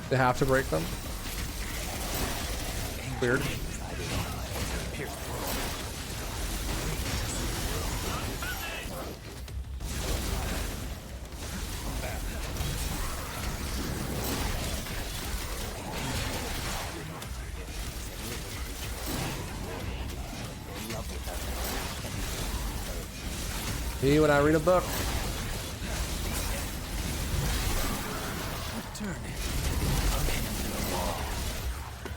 They have to break them? Weird. Me when I read a book. Turn it. I'm heading to the wall.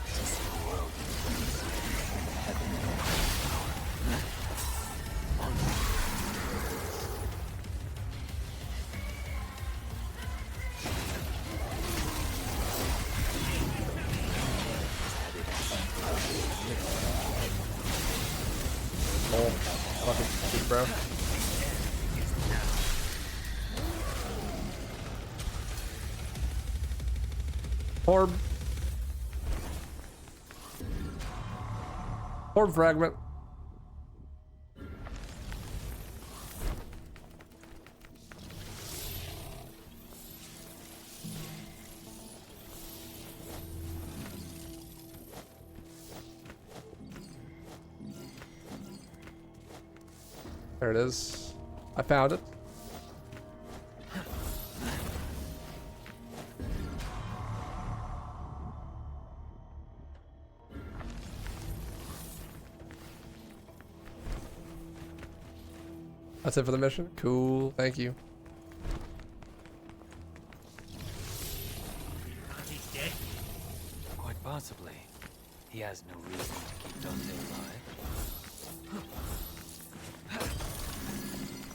To see the world in peace. Heaven and Oh, fucking shit, bro. Orb. Orb fragment. There it is. I found it. That's it for the mission? Cool, thank you. He's dead. Quite possibly. He has no reason to keep Dante alive.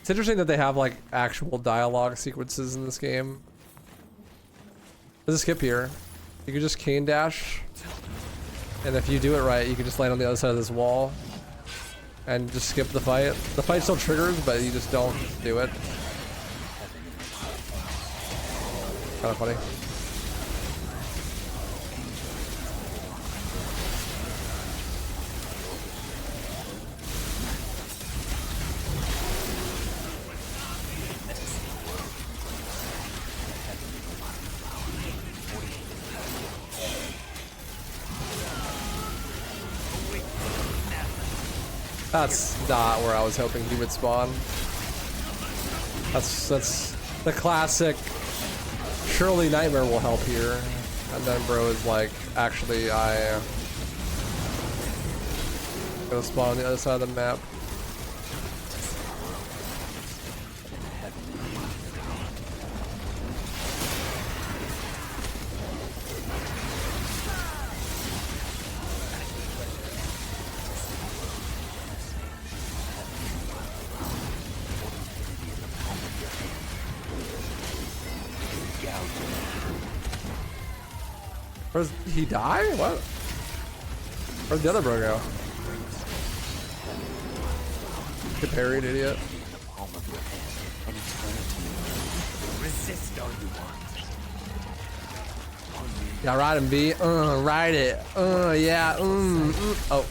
It's interesting that they have like actual dialogue sequences in this game. There's a skip here. You can just cane dash. And if you do it right, you can just land on the other side of this wall. And just skip the fight. The fight still triggers, but you just don't do it. Kind of funny. That's not where I was hoping he would spawn. That's the classic. Surely Nightmare will help here, and then bro is like, actually I gonna spawn on the other side of the map. Where's he die? What? Where'd the other bro go? Get parried, idiot. Resist all you want. Yeah, ride him, B. Ride it. Yeah. Oh.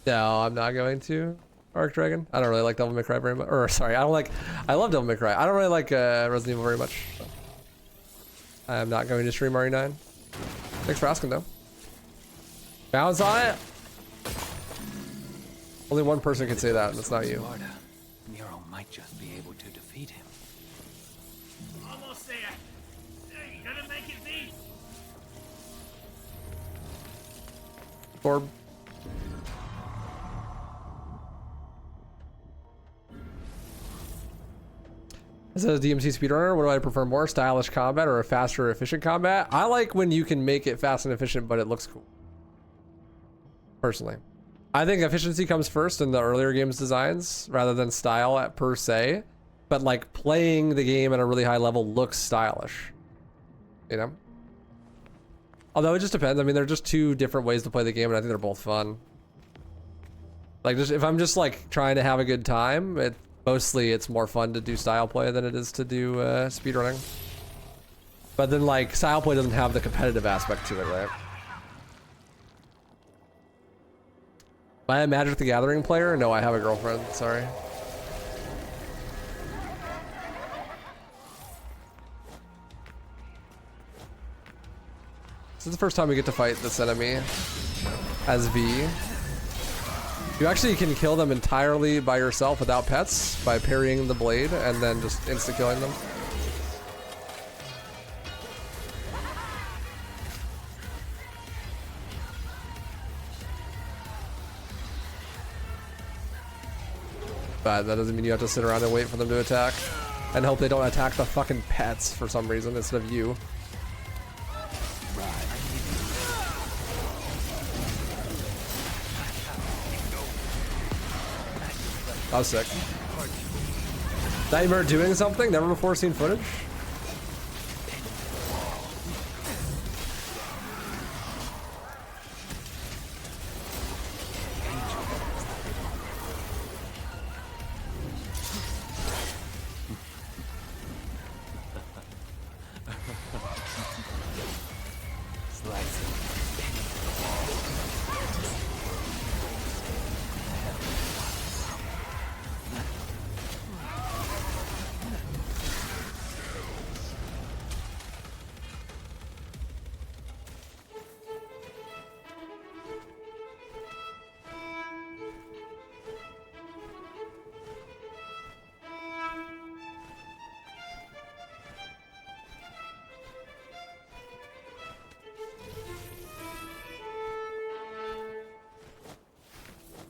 No, I'm not going to. Arc Dragon. I don't really like Devil May Cry very much. Or sorry, I love Devil May Cry. I don't really like Resident Evil very much. So. I am not going to stream RE9. Thanks for asking though. Bounce on it. Only one person can say that, and that's not you. Nero might just be able to defeat him. Almost there. Hey, you gonna make it, V? Orb. As a DMC speedrunner, what do I prefer more? Stylish combat or a faster, efficient combat? I like when you can make it fast and efficient, but it looks cool. Personally. I think efficiency comes first in the earlier games designs rather than style per se. But like playing the game at a really high level looks stylish. You know? Although it just depends. I mean, they're just two different ways to play the game, and I think they're both fun. Like, just if I'm just like trying to have a good time, mostly it's more fun to do style play than it is to do speedrunning. But then like style play doesn't have the competitive aspect to it, right? Am I a Magic the Gathering player? No, I have a girlfriend, sorry. This is the first time we get to fight this enemy as V. You actually can kill them entirely by yourself without pets by parrying the blade and then just insta-killing them. But that doesn't mean you have to sit around and wait for them to attack and hope they don't attack the fucking pets for some reason instead of you. That was sick. Nightmare doing something? Never before seen footage?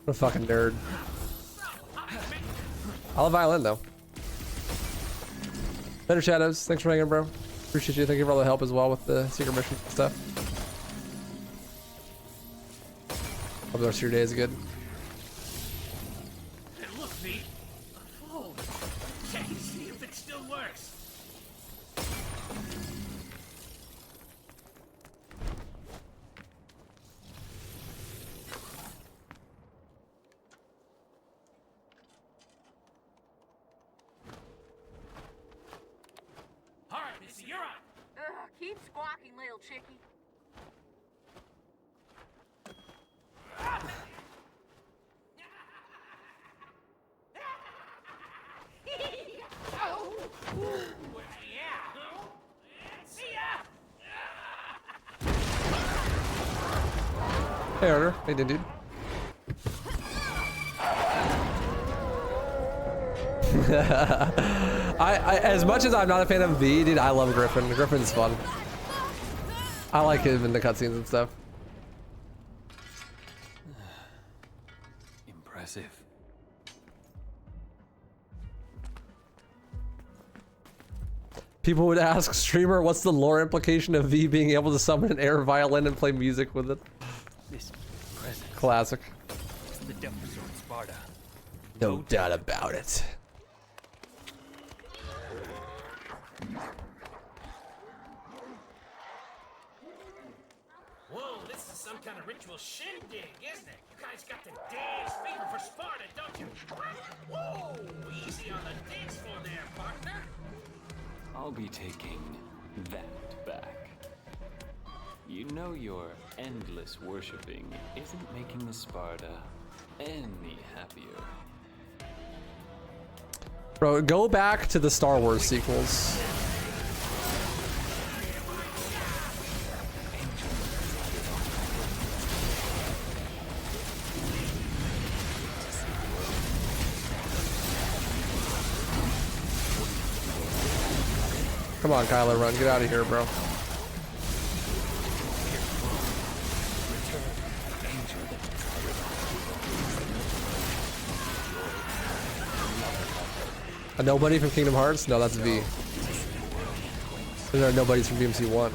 What a fucking nerd. I love violin though. Better Shadows, thanks for hanging, bro. Appreciate you. Thank you for all the help as well with the secret mission stuff. Hope the rest of your day is good. Hey, look, V. Unfold. Check and see if it still works. Keep squawking, little chickie. Hey, Arter. Hey, dude. I as much as I'm not a fan of V, dude, I love Griffin. Griffin's fun. I like him in the cutscenes and stuff. Impressive. People would ask, streamer, what's the lore implication of V being able to summon an air violin and play music with it? This presence. Classic. It's the Devil's Sword Sparta. No doubt about it. Whoa, this is some kind of ritual shindig, isn't it? You guys got the dance fever for Sparta, don't you? Whoa, easy on the dance floor there, partner. I'll be taking that back. You know your endless worshipping isn't making the Sparta any happier. Bro, go back to the Star Wars sequels. Come on, Kylo Ren, get out of here, bro. A nobody from Kingdom Hearts? No, that's V. There are nobodies from DMC 1.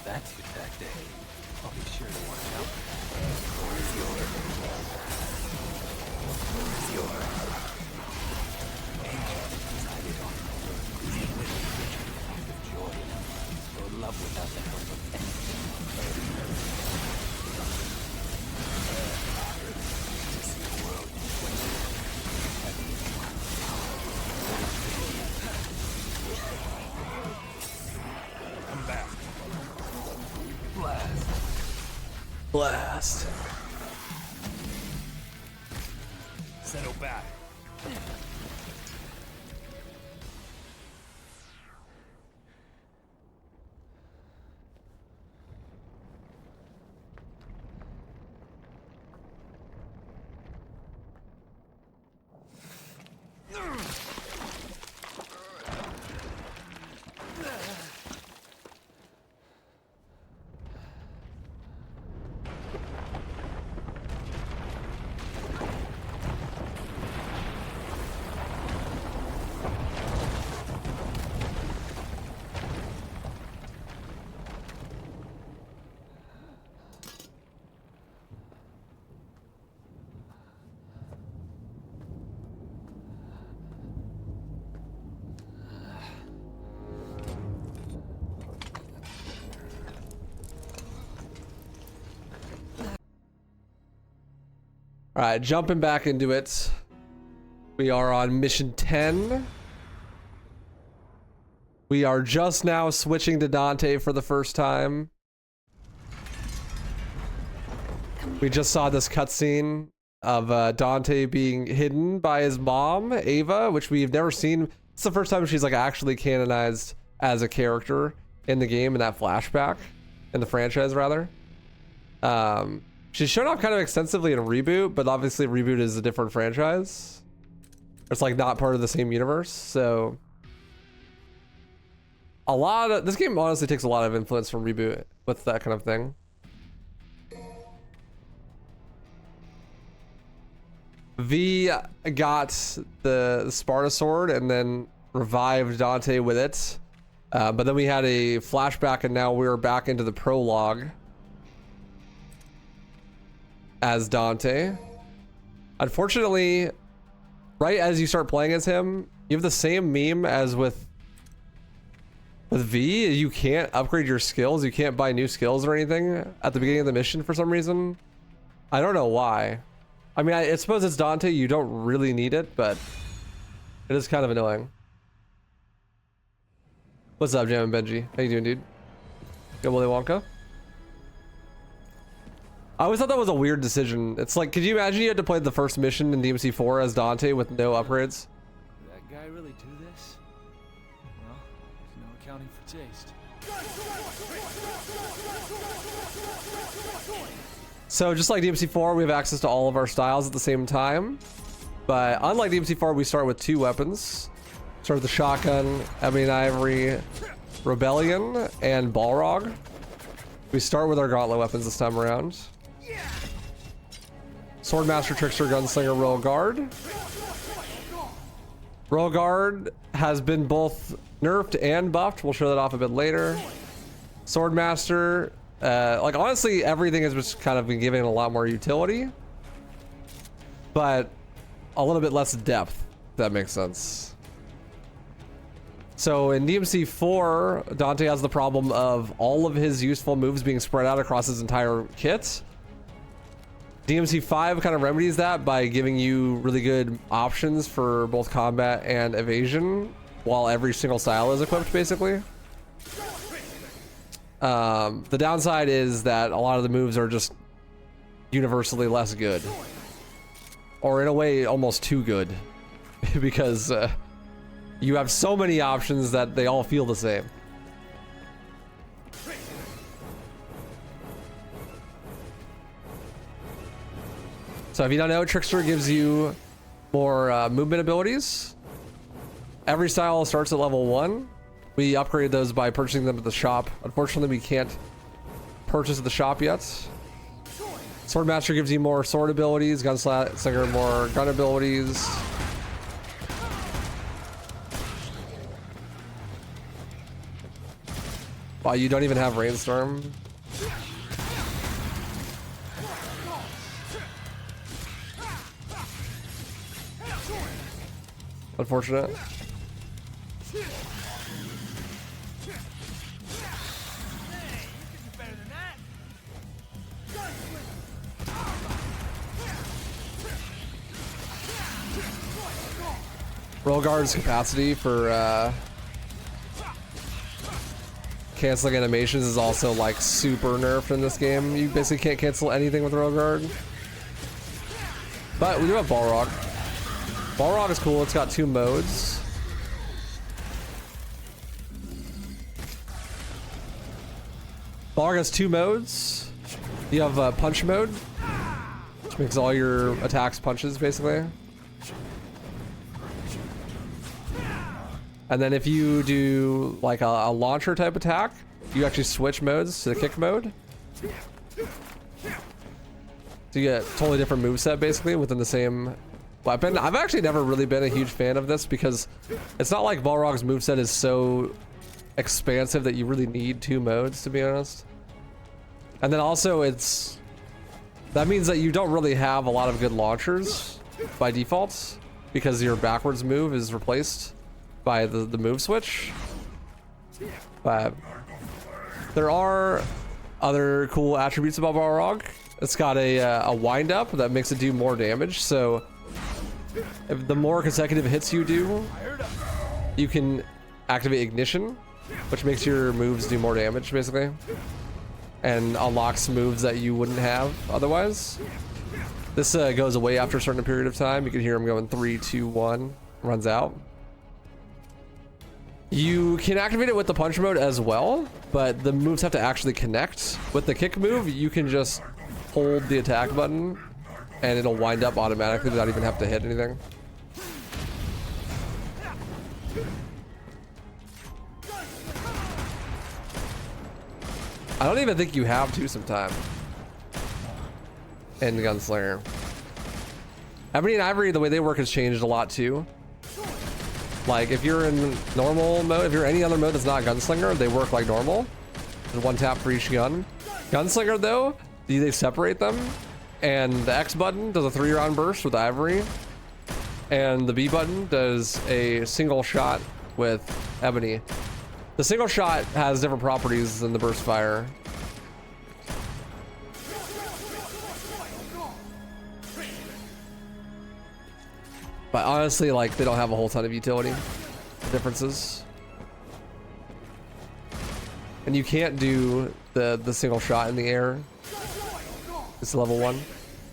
That's your tactic. I'll be sure to watch out. Love without the help of anything. To see the world in 20. Come back. Blast. Blast. Settle back. All right, jumping back into it. We are on mission 10. We are just now switching to Dante for the first time. We just saw this cutscene of Dante being hidden by his mom, Ava, which we've never seen. It's the first time she's like actually canonized as a character in the game, in that flashback, in the franchise rather. She showed up kind of extensively in Reboot, but obviously Reboot is a different franchise. It's like not part of the same universe, so this game honestly takes a lot of influence from Reboot with that kind of thing. V got the Sparta sword and then revived Dante with it, but then we had a flashback and now we're back into the prologue as Dante. Unfortunately, right as you start playing as him, you have the same meme as with V. You can't upgrade your skills. You can't buy new skills or anything at the beginning of the mission for some reason. I don't know why. I mean, I suppose it's Dante. You don't really need it, but it is kind of annoying. What's up, Jam and Benji? How you doing, dude? Good, Willy Wonka? I always thought that was a weird decision. It's like, could you imagine you had to play the first mission in DMC 4 as Dante with no upgrades? Did that guy really do this? Well, there's no accounting for taste. So just like DMC 4, we have access to all of our styles at the same time. But unlike DMC 4, we start with 2 weapons. Start with the shotgun, Ebony and Ivory, Rebellion, and Balrog. We start with our gauntlet weapons this time around. Swordmaster, Trickster, Gunslinger, Royal Guard. Royal Guard has been both nerfed and buffed. We'll show that off a bit later. Swordmaster, like honestly, everything has just kind of been given a lot more utility, but a little bit less depth, if that makes sense. So in DMC 4, Dante has the problem of all of his useful moves being spread out across his entire kit. DMC 5 kind of remedies that by giving you really good options for both combat and evasion while every single style is equipped, basically. The downside is that a lot of the moves are just universally less good, or in a way almost too good, because you have so many options that they all feel the same. So if you don't know, Trickster gives you more movement abilities. Every style starts at level 1. We upgraded those by purchasing them at the shop. Unfortunately, we can't purchase at the shop yet. Swordmaster gives you more sword abilities, Gunslinger more gun abilities. Wow, you don't even have Rainstorm. Unfortunate. Roll Guard's capacity for canceling animations is also like super nerfed in this game. You basically can't cancel anything with Roll Guard. But we do have Balrog. Balrog is cool. It's got 2 modes. Balrog has 2 modes. You have punch mode, which makes all your attacks punches basically. And then if you do like a launcher type attack, you actually switch modes to the kick mode. So you get a totally different moveset basically within the same weapon. I've actually never really been a huge fan of this because it's not like Balrog's moveset is so expansive that you really need 2 modes, to be honest. And then also that means that you don't really have a lot of good launchers by default because your backwards move is replaced by the move switch. But there are other cool attributes about Balrog. It's got a wind up that makes it do more damage. So if the more consecutive hits you do, you can activate ignition, which makes your moves do more damage basically, and unlocks moves that you wouldn't have otherwise. This goes away after a certain period of time. You can hear him going 3, 2, 1, runs out. You can activate it with the punch mode as well, but the moves have to actually connect. With the kick move, you can just hold the attack button and it'll wind up automatically without even have to hit anything. I don't even think you have to sometime in Gunslinger. Ebony and Ivory, the way they work has changed a lot too. Like if you're in normal mode, if you're any other mode that's not Gunslinger, they work like normal. There's 1 tap for each gun. Gunslinger though, they separate them, and the X button does a 3-round burst with Ivory, and the B button does a single shot with Ebony. The single shot has different properties than the burst fire. But honestly, like, they don't have a whole ton of utility differences. And you can't do the single shot in the air. It's level 1.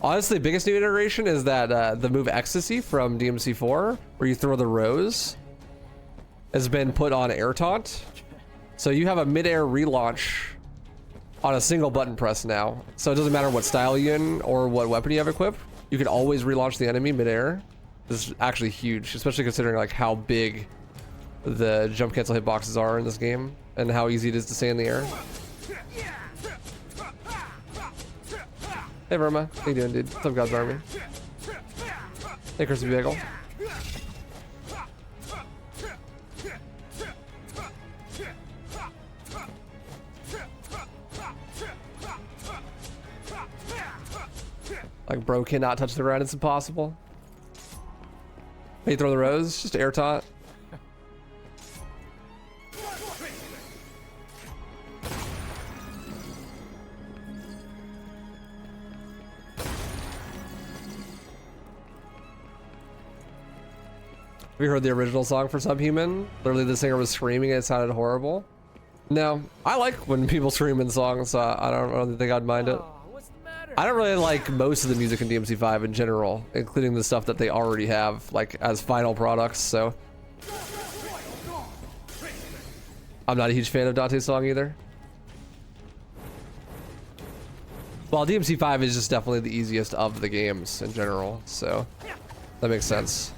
Honestly, the biggest new iteration is that the move Ecstasy from DMC 4, where you throw the rose, has been put on air taunt. So you have a mid-air relaunch on a single button press now. So it doesn't matter what style you're in or what weapon you have equipped. You can always relaunch the enemy mid-air. This is actually huge, especially considering like how big the jump cancel hitboxes are in this game and how easy it is to stay in the air. Hey Verma, how you doing, dude? What's up, God's Army? Hey, Crispy Bagel. Like, bro cannot touch the ground, it's impossible. Hey, throw the rose, just air taunt. Have you heard the original song for Subhuman? Literally the singer was screaming and it sounded horrible. No, I like when people scream in songs, so I don't really think I'd mind it. I don't really like most of the music in DMC5 in general, including the stuff that they already have, like, as final products, so. I'm not a huge fan of Dante's song either. Well, DMC5 is just definitely the easiest of the games in general, so that makes sense.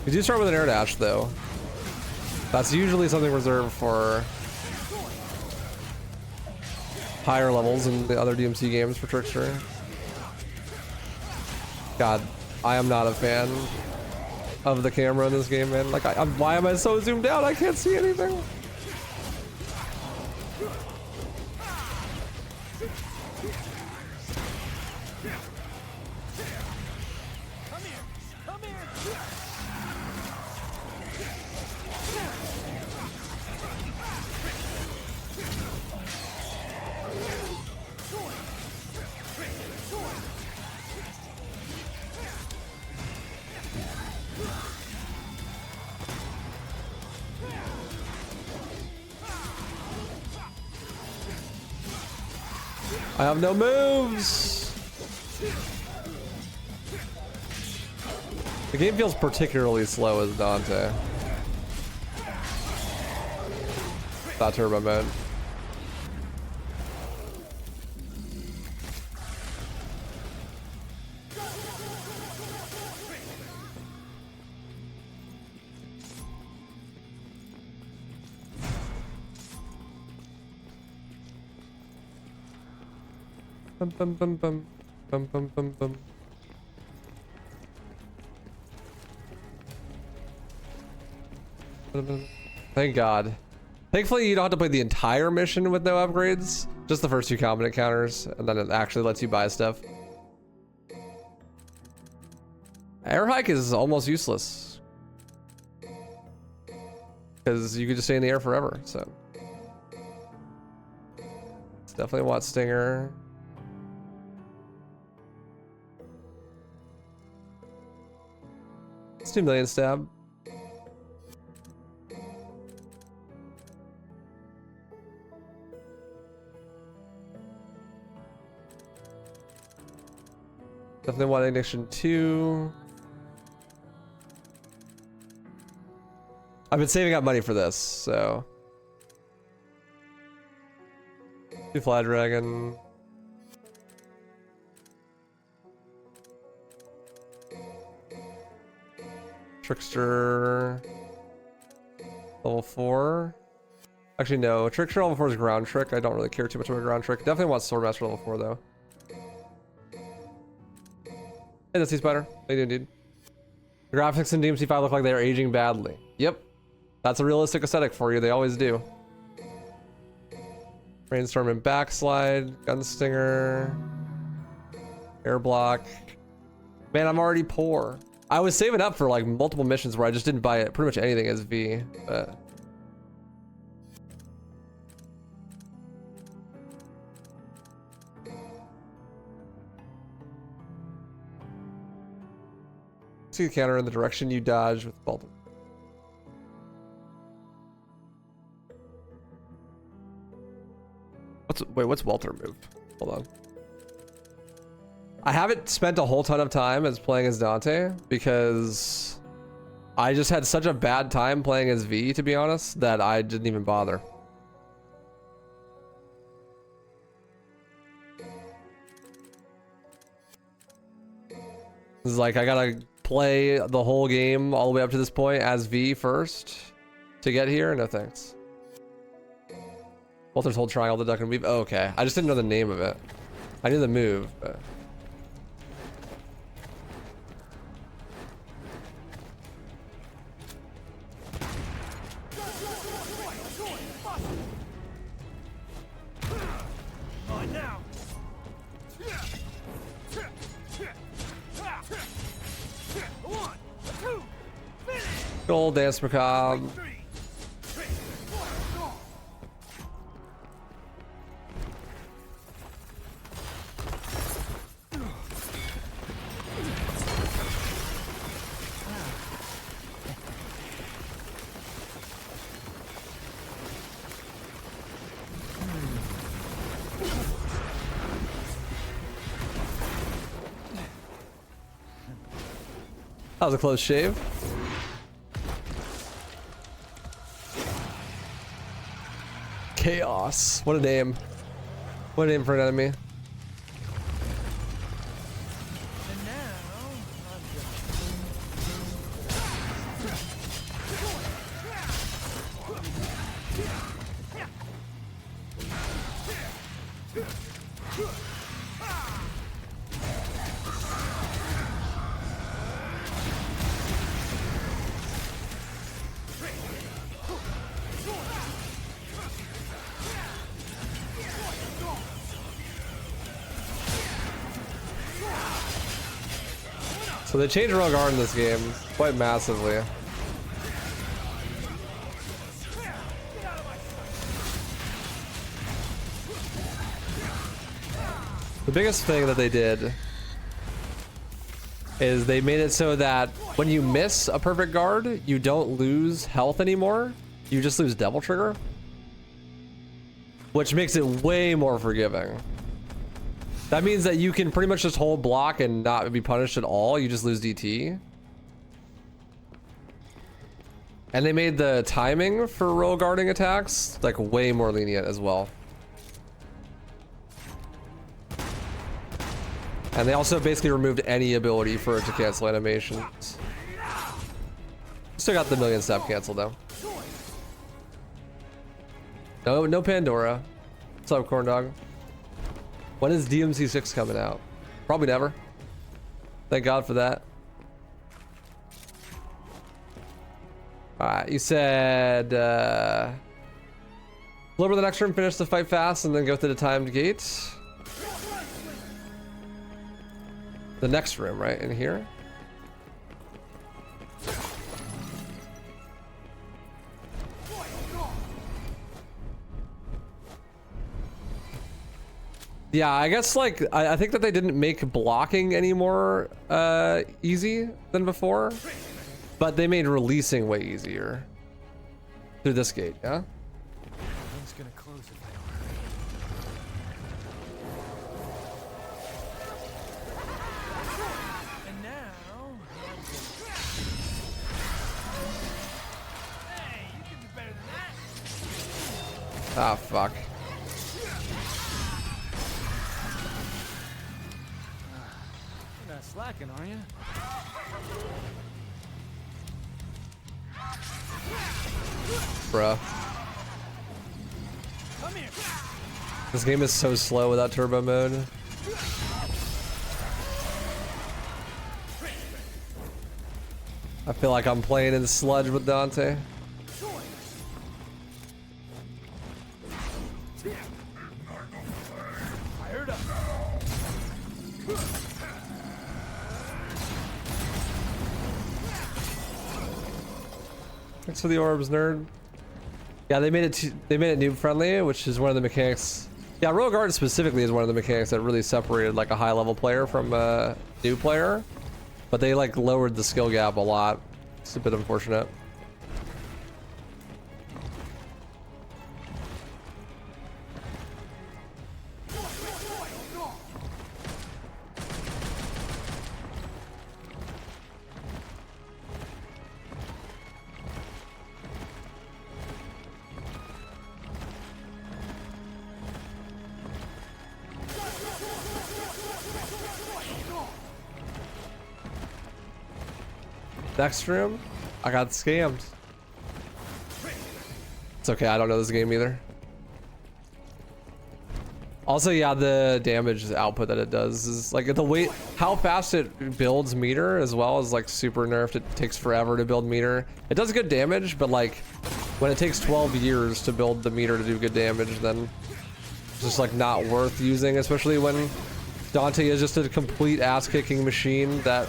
We do start with an air dash though. That's usually something reserved for higher levels in the other DMC games for Trickster. God, I am not a fan of the camera in this game, man. Like, why am I so zoomed out? I can't see anything. I have no moves. The game feels particularly slow as Dante. That turbo mode. Bum bum bum bum bum bum bum bum. Thank God. Thankfully, you don't have to play the entire mission with no upgrades. Just the first 2 combat encounters, and then it actually lets you buy stuff. Air hike is almost useless because you could just stay in the air forever. So it's definitely a Watt Stinger. It's 2 million stab. Definitely want ignition 2. I've been saving up money for this, so 2 Fly Dragon. Trickster level 4. Actually, no. Trickster level 4 is ground trick. I don't really care too much about ground trick. Definitely want Swordmaster level 4 though. Hey, that's Spider. They do indeed. The graphics in DMC 5 look like they are aging badly. Yep. That's a realistic aesthetic for you. They always do. Rainstorm and Backslide. Gunstinger. Air Block. Man, I'm already poor. I was saving up for like multiple missions where I just didn't buy pretty much anything as V, but see the counter in the direction you dodge with Baltimore. What's Walter move? Hold on. I haven't spent a whole ton of time as playing as Dante because I just had such a bad time playing as V, to be honest, that I didn't even bother. It's like I gotta play the whole game all the way up to this point as V first to get here. No thanks. Walter's hold triangle, the duck and weave. Oh, okay. I just didn't know the name of it. I knew the move, but Gold Dance Macabre. That was a close shave. Chaos. What a name. What a name for an enemy. So they changed Royal Guard in this game quite massively. The biggest thing that they did is they made it so that when you miss a perfect guard, you don't lose health anymore. You just lose Devil Trigger, which makes it way more forgiving. That means that you can pretty much just hold block and not be punished at all. You just lose DT. And they made the timing for royal guarding attacks like way more lenient as well. And they also basically removed any ability for it to cancel animations. Still got the million step cancel though. No Pandora. What's up, corn dog? When is DMC 6 coming out? Probably never. Thank God for that. Alright, you said deliver the next room, finish the fight fast, and then go through the timed gate. The next room, right? In here? Yeah, I guess like I think that they didn't make blocking any more easy than before, but they made releasing way easier through this gate. Yeah. Everything's gonna close if I don't. And now. Hey, you can do better than that. Ah, fuck. Slacking, are you? Bruh. Come here. This game is so slow without turbo mode. I feel like I'm playing in sludge with Dante. Fired up. Thanks for the orbs, nerd. Yeah, they made it noob friendly, which is one of the mechanics. Yeah, Royal Guard specifically is one of the mechanics that really separated like a high level player from a new player. But they like lowered the skill gap a lot. It's a bit unfortunate. Next room, I got scammed. It's okay, I don't know this game either. Also, yeah, the damage output that it does is like the weight, how fast it builds meter as well is like super nerfed. It takes forever to build meter. It does good damage, but like when it takes 12 years to build the meter to do good damage, then it's just like not worth using, especially when Dante is just a complete ass-kicking machine that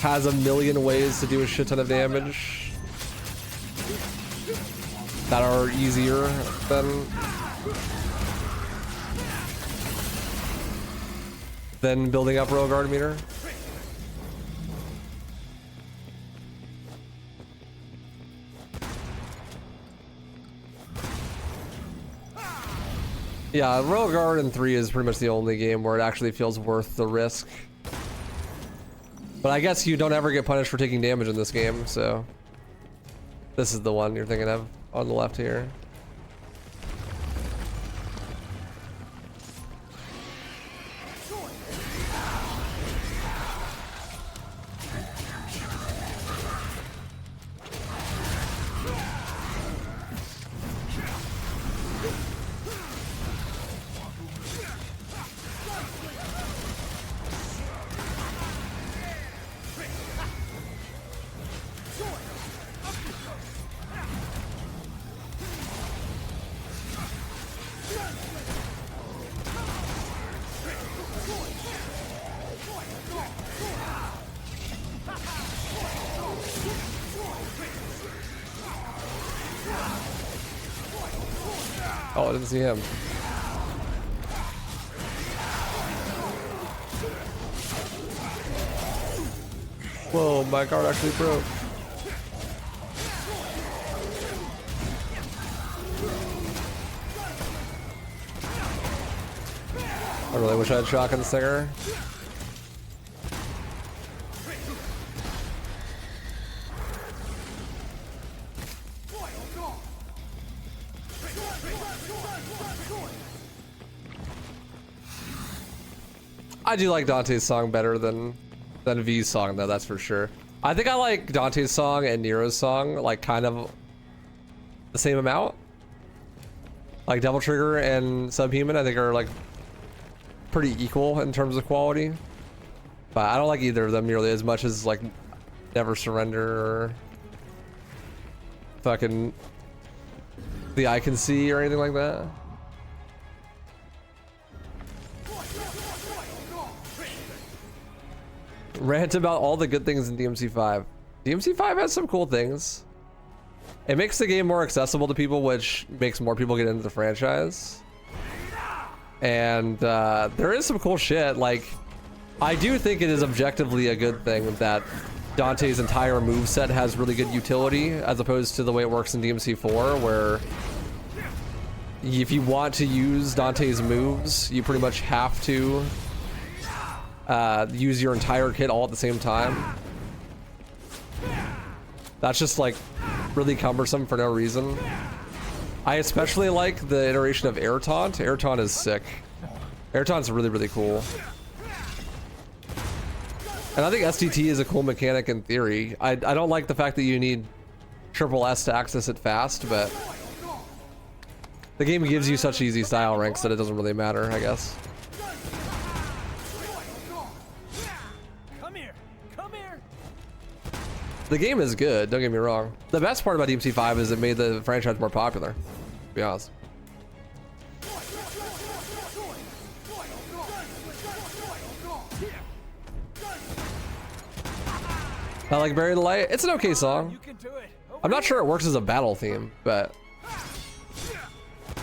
has a million ways to do a shit ton of damage that are easier than building up Royal Guard meter. Yeah, Royal Guard in 3 is pretty much the only game where it actually feels worth the risk. But I guess you don't ever get punished for taking damage in this game, so this is the one you're thinking of on the left here. Oh, I didn't see him. Whoa, my card actually broke. I really wish I had Shotgun Stinger. I do like Dante's song better than V's song though, that's for sure. I think I like Dante's song and Nero's song like kind of the same amount. Like Devil Trigger and Subhuman I think are like pretty equal in terms of quality. But I don't like either of them nearly as much as like Never Surrender or fucking The Eye Can See or anything like that. Rant about all the good things in DMC 5. DMC 5 has some cool things. It makes the game more accessible to people, which makes more people get into the franchise. And there is some cool shit. Like, I do think it is objectively a good thing that Dante's entire moveset has really good utility, as opposed to the way it works in DMC 4, where if you want to use Dante's moves, you pretty much have to use your entire kit all at the same time. That's just like really cumbersome for no reason. I especially like the iteration of Air Taunt. Air Taunt is sick. Air Taunt's really, really cool. And I think STT is a cool mechanic in theory. I don't like the fact that you need triple S to access it fast, but the game gives you such easy style ranks that it doesn't really matter, I guess. The game is good, don't get me wrong. The best part about DMC 5 is it made the franchise more popular, to be honest. I like Buried Light. It's an okay song. I'm not sure it works as a battle theme, but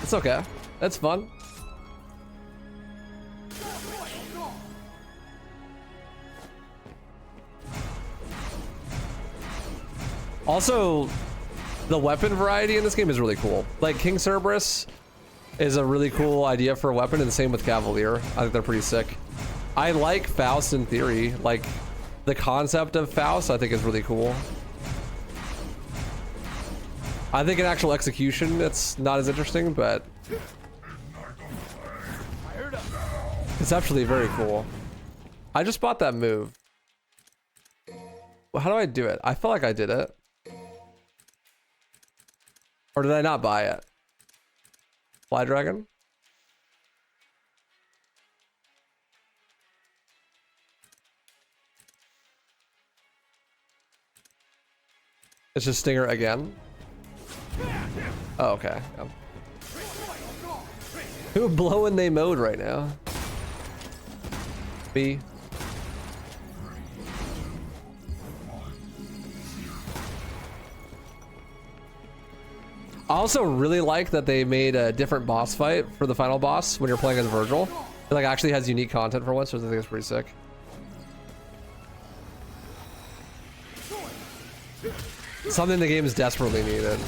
it's okay. It's fun. Also, the weapon variety in this game is really cool. Like King Cerberus is a really cool idea for a weapon, and the same with Cavalier. I think they're pretty sick. I like Faust in theory. Like the concept of Faust, I think is really cool. I think in actual execution, it's not as interesting, but conceptually very cool. I just bought that move. Well, how do I do it? I feel like I did it. Or did I not buy it? Fly Dragon? It's just Stinger again? Oh, okay. Who blowing they mode right now? Me. I also really like that they made a different boss fight for the final boss when you're playing as Vergil. It like actually has unique content for once, so I think it's pretty sick. Something the game is desperately needed.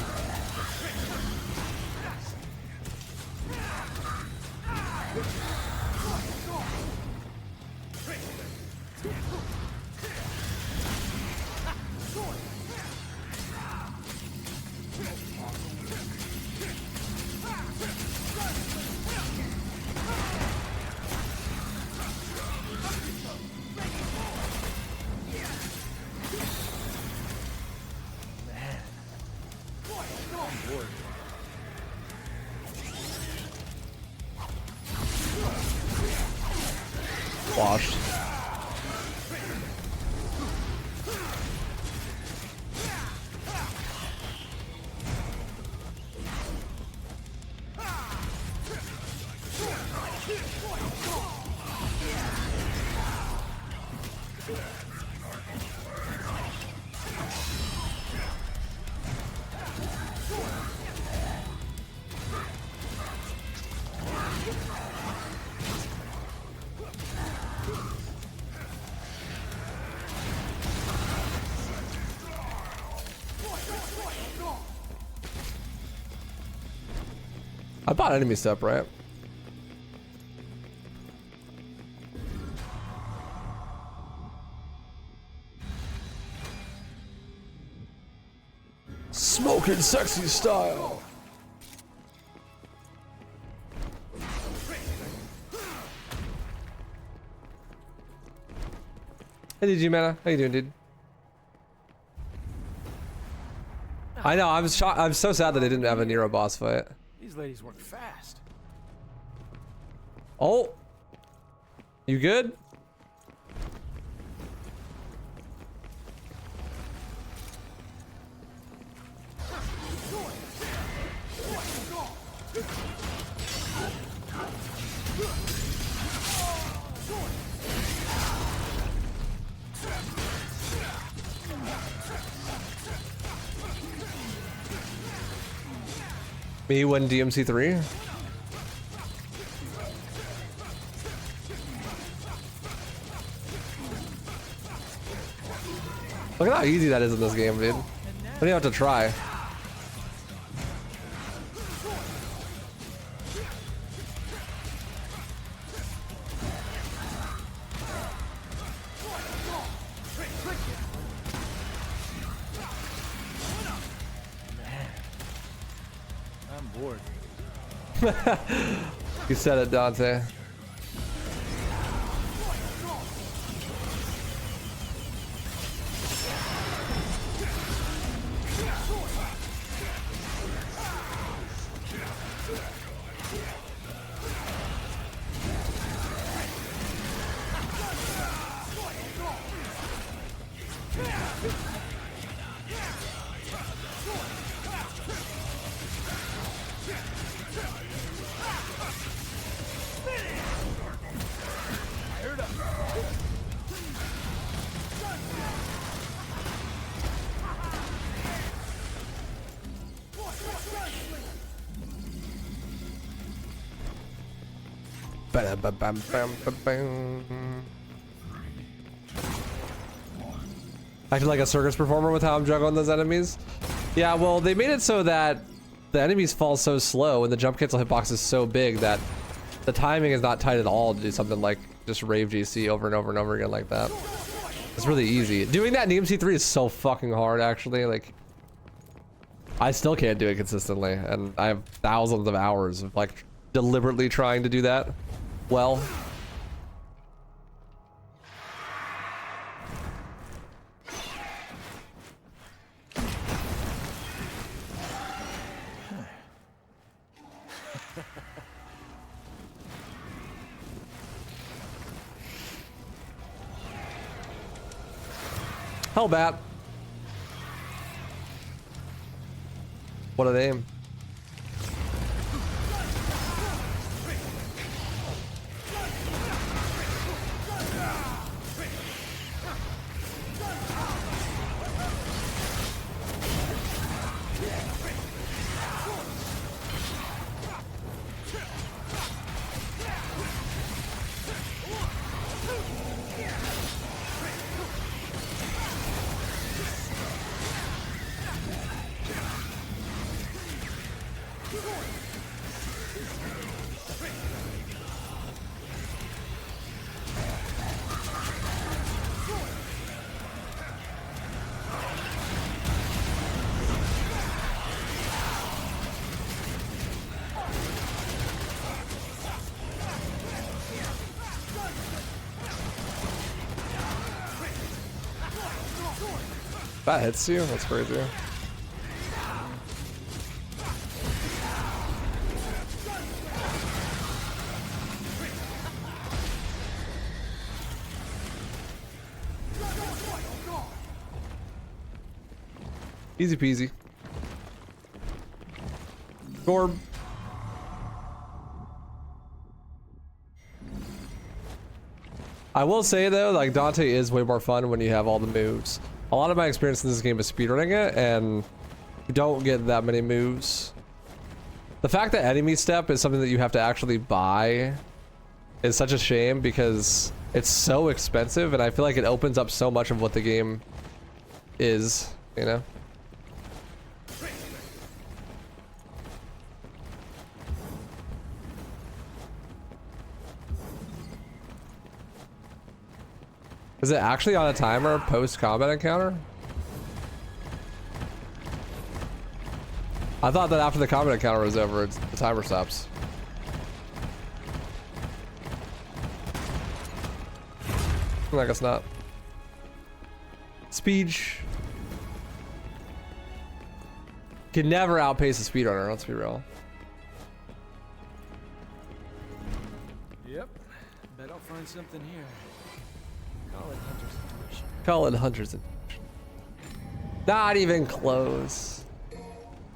Washed. I bought enemy step, right? Smoking sexy style. Hey, DG Mana, how you doing, dude? I know. I'm so sad that they didn't have a Nero boss fight. These ladies work fast. Oh, you good? Me win DMC 3. Look at how easy that is in this game, dude. Don't even have to try. I'm bored. You said it, Dante. Acting like a circus performer with how I'm juggling those enemies. Yeah, well, they made it so that the enemies fall so slow and the jump cancel hitbox is so big that the timing is not tight at all to do something like just rave GC over and over and over again like that. It's really easy. Doing that in DMC3 is so fucking hard, actually. Like, I still can't do it consistently, and I have thousands of hours of like deliberately trying to do that well. Hellbat. What a name. That hits you? That's crazy. Easy peasy. Gorb. I will say though, like Dante is way more fun when you have all the moves. A lot of my experience in this game is speedrunning it, and you don't get that many moves. The fact that enemy step is something that you have to actually buy is such a shame because it's so expensive, and I feel like it opens up so much of what the game is, you know? Is it actually on a timer post-combat encounter? I thought that after the combat encounter was over, the timer stops. I guess not. Speech. Can never outpace a speedrunner, let's be real. Yep. Bet I'll find something here. Call it Hunter's intuition. Call it Hunter's intuition. Not even close.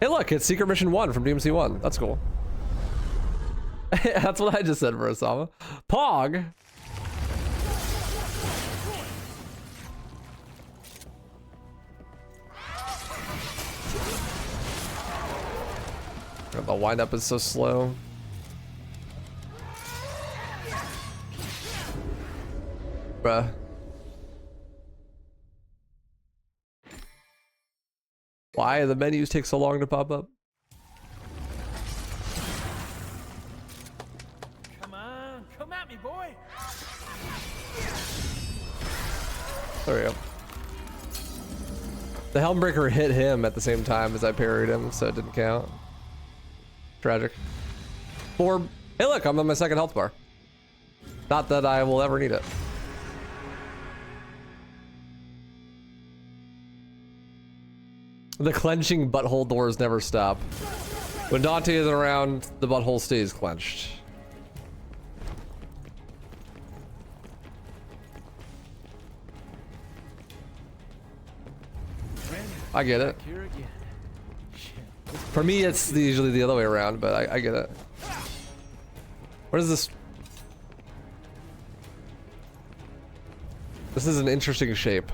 Hey look, it's Secret Mission 1 from DMC 1. That's cool. That's what I just said for Osama. Pog! The windup is so slow. Bruh. Why do the menus take so long to pop up? Come on, come at me, boy. There we go. The Helmbreaker hit him at the same time as I parried him, so it didn't count. Tragic. Hey look, I'm on my second health bar. Not that I will ever need it. The clenching butthole doors never stop. When Dante is around, the butthole stays clenched. I get it. For me, it's usually the other way around, but I get it. What is this? This is an interesting shape.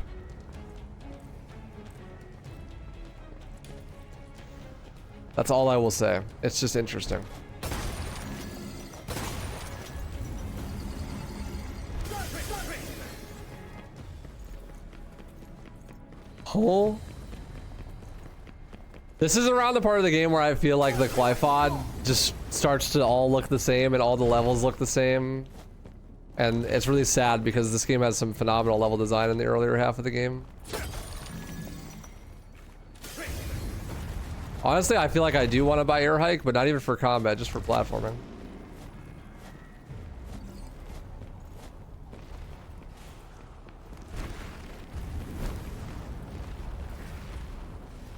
That's all I will say. It's just interesting. Hole? This is around the part of the game where I feel like the Glyphod just starts to all look the same and all the levels look the same. And it's really sad because this game has some phenomenal level design in the earlier half of the game. Honestly, I feel like I do want to buy Air Hike, but not even for combat, just for platforming.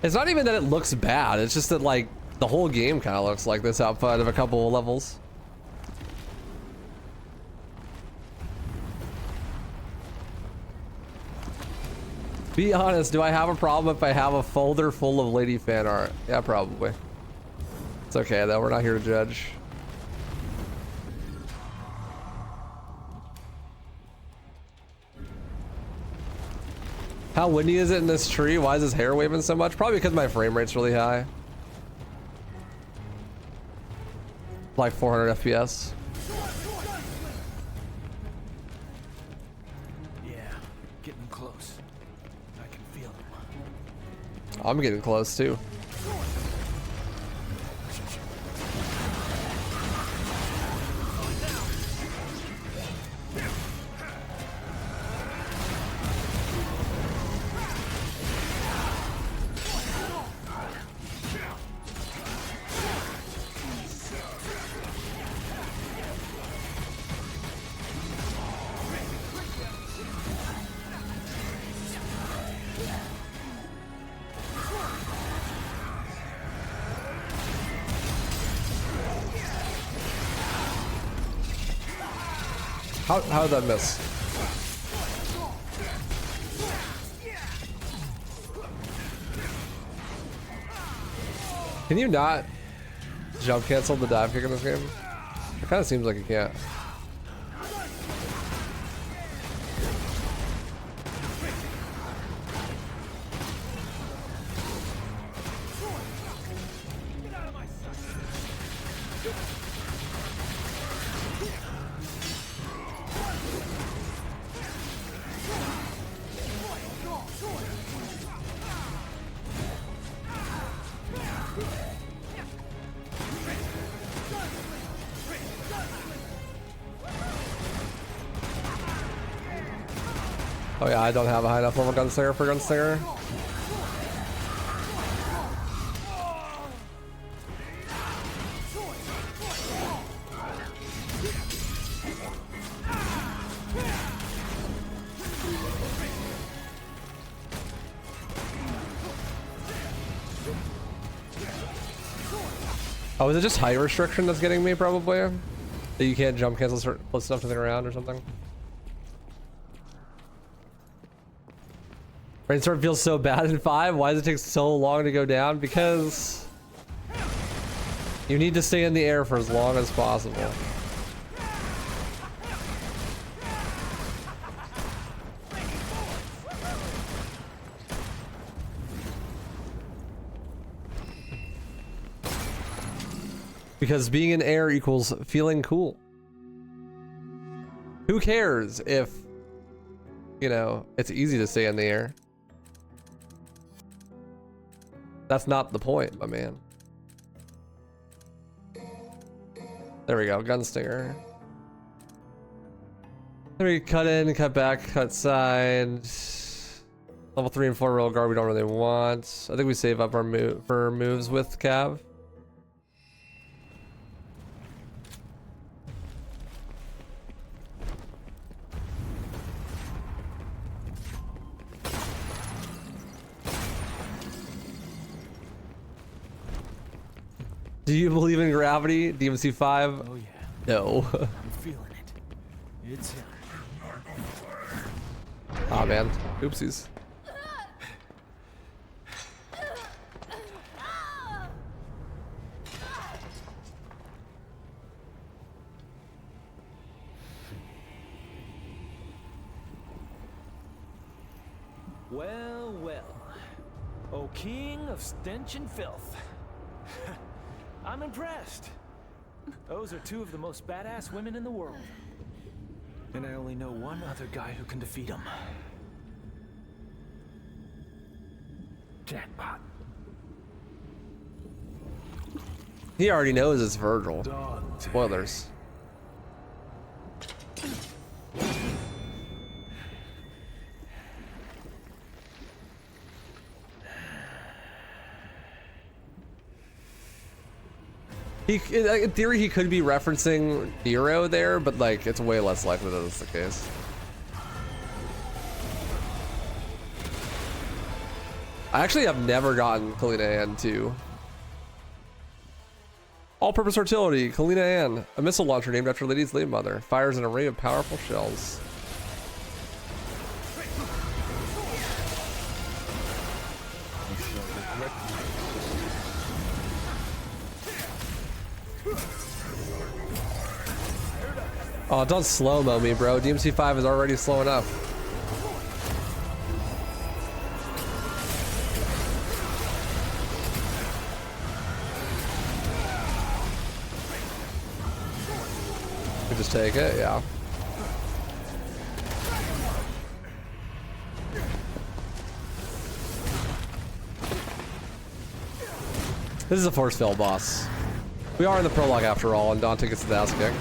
It's not even that it looks bad, it's just that like the whole game kind of looks like this outside of a couple of levels. Be honest, do I have a problem if I have a folder full of lady fan art? Yeah, probably. It's okay though, we're not here to judge. How windy is it in this tree? Why is his hair waving so much? Probably because my frame rate's really high. Like 400 FPS. Yeah, getting close. I can feel them. I'm getting close too. How did that miss? Can you not jump cancel the dive kick in this game? It kind of seems like you can't. Oh yeah, I don't have a high enough level gunslinger for gunslinger. Oh, is it just height restriction that's getting me, probably? That you can't jump cancel close enough to the ground or something? Brainstorm feels so bad in 5. Why does it take so long to go down? Because you need to stay in the air for as long as possible. Because being in air equals feeling cool. Who cares if, you know, it's easy to stay in the air? That's not the point, my man. There we go, gunstinger. Then we cut in, cut back, cut side. Level 3 and 4 roll guard we don't really want. I think we save up our moves with Cav. Do you believe in gravity? DMC 5? Oh yeah. No. I'm feeling it. It's him. Ah man. Oopsies. Well, well. O king of stench and filth. I'm impressed. Those are two of the most badass women in the world. And I only know one other guy who can defeat them. Jackpot. He already knows it's Vergil. Spoilers. In theory, he could be referencing Nero there, but like it's way less likely that that's the case. I actually have never gotten Kalina Ann 2. All-purpose artillery, Kalina Ann, a missile launcher named after Lady's late mother, fires an array of powerful shells. Oh, don't slow-mo me, bro. DMC 5 is already slow enough. We just take it, yeah. This is a force field boss. We are in the prologue after all, and Dante gets his ass kicked.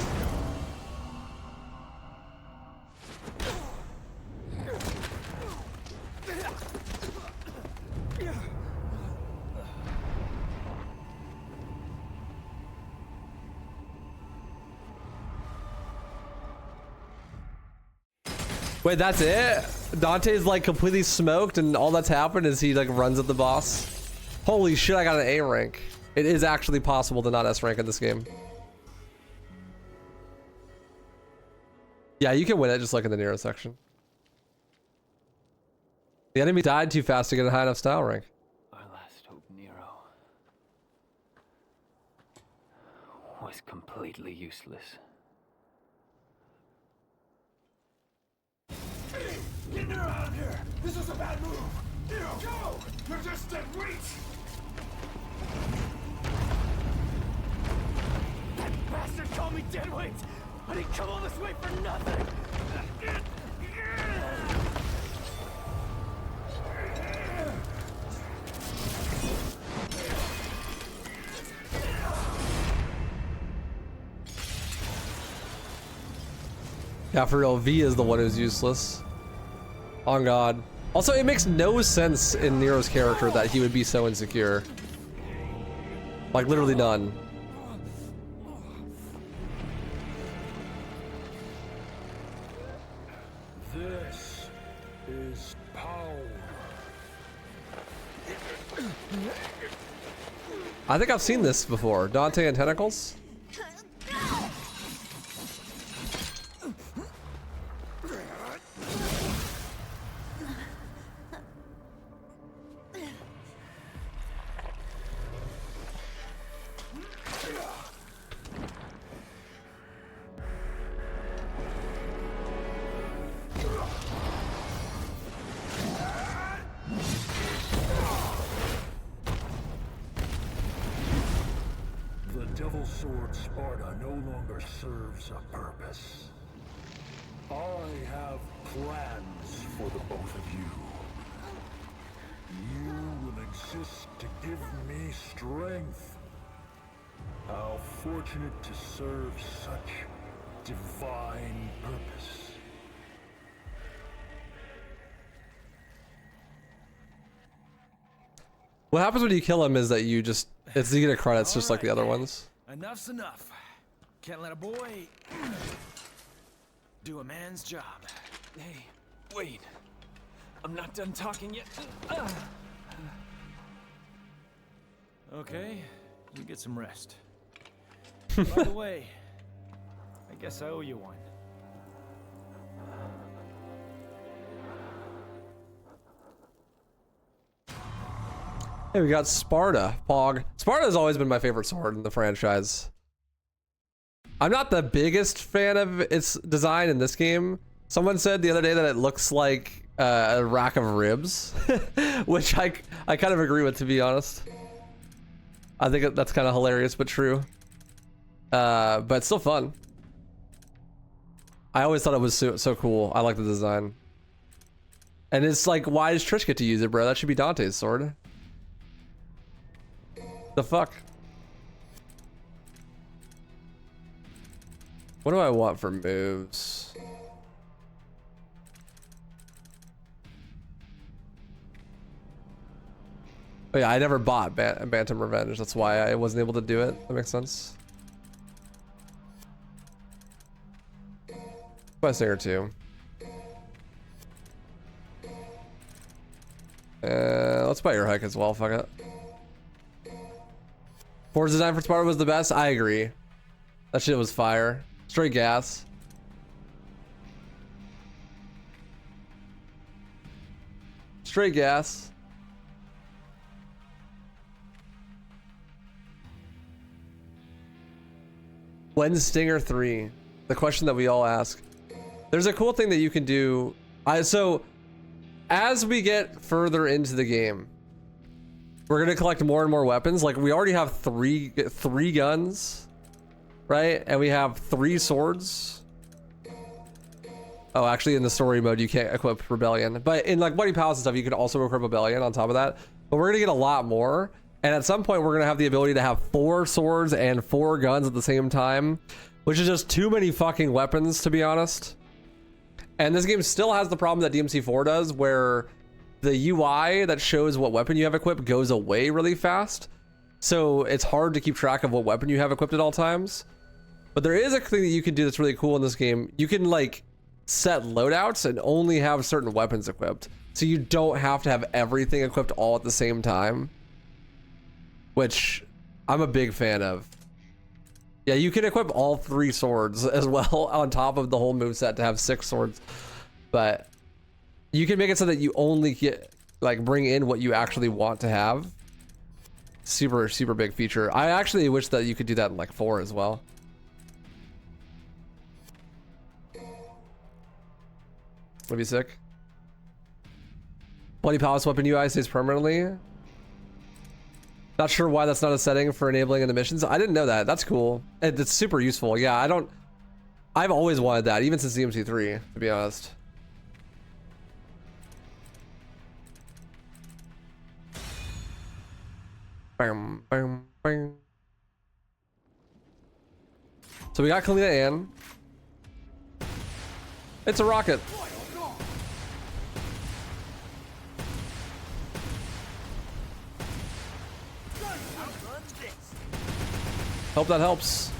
Wait, that's it? Dante's like completely smoked and all that's happened is he like runs at the boss? Holy shit, I got an A rank. It is actually possible to not S rank in this game. Yeah, you can win it just like in the Nero section. The enemy died too fast to get a high enough style rank. Our last hope, Nero, was completely useless. Get Nero out of here! This is a bad move! Nero, go! You're just dead weight! That bastard called me dead weight! I didn't come all this way for nothing! Yeah, for real, V is the one who's useless. On God. Also, it makes no sense in Nero's character that he would be so insecure. Like, literally none. This is power. I think I've seen this before. Dante and Tentacles? The Devil Sword Sparta no longer serves a purpose. I have plans for the both of you. You will exist to give me strength. How fortunate to serve such divine purpose. What happens when you kill him is that you just, it's you get credits just like the other ones. Enough's enough. Can't let a boy do a man's job. Hey, wait. I'm not done talking yet. Okay, you get some rest. By the way, I guess I owe you one. Hey, we got Sparta. Pog. Sparta has always been my favorite sword in the franchise. I'm not the biggest fan of its design in this game. Someone said the other day that it looks like a rack of ribs, which I kind of agree with, to be honest. I think that's kind of hilarious, but true. But still fun. I always thought it was so cool. I like the design. And it's like, why does Trish get to use it, bro? That should be Dante's sword. The fuck? What do I want for moves? Oh yeah, I never bought Bantam Revenge. That's why I wasn't able to do it. That makes sense. Buy a Stinger too. Let's buy your hike as well. Fuck it. Ford's design for Sparta was the best. I agree. That shit was fire. Straight gas. Straight gas. When's Stinger 3? The question that we all ask. There's a cool thing that you can do. So as we get further into the game, we're gonna collect more and more weapons. Like, we already have three guns, right? And we have 3 swords. Oh, actually, in the story mode, you can't equip Rebellion. But in like Bloody Palace and stuff, you can also equip Rebellion on top of that. But we're gonna get a lot more. And at some point, we're gonna have the ability to have 4 swords and 4 guns at the same time, which is just too many fucking weapons, to be honest. And this game still has the problem that DMC4 does, where the UI that shows what weapon you have equipped goes away really fast. So it's hard to keep track of what weapon you have equipped at all times. But there is a thing that you can do that's really cool in this game. You can like set loadouts and only have certain weapons equipped. So you don't have to have everything equipped all at the same time, which I'm a big fan of. Yeah, you can equip all 3 swords as well on top of the whole moveset to have 6 swords. But you can make it so that you only get, like, bring in what you actually want to have. Super, super big feature. I actually wish that you could do that in like 4 as well. Would be sick. Bloody Palace weapon UI stays permanently. Not sure why that's not a setting for enabling in the missions. I didn't know that. That's cool. It's super useful. Yeah, I've always wanted that, even since DMC3, to be honest. Bam, bam, bam. So we got Kalina Ann. It's a rocket. Hope that helps.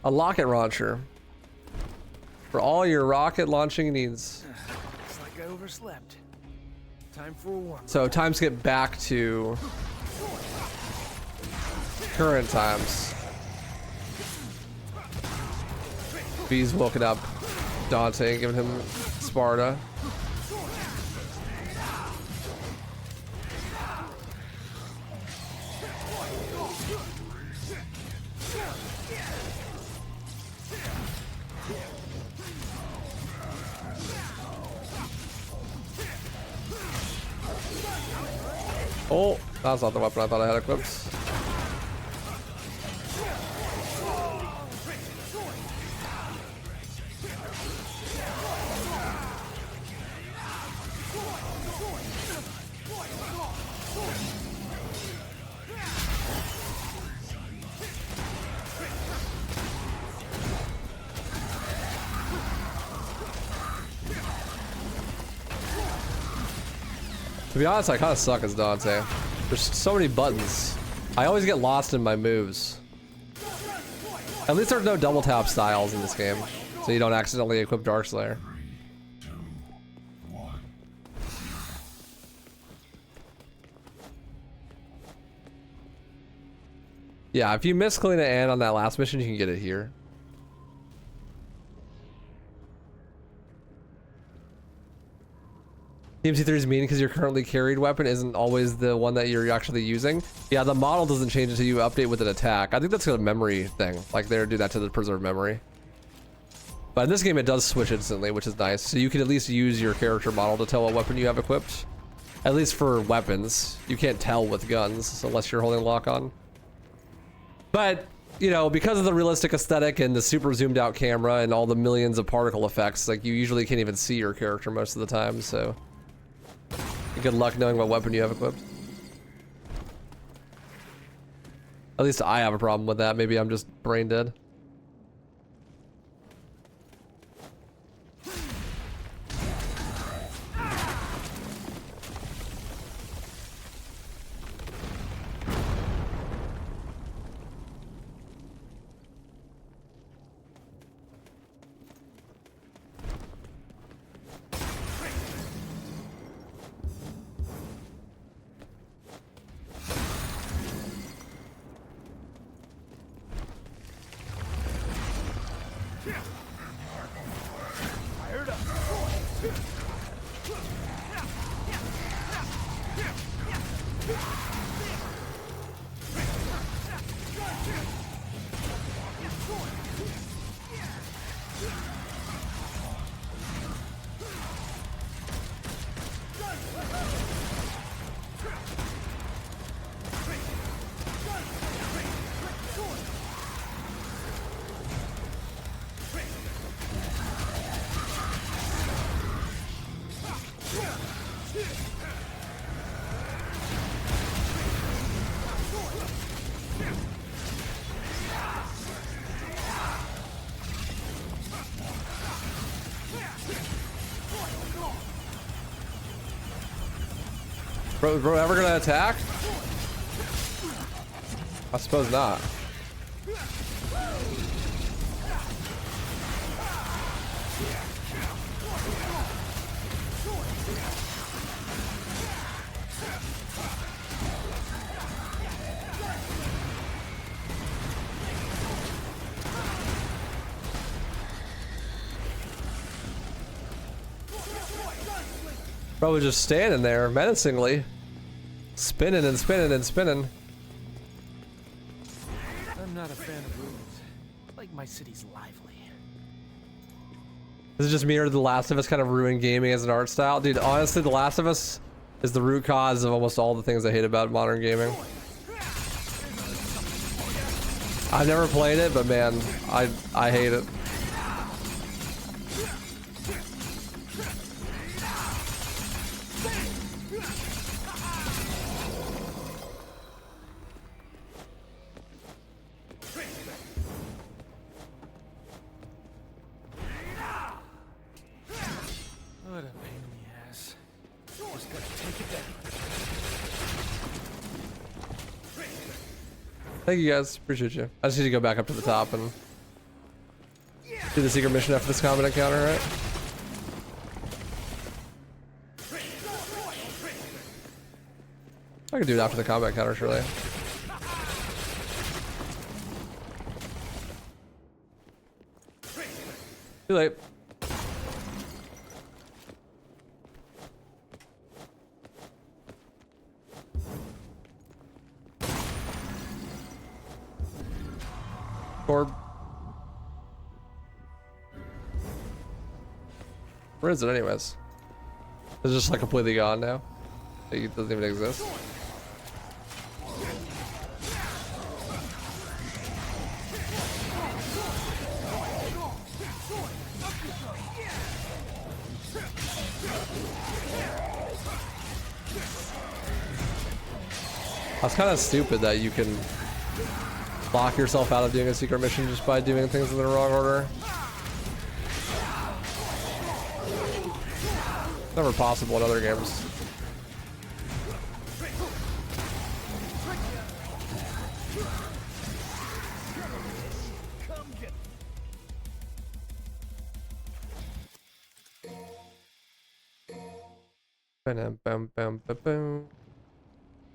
A rocket launcher. For all your rocket launching needs. Looks like I overslept. Time for a warm. So time skip back to current times. B's woken up Dante, giving him Sparta. Oh, that's not the weapon I thought I had equipped. To be honest, I kind of suck as Dante. There's so many buttons. I always get lost in my moves. At least there's no double tap styles in this game, so you don't accidentally equip Darkslayer. Yeah, if you miss Kalina Ann on that last mission, you can get it here. DMC3 is mean because your currently carried weapon isn't always the one that you're actually using. Yeah, the model doesn't change until you update with an attack. I think that's a memory thing. Like they do that to preserve memory. But in this game, it does switch instantly, which is nice. So you can at least use your character model to tell what weapon you have equipped. At least for weapons. You can't tell with guns unless you're holding lock on. But, you know, because of the realistic aesthetic and the super zoomed out camera and all the millions of particle effects, like you usually can't even see your character most of the time, so good luck knowing what weapon you have equipped. At least I have a problem with that. Maybe I'm just brain dead. Bro, ever gonna attack? I suppose not. Bro was just standing there menacingly. Spinning and spinning and spinning. I'm not a fan of ruins. Like my city's lively. This is just me or The Last of Us kind of ruined gaming as an art style. Dude, honestly, The Last of Us is the root cause of almost all the things I hate about modern gaming. I've never played it, but man, I hate it. take it down. Thank you guys, appreciate you. I just need to go back up to the top and do the secret mission after this combat encounter, right? I can do it after the combat encounter, surely. Too late. Orb. Where is it anyways? It's just like completely gone now. It doesn't even exist. That's kind of stupid that you can lock yourself out of doing a secret mission just by doing things in the wrong order. Never possible in other games.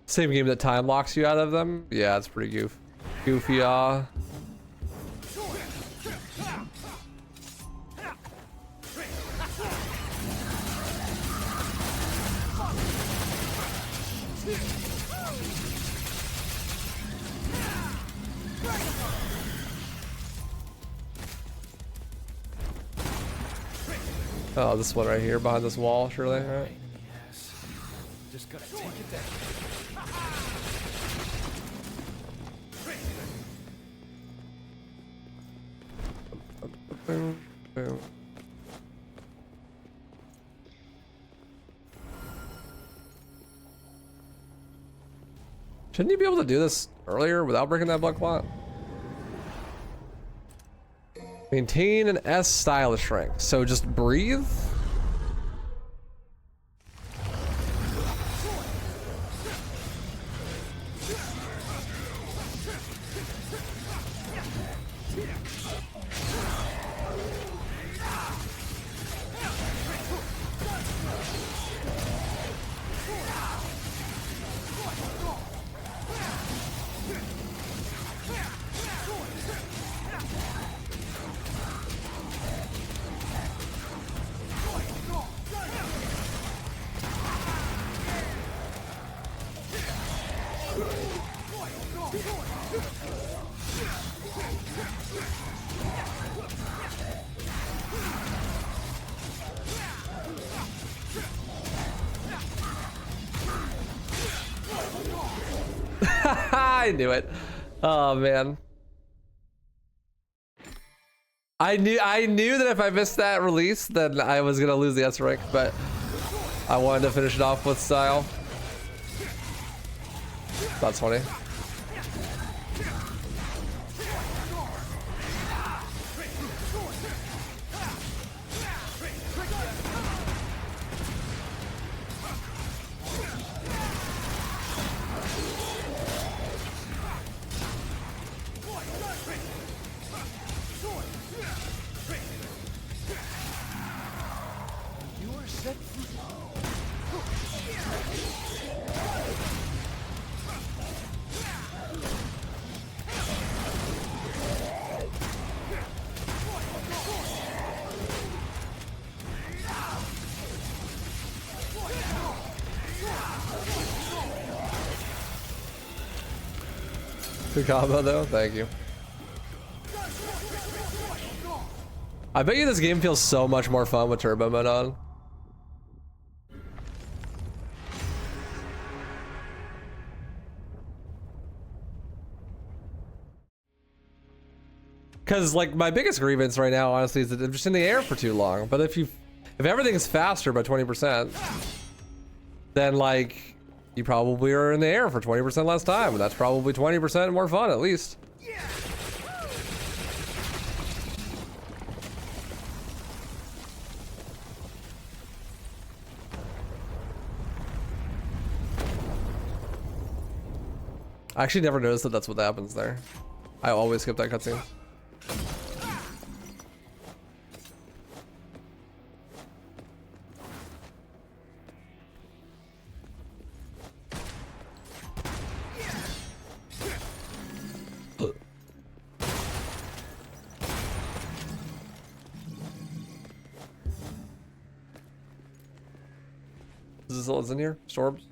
Same game that time locks you out of them? Yeah, it's pretty goofy. Oh, this one right here behind this wall, surely, right? Yes. Just gotta take it down. Boom, boom. Shouldn't you be able to do this earlier without breaking that blood clot? Maintain an S stylish rank. So just breathe? I knew it. Oh man. I knew that if I missed that release, then I was gonna lose the S rank, but I wanted to finish it off with style. That's funny. Good combo though, thank you. I bet you this game feels so much more fun with turbo mode on. Cause like my biggest grievance right now, honestly, is that I'm just in the air for too long. But if everything's faster by 20%, then like you probably are in the air for 20% less time, and that's probably 20% more fun at least. I actually never noticed that that's what happens there. I always skip that cutscene. Is this all that's in here? Storms?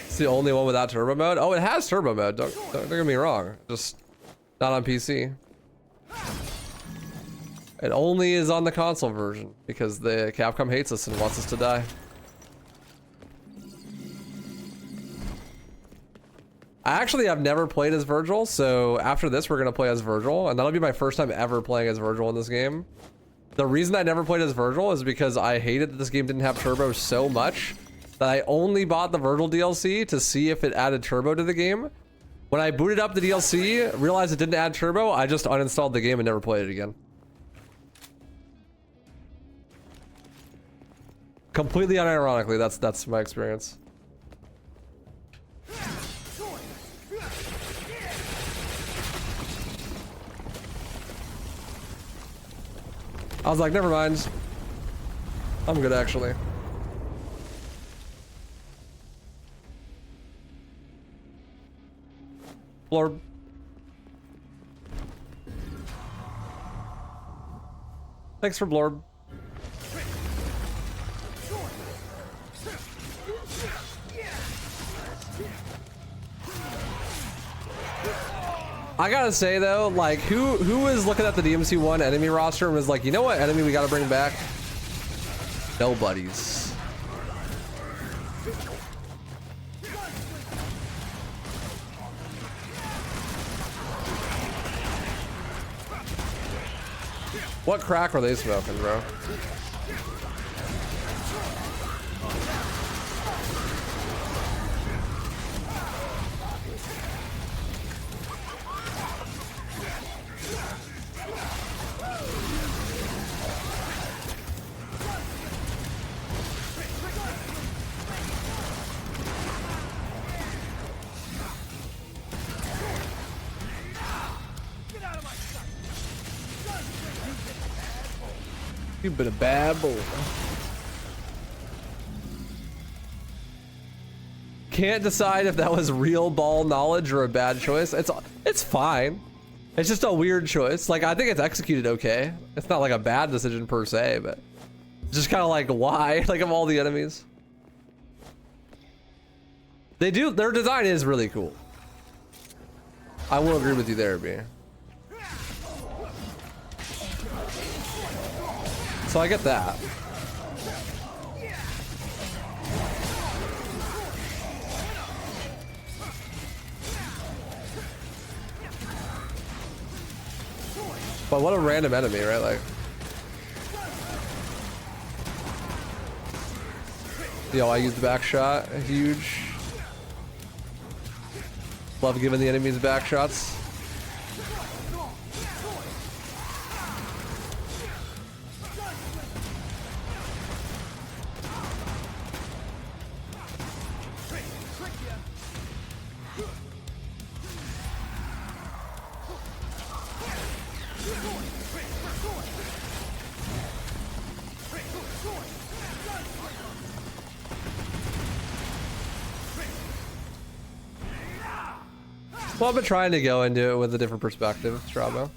It's the only one without turbo mode? Oh, it has turbo mode. Don't get me wrong. Just not on PC. It only is on the console version because the Capcom hates us and wants us to die. I actually have never played as Vergil, so after this we're gonna play as Vergil, and that'll be my first time ever playing as Vergil in this game. The reason I never played as Vergil is because I hated that this game didn't have turbo so much that I only bought the Vergil DLC to see if it added turbo to the game. When I booted up the DLC, realized it didn't add turbo, I just uninstalled the game and never played it again. Completely unironically, that's my experience. I was like, never mind. I'm good actually. Blorb. Thanks for Blorb. I gotta say though, like, who is looking at the DMC1 enemy roster and was like, you know what enemy we gotta bring back? Nobody's. What crack were they smoking, bro? You've been a bad boy. Can't decide if that was real ball knowledge or a bad choice. It's fine. It's just a weird choice. Like, I think it's executed okay. It's not like a bad decision per se, but just kind of like, why? Like, of all the enemies. Their design is really cool. I will agree with you there, B. So I get that. But what a random enemy, right? Like, yo, I used the back shot. Huge. Love giving the enemies back shots. Well, I've been trying to go into it with a different perspective, Strabo.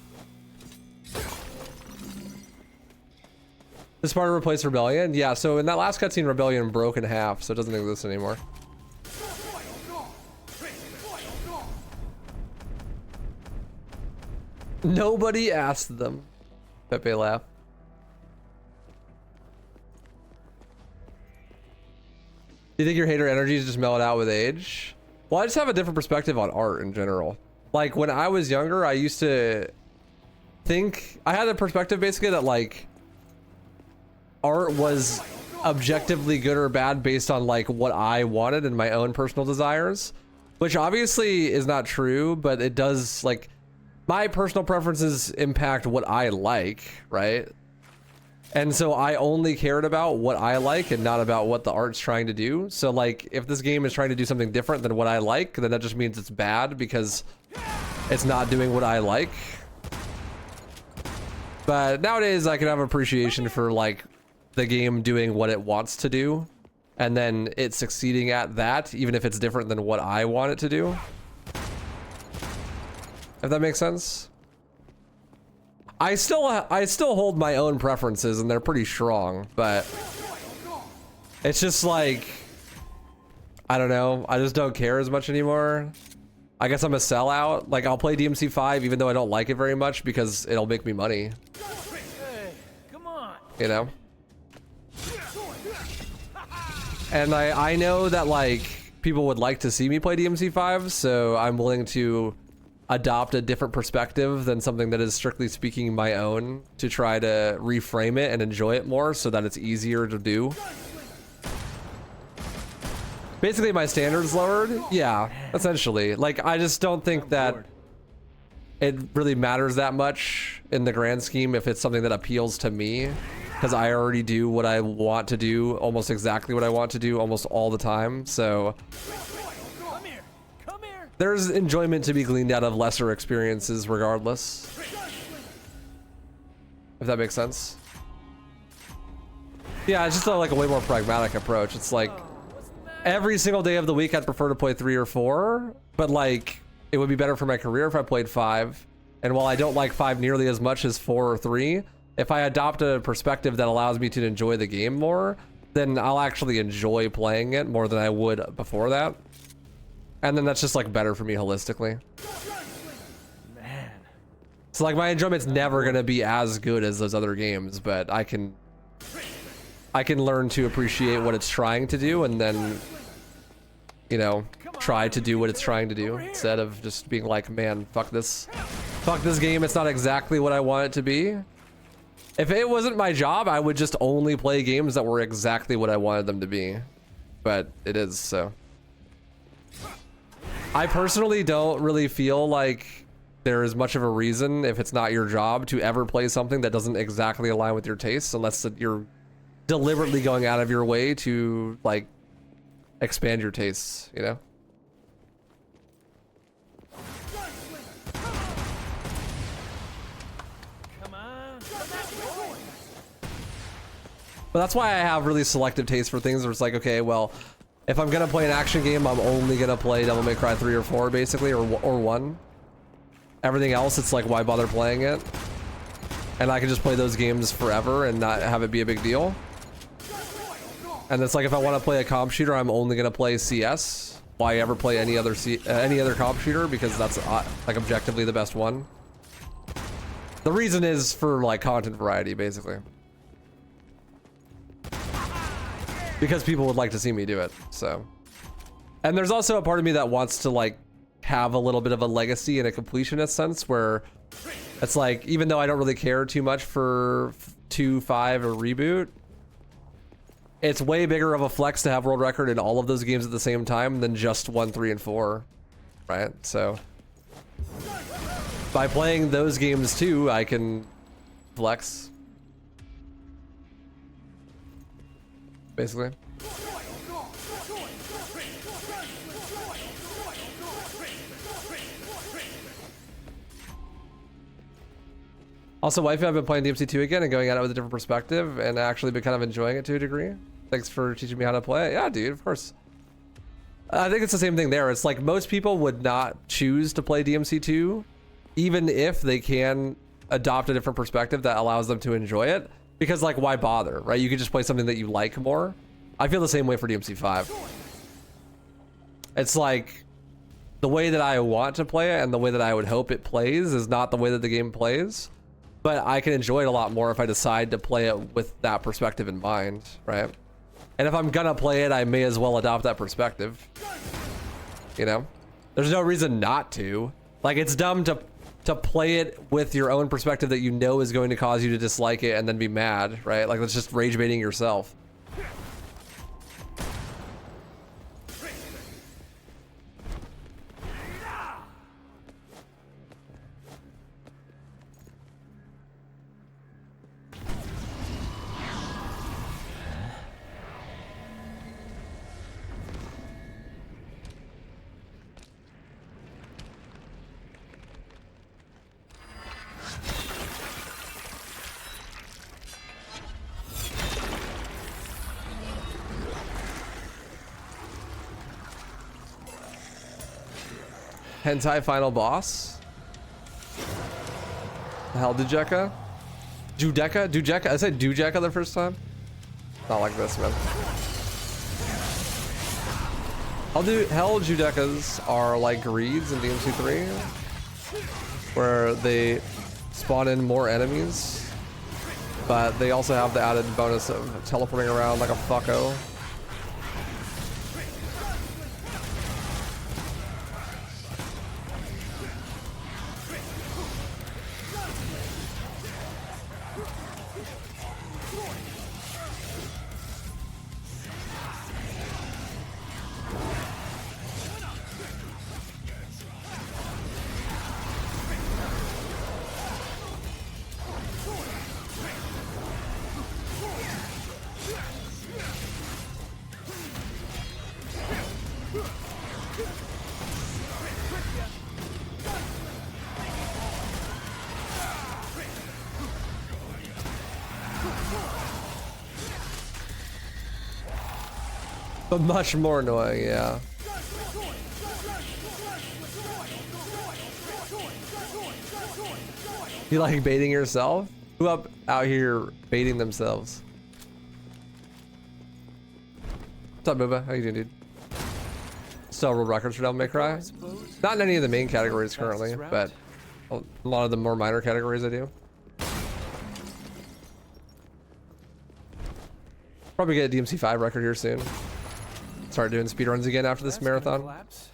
This part to replace Rebellion? Yeah, so in that last cutscene, Rebellion broke in half, so it doesn't exist anymore. Nobody asked them. Pepe laughed. Do you think your hater energy is just mellowed out with age? Well, I just have a different perspective on art in general. Like, when I was younger, I used to think... I had the perspective, basically, that, like, art was objectively good or bad based on, like, what I wanted and my own personal desires. Which, obviously, is not true, but it does, like... My personal preferences impact what I like, right? And so I only cared about what I like and not about what the art's trying to do. So like, if this game is trying to do something different than what I like, then that just means it's bad because it's not doing what I like. But nowadays I can have appreciation for like the game doing what it wants to do and then it succeeding at that, even if it's different than what I want it to do. If that makes sense. I still hold my own preferences and they're pretty strong, but it's just like, I don't know, I just don't care as much anymore. I guess I'm a sellout. Like, I'll play DMC 5 even though I don't like it very much because it'll make me money. Hey, come on. You know? And I know that like people would like to see me play DMC 5, so I'm willing to adopt a different perspective than something that is strictly speaking my own to try to reframe it and enjoy it more so that it's easier to do. Basically my standards lowered. Yeah, essentially. Like, I just don't think that it really matters that much in the grand scheme if it's something that appeals to me, because I already do what I want to do, almost exactly what I want to do almost all the time. So there's enjoyment to be gleaned out of lesser experiences regardless. If that makes sense. Yeah, it's just like a way more pragmatic approach. It's like every single day of the week I'd prefer to play 3 or 4, but like it would be better for my career if I played 5. And while I don't like 5 nearly as much as 4 or 3, if I adopt a perspective that allows me to enjoy the game more, then I'll actually enjoy playing it more than I would before that. And then that's just like better for me holistically. Man. So like my enjoyment's never gonna be as good as those other games, but I can learn to appreciate what it's trying to do and then, you know, try to do what it's trying to do instead of just being like, man, fuck this game, it's not exactly what I want it to be. If it wasn't my job, I would just only play games that were exactly what I wanted them to be. But it is, so. I personally don't really feel like there is much of a reason, if it's not your job, to ever play something that doesn't exactly align with your tastes, unless you're deliberately going out of your way to, like, expand your tastes, you know? But that's why I have really selective taste for things where it's like, okay, well, if I'm gonna play an action game, I'm only gonna play Devil May Cry 3 or 4, basically, or 1. Everything else, it's like, why bother playing it? And I can just play those games forever and not have it be a big deal. And it's like, if I want to play a comp shooter, I'm only gonna play CS. Why ever play any other comp shooter? Because that's like objectively the best one. The reason is for like content variety, basically. Because people would like to see me do it, so. And there's also a part of me that wants to like have a little bit of a legacy in a completionist sense where it's like, even though I don't really care too much for 2, 5 or Reboot, it's way bigger of a flex to have world record in all of those games at the same time than just 1, 3, and 4, right? So by playing those games too, I can flex. Basically. Also, Waifu, I've been playing DMC 2 again and going at it with a different perspective and actually been kind of enjoying it to a degree. Thanks for teaching me how to play it. Yeah, dude, of course. I think it's the same thing there. It's like most people would not choose to play DMC 2 even if they can adopt a different perspective that allows them to enjoy it. Because like, why bother, right? You could just play something that you like more. I feel the same way for DMC 5. It's like, the way that I want to play it and the way that I would hope it plays is not the way that the game plays. But I can enjoy it a lot more if I decide to play it with that perspective in mind, right? And if I'm gonna play it, I may as well adopt that perspective. You know? There's no reason not to. Like, it's dumb to play it with your own perspective that you know is going to cause you to dislike it and then be mad, right? Like, that's just rage baiting yourself. Hentai final boss. The hell, Dujeka? Dujeka? I said Dujeka the first time. Not like this, man. Hell Judekas are like greeds in DMC 3, where they spawn in more enemies, but they also have the added bonus of teleporting around like a fucko. But much more annoying, yeah. You like baiting yourself? Who up out here baiting themselves? What's up, Booba? How you doing, dude? Still world records for Devil May Cry? Not in any of the main categories currently, but a lot of the more minor categories I do. Probably get a DMC 5 record here soon. Start doing speedruns again after this marathon. What?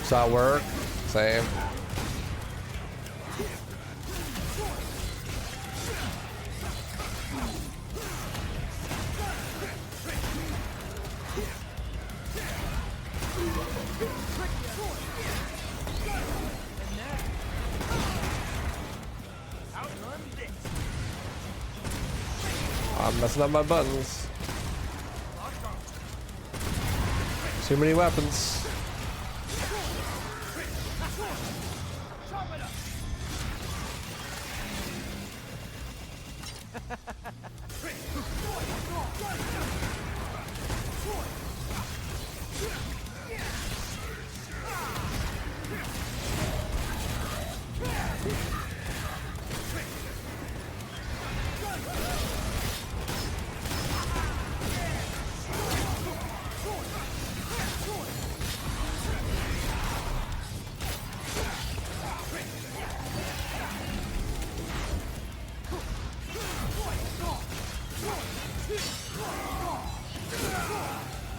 Does that work? Same. I'm messing up my buttons. Too many weapons.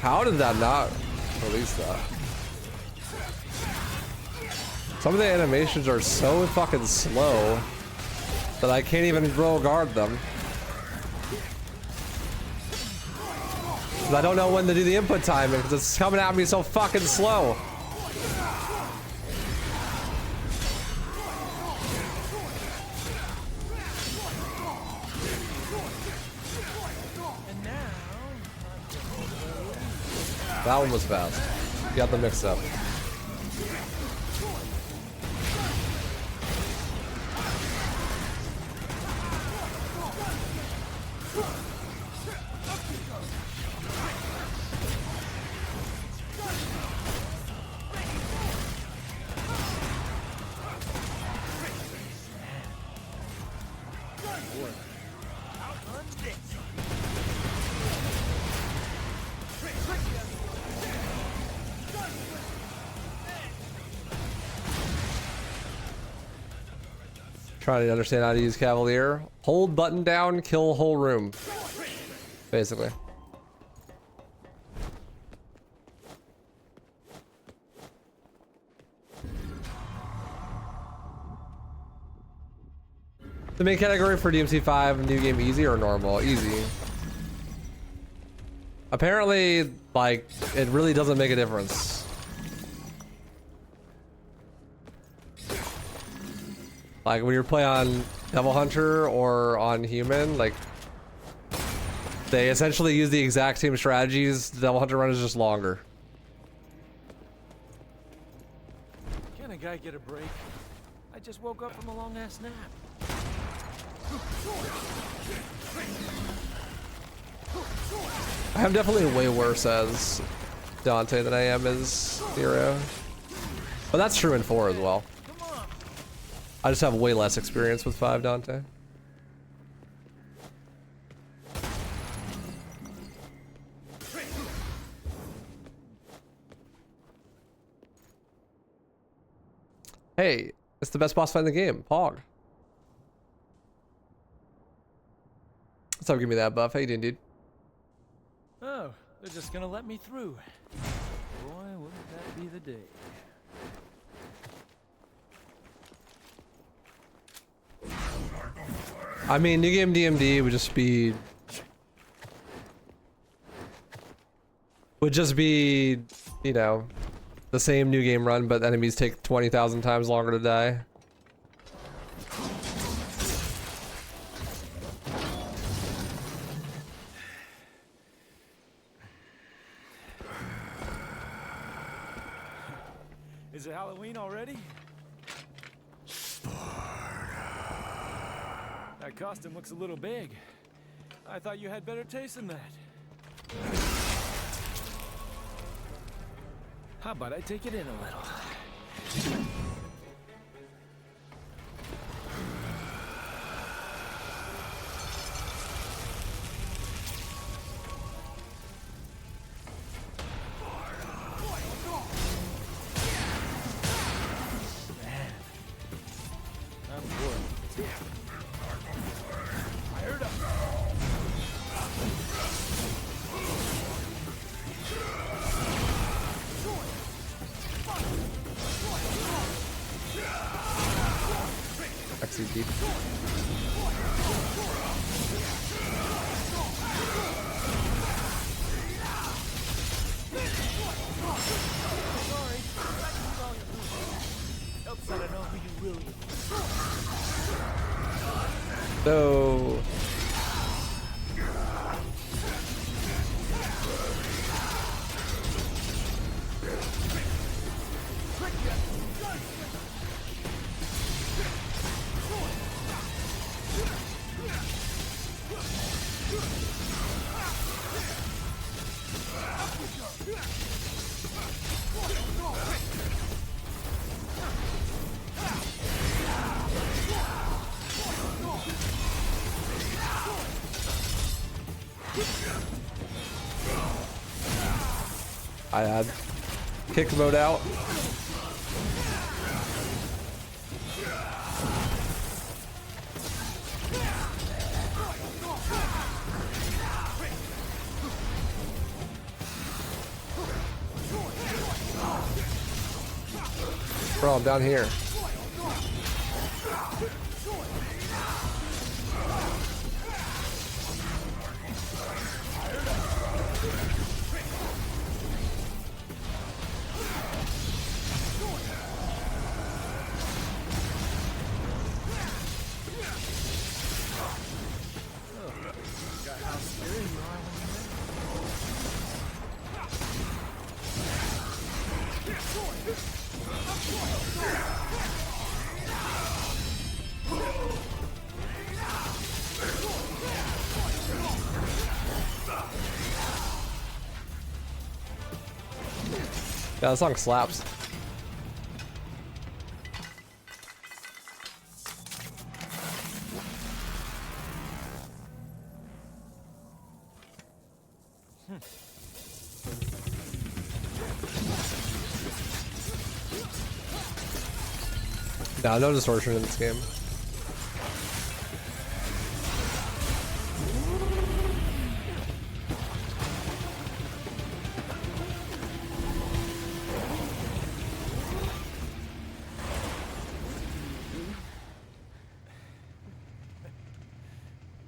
How did that not release that? Some of the animations are so fucking slow that I can't even roll guard them. I don't know when to do the input timing because it's coming at me so fucking slow. That one was fast. You got the mix up. Trying to understand how to use Cavalier. Hold button down, kill whole room. Basically. The main category for DMC 5, new game easy or normal? Easy. Apparently, like, it really doesn't make a difference. Like, when you play on Devil Hunter or on Human, like, they essentially use the exact same strategies. The Devil Hunter run is just longer. Can a guy get a break? I just woke up from a long-ass nap. I'm definitely way worse as Dante than I am as Nero. But that's true in 4 as well. I just have way less experience with 5 Dante. Hey, it's the best boss fight in the game, Pog. What's up, give me that buff. How you doing, dude? Oh, they're just gonna let me through. Boy, wouldn't that be the day. I mean, new game DMD would just be you know, the same new game run, but enemies take 20,000 times longer to die. Is it Halloween already? That costume looks a little big. I thought you had better taste than that. How about I take it in a little? Man, I'm bored. Fired up. Actually deep. Helps that I know who you really are. So I had kick mode out. Bro, I'm down here. Yeah, that song slaps. No, no distortion in this game.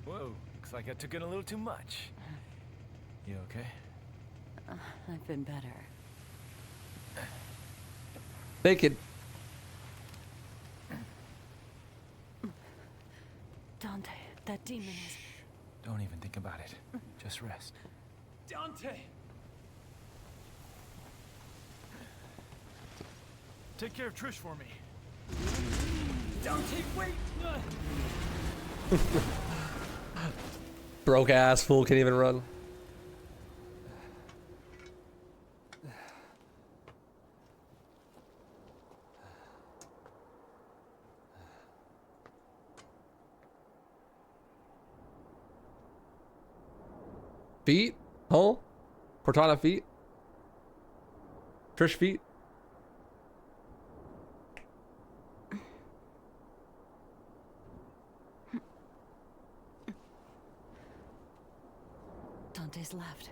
Whoa, looks like I took in a little too much. You okay? I've been better. Naked. Dante, that demon is... Don't even think about it. Just rest. Dante! Take care of Trish for me. Dante, wait! Broke ass fool can't even run. Feet? Huh? Cortana feet? Trish feet? Dante's left.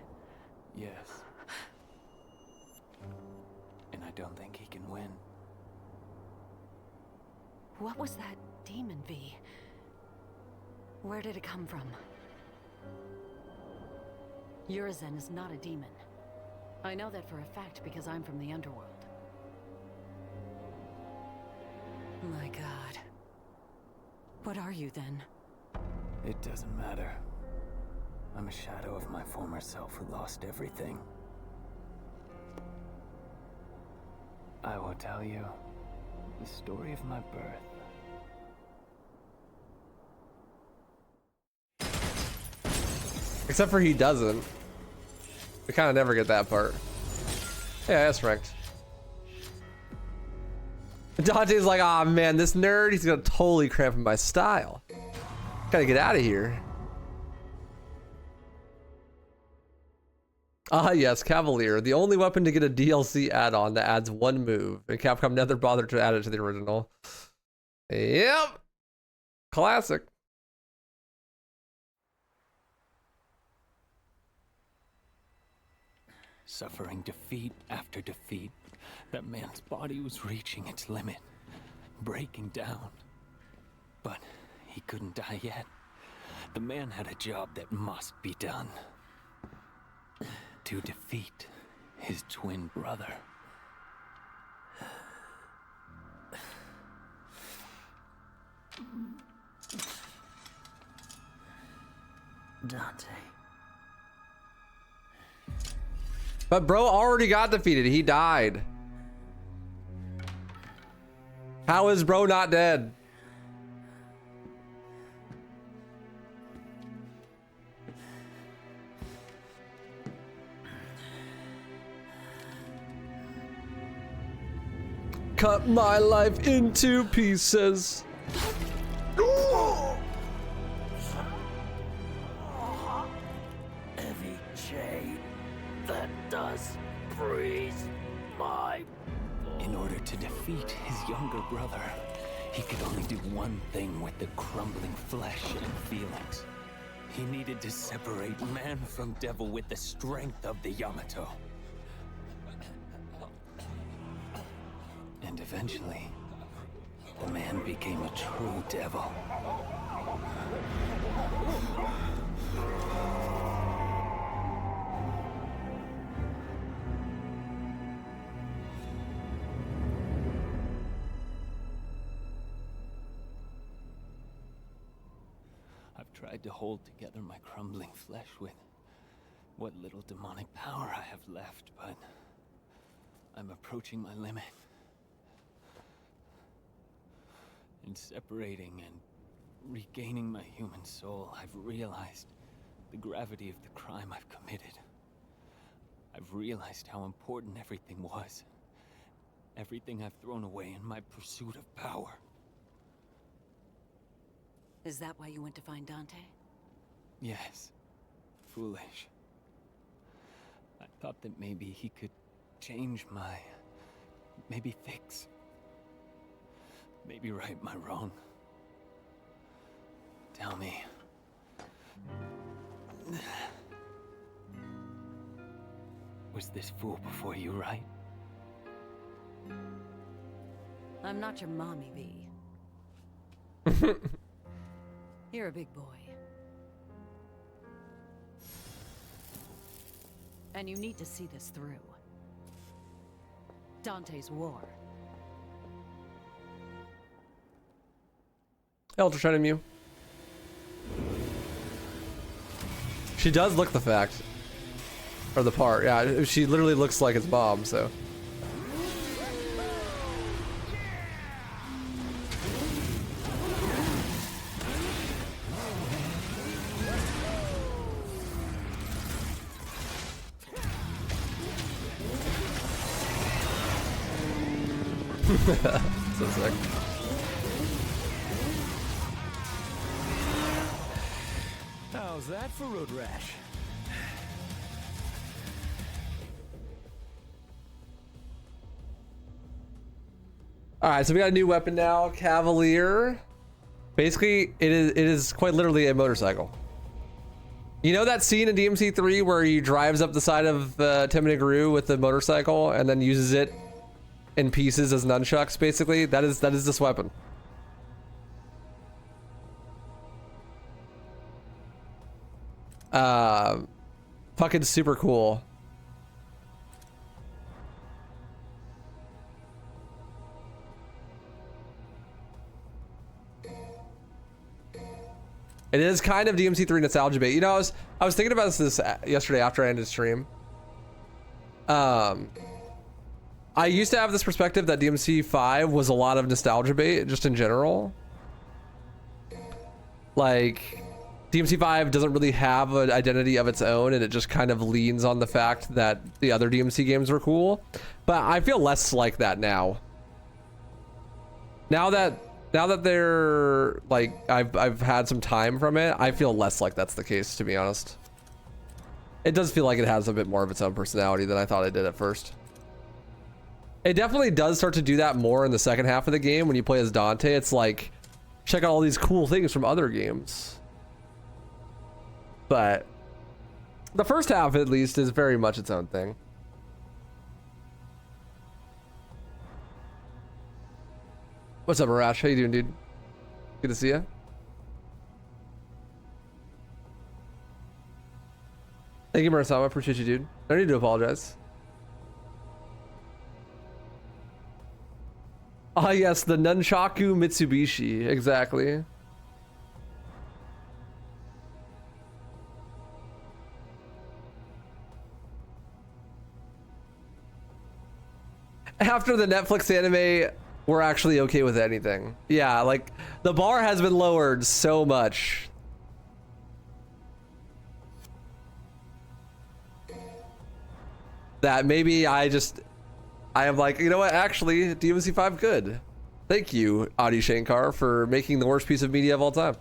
Yes. And I don't think he can win. What was that demon, V? Where did it come from? Urizen is not a demon. I know that for a fact because I'm from the underworld. My God. What are you then? It doesn't matter. I'm a shadow of my former self who lost everything. I will tell you the story of my birth. Except for he doesn't. We kind of never get that part. Yeah, that's ranked. Dante's like, ah, man, this nerd, he's gonna totally cramp my style. Gotta get out of here. Ah, yes, Cavalier, the only weapon to get a DLC add-on that adds one move, and Capcom never bothered to add it to the original. Yep. Classic. Suffering defeat after defeat, that man's body was reaching its limit, breaking down. But he couldn't die yet. The man had a job that must be done. To defeat his twin brother. Dante. But bro already got defeated. He died. How is bro not dead? Cut my life into pieces. Heavy chain that does freeze my... In order to defeat his younger brother, he could only do one thing with the crumbling flesh and feelings. He needed to separate man from devil with the strength of the Yamato. And eventually, the man became a true devil. I've tried to hold together my crumbling flesh with what little demonic power I have left, but I'm approaching my limit. In separating and regaining my human soul, I've realized the gravity of the crime I've committed. I've realized how important everything was. Everything I've thrown away in my pursuit of power. Is that why you went to find Dante? Yes. Foolish. I thought that maybe he could change maybe fix. Maybe right my wrong. Tell me. Was this fool before you, right? I'm not your mommy, V. You're a big boy. and you need to see this through. Dante's war. Elder Shed Mew. She does look the fact. Or the part, yeah. She literally looks like his mom, so. So sick. How's that for road rash? All right, so we got a new weapon now, Cavalier. Basically, it is quite literally a motorcycle. You know that scene in DMC 3 where he drives up the side of Timonigaroo with the motorcycle and then uses it in pieces as nunchucks? Basically, that is this weapon. Fucking super cool. It is kind of DMC 3 nostalgia bait. You know, I was thinking about this yesterday after I ended stream. I used to have this perspective that DMC 5 was a lot of nostalgia bait, just in general. Like, DMC 5 doesn't really have an identity of its own, and it just kind of leans on the fact that the other DMC games were cool. But I feel less like that now. Now that they're like, I've had some time from it, I feel less like that's the case, to be honest. It does feel like it has a bit more of its own personality than I thought it did at first. It definitely does start to do that more in the second half of the game when you play as Dante. It's like, check out all these cool things from other games. But the first half, at least, is very much its own thing. What's up, Arash? How you doing, dude? Good to see you. Thank you, Marasama. Appreciate you, dude. No need to apologize. Ah, yes, the Nunchaku Mitsubishi. Exactly. After the Netflix anime, we're actually okay with anything. Yeah, like, the bar has been lowered so much. That maybe I am like, you know what, actually, DMC 5 good. Thank you, Adi Shankar, for making the worst piece of media of all time.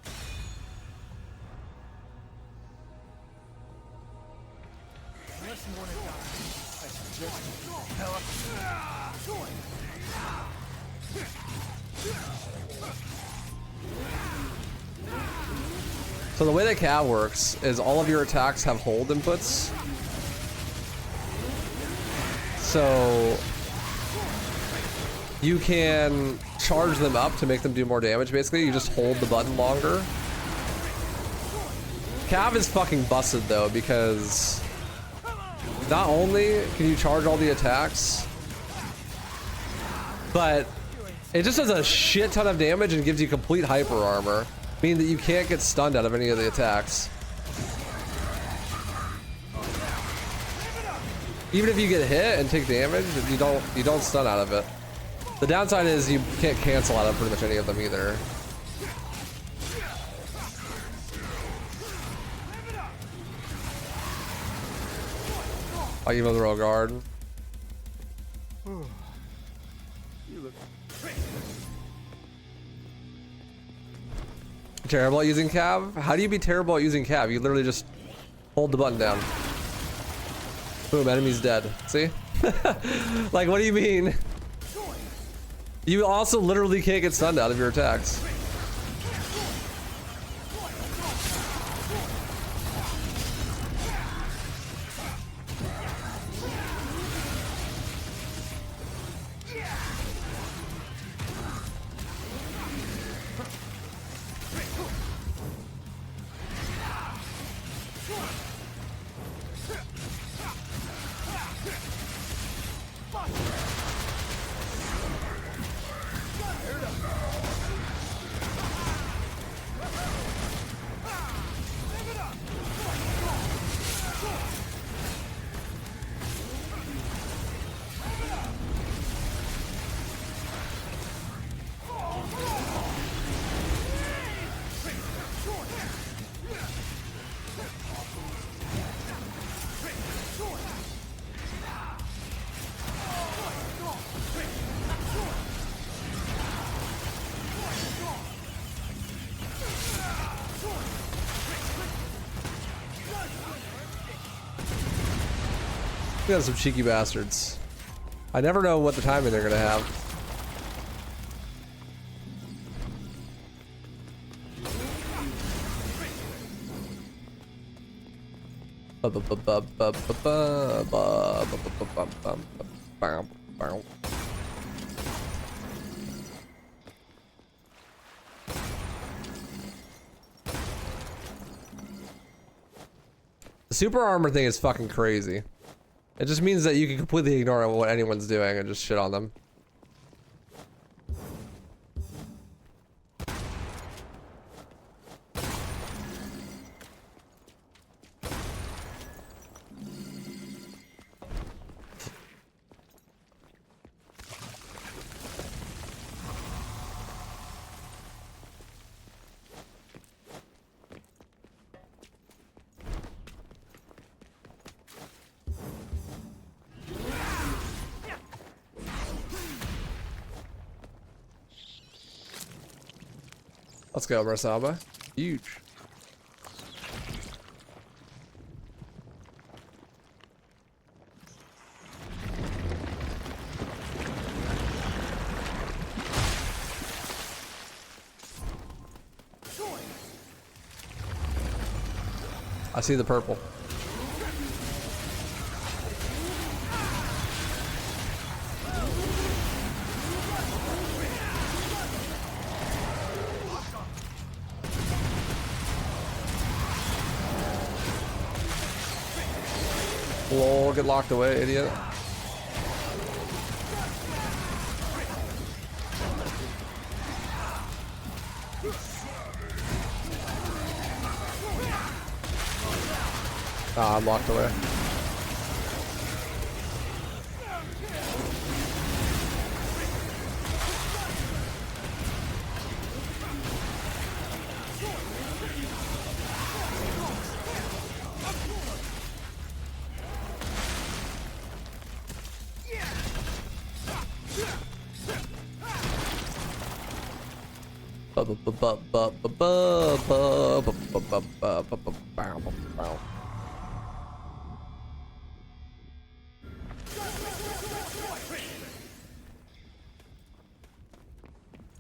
So the way that CAV works is all of your attacks have hold inputs. So you can charge them up to make them do more damage. Basically, you just hold the button longer. CAV is fucking busted though, because not only can you charge all the attacks, but it just does a shit ton of damage and gives you complete hyper armor, meaning that you can't get stunned out of any of the attacks. Even if you get hit and take damage, you don't stun out of it. The downside is you can't cancel out of pretty much any of them either. I'll give him the royal guard. You look Terrible at using CAV? How do you be terrible at using CAV? You literally just hold the button down. Boom, enemy's dead. See? Like, what do you mean? You also literally can't get stunned out of your attacks. We got some cheeky bastards. I never know what the timing they're gonna have. The super armor thing is fucking crazy. It just means that you can completely ignore what anyone's doing and just shit on them. Let's go, Marsaba. Huge. I see the purple. Lol, get locked away, idiot. Ah, I'm locked away.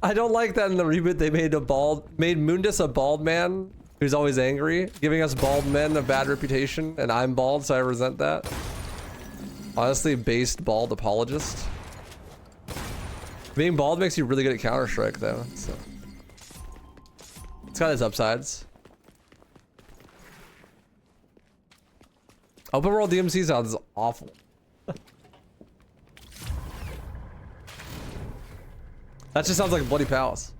I don't like that in the reboot they made Mundus a bald man who's always angry, giving us bald men a bad reputation, and I'm bald, so I resent that. Honestly, based bald apologist. Being bald makes you really good at Counter-Strike though, so. It's got its upsides. Open world DMC sounds awful. That just sounds like Bloody Palace.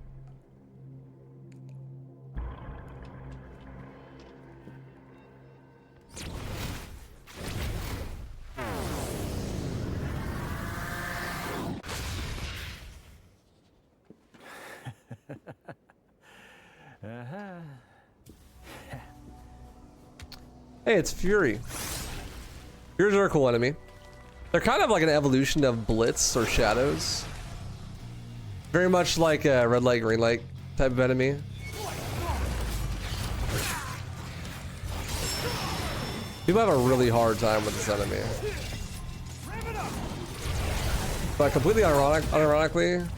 Hey, it's Fury. Furies are a cool enemy. They're kind of like an evolution of Blitz or Shadows. Very much like a red light, green light type of enemy. People have a really hard time with this enemy. But completely unironically,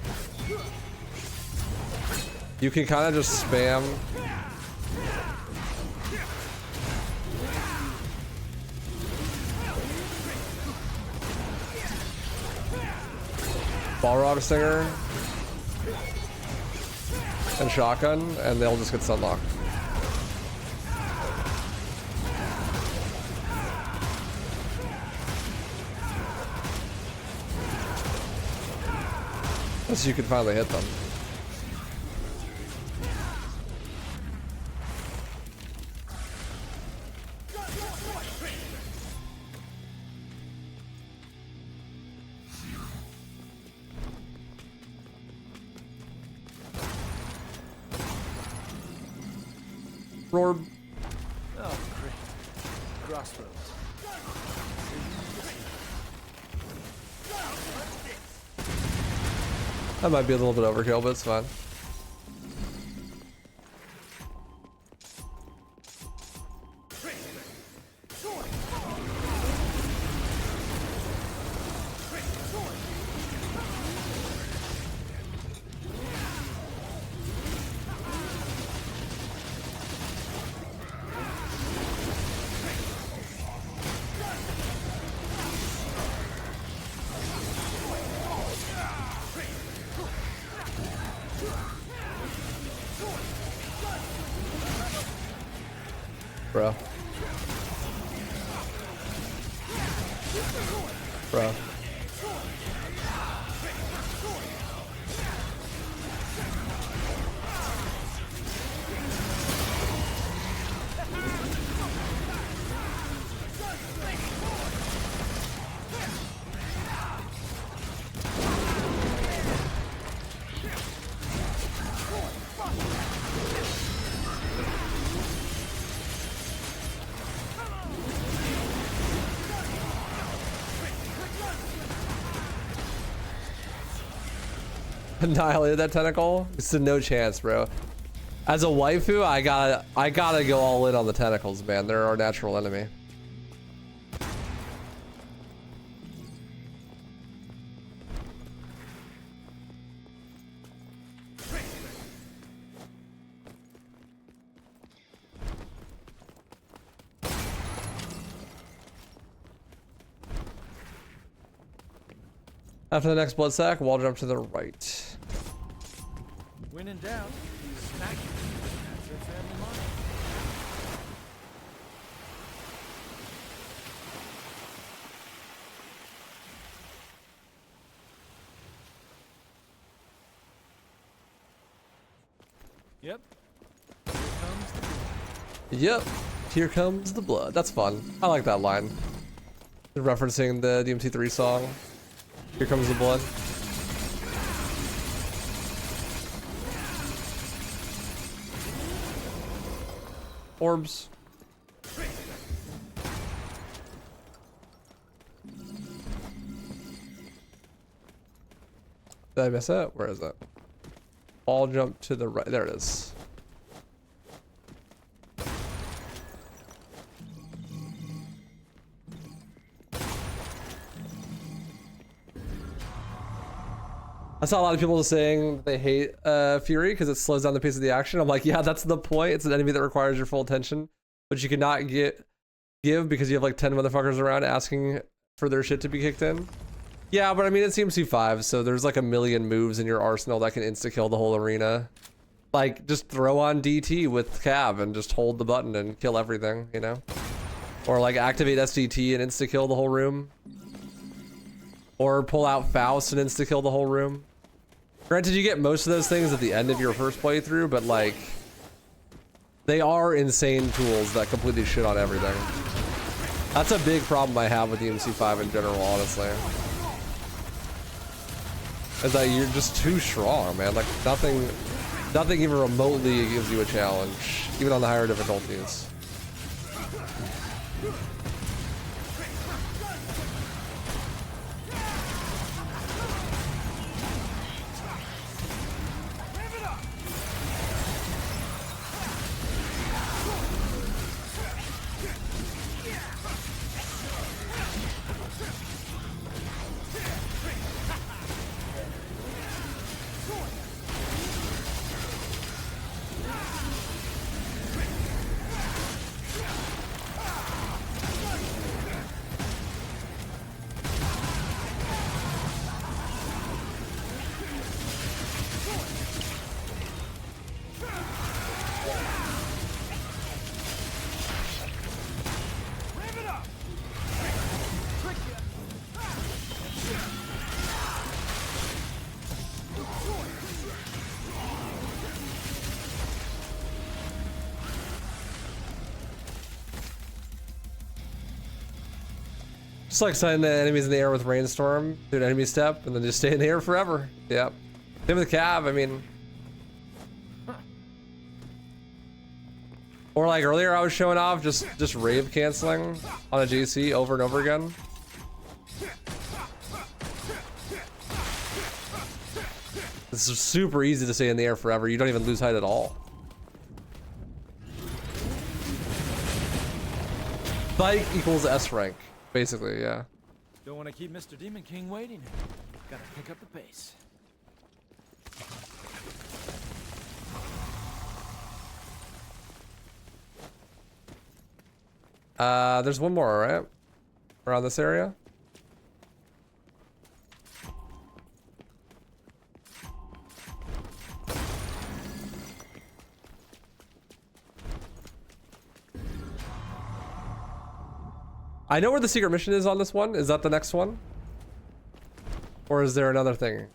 you can kind of just spam Balrog Stinger and Shotgun, and they'll just get sunlocked. Unless you can finally hit them. Roar. Oh, great. Crossroads. That might be a little bit overkill, but it's fine. Bro. Bro. Annihilated that tentacle? It's a no chance, bro. As a waifu, I gotta go all in on the tentacles, man. They're our natural enemy. After the next blood sack, wall jump to the right. When in doubt, smack. That's their family motto. Yep. Yep. Here comes the blood. That's fun. I like that line. Referencing the DMC3 song. Here comes the blood. Orbs. Did I miss it? Where is it? All jump to the right. There it is. I saw a lot of people saying they hate Fury because it slows down the pace of the action. I'm like, yeah, that's the point. It's an enemy that requires your full attention, but you cannot give because you have like 10 motherfuckers around asking for their shit to be kicked in. Yeah, but I mean, it's DMC5, so there's like a million moves in your arsenal that can insta-kill the whole arena. Like, just throw on DT with Cav and just hold the button and kill everything, you know? Or like activate SDT and insta-kill the whole room. Or pull out Faust and insta-kill the whole room. Granted, you get most of those things at the end of your first playthrough, but like, they are insane tools that completely shit on everything. That's a big problem I have with DMC5 in general, honestly. Is that you're just too strong, man. Like, nothing even remotely gives you a challenge, even on the higher difficulties. Just like setting the enemies in the air with Rainstorm, do an enemy step, and then just stay in the air forever. Yep. Same with Cav, I mean. Or like earlier I was showing off just rave canceling on a JC over and over again. This is super easy to stay in the air forever. You don't even lose height at all. Spike equals S rank. Basically, yeah. Don't want to keep Mr. Demon King waiting. Gotta pick up the pace. There's one more, right? Around this area? I know where the secret mission is on this one. Is that the next one? Or is there another thing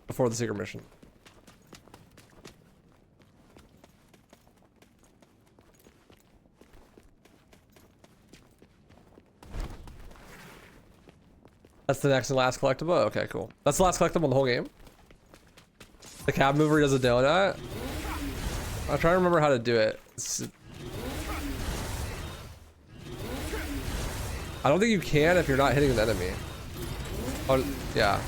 before the secret mission? That's the next and last collectible? Okay, cool. That's the last collectible in the whole game? The cab mover does a donut? I'll try to remember how to do it. I don't think you can if you're not hitting an enemy. Oh, yeah.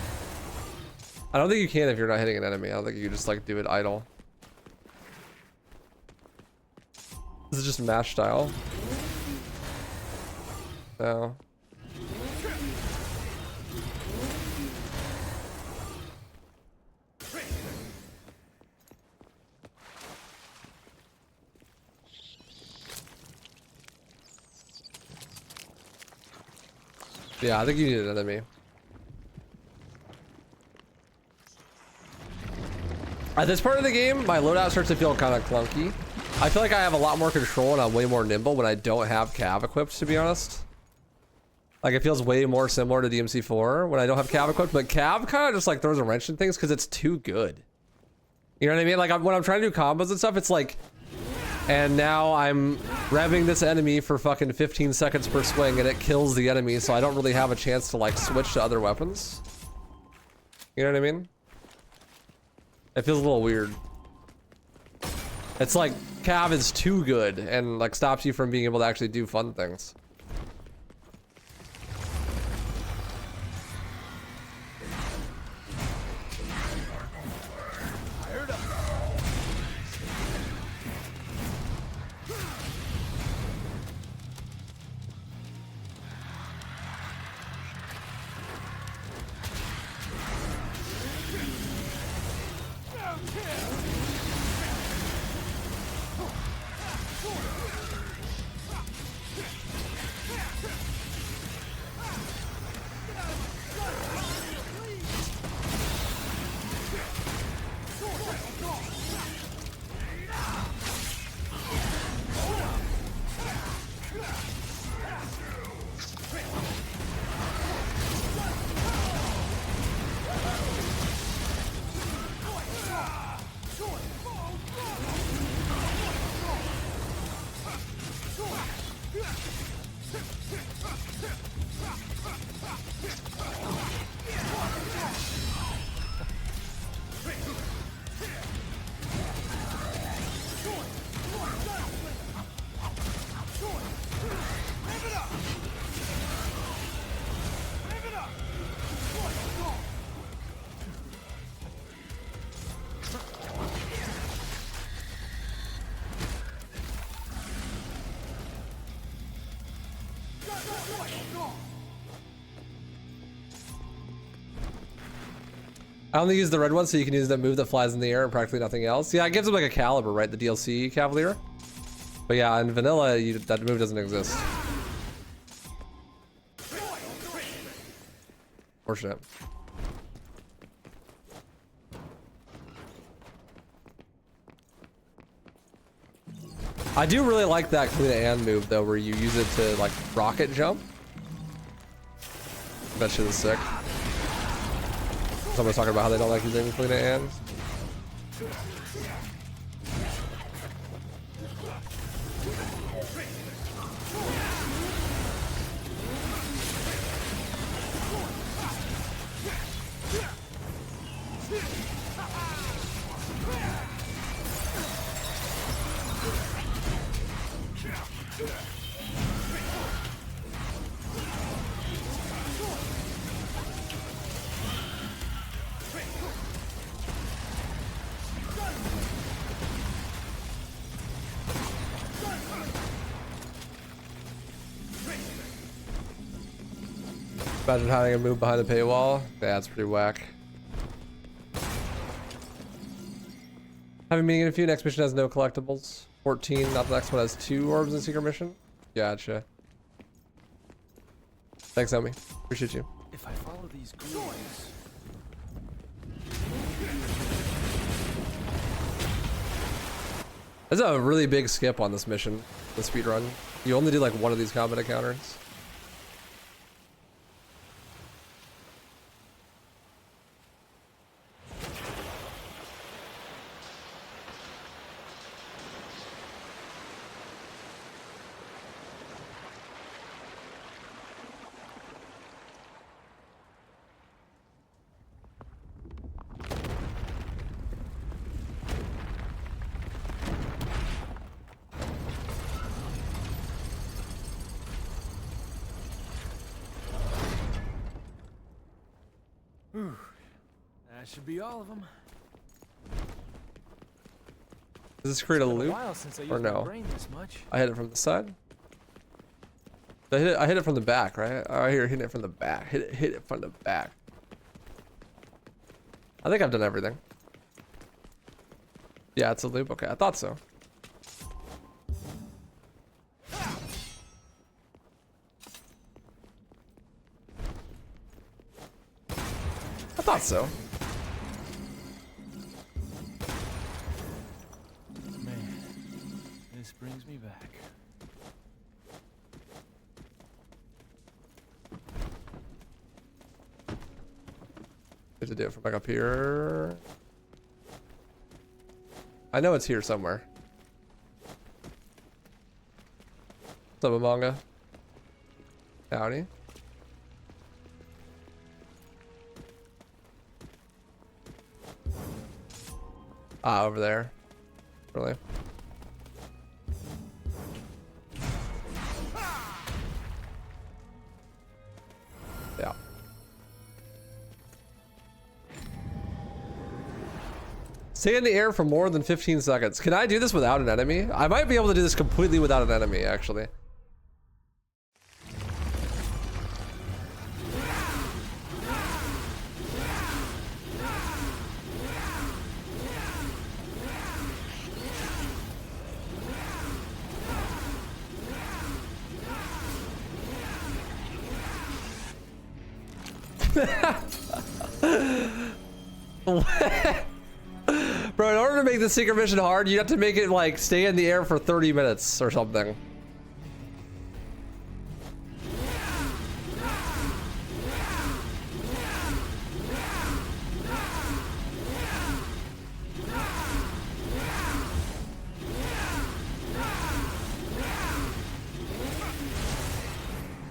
I don't think you can if you're not hitting an enemy. I don't think you can just like do it idle. This is just match style. No. Yeah, I think you need an enemy. At this part of the game, my loadout starts to feel kind of clunky. I feel like I have a lot more control and I'm way more nimble when I don't have cav equipped, to be honest. Like, it feels way more similar to DMC4 when I don't have cav equipped, but cav kind of just like throws a wrench in things because it's too good. You know what I mean? Like, when I'm trying to do combos and stuff, it's like, and now I'm revving this enemy for fucking 15 seconds per swing and it kills the enemy, so I don't really have a chance to like switch to other weapons. You know what I mean? It feels a little weird. It's like cav is too good and like stops you from being able to actually do fun things. I only use the red one so you can use that move that flies in the air and practically nothing else. Yeah, it gives him like a caliber, right? The DLC Cavalier. But yeah, in vanilla, that move doesn't exist. Fortunate. I do really like that clean and move though, where you use it to like rocket jump. That shit is sick. Someone's talking about how they don't like using clean and. Imagine having a move behind the paywall. Yeah, that's pretty whack. Having meeting in a few. Next mission has no collectibles. 14. Not the next one has 2 orbs in secret mission. Gotcha. Thanks, homie. Appreciate you. If I follow these grooves. There's a really big skip on this mission, the speed run. You only do like one of these combat encounters. Whew. That should be all of them. Does this create a loop? Or no? I hit it from the side. I hit it from the back, right? Oh, I hear hitting it from the back. Hit it from the back. I think I've done everything. Yeah, it's a loop. Okay, I thought so. I thought so. Man, this brings me back. I have to do it from like up here. I know it's here somewhere. What's up, Amanga? Howdy. Ah, over there. Really? Yeah. Stay in the air for more than 15 seconds. Can I do this without an enemy? I might be able to do this completely without an enemy, actually. Bro, in order to make the secret mission hard, you have to make it like stay in the air for 30 minutes or something.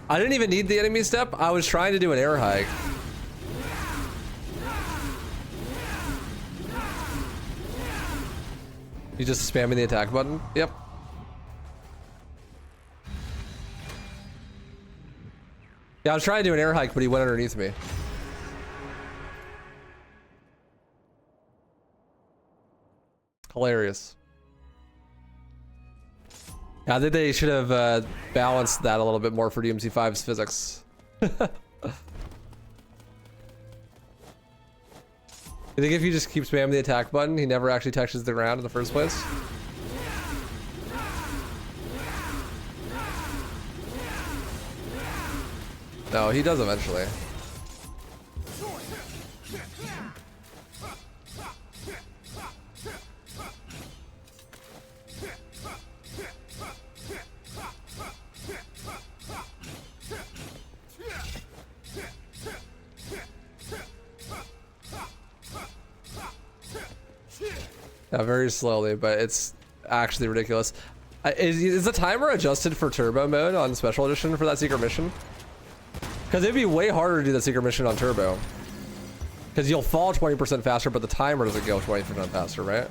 I didn't even need the enemy step. I was trying to do an air hike. You just spamming the attack button? Yep. Yeah, I was trying to do an air hike, but he went underneath me. Hilarious. Yeah, I think they should have balanced that a little bit more for DMC5's physics. You think if you just keep spamming the attack button, he never actually touches the ground in the first place? No, he does eventually. Yeah, very slowly, but it's actually ridiculous. Is the timer adjusted for turbo mode on special edition for that secret mission? Because it'd be way harder to do the secret mission on turbo. Because you'll fall 20% faster, but the timer doesn't go 20% faster, right?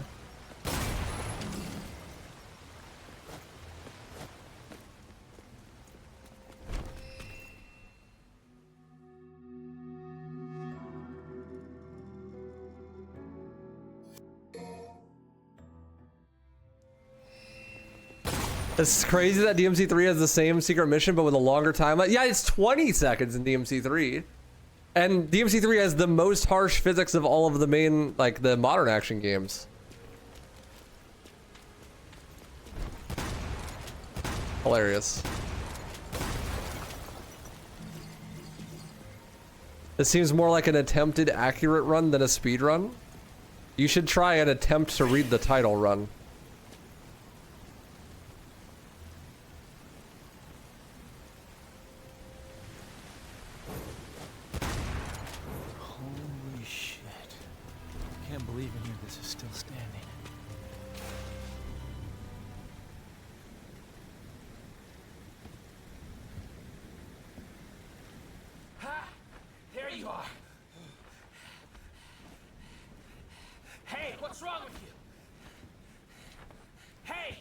It's crazy that DMC3 has the same secret mission, but with a longer timeline. Yeah, it's 20 seconds in DMC3. And DMC3 has the most harsh physics of all of the main, like, the modern action games. Hilarious. This seems more like an attempted accurate run than a speed run. You should try an attempt to read the title run. Believe any of this is still standing. Ha! There you are. Hey, what's wrong with you? Hey!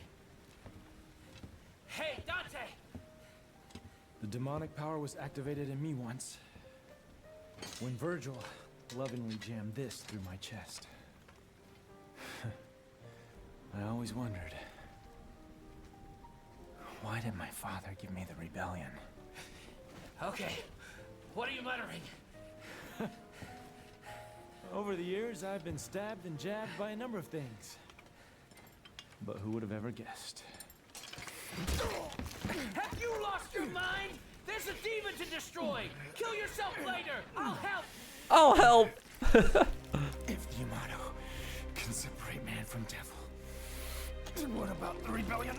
Hey, Dante! The demonic power was activated in me once. When Vergil lovingly jam this through my chest. I always wondered, why did my father give me the rebellion? Okay, what are you muttering? Over the years, I've been stabbed and jabbed by a number of things. But who would have ever guessed? Have you lost your mind? There's a demon to destroy! Kill yourself later! I'll help! I'll help! If Yamato can separate man from devil, then what about the rebellion?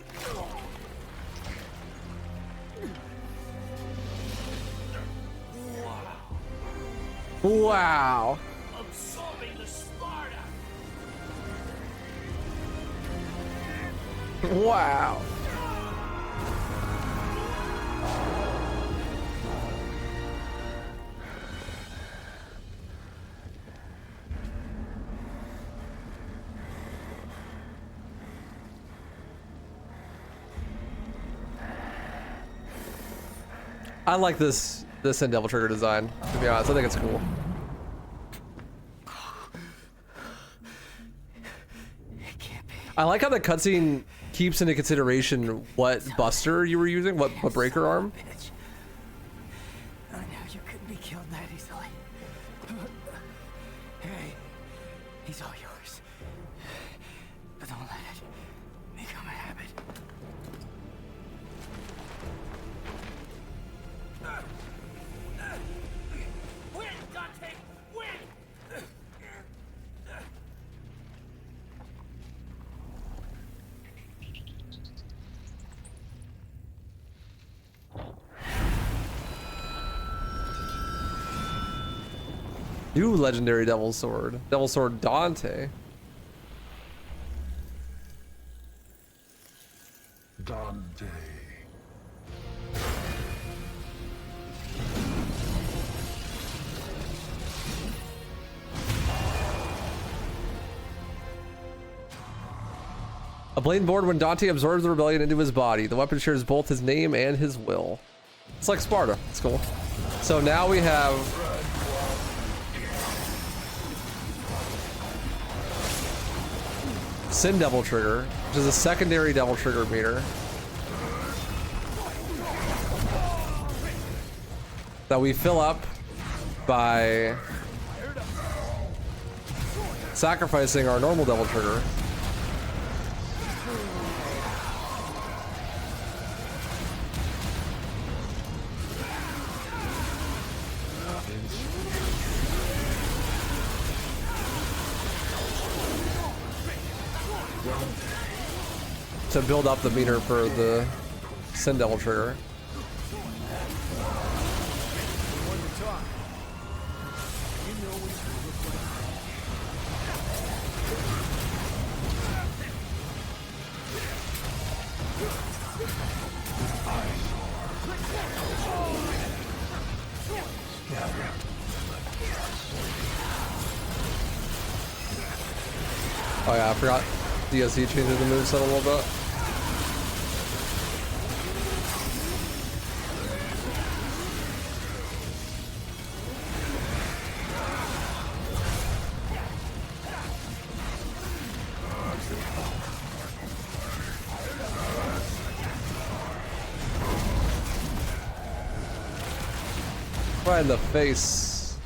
Wow. Absorbing the Sparta! Wow. I like this in Devil Trigger design, to be honest. I think it's cool. I like how the cutscene keeps into consideration what buster you were using, what breaker arm. I know you couldn't be killed that easily. Hey, he's all yours. But don't let it become a habit. Win, Dante! Win! New legendary Devil Sword. Devil Sword Dante. Dante. A blade born when Dante absorbs the rebellion into his body. The weapon shares both his name and his will. It's like Sparta. It's cool. So now we have Sin Devil Trigger, which is a secondary Devil Trigger meter that we fill up by sacrificing our normal Devil Trigger. To build up the meter for the Sin Devil Trigger. Oh yeah, I forgot DSC changes the moveset a little bit. Right in the face.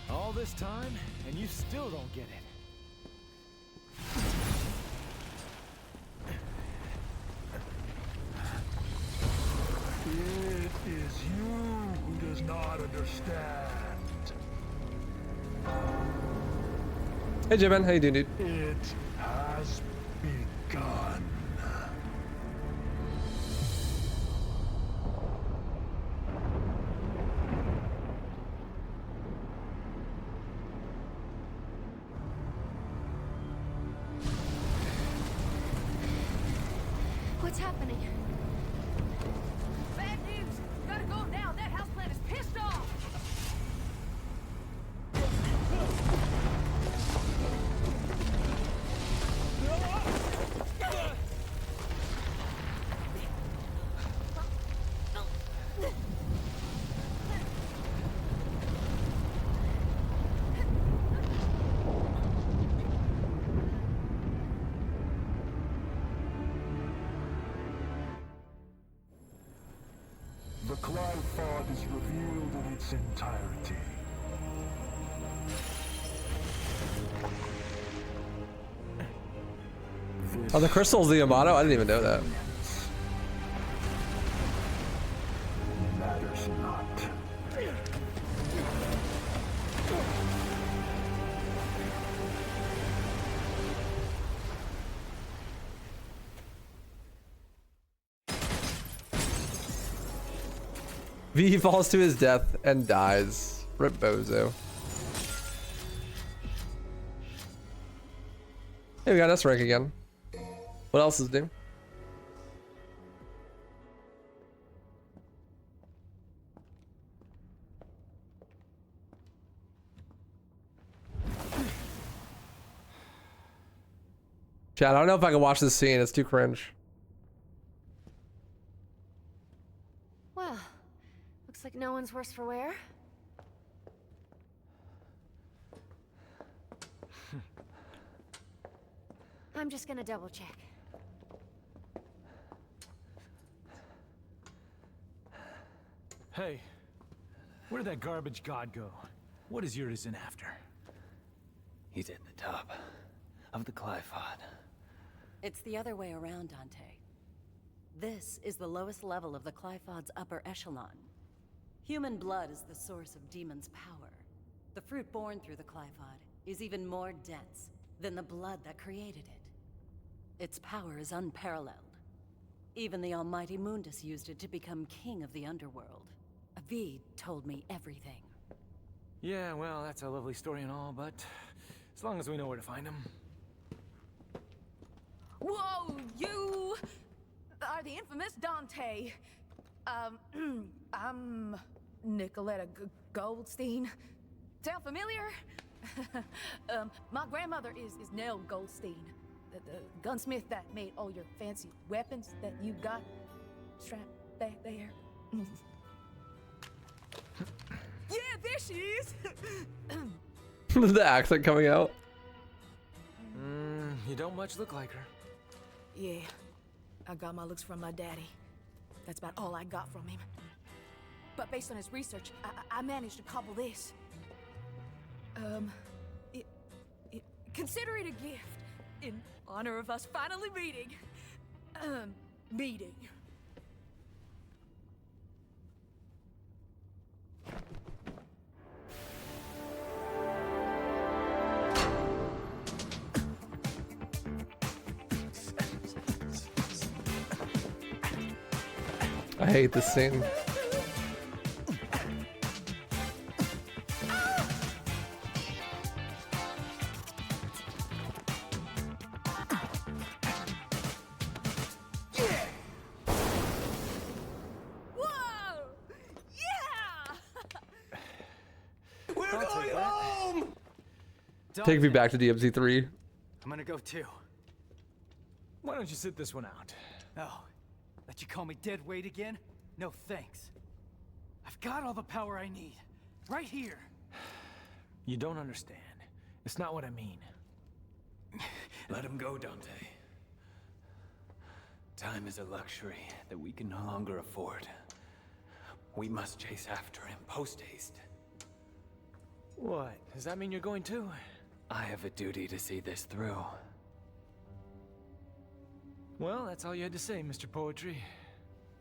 All this time, and you still don't get it. It is you who does not understand. Hey Jimin, how you doing, dude? It has begun. What's happening? Bad news! Gotta go now! That houseplant is pissed off! Clyphod is revealed in its entirety. Oh, the crystal's the Yamato? I didn't even know that. Matters not. V falls to his death and dies. Rip Bozo. Hey, we got S rank again. What else is new? Chad, I don't know if I can watch this scene. It's too cringe. Well, looks like no one's worse for wear. I'm just gonna double check. Hey, where did that garbage god go? What is Urizen after? He's at the top of the Clyphod. It's the other way around, Dante. This is the lowest level of the Clyphod's upper echelon. Human blood is the source of demon's power. The fruit born through the Clyphod is even more dense than the blood that created it. Its power is unparalleled. Even the almighty Mundus used it to become king of the underworld. Avid told me everything. Yeah, well, that's a lovely story and all, but as long as we know where to find him. Whoa, you are the infamous Dante. I'm Nicoletta Goldstein. Sound familiar? My grandmother is Nell Goldstein, the gunsmith that made all your fancy weapons that you got strapped back there. Yeah, there she is. The accent coming out. You don't much look like her. Yeah, I got my looks from my daddy. That's about all I got from him. But based on his research, I managed to cobble this. Consider it a gift in honor of us finally meeting. Meeting. I hate this scene. Take me back to DMC 3. I'm gonna go too. Why don't you sit this one out? Oh, let you call me dead weight again? No thanks. I've got all the power I need. Right here. You don't understand. It's not what I mean. Let him go, Dante. Time is a luxury that we can no longer afford. We must chase after him post-haste. What? Does that mean you're going too? I have a duty to see this through. Well, that's all you had to say, Mr. Poetry.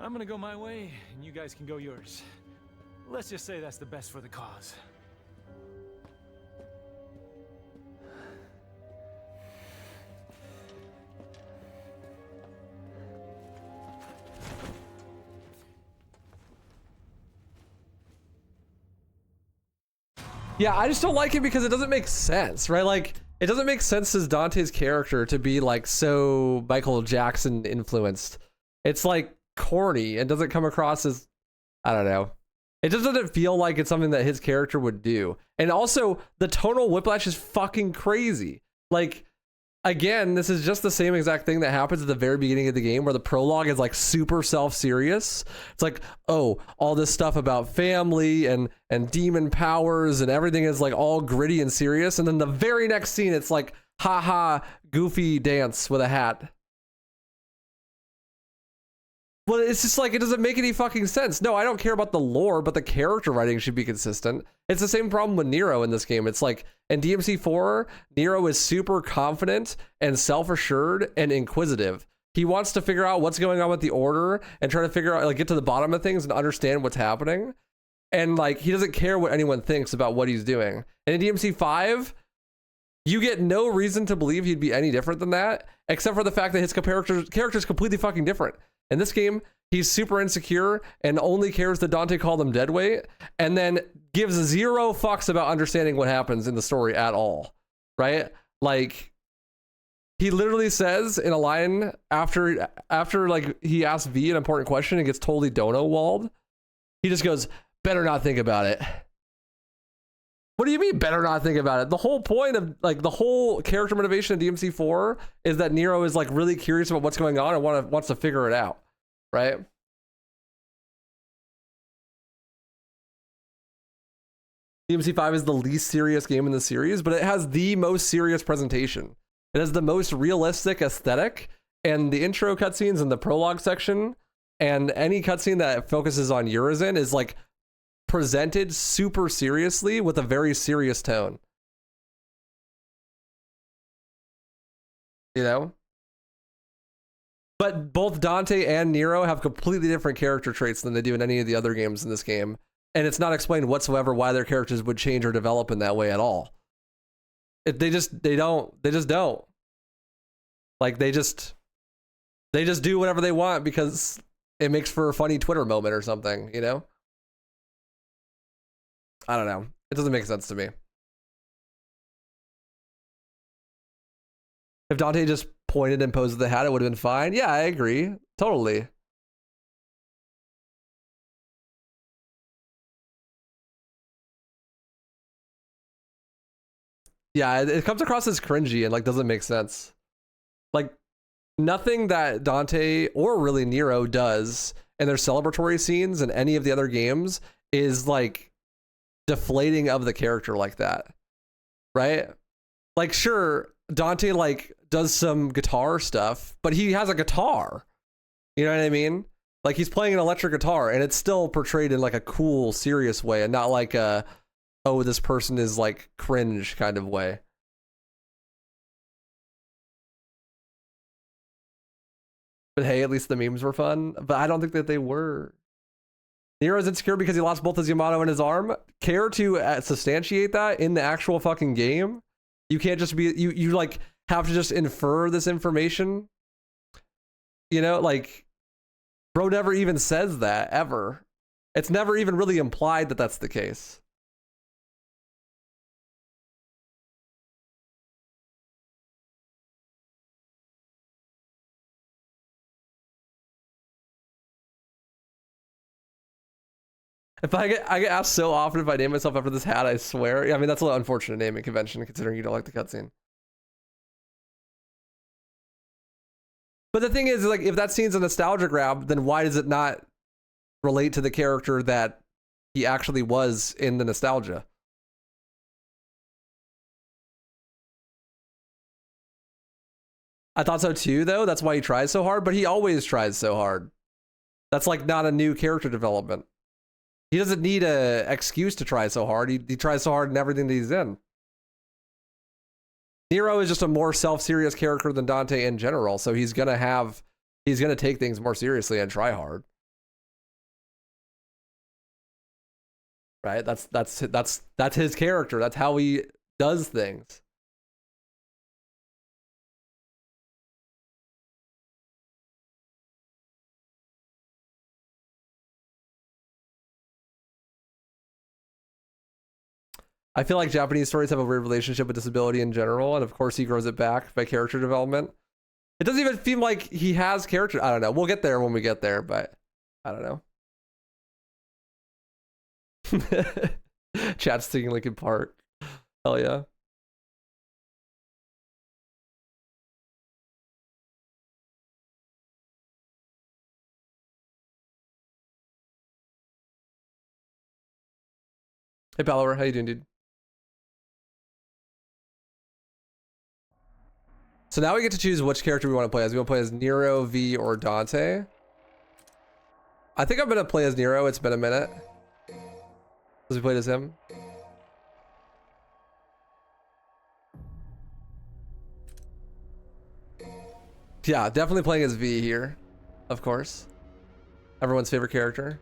I'm gonna go my way, and you guys can go yours. Let's just say that's the best for the cause. Yeah, I just don't like it because it doesn't make sense, right? Like, it doesn't make sense as Dante's character to be like so Michael Jackson influenced. It's like corny and doesn't come across as, I don't know. It just doesn't feel like it's something that his character would do. And also, the tonal whiplash is fucking crazy. Like, again, this is just the same exact thing that happens at the very beginning of the game where the prologue is like super self-serious. It's like, oh, all this stuff about family and demon powers and everything is like all gritty and serious. And then the very next scene, it's like, haha, goofy dance with a hat. Well, it's just like, it doesn't make any fucking sense. No, I don't care about the lore, but the character writing should be consistent. It's the same problem with Nero in this game. It's like, in DMC 4, Nero is super confident and self-assured and inquisitive. He wants to figure out what's going on with the order and try to figure out, like, get to the bottom of things and understand what's happening. And like, he doesn't care what anyone thinks about what he's doing. And in DMC 5, you get no reason to believe he'd be any different than that, except for the fact that his character is completely fucking different. In this game, he's super insecure and only cares that Dante called him deadweight, and then gives zero fucks about understanding what happens in the story at all, right? Like, he literally says in a line after like he asks V an important question and gets totally dono-walled, he just goes, better not think about it. What do you mean, better not think about it? The whole point of, like, the whole character motivation of DMC 4 is that Nero is, like, really curious about what's going on and wants to figure it out, right? DMC 5 is the least serious game in the series, but it has the most serious presentation. It has the most realistic aesthetic, and the intro cutscenes and the prologue section, and any cutscene that focuses on Urizen is, like, presented super seriously with a very serious tone. You know? But both Dante and Nero have completely different character traits than they do in any of the other games in this game. And it's not explained whatsoever why their characters would change or develop in that way at all. They just don't. Like, they just do whatever they want because it makes for a funny Twitter moment or something, you know? I don't know. It doesn't make sense to me. If Dante just pointed and posed the hat, it would have been fine. Yeah, I agree. Totally. Yeah, it comes across as cringy and, like, doesn't make sense. Like, nothing that Dante or really Nero does in their celebratory scenes in any of the other games is, like, deflating of the character like that, right? Like, sure, Dante, like, does some guitar stuff, but he has a guitar, you know what I mean? Like, he's playing an electric guitar and it's still portrayed in, like, a cool, serious way and not like a, oh, this person is, like, cringe kind of way. But hey, at least the memes were fun, but I don't think that they were. Nero's insecure because he lost both his Yamato and his arm. Care to substantiate that in the actual fucking game? You can't just be, you like have to just infer this information. You know, like, bro never even says that ever. It's never even really implied that that's the case. If I get asked so often if I name myself after this hat, I swear. I mean, that's a little unfortunate naming convention considering you don't like the cutscene. But the thing is, like, if that scene's a nostalgia grab, then why does it not relate to the character that he actually was in the nostalgia? I thought so too, though. That's why he tries so hard, but he always tries so hard. That's, like, not a new character development. He doesn't need an excuse to try so hard. He tries so hard in everything that he's in. Nero is just a more self-serious character than Dante in general, so he's gonna take things more seriously and try hard. Right? That's his character. That's how he does things. I feel like Japanese stories have a weird relationship with disability in general, and of course he grows it back by character development. It doesn't even feel like he has character. I don't know. We'll get there when we get there, but I don't know. Chat's singing Linkin Park. Hell yeah. Hey, Balor, how you doing, dude? So now we get to choose which character we want to play as. We want to play as Nero, V, or Dante. I think I'm gonna play as Nero. It's been a minute since we played as him. Yeah, definitely playing as V here, of course. Everyone's favorite character.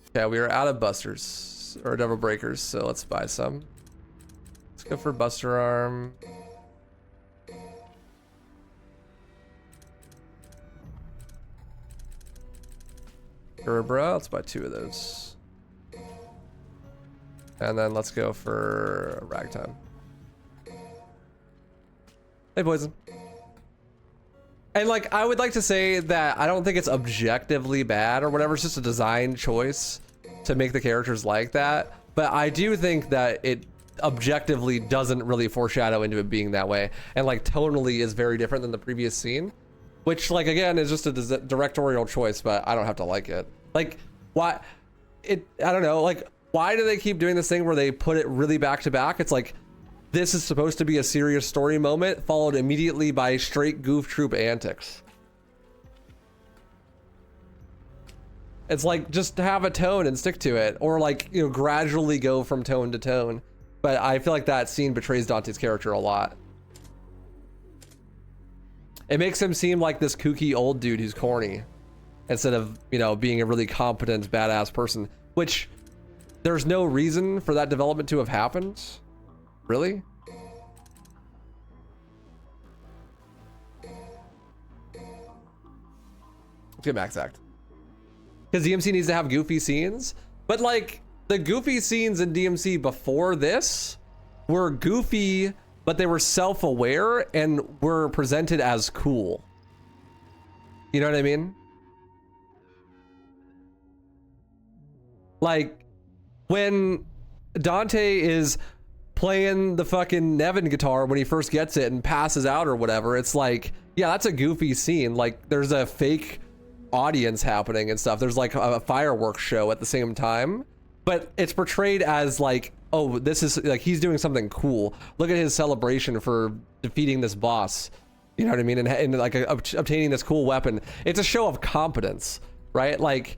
Okay, we are out of busters or devil breakers, so let's buy some. Let's go for buster arm. Gerbera, let's buy 2 of those. And then let's go for ragtime. Hey, Poison. And like, I would like to say that I don't think it's objectively bad or whatever. It's just a design choice to make the characters like that. But I do think that it objectively doesn't really foreshadow into it being that way. And like tonally is very different than the previous scene. Which like, again, is just a directorial choice, but I don't have to like it. Like, why? I don't know, like, why do they keep doing this thing where they put it really back to back? It's like, this is supposed to be a serious story moment, followed immediately by straight goof troop antics. It's like, just have a tone and stick to it. Or like, you know, gradually go from tone to tone. But I feel like that scene betrays Dante's character a lot. It makes him seem like this kooky old dude who's corny, instead of, you know, being a really competent, badass person, which there's no reason for that development to have happened. Really? Let's get max act. Because DMC needs to have goofy scenes, but like the goofy scenes in DMC before this were goofy, but they were self-aware and were presented as cool. You know what I mean? Like when Dante is playing the fucking Nevin guitar when he first gets it and passes out or whatever, it's like, yeah, that's a goofy scene. Like there's a fake audience happening and stuff. There's like a fireworks show at the same time, but it's portrayed as like, oh, this is like, he's doing something cool. Look at his celebration for defeating this boss. You know what I mean? And like obtaining this cool weapon. It's a show of competence, right? Like,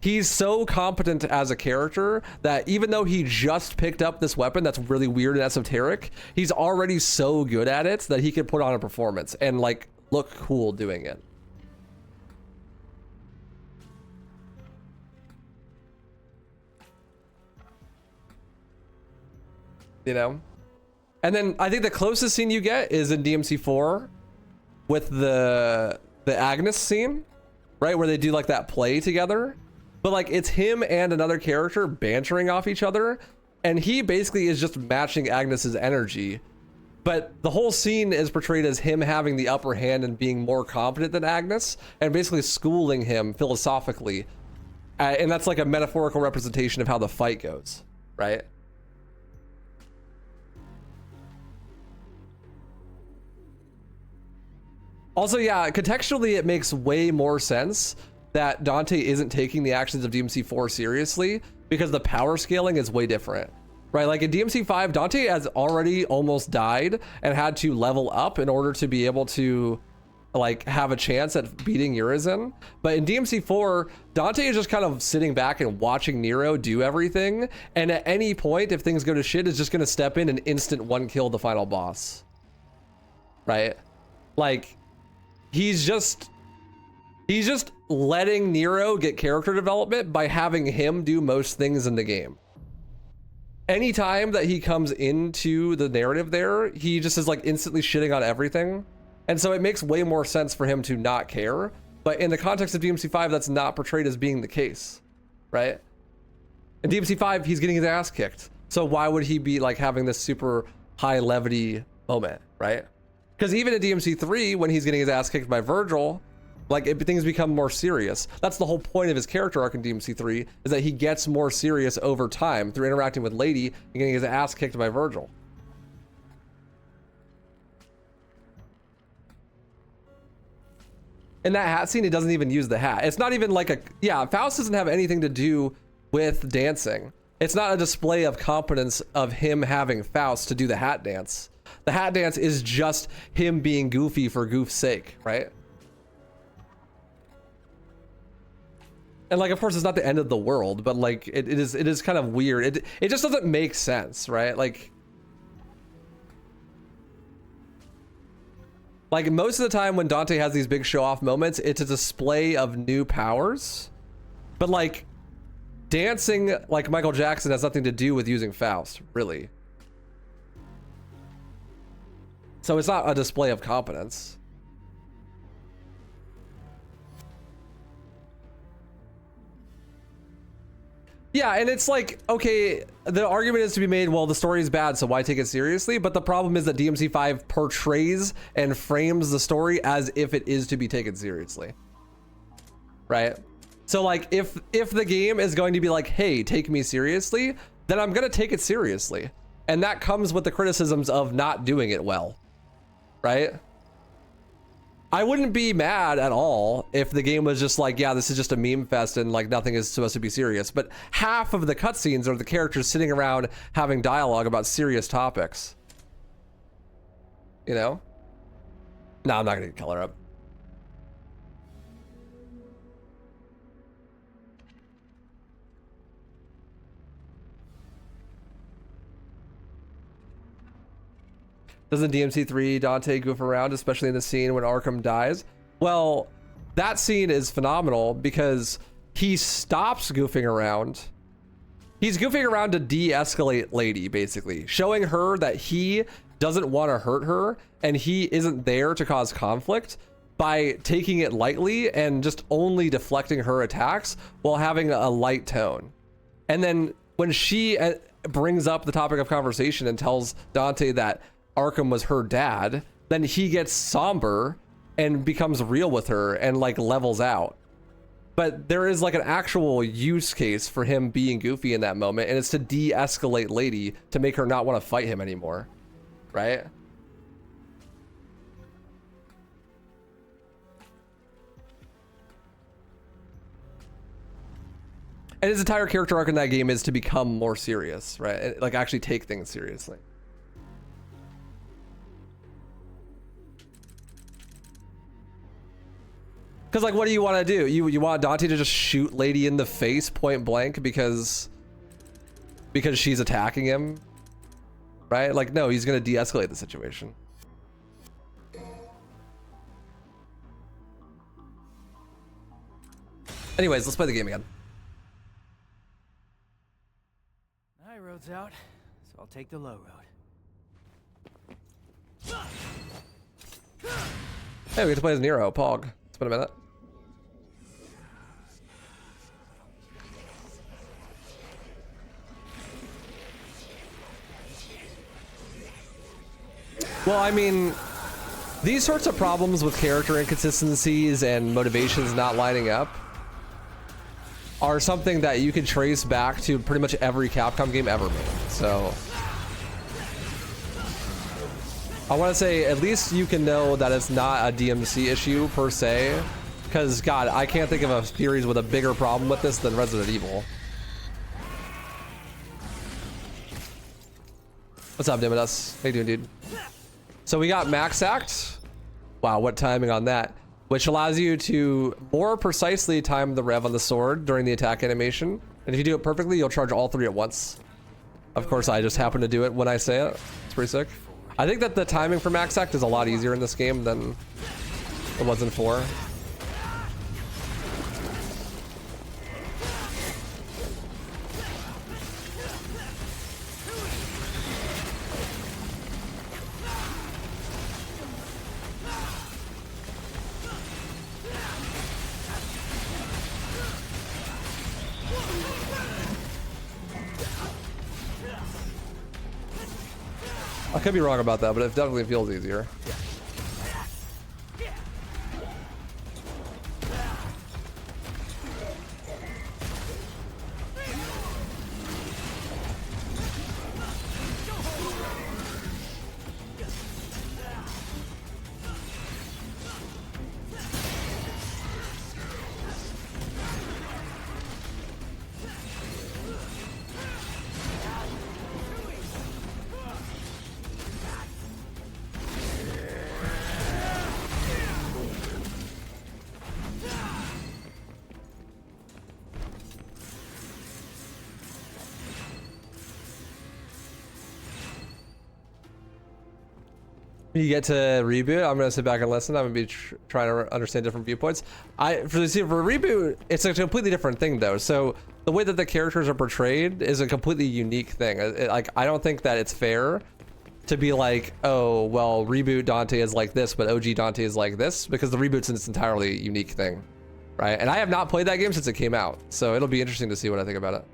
he's so competent as a character that even though he just picked up this weapon that's really weird and esoteric, he's already so good at it that he could put on a performance and like look cool doing it. You know? And then I think the closest scene you get is in DMC 4 with the Agnes scene, right? Where they do like that play together. But like it's him and another character bantering off each other, and he basically is just matching Agnes's energy. But the whole scene is portrayed as him having the upper hand and being more competent than Agnes, and basically schooling him philosophically. And that's like a metaphorical representation of how the fight goes, right? Also, yeah, contextually, it makes way more sense that Dante isn't taking the actions of DMC 4 seriously because the power scaling is way different, right? Like in DMC 5, Dante has already almost died and had to level up in order to be able to like have a chance at beating Urizen. But in DMC 4, Dante is just kind of sitting back and watching Nero do everything. And at any point, if things go to shit, is just going to step in and instant one kill the final boss, right? Like he's just letting Nero get character development by having him do most things in the game. Anytime that he comes into the narrative there, he just is like instantly shitting on everything. And so it makes way more sense for him to not care. But in the context of DMC 5, that's not portrayed as being the case, right? In DMC 5, he's getting his ass kicked. So why would he be like having this super high levity moment, right? Because even in DMC 3, when he's getting his ass kicked by Vergil, like things become more serious. That's the whole point of his character arc in DMC 3, is that he gets more serious over time through interacting with Lady and getting his ass kicked by Vergil. In that hat scene, he doesn't even use the hat. It's not even like yeah, Faust doesn't have anything to do with dancing. It's not a display of competence of him having Faust to do the hat dance. The hat dance is just him being goofy for goof's sake, right? And like, of course, it's not the end of the world, but like, it is kind of weird. It just doesn't make sense, right? Like most of the time when Dante has these big show off moments, it's a display of new powers, but like dancing like Michael Jackson has nothing to do with using Faust, really. So it's not a display of competence. Yeah, and it's like, okay, the argument is to be made, well, the story is bad, so why take it seriously? But the problem is that DMC5 portrays and frames the story as if it is to be taken seriously, right? So like, if the game is going to be like, hey, take me seriously, then I'm gonna take it seriously. And that comes with the criticisms of not doing it well, right? I wouldn't be mad at all if the game was just like, yeah, this is just a meme fest and like nothing is supposed to be serious. But half of the cutscenes are the characters sitting around having dialogue about serious topics. You know? No, I'm not gonna get color up. Doesn't DMC3 Dante goof around, especially in the scene when Arkham dies? Well, that scene is phenomenal because he stops goofing around. He's goofing around to de-escalate Lady, basically, showing her that he doesn't want to hurt her and he isn't there to cause conflict by taking it lightly and just only deflecting her attacks while having a light tone. And then when she brings up the topic of conversation and tells Dante that Arkham was her dad, then he gets somber and becomes real with her and like levels out. But there is like an actual use case for him being goofy in that moment, and it's to de-escalate Lady to make her not want to fight him anymore, right? And his entire character arc in that game is to become more serious, right? Like actually take things seriously. Because like, what do you want to do? You want Dante to just shoot Lady in the face point blank because she's attacking him, right? Like, no, he's gonna de-escalate the situation. Anyways, let's play the game again. My road's out, so I'll take the low road. Hey, we get to play as Nero, Pog. It's been a minute. Well, I mean, these sorts of problems with character inconsistencies and motivations not lining up are something that you can trace back to pretty much every Capcom game ever made. So I want to say at least you can know that it's not a DMC issue per se, because God, I can't think of a series with a bigger problem with this than Resident Evil. What's up, Dimidas? How you doing, dude? So we got Max Act. Wow, what timing on that. Which allows you to more precisely time the rev on the sword during the attack animation. And if you do it perfectly, you'll charge all three at once. Of course, I just happen to do it when I say it. It's pretty sick. I think that the timing for Max Act is a lot easier in this game than it was in 4. I could be wrong about that, but it definitely feels easier. You get to reboot. I'm gonna sit back and listen. I'm gonna be trying to understand different viewpoints. For reboot, it's a completely different thing though. So the way that the characters are portrayed is a completely unique thing. Like I don't think that it's fair to be like, oh well, reboot Dante is like this, but OG Dante is like this, because the reboot's an entirely unique thing, right? And I have not played that game since it came out, so it'll be interesting to see what I think about it.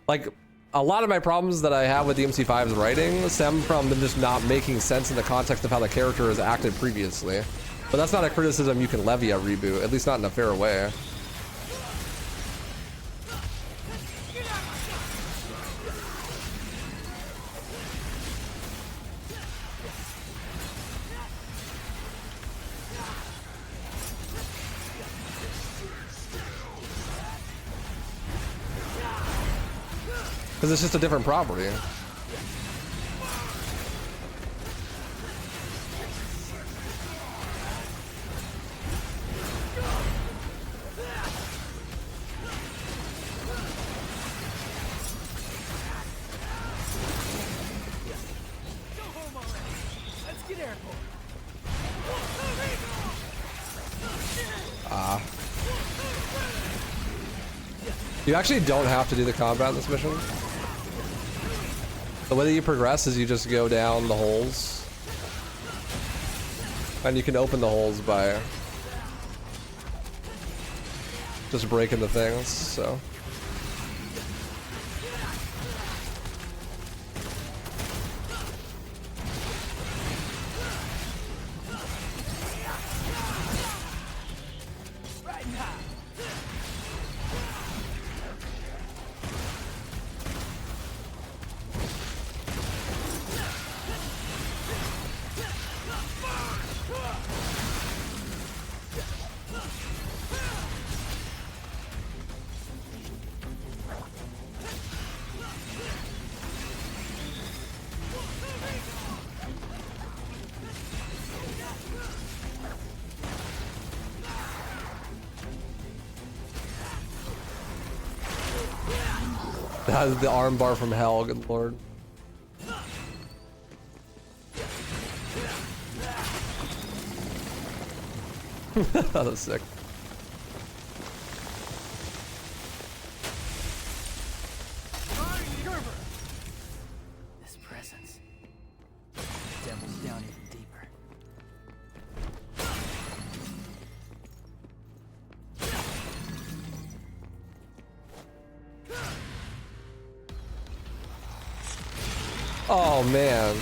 Like, a lot of my problems that I have with DMC5's writing stem from them just not making sense in the context of how the character has acted previously. But that's not a criticism you can levy a reboot, at least not in a fair way. Because it's just a different property. You actually don't have to do the combat in this mission. The way that you progress is you just go down the holes. And you can open the holes by just breaking the things, so. That is the arm bar from hell, good lord. That was sick. This presence. The devil's down even deeper. Oh man,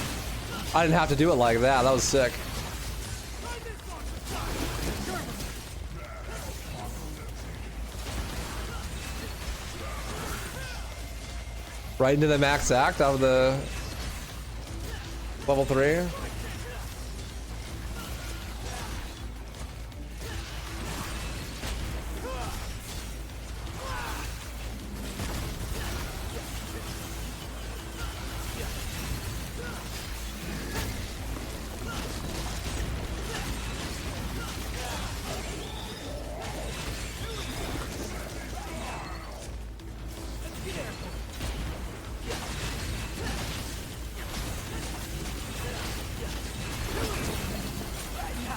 I didn't have to do it like that. That was sick. Right into the max act out of the level 3.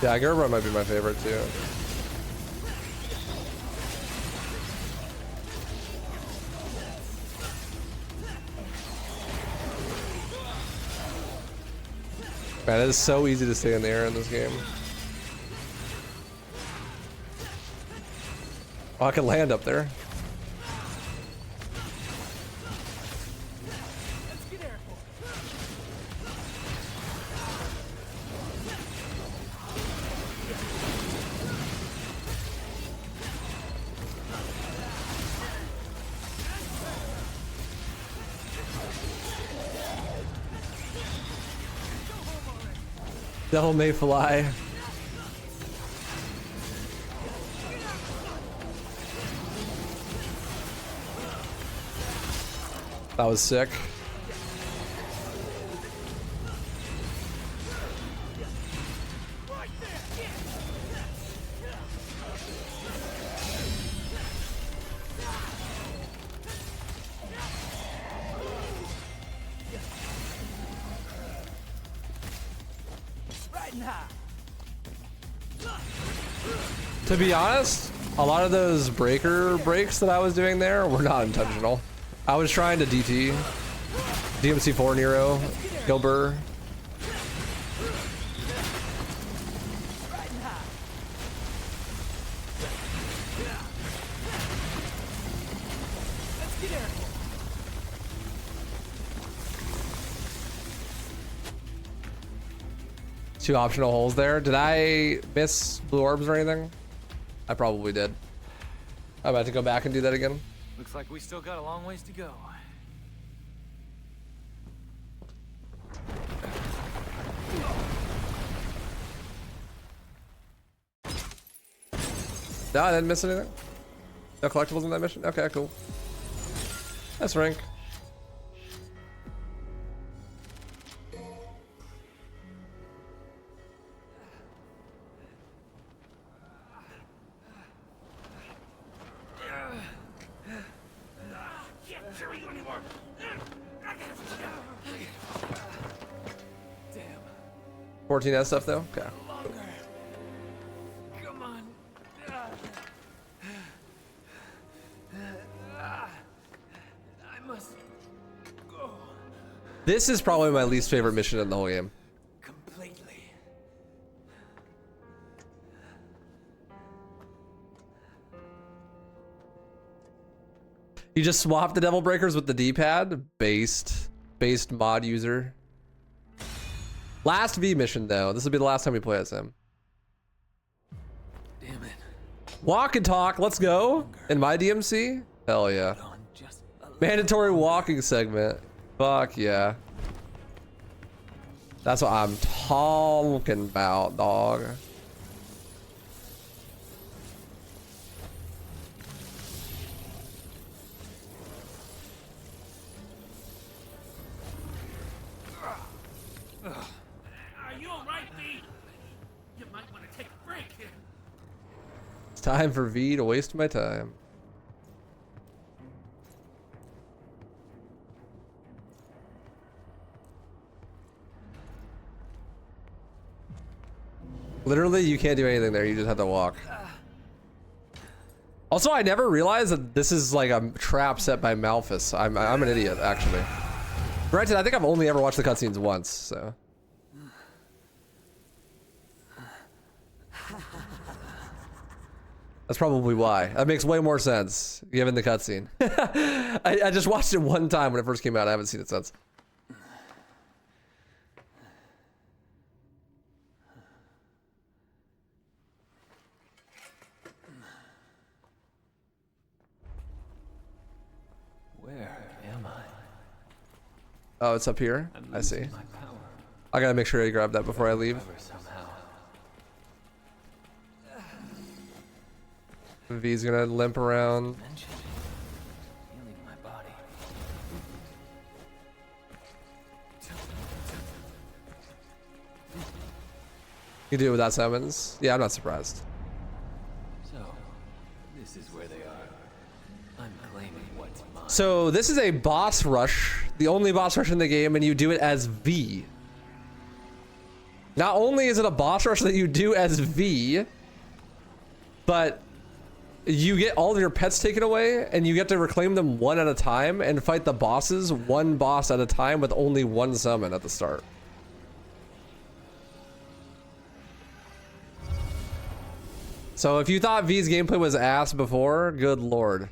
Yeah, Geryon might be my favorite too. Man, it is so easy to stay in the air in this game. Oh, I can land up there. Devil may fly. That was sick. To be honest, a lot of those breaker breaks that I was doing there were not intentional. I was trying to DT, DMC 4 Nero, Gilbert. Two optional holes there. Did I miss blue orbs or anything? I probably did. I'm about to go back and do that again. Looks like we still got a long ways to go. No, I didn't miss anything. No collectibles in that mission? Okay, cool. That's rank. Damn. 14S stuff though? Okay. Come on. I must go This is probably my least favorite mission in the whole game. completely. You just swap the devil breakers with the D-pad. Based mod user. Last V mission though. This will be the last time we play as him. Damn it. Walk and talk. Let's go. In my DMC? Hell yeah. Mandatory walking segment. Fuck yeah. That's what I'm talking about, dog. Are you alright, V? You might want to take a break here. It's time for V to waste my time. Literally, you can't do anything there. You just have to walk. Also, I never realized that this is like a trap set by Malphus. I'm an idiot, actually. Granted, I think I've only ever watched the cutscenes once, so. That's probably why. That makes way more sense, given the cutscene. I just watched it one time when it first came out. I haven't seen it since. Where am I? Oh, it's up here? I see. I gotta make sure I grab that before I leave. V's gonna limp around. You do it without summons? Yeah, I'm not surprised. So, this is where they are. I'm claiming what's mine. So this is a boss rush, the only boss rush in the game, and you do it as V. Not only is it a boss rush that you do as V, but you get all of your pets taken away, and you get to reclaim them one at a time and fight the bosses one boss at a time with only one summon at the start. So if you thought V's gameplay was ass before, good lord.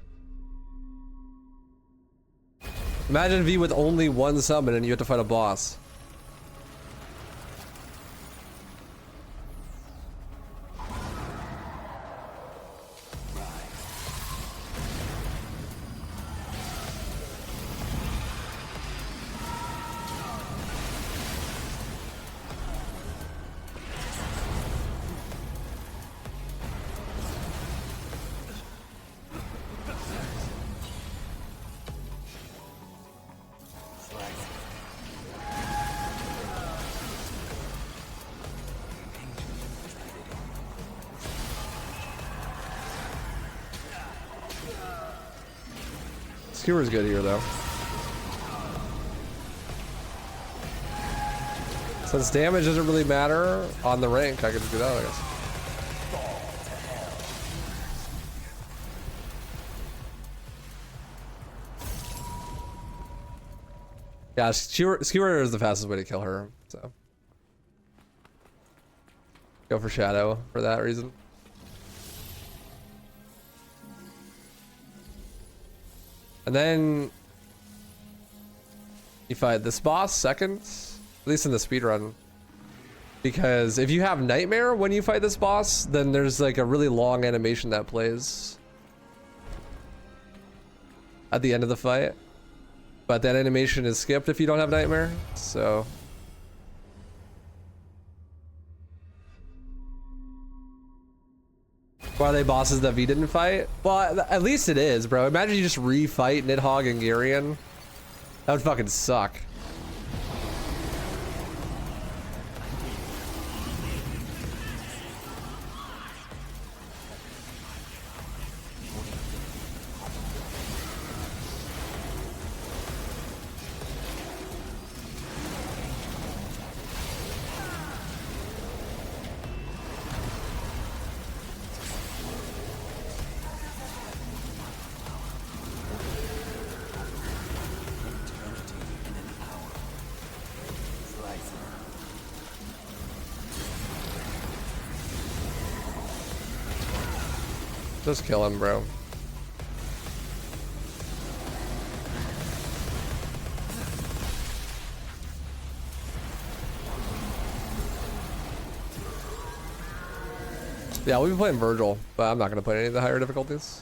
Imagine V with only one summon and you have to fight a boss. Skewer's good here though. Since damage doesn't really matter on the rank, I can just do that, I guess. Yeah, skewer is the fastest way to kill her, so. Go for Shadow for that reason. And then you fight this boss second, at least in the speedrun. Because if you have Nightmare when you fight this boss, then there's like a really long animation that plays at the end of the fight. But that animation is skipped if you don't have Nightmare, so. Why are they bosses that V didn't fight? Well, at least it is, bro. Imagine you just refight Nidhogg and Geryon. That would fucking suck. Just kill him, bro. Yeah, we've been playing Vergil, but I'm not gonna play any of the higher difficulties.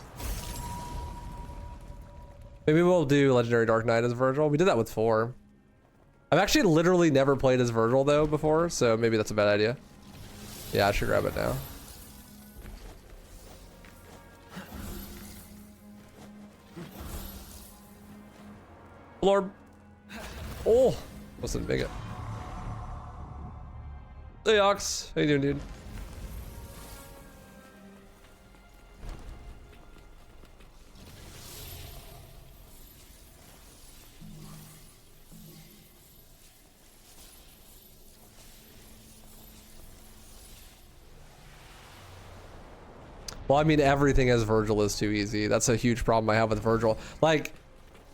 Maybe we'll do Legendary Dark Knight as Vergil. We did that with 4. I've actually literally never played as Vergil though before, so maybe that's a bad idea. Yeah, I should grab it now. Lord. Oh, wasn't big it. Hey Ox, how you doing, dude? Well, I mean, everything as Vergil is too easy. That's a huge problem I have with Vergil. Like,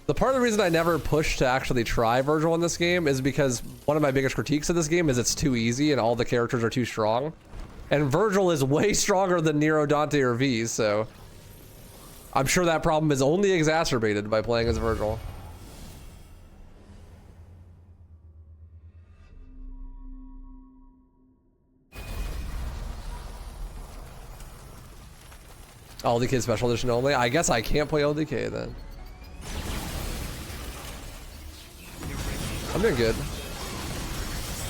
the part of the reason I never pushed to actually try Vergil in this game is because one of my biggest critiques of this game is it's too easy and all the characters are too strong. And Vergil is way stronger than Nero, Dante, or V, so I'm sure that problem is only exacerbated by playing as Vergil. LDK Special Edition only? I guess I can't play LDK then. I'm doing good.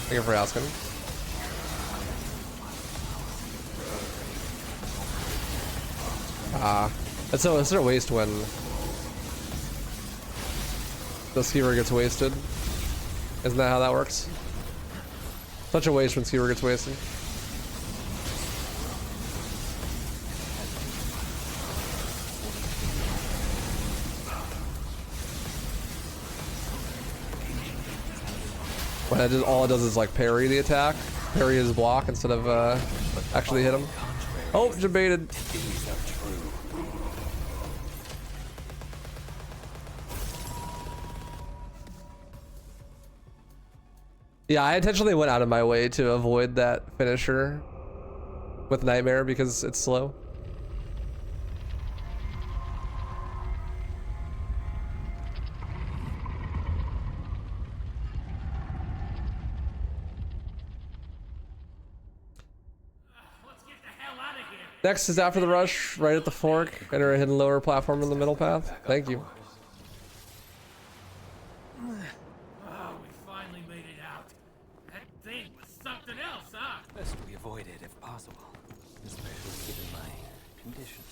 Thank you for asking. It's a waste when the skewer gets wasted. Isn't that how that works? Such a waste when skewer gets wasted. When all it does is like parry the attack, parry his block instead of actually hit him. Oh, debated. Yeah, I intentionally went out of my way to avoid that finisher with Nightmare because it's slow. Next is After the Rush, right at the fork. Enter a hidden lower platform in the middle path. Thank you. Oh, we finally made it out. That thing was something else, huh? Best we avoid it if possible, especially given my condition.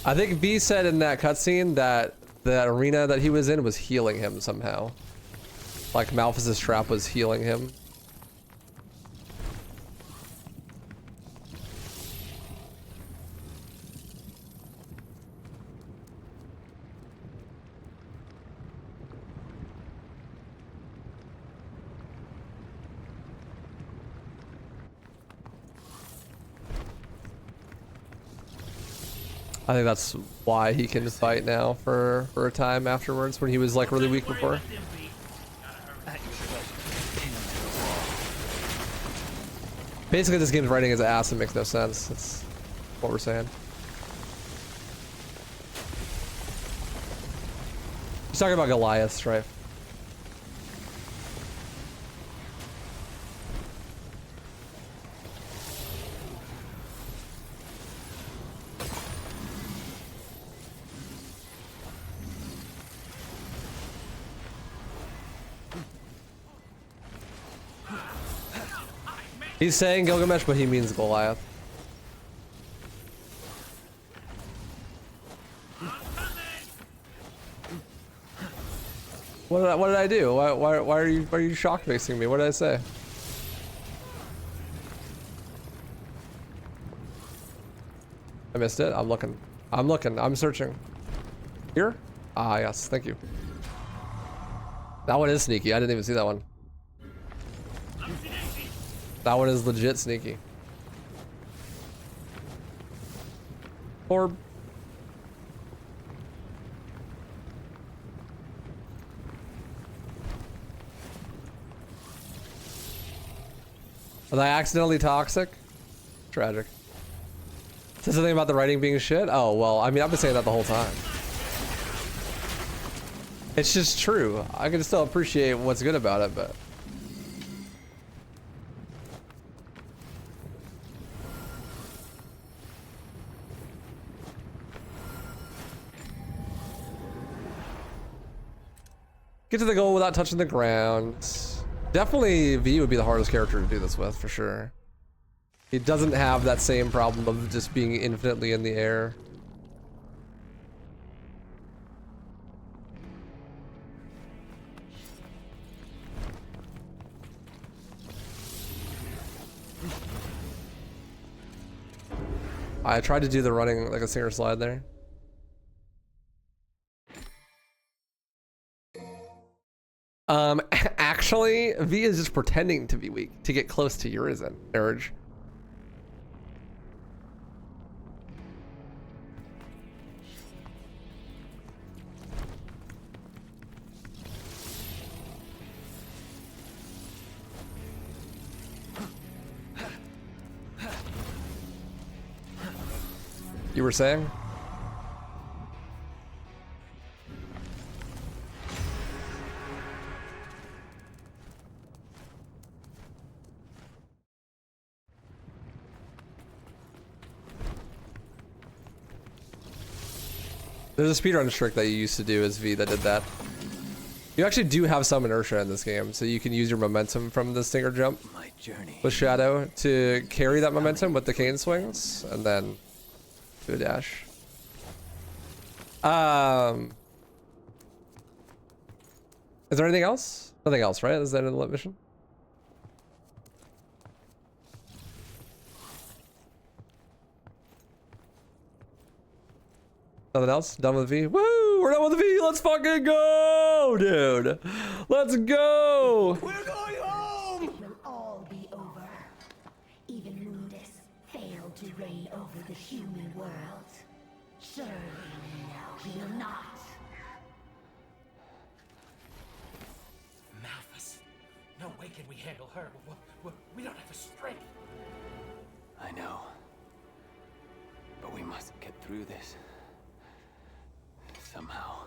I think V said in that cutscene that the arena that he was in was healing him somehow. Like Malphas's trap was healing him. I think that's why he can fight now for a time afterwards when he was like really weak before. Basically, this game's writing his ass and makes no sense. That's what we're saying. He's talking about Goliath, right? He's saying Gilgamesh, but he means Goliath. What did I do? Why are you shock facing me? What did I say? I missed it. I'm looking. I'm searching. Here? Ah, yes. Thank you. That one is sneaky. I didn't even see that one. That one is legit sneaky. Orb. Was I accidentally toxic? Tragic. Said something about the writing being shit? Oh, well, I mean, I've been saying that the whole time. It's just true. I can still appreciate what's good about it, but... Get to the goal without touching the ground. Definitely V would be the hardest character to do this with, for sure. He doesn't have that same problem of just being infinitely in the air. I tried to do the running like a singer slide there. Actually, V is just pretending to be weak to get close to Urizen, Urge. You were saying? There's a speedrun trick that you used to do as V that did that. You actually do have some inertia in this game, so you can use your momentum from the stinger jump with Shadow to carry that momentum with the cane swings, and then do a dash. Is there anything else? Nothing else, right? Is that in the mission? Nothing else? Done with V? Woo! We're done with V! Let's fucking go, dude! Let's go! We're going home! It will all be over. Even Mundus failed to reign over the human world. Surely he will not. Malphus. No way can we handle her. We don't have the strength. I know. But we must get through this. Somehow.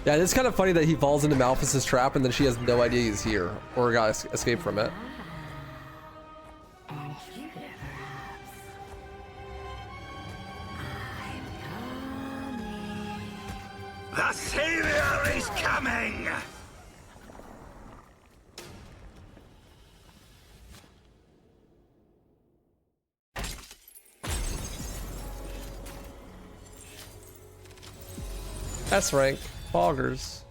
Yeah, it's kind of funny that he falls into Malphus's trap and then she has no idea he's here or got escaped from it. The savior is coming! S rank, Foggers.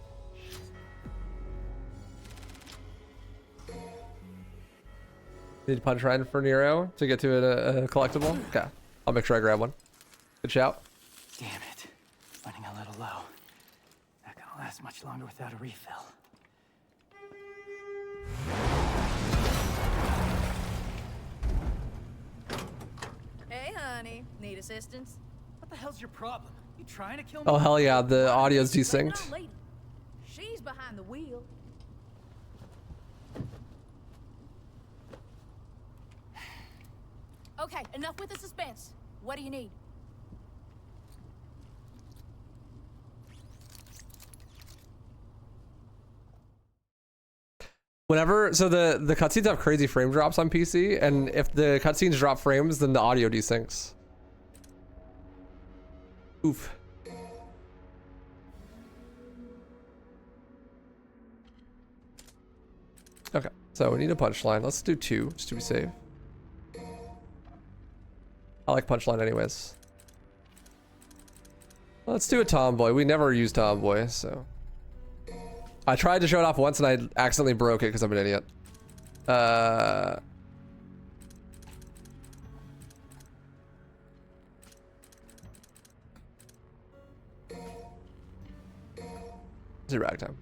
Need to punch Ryan for Nero to get to a collectible? Okay, I'll make sure I grab one. Good shout. Damn it. Running a little low. Not gonna last much longer without a refill. honey. Need assistance? What the hell's your problem? You trying to kill me? Oh hell yeah, the audio's No, desynced. lady. She's behind the wheel. Okay, enough with the suspense. What do you need? Whenever, so the cutscenes have crazy frame drops on PC, and if the cutscenes drop frames, then the audio desyncs. Oof. Okay, so we need a punchline. Let's do 2, just to be safe. I like punchline anyways. Let's do a tomboy. We never use tomboy, so. I tried to show it off once and I accidentally broke it because I'm an idiot. Let's do ragtime.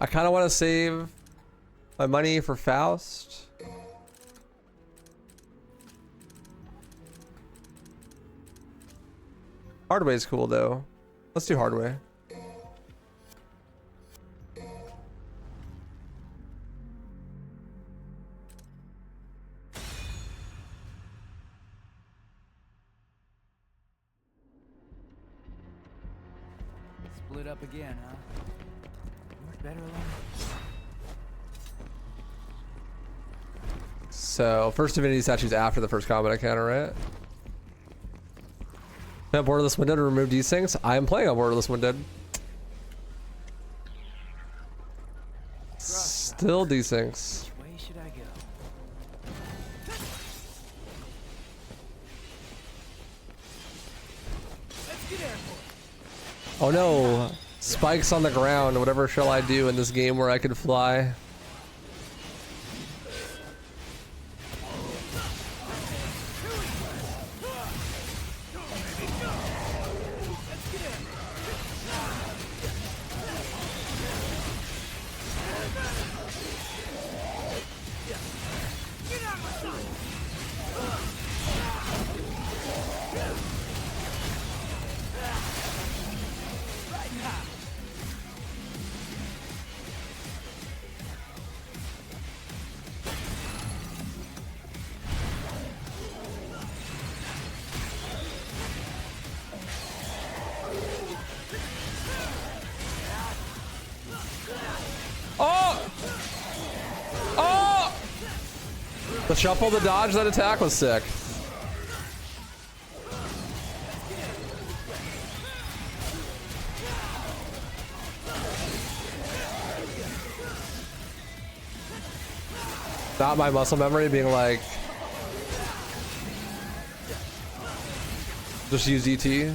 I kind of want to save my money for Faust. Hardway is cool though. Let's do Hardway. Split up again, huh? Much better alone. So, first divinity statues after the first combat encounter, right? Can I borderless window to remove desyncs? I am playing on borderless window. Still desyncs. Which way should I go? Let's get airborne. Oh no! Spikes on the ground. Whatever shall I do in this game where I could fly? The shuffle to dodge that attack was sick. Not my muscle memory being like, just use DT.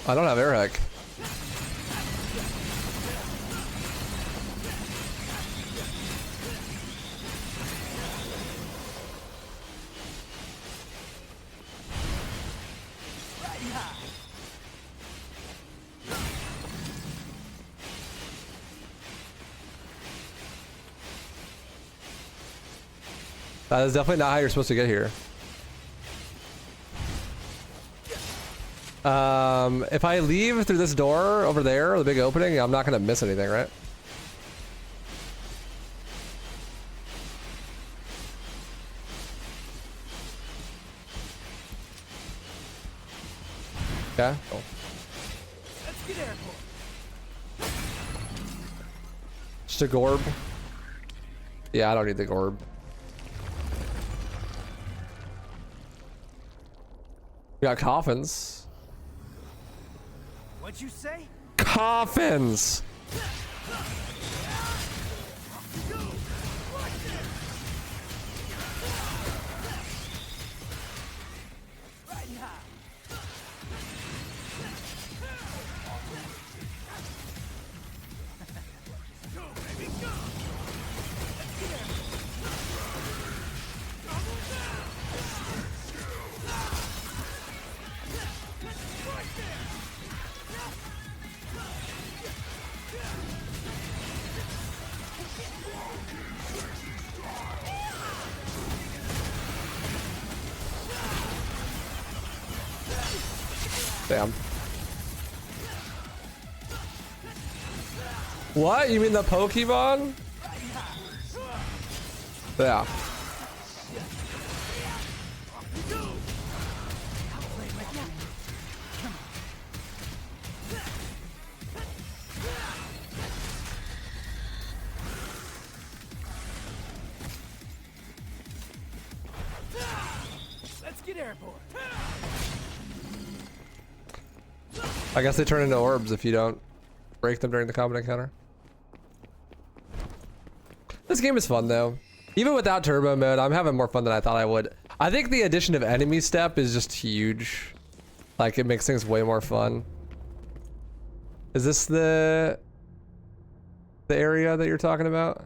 I don't have air hack. That is definitely not how you're supposed to get here. If I leave through this door over there, the big opening, I'm not gonna miss anything, right? Okay, cool. Let's get airborne. Just a Gorb. Yeah, I don't need the Gorb. We got coffins. What'd you say? Coffins. Damn. What? You mean the Pokemon? Yeah. Let's get airborne. I guess they turn into orbs if you don't break them during the combat encounter. This game is fun though. Even without turbo mode, I'm having more fun than I thought I would. I think the addition of enemy step is just huge. Like, it makes things way more fun. Is this the area that you're talking about?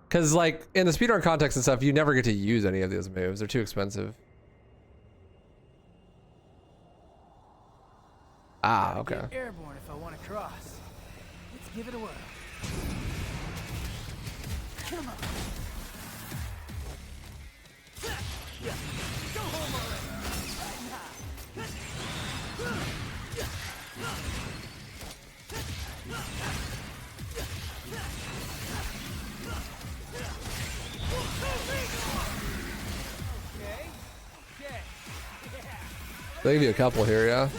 Because like in the speedrun context and stuff, you never get to use any of these moves. They're too expensive. Ah, okay. Get airborne if I want to cross. Let's give it a whirl. Come on. Yeah. Go home already. They give you a couple here, yeah.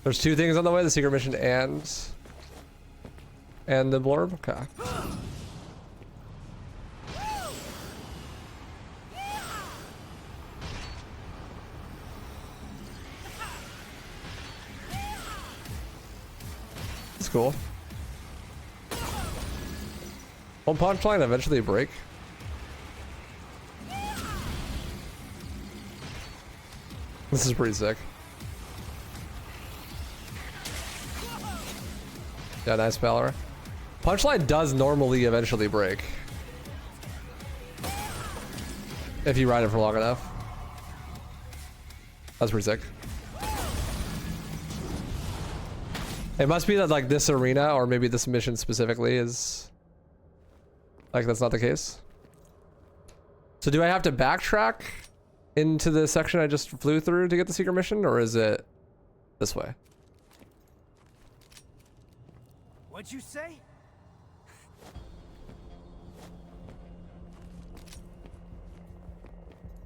There's two things on the way, the secret mission and the blurb. Okay. That's cool. Won't punchline eventually break? This is pretty sick. Yeah, nice Valor. Punchline does normally eventually break. If you ride it for long enough. That's pretty sick. It must be that like this arena, or maybe this mission specifically, is like that's not the case. So do I have to backtrack into the section I just flew through to get the secret mission, or is it this way? What'd you say?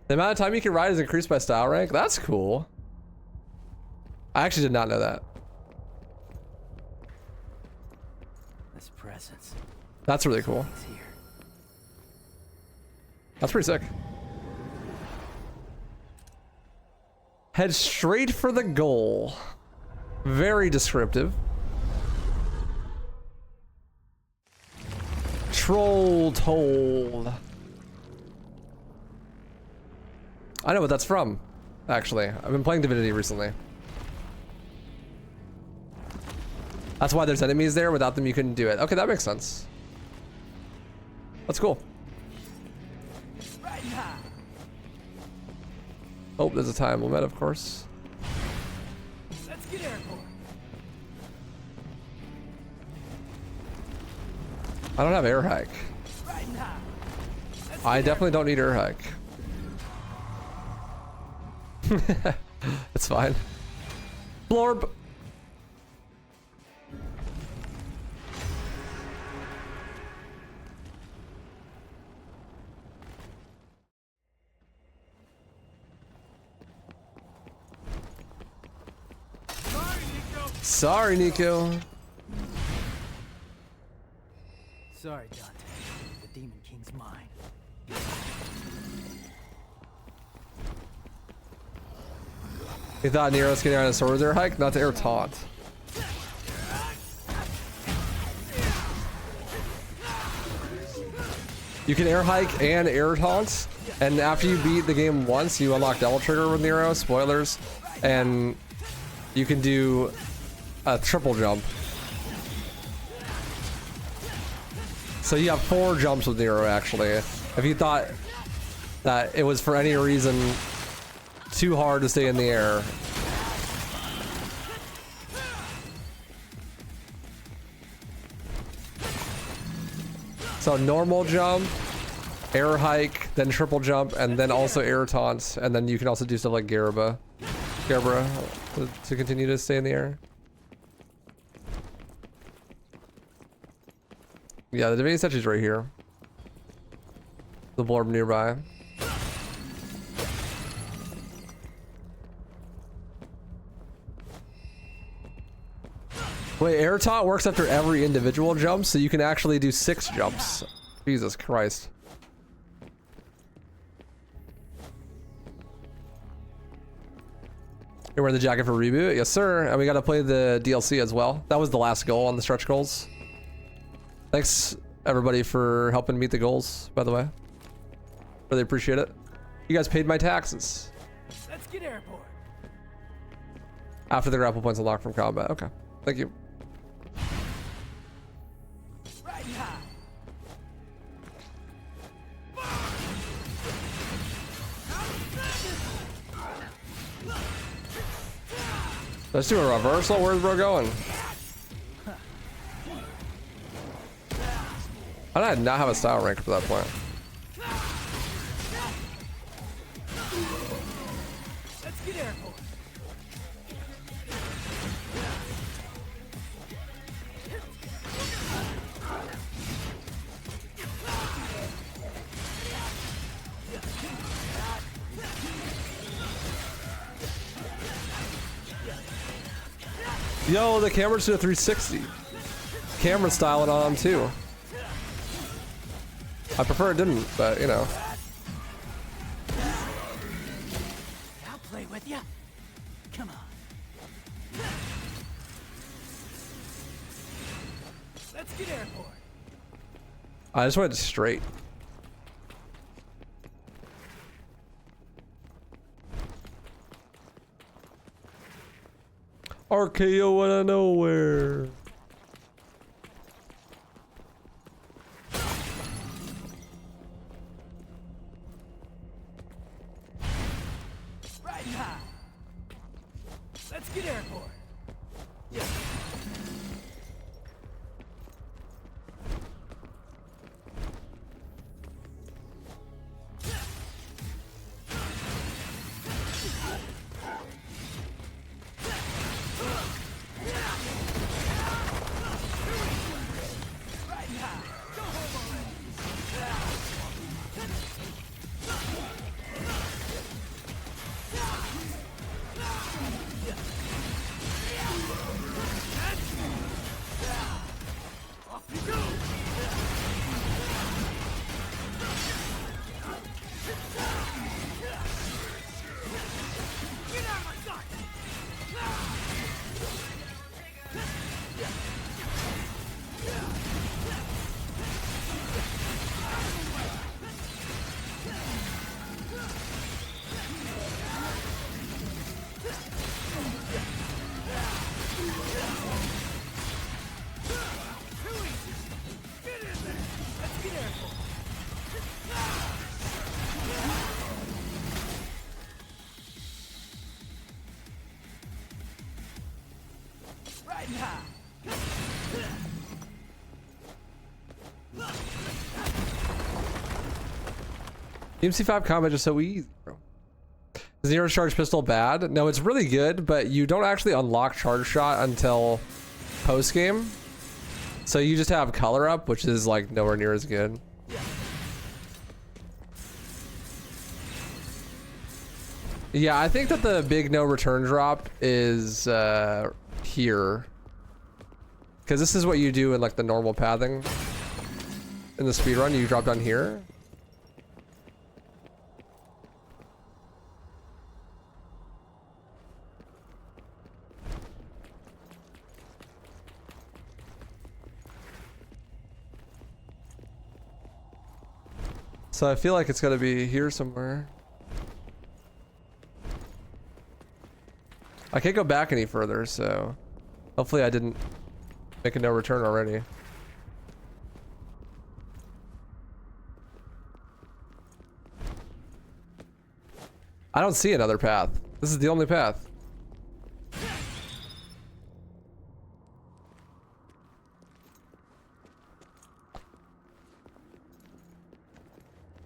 The amount of time you can ride is increased by style rank? That's cool. I actually did not know that. This presence. That's really cool. That's pretty sick. Head straight for the goal. Very descriptive. Troll told. I know what that's from, actually. I've been playing Divinity recently. That's why there's enemies there. Without them, you couldn't do it. Okay, that makes sense. That's cool. Oh, there's a time limit, of course. Let's get airborne. I don't have air hike. I definitely don't need air hike. It's fine. Blorb. Sorry, Nico. Sorry, Dante. The Demon King's mine. You thought Nero's getting on a sword air hike? Not to air taunt. You can air hike and air taunt, and after you beat the game once, you unlock double trigger with Nero. Spoilers, and you can do a triple jump. So you have 4 jumps with Nero, actually. If you thought that it was for any reason too hard to stay in the air. So normal jump, air hike, then triple jump, and then also air taunt, and then you can also do stuff like Garabra to continue to stay in the air. Yeah, the divinity statue's right here. The blorb nearby. Wait, air taunt works after every individual jump, so you can actually do 6 jumps. Jesus Christ. You're wearing the jacket for reboot? Yes, sir. And we got to play the DLC as well. That was the last goal on the stretch goals. Thanks, everybody, for helping meet the goals, by the way. Really appreciate it. You guys paid my taxes. Let's get airborne. After the grapple points unlocked from combat. Okay. Thank you. Riding high. Let's do a reversal. Where's bro going? I did not have a style rank for that point. Let's get airborne. Yo, the camera's to a 360. Camera styling on too. I prefer it didn't, but you know. I'll play with you. Come on. Let's get airborne. I just went straight. RKO out of nowhere. Riding high. Let's get airborne. Yeah. Riding high. DMC5 combat just so easy, bro. Zero charge pistol bad? No, it's really good, but you don't actually unlock charge shot until post game. So you just have color up, which is like nowhere near as good. Yeah, I think that the big no return drop is here. Because this is what you do in like the normal pathing. In the speedrun, you drop down here. So I feel like it's gonna be here somewhere. I can't go back any further, so hopefully I didn't make a no return already. I don't see another path. This is the only path.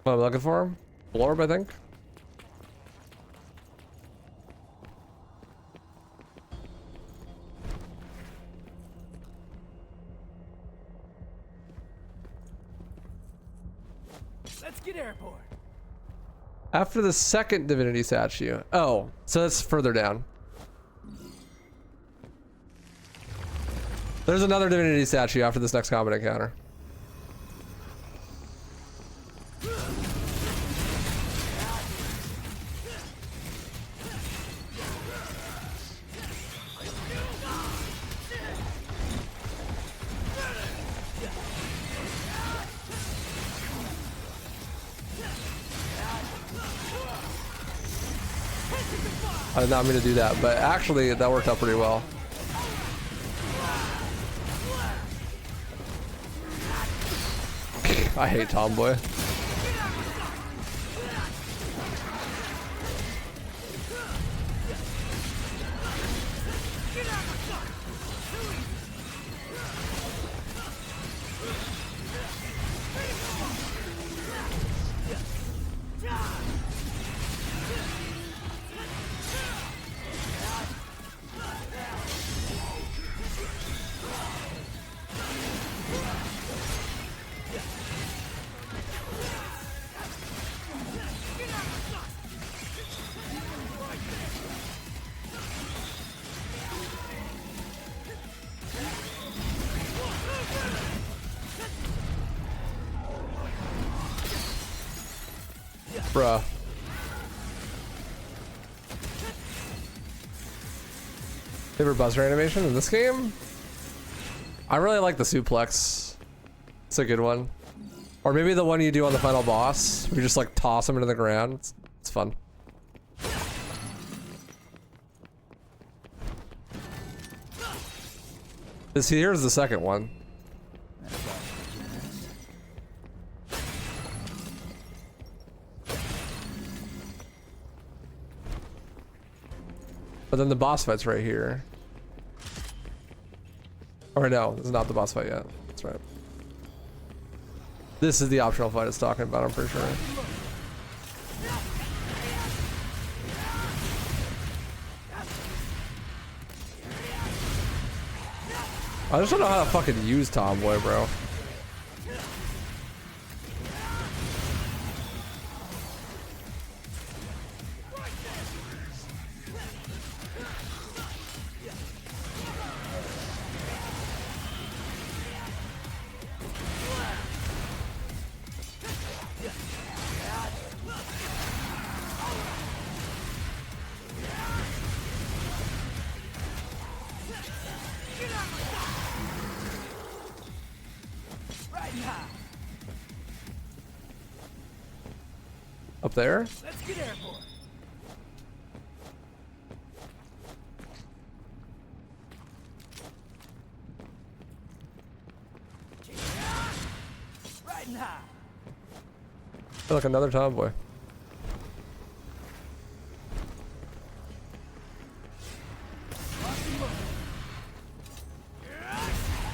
What am I looking for? Blorb, I think. Let's get airborne. After the second divinity statue. Oh, so that's further down. There's another divinity statue after this next combat encounter. I did not mean to do that, but actually that worked out pretty well. I hate Tomboy. Bruh. Favorite buzzer animation in this game? I really like the suplex. It's a good one. Or maybe the one you do on the final boss. Where you just like toss him into the ground. It's fun. Here's the second one. But then the boss fight's right here. Or no, this is not the boss fight yet. That's right. This is the optional fight it's talking about, I'm pretty sure. I just don't know how to fucking use Tomboy, bro. Up there? Let's get airborne. Riding high. I feel like another Tomboy.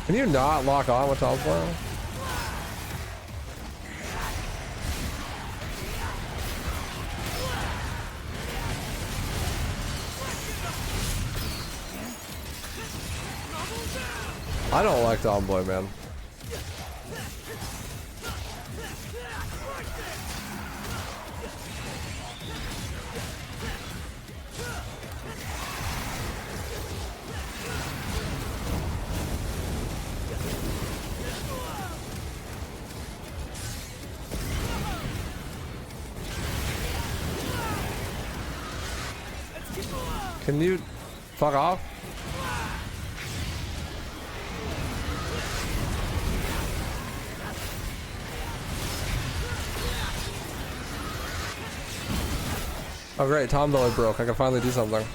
Can you not lock on with Tomboy? I don't like Tomboy, man. Can you fuck off? Oh great, Tomboy broke. I can finally do something.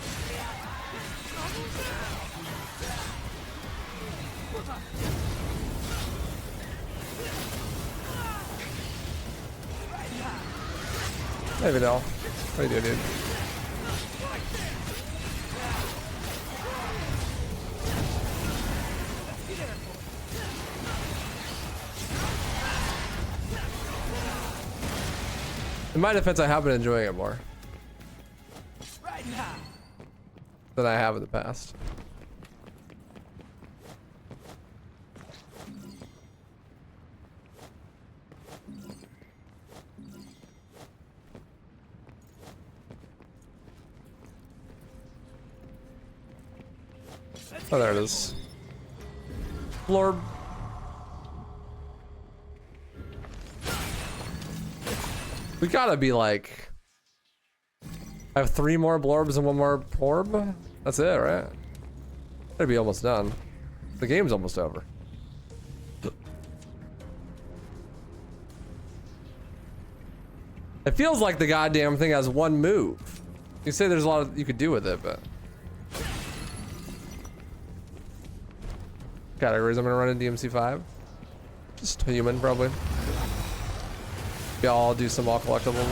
Maybe no. What do you do, dude? In my defense, I have been enjoying it more than I have in the past. Oh, there it is. Blorb. We gotta be like... I have 3 more blorbs and 1 more plorb? That's it, right? Gotta be almost done. The game's almost over. It feels like the goddamn thing has 1 move. You say there's a lot you could do with it, but... Categories I'm gonna run in DMC 5. Just human, probably. Y'all do some all collectible.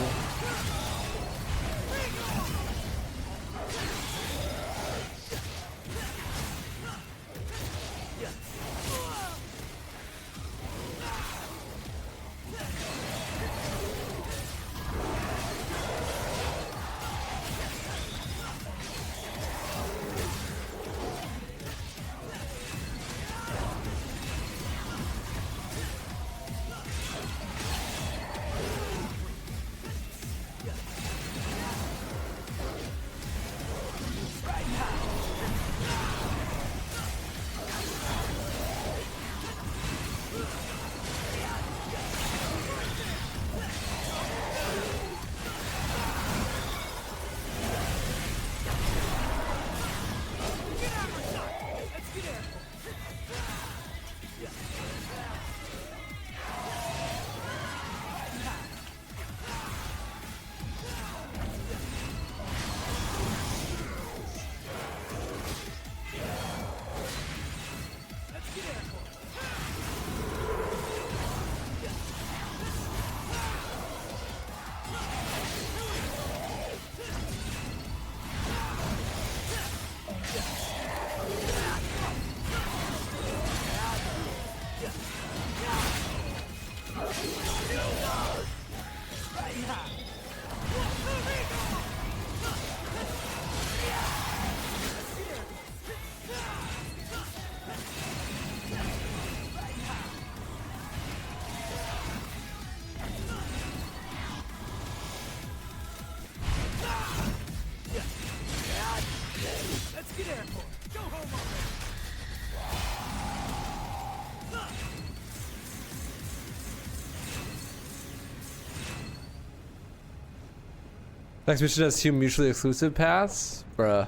Next mission has 2 mutually exclusive paths? Bruh.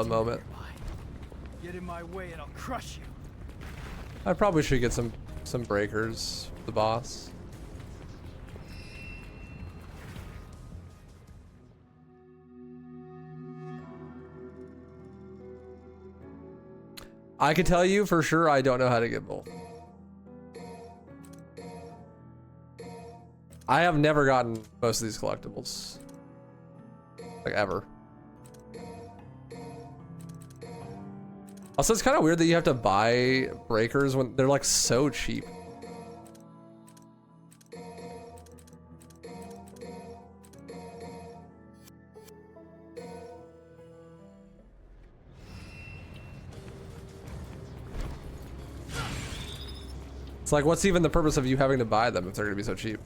Moment. Get in my way and I'll crush you. I probably should get some breakers for the boss. I can tell you for sure I don't know how to get both. I have never gotten most of these collectibles. like ever. Also, it's kind of weird that you have to buy breakers when they're like so cheap. It's like, what's even the purpose of you having to buy them if they're gonna be so cheap?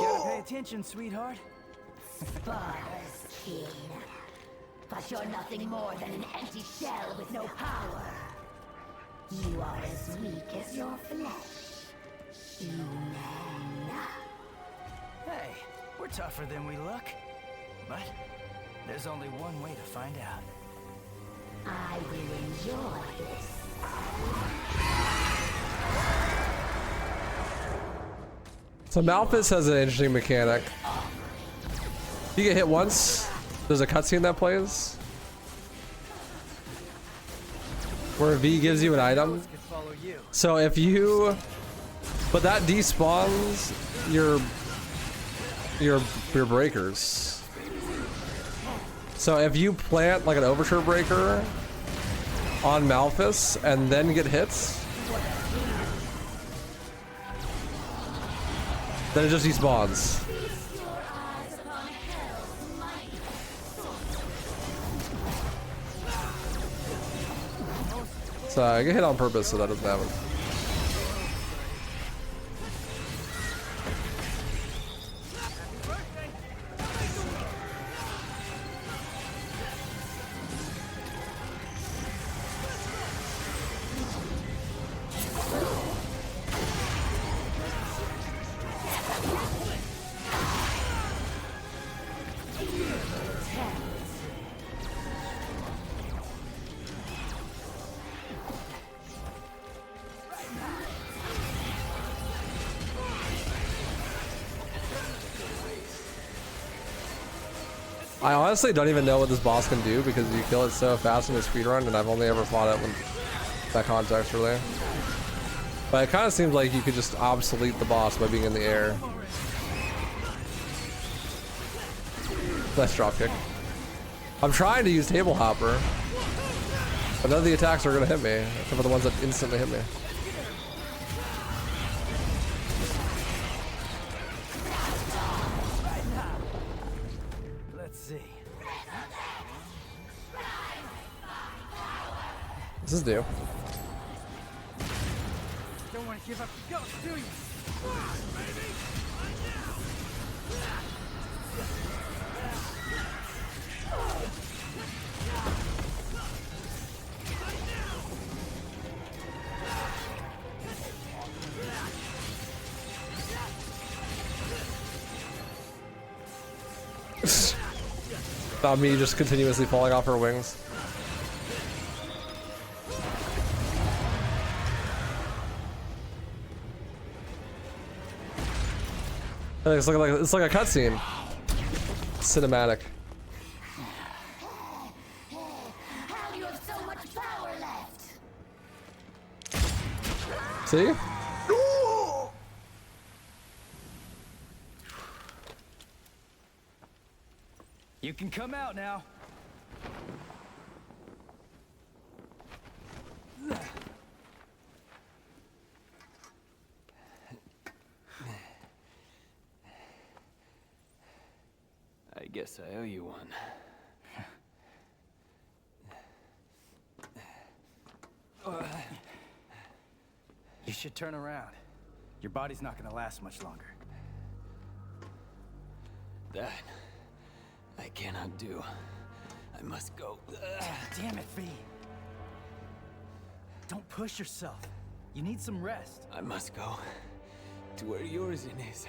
Gotta pay attention, sweetheart. Spoilers, kid. But you're nothing more than an empty shell with no power. You are as weak as your flesh. Human. Hey, we're tougher than we look. But there's only one way to find out. I will enjoy this. So Malphus has an interesting mechanic. If you get hit once, there's a cutscene that plays where V gives you an item. So if you, but that despawns your breakers. So if you plant like an overture breaker on Malphus and then get hits, then it just despawns. So I get hit on purpose so that doesn't happen. I honestly don't even know what this boss can do because you kill it so fast in the speedrun, and I've only ever fought it with that context really. But it kind of seems like you could just obsolete the boss by being in the air. Nice dropkick. I'm trying to use Table Hopper, but none of the attacks are gonna hit me, except for the ones that instantly hit me. This is new. Don't want to give up the ghost, do you? Not me just continuously falling off her wings. It's like a cutscene. Cinematic. How do you have so much power left? See? You can come out now. I guess I owe you one. You should turn around. Your body's not gonna last much longer. That I cannot do. I must go. Damn it, V. Don't push yourself. You need some rest. I must go to where yours is.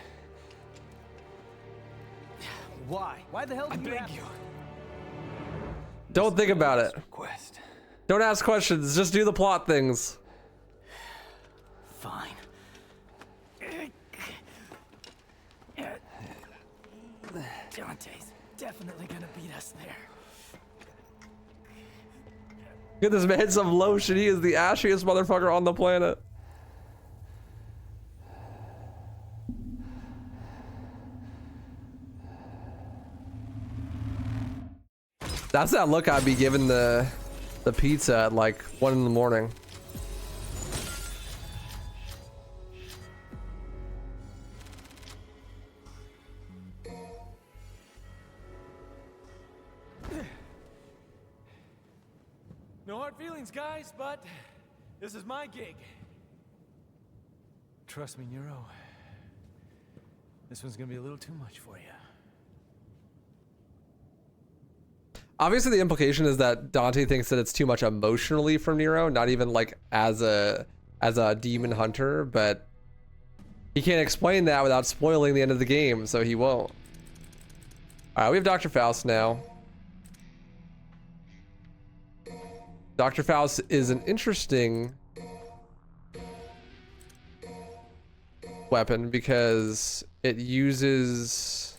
Why? Why the hell I did beg you. Don't think about it. Request. Don't ask questions. Just do the plot things. Fine. definitely gonna beat us there. Get this man some lotion. He is the ashiest motherfucker on the planet. That's that look I'd be giving the pizza at like 1 in the morning. No hard feelings, guys, but this is my gig. Trust me, Nero. This one's gonna be a little too much for you. Obviously, the implication is that Dante thinks that it's too much emotionally from Nero, not even like as a demon hunter, but he can't explain that without spoiling the end of the game, so he won't. All right, we have Dr. Faust now. Dr. Faust is an interesting weapon because it uses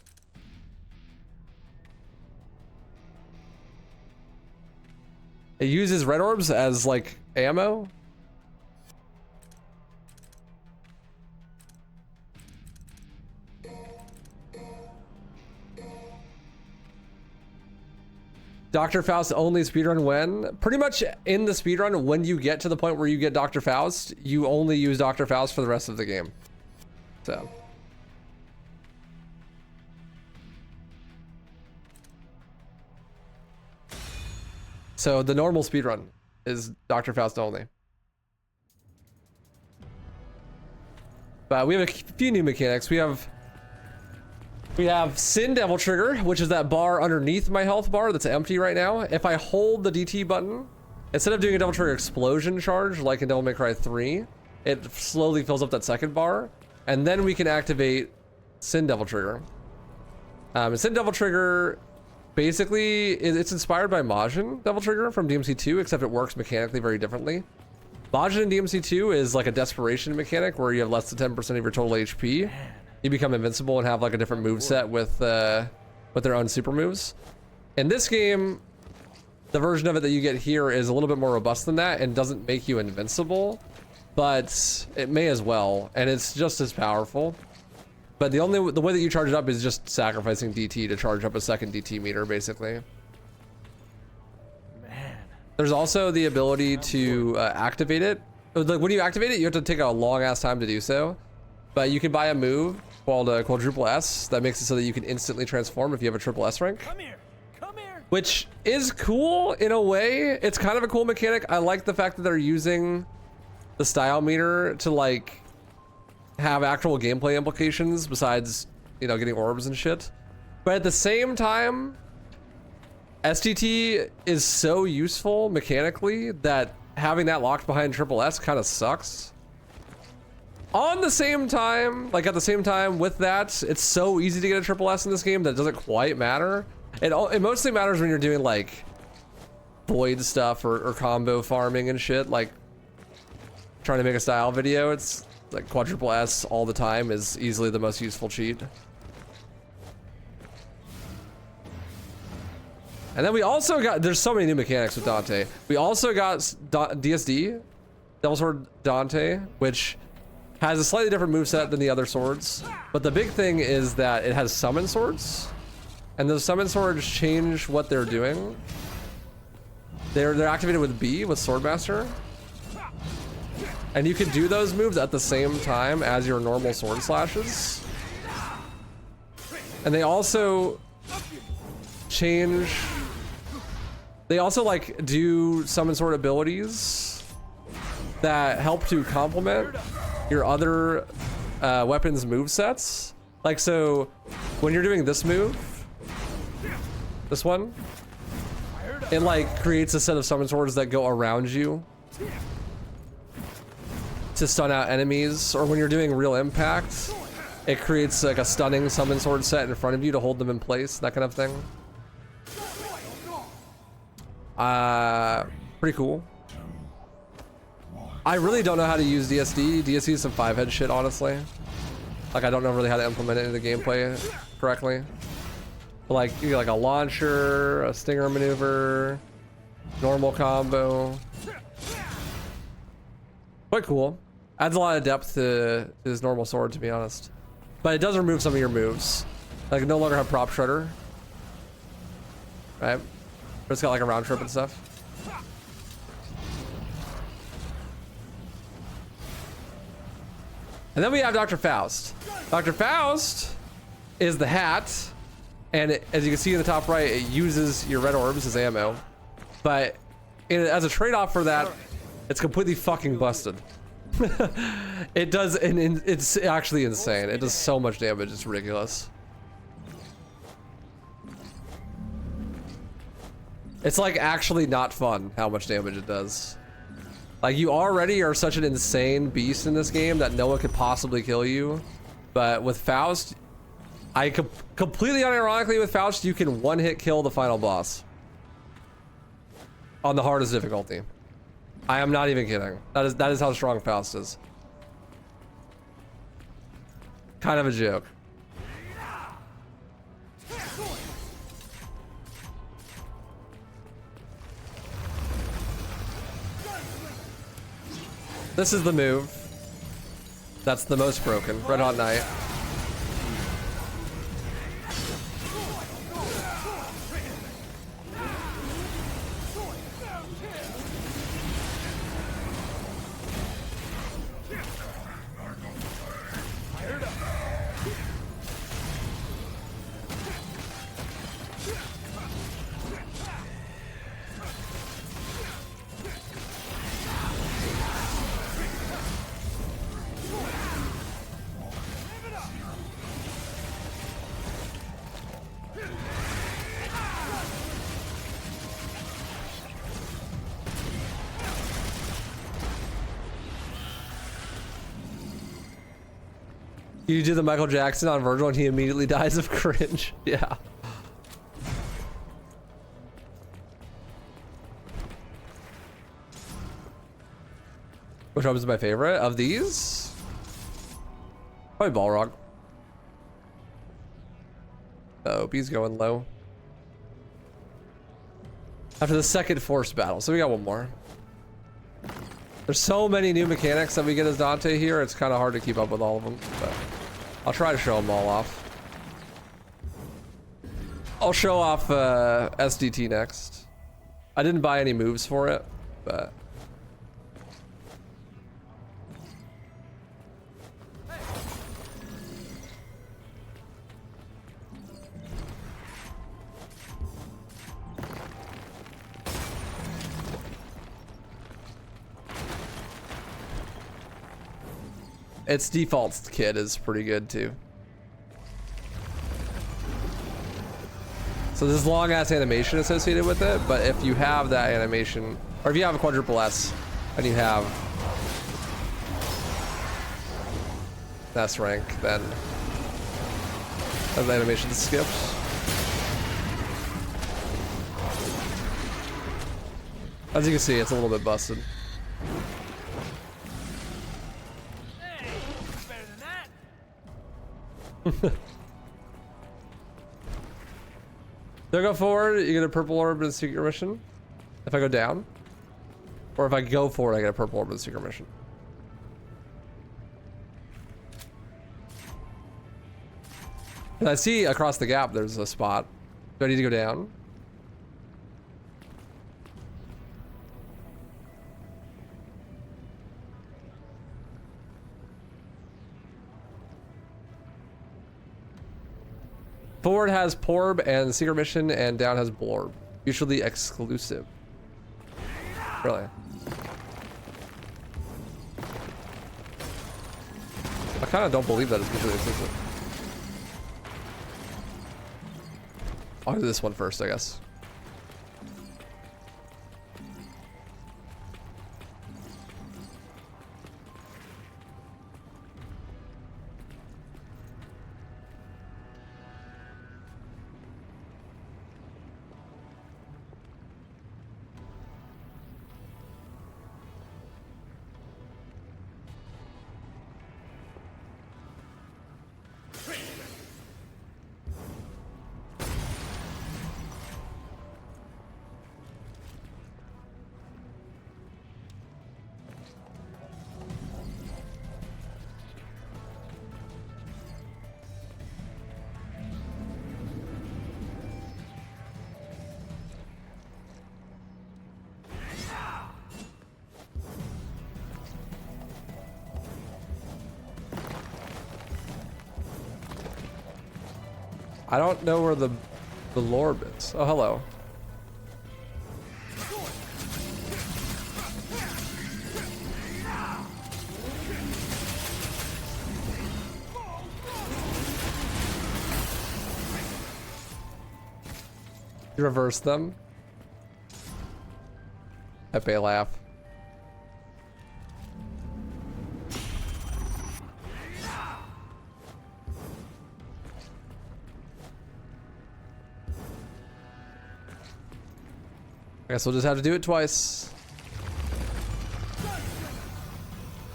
red orbs as like ammo. Dr. Faust only speedrun when? Pretty much in the speedrun, when you get to the point where you get Dr. Faust, you only use Dr. Faust for the rest of the game. So the normal speedrun is Dr. Faust only. But we have a few new mechanics. We have Sin Devil Trigger, which is that bar underneath my health bar that's empty right now. If I hold the DT button, instead of doing a Devil Trigger explosion charge like in Devil May Cry 3, it slowly fills up that second bar, and then we can activate Sin Devil Trigger. And Sin Devil Trigger, basically, it's inspired by Majin Devil Trigger from DMC 2, except it works mechanically very differently. Majin in DMC 2 is like a desperation mechanic where you have less than 10% of your total HP. You become invincible and have like a different moveset with their own super moves. In this game, the version of it that you get here is a little bit more robust than that and doesn't make you invincible, but it may as well, and it's just as powerful. But the way that you charge it up is just sacrificing DT to charge up a second DT meter, basically. Man. There's also the ability to activate it. Like when you activate it, you have to take a long ass time to do so. But you can buy a move called quadruple S that makes it so that you can instantly transform if you have a triple S rank. Come here. Which is cool in a way. It's kind of a cool mechanic. I like the fact that they're using the style meter to like have actual gameplay implications besides, you know, getting orbs and shit. But at the same time, STT is so useful mechanically that having that locked behind triple S kind of sucks. On the same time, like at the same time with that, it's so easy to get a triple S in this game that it doesn't quite matter. It mostly matters when you're doing like void stuff or combo farming and shit, like trying to make a style video. It's like quadruple S all the time is easily the most useful cheat. And then we also got, there's so many new mechanics with Dante. We also got DSD, Devil Sword Dante, which has a slightly different moveset than the other swords. But the big thing is that it has summon swords. And those summon swords change what they're doing. They're activated with B, with Swordmaster. And you can do those moves at the same time as your normal sword slashes. And they also change... They also like do summon sword abilities that help to complement your other weapons movesets. Like, so when you're doing this move, this one, it like creates a set of summon swords that go around you to stun out enemies. Or when you're doing real impact, it creates like a stunning summon sword set in front of you to hold them in place, that kind of thing. Pretty cool. I really don't know how to use DSD. DSD is some 5-head shit, honestly. Like, I don't know really how to implement it in the gameplay correctly. Like you get like a launcher, a stinger maneuver, normal combo. Quite cool. Adds a lot of depth to his normal sword, to be honest. But it does remove some of your moves. Like no longer have prop shredder. Right? But it's got like a round trip and stuff. And then we have Dr. Faust. Dr. Faust is the hat. And as you can see in the top right, it uses your red orbs as ammo. But as a trade-off for that, it's completely fucking busted. It does, and it's actually insane. It does so much damage, it's ridiculous. It's like actually not fun how much damage it does. Like you already are such an insane beast in this game that no one could possibly kill you. But with Faust, completely unironically with Faust, you can one-hit kill the final boss. On the hardest difficulty. I am not even kidding. That is how strong Faust is. Kind of a joke. This is the move. That's the most broken. Red Hot Knight. You do the Michael Jackson on Vergil and he immediately dies of cringe. Yeah. Which one was my favorite of these? Probably Balrog. Oh, B's going low. After the second forced battle. So we got one more. There's so many new mechanics that we get as Dante here, it's kind of hard to keep up with all of them, but I'll try to show them all off. I'll show off SDT next. I didn't buy any moves for it, but... Its default kit is pretty good too. So there's long ass animation associated with it, but if you have that animation, or if you have a quadruple S and you have S rank, then the animation skips. As you can see, it's a little bit busted. Do I go forward, you get a purple orb in the secret mission? If I go down? Or if I go forward, I get a purple orb in the secret mission? And I see across the gap there's a spot. Do I need to go down? Forward has Porb and Secret Mission, and down has Blorb. Usually exclusive. Really? I kind of don't believe that it's mutually exclusive. I'll do this one first, I guess. I don't know where the lorb is. Oh, hello. You reverse them. Pepe laugh. I guess we'll just have to do it twice.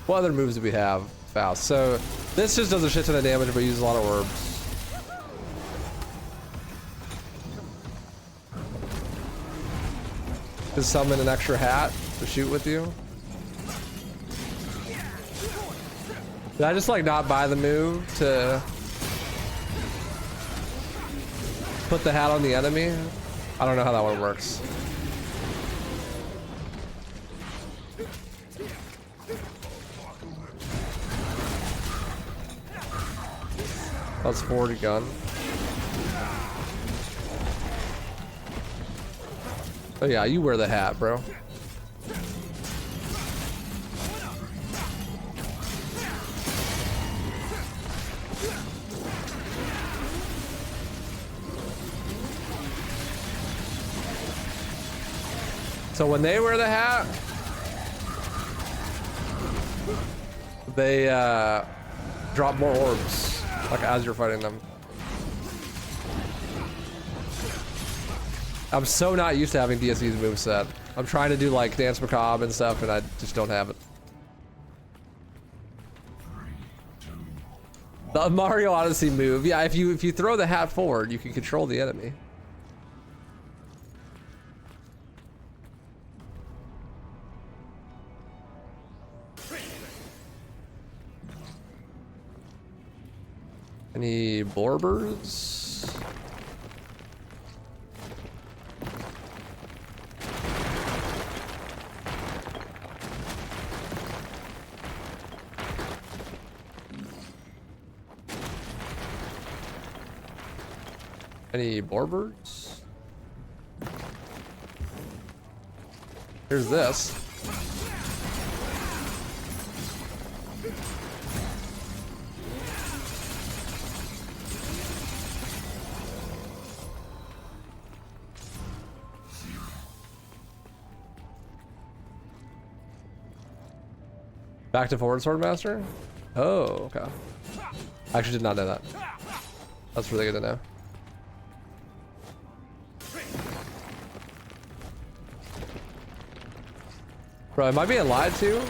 What other moves do we have? Fast. So this just does a shit ton of damage, but uses a lot of orbs. Just summon an extra hat to shoot with you. Did I just like not buy the move to put the hat on the enemy? I don't know how that one works. That's forward gun. Oh yeah, you wear the hat, bro. So when they wear the hat, they drop more orbs, like as you're fighting them. I'm so not used to having DSC's moveset. I'm trying to do like Dance Macabre and stuff, and I just don't have it. The Mario Odyssey move, yeah. If you throw the hat forward, you can control the enemy. Any Borbers? Any Borbers? Here's this. Back to forward Swordmaster? Oh, okay. I actually did not know that. That's really good to know. Bro, am I being lied to?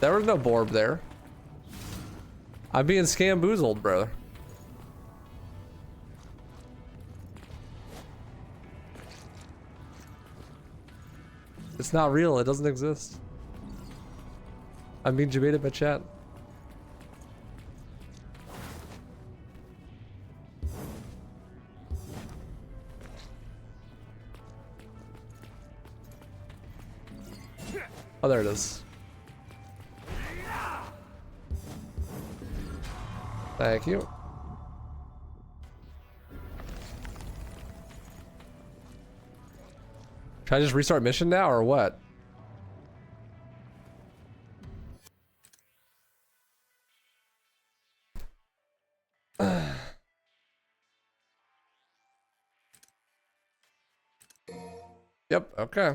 There was no Borb there. I'm being scamboozled, bro. It's not real. It doesn't exist. I'm being debated by chat. Oh, there it is. Thank you. Should I just restart mission now or what? Yep, okay.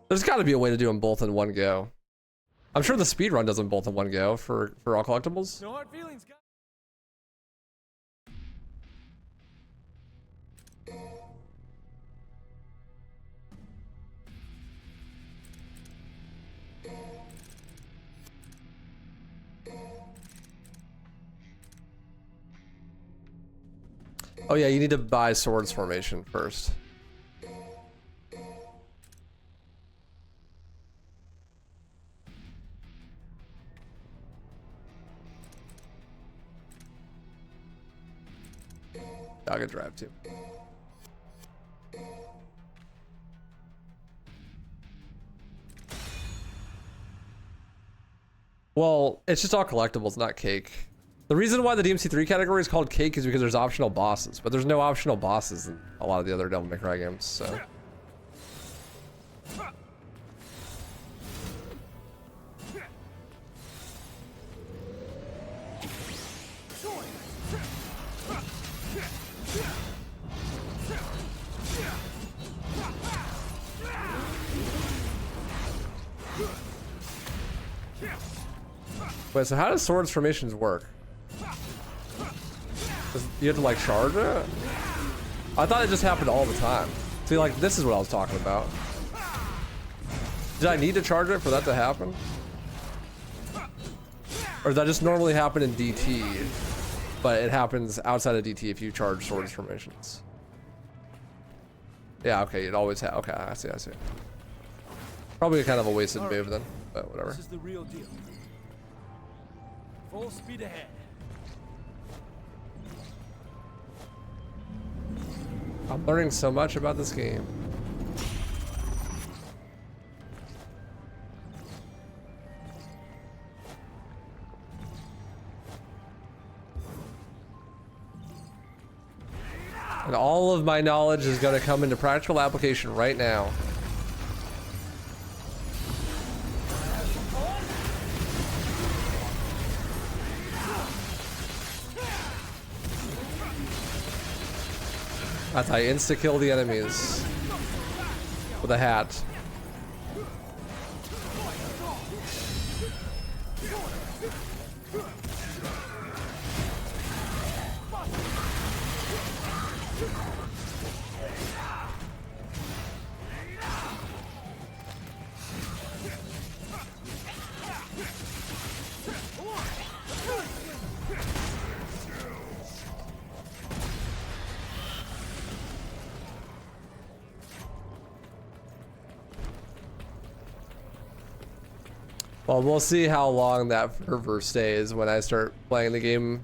There's got to be a way to do them both in one go. I'm sure the speedrun does them both in one go for all collectibles. No hard feelings, guys. Oh yeah, you need to buy Swords Formation first. I could drive too. Well, it's just all collectibles, not cake. The reason why the DMC3 category is called cake is because there's optional bosses, but there's no optional bosses in a lot of the other Devil May Cry games, so. Wait, so how does swords formations work? You have to like charge it? I thought it just happened all the time. See, like this is what I was talking about. Did I need to charge it for that to happen? Or does that just normally happen in DT, but it happens outside of DT if you charge swords formations? Yeah, okay, it always okay, I see. Probably kind of a wasted move then, but whatever. This is the real deal. Full speed ahead. I'm learning so much about this game. And all of my knowledge is going to come into practical application right now. As I insta-kill the enemies with a hat. Well, we'll see how long that fervor stays when I start playing the game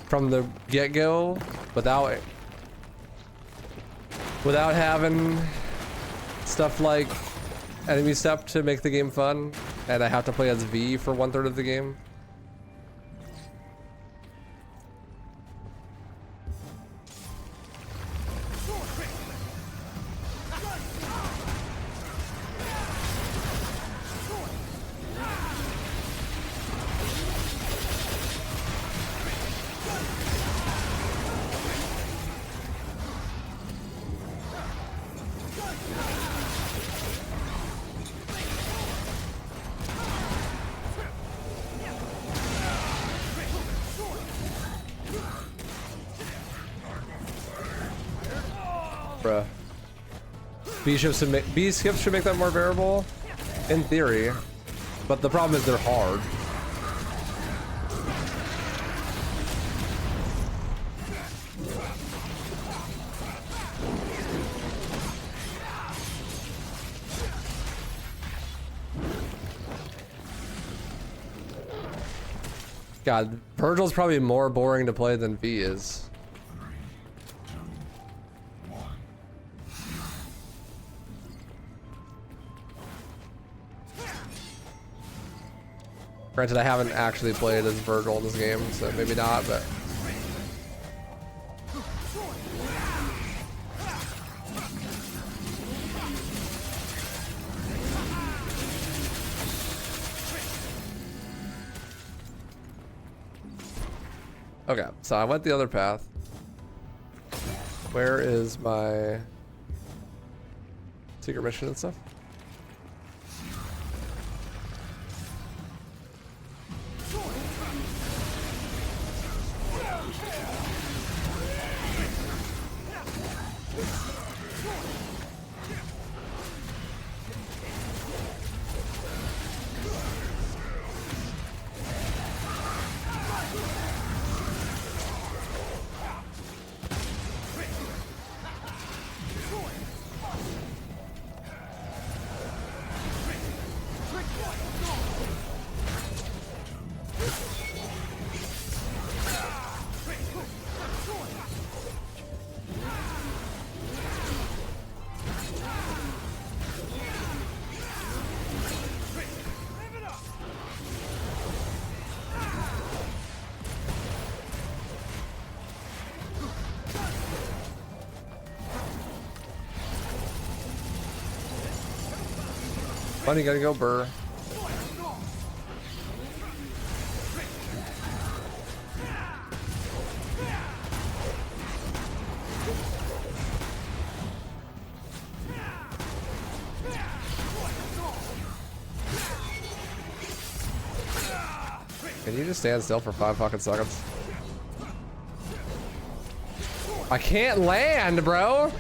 from the get-go without having stuff like enemy step to make the game fun, and I have to play as V for 1/3 of the game. Bruh. B skips should make that more variable, in theory, but the problem is they're hard. God, Vergil's probably more boring to play than V is. Granted, I haven't actually played as Vergil in this game, so maybe not, but... Okay, so I went the other path. Where is my secret mission and stuff? Bunny gotta go burr. Can you just stand still for 5 fucking seconds? I can't land, bro!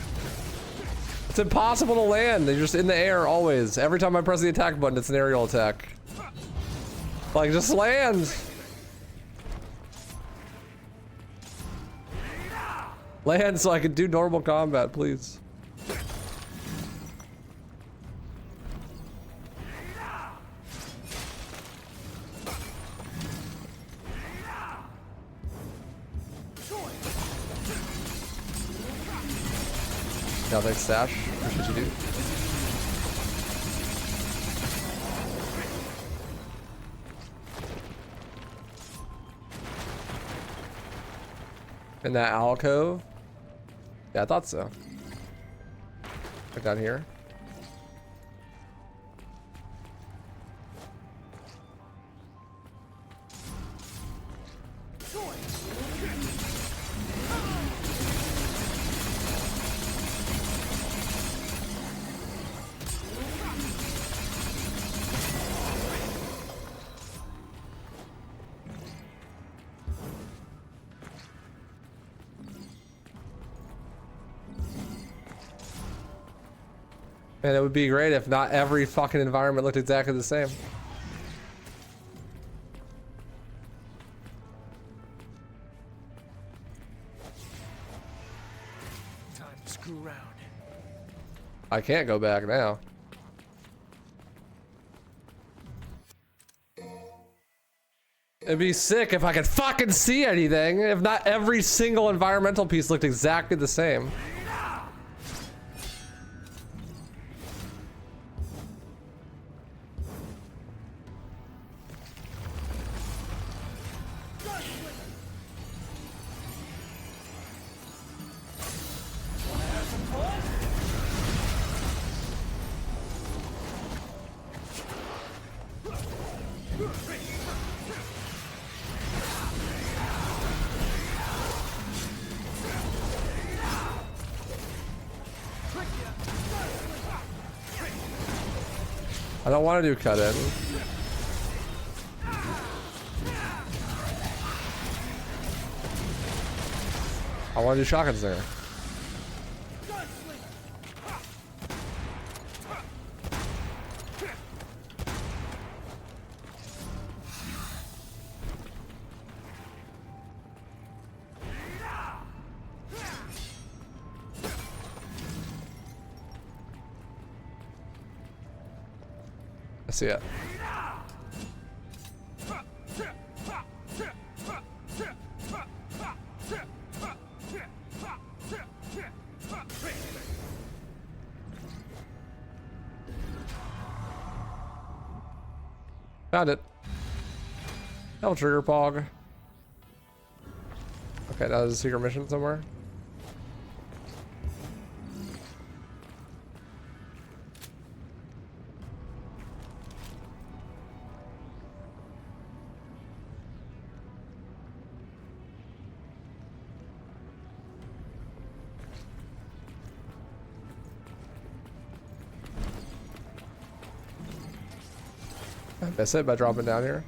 It's impossible to land. They're just in the air always. Every time I press the attack button, it's an aerial attack. Like, just land! Land so I can do normal combat, please. Yeah, thanks, Stash. Appreciate you, dude. In that alcove? Yeah, I thought so. Right down here. And it would be great if not every fucking environment looked exactly the same. Time to screw around. I can't go back now. It'd be sick if I could fucking see anything, if not every single environmental piece looked exactly the same. I don't want to do cut in. I want to do shotgun stinger. I see it. Found it. Hell trigger pog. Okay, that was a secret mission somewhere. I miss it by dropping down here.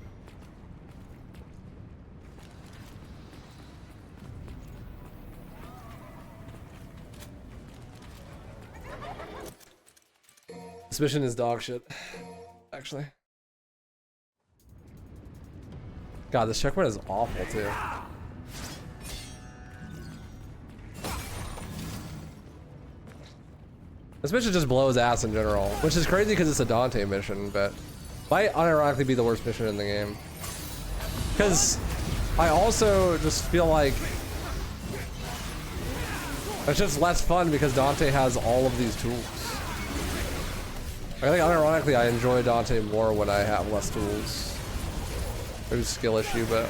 This mission is dog shit, actually. God, this checkpoint is awful too. This mission just blows ass in general, which is crazy because it's a Dante mission, but might unironically be the worst mission in the game. Because I also just feel like it's just less fun because Dante has all of these tools. I think unironically I enjoy Dante more when I have less tools. Maybe a skill issue, but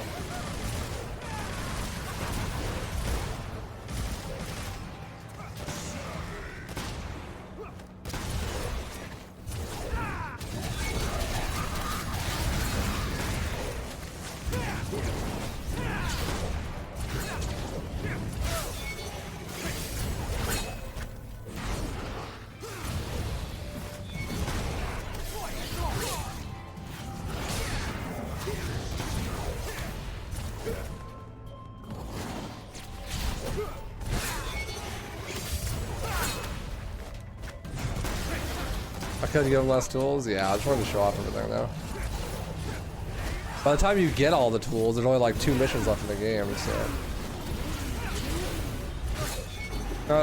Couldn't give him less tools? Yeah, I just wanted to show off everything now. By the time you get all the tools, there's only like 2 missions left in the game, so.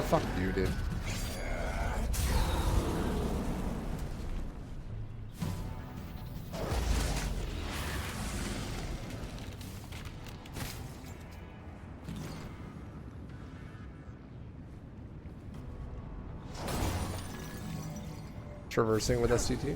Fuck you, dude. Traversing with STT.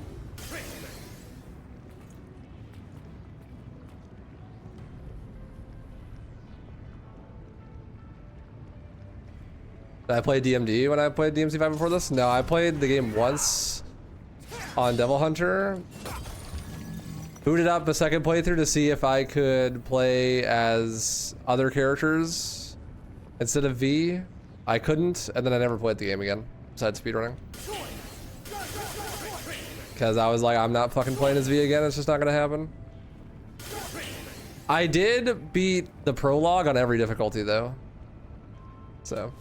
Did I play DMD when I played DMC5 before this? No, I played the game once on Devil Hunter. Booted up a second playthrough to see if I could play as other characters instead of V. I couldn't, and then I never played the game again, besides speedrunning. Because I was like, I'm not fucking playing as V again, it's just not gonna happen. I did beat the prologue on every difficulty though. So.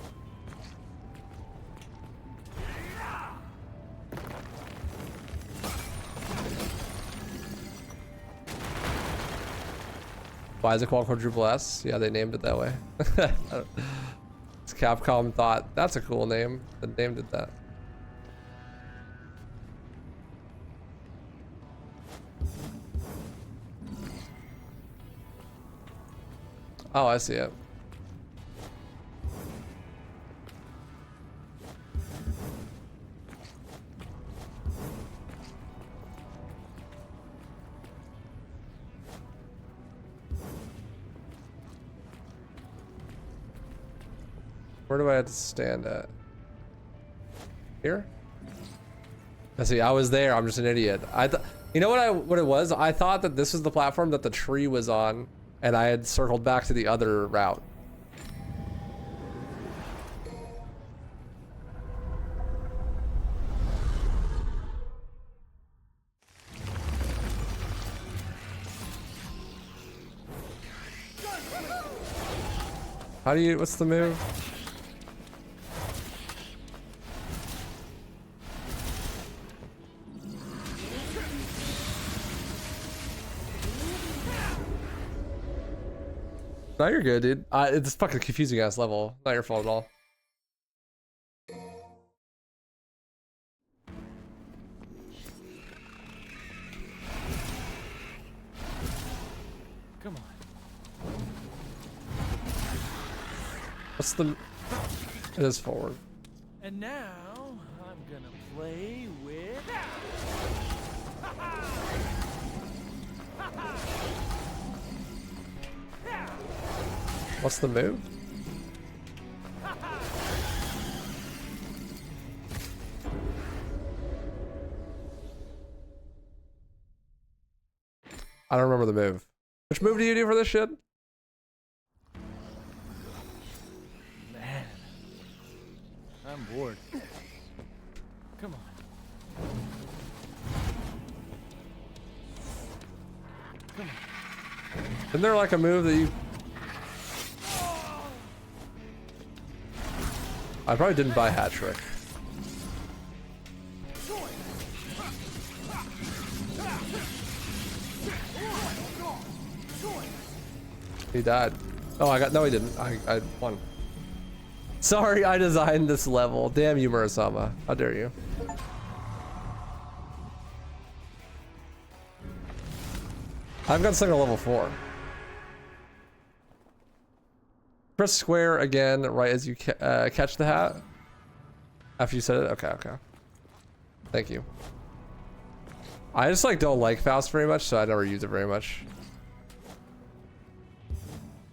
Why is it called Quadruple S? Yeah, they named it that way. It's Capcom thought, that's a cool name, and named it that. Oh, I see it. Where do I have to stand at? Here? I see, I was there, I'm just an idiot. You know what it was? I thought that this was the platform that the tree was on, and I had circled back to the other route. How do you, what's the move? No, you're good, dude. It's a fucking confusing ass level. Not your fault at all. Come on. What's the... It is forward. And now I'm gonna play with... What's the move? I don't remember the move. Which move do you do for this shit? Man, I'm bored. Come on. Come on. Isn't there like a move that you... I probably didn't buy Hat Trick. He died. Oh, I got, no he didn't. I won. Sorry, I designed this level. Damn you, Murasama. How dare you. I've got something at level 4. Press square again right as you catch the hat. After you said it? Okay, okay. Thank you. I just like don't like Faust very much, so I never use it very much.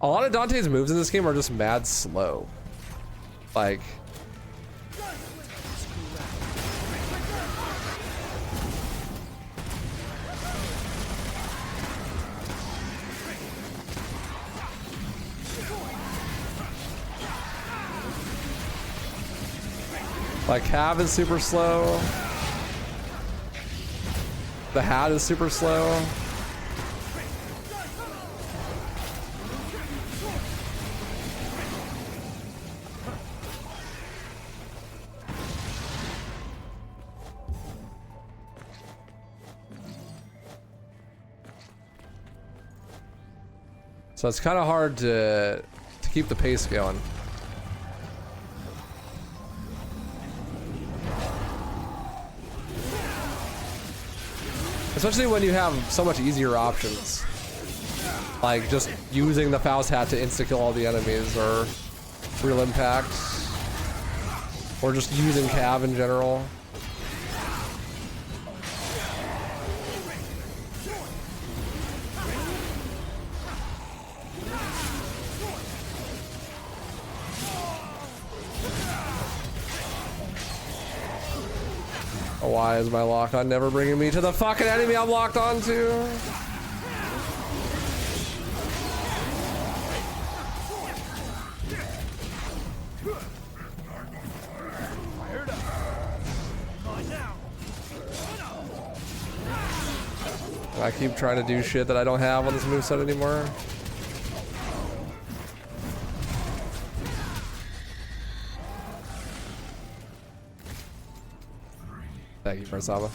A lot of Dante's moves in this game are just mad slow. Like... Like, Cav is super slow. The hat is super slow. So it's kind of hard to keep the pace going. Especially when you have so much easier options. Like just using the Faust hat to insta-kill all the enemies, or real impact, or just using Cav in general. Why is my lock on never bringing me to the fucking enemy I'm locked onto? I keep trying to do shit that I don't have on this moveset anymore. Thank you, Farsaba.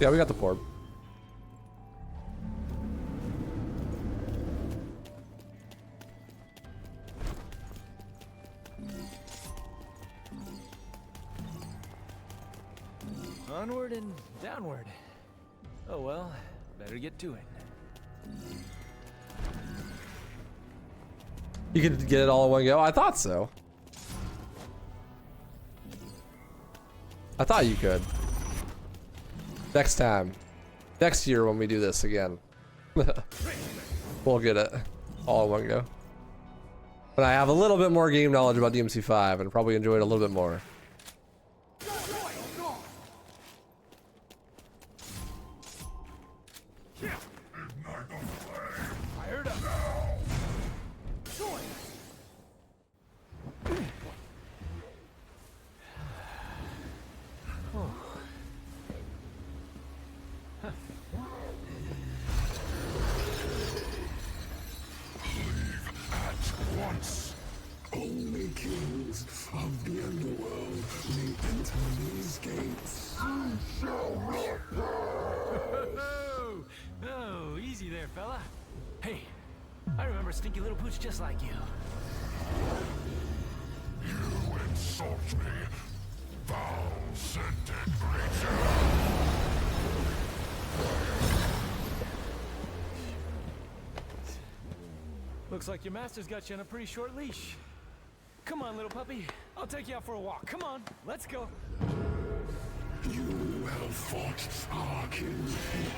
Yeah, we got the orb. Onward and downward. Oh well, better get to it. You could get it all in one go? I thought so. I thought you could. Next time. Next year when we do this again. We'll get it all in one go. But I have a little bit more game knowledge about DMC 5 and probably enjoy it a little bit more. Only kings of the underworld may enter these gates. You shall not pass. Oh, easy there, fella. Hey, I remember a stinky little pooch just like you. You insult me, foul-scented creature. Looks like your master's got you on a pretty short leash. Come on, little puppy. I'll take you out for a walk. Come on, let's go. You have fought our king the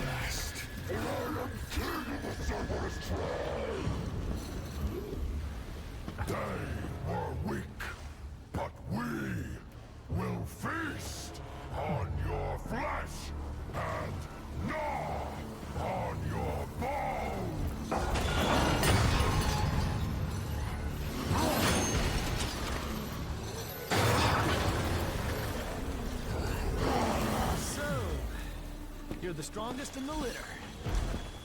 best. I am king of the Cerberus tribe. They were weak, but we will feast on your flesh and gnaw on your bones. You're the strongest in the litter.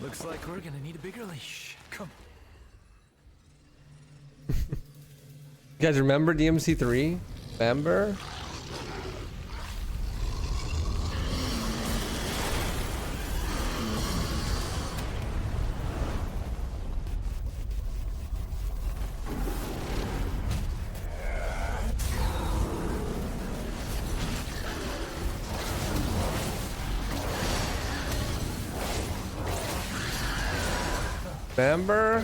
Looks like we're gonna need a bigger leash. Come. You guys remember DMC 3? Remember? Remember?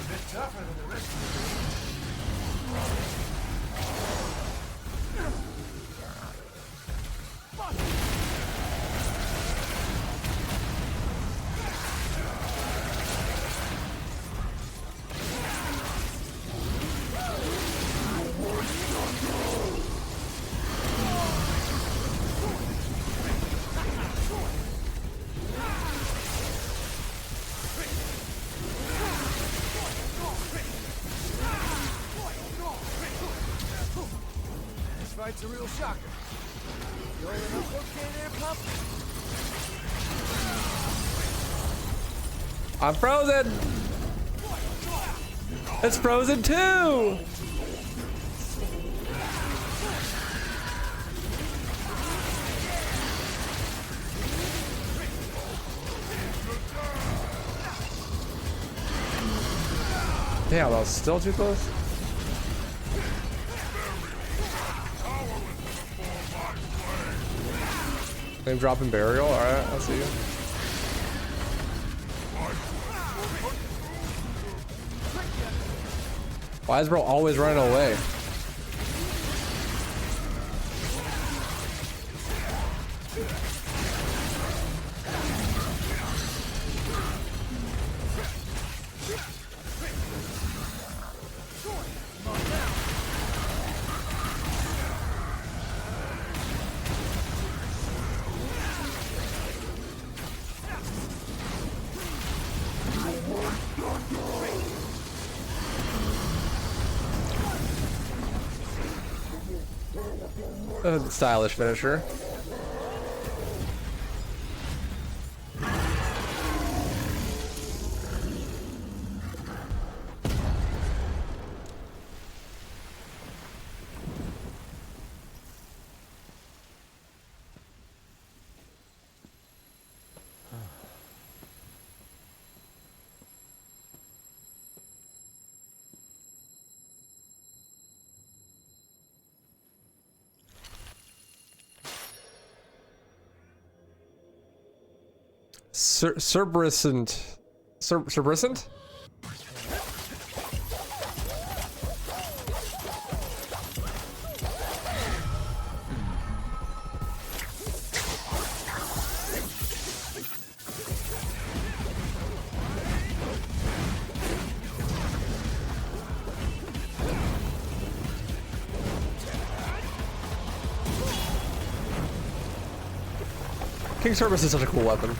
This fight's a real shocker. You holding up okay there, pup? I'm frozen. It's frozen too. Damn, that was still too close. Name dropping burial. All right, I'll see you. Why is bro always running away? Stylish finisher. Cerberusant. Cerberusant? King Cerberus is such a cool weapon.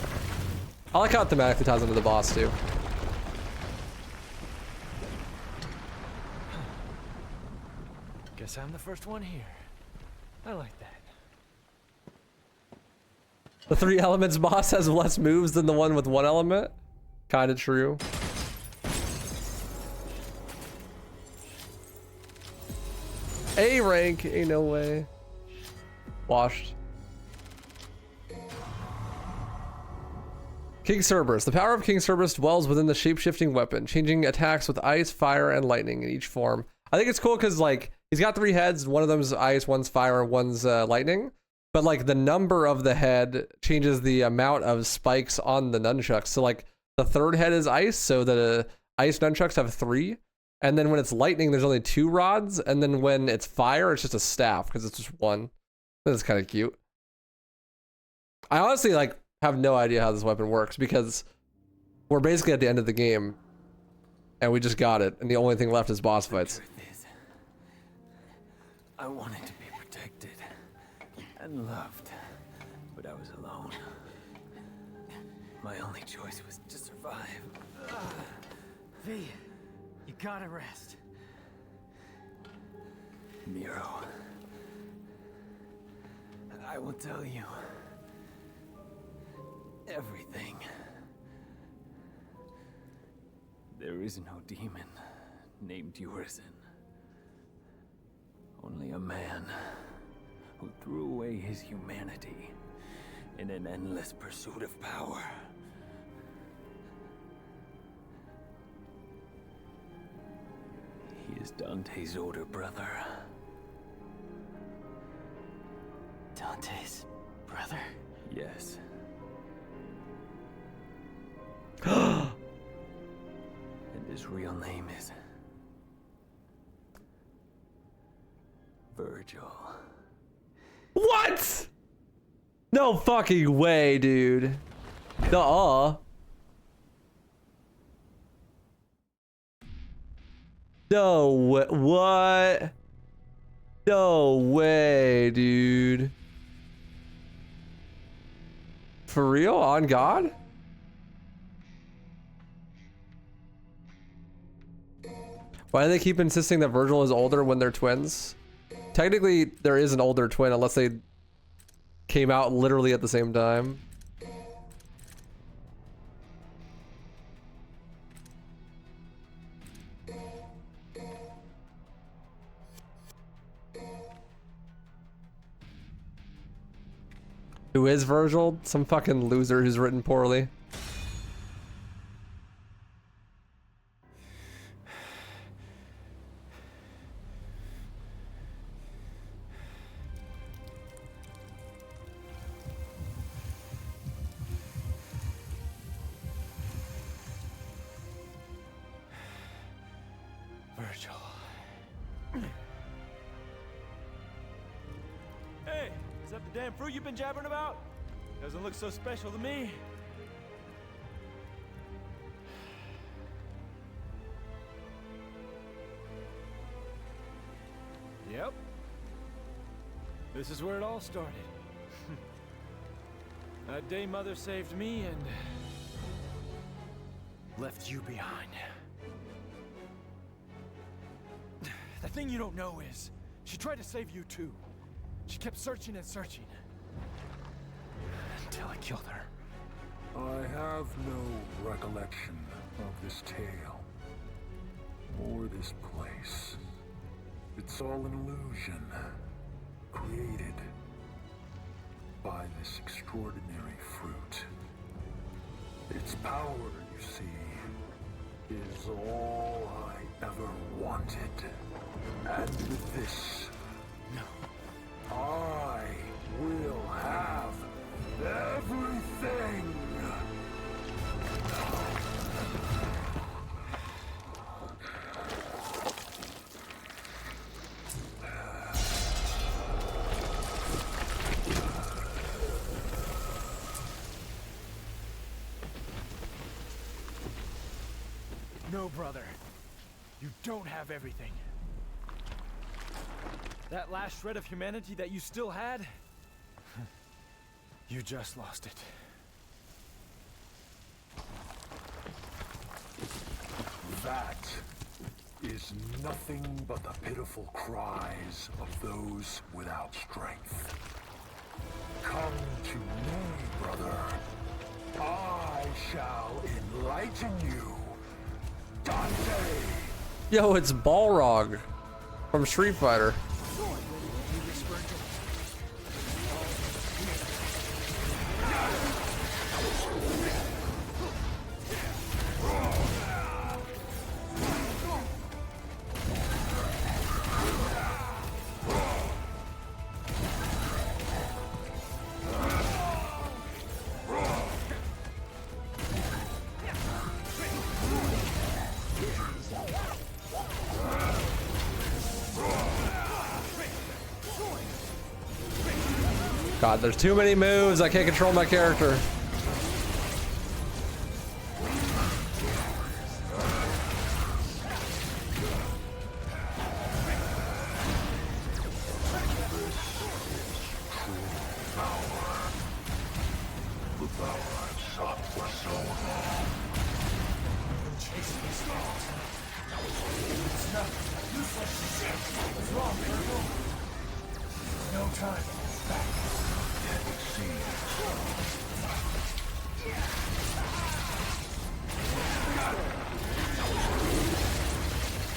I like how it thematically ties into the boss too. Guess I'm the first one here. I like that. The 3 elements boss has less moves than the one with 1 element. Kinda true. A rank, ain't no way. Washed. King Cerberus. The power of King Cerberus dwells within the shape-shifting weapon, changing attacks with ice, fire, and lightning in each form. I think it's cool because, like, he's got 3 heads. One of them's ice, one's fire, and one's lightning. But, like, the number of the head changes the amount of spikes on the nunchucks. So, like, the 3rd head is ice, so the ice nunchucks have 3. And then when it's lightning, there's only 2 rods. And then when it's fire, it's just a staff because it's just 1. That's kind of cute. I honestly, like, have no idea how this weapon works because we're basically at the end of the game and we just got it and the only thing left is boss fights. I wanted to be protected and loved, but I was alone. My only choice was to survive. V, you gotta rest. Miro, I will tell you everything. There is no demon named Urizen. Only a man who threw away his humanity in an endless pursuit of power. He is Dante's older brother. Dante's brother? Yes. And His real name is Vergil. What? No fucking way, dude. Nuh-uh. No way. What? No way, dude. For real? On God? Why do they keep insisting that Vergil is older when they're twins? Technically, there is an older twin unless they came out literally at the same time. Who is Vergil? Some fucking loser who's written poorly. Vergil. Hey, is that the damn fruit you've been jabbering about? Doesn't look so special to me. Yep. This is where it all started. That day Mother saved me and left you behind. The thing you don't know is, she tried to save you too. She kept searching and searching. Until I killed her. I have no recollection of this tale. Or this place. It's all an illusion. Created by this extraordinary fruit. Its power, you see, is all I ever wanted. And with this, I will have everything! No, brother. You don't have everything. That last shred of humanity that you still had, you just lost it. That is nothing but the pitiful cries of those without strength. Come to me, brother. I shall enlighten you. Dante! Yo, it's Balrog from Street Fighter. God, there's too many moves. I can't control my character.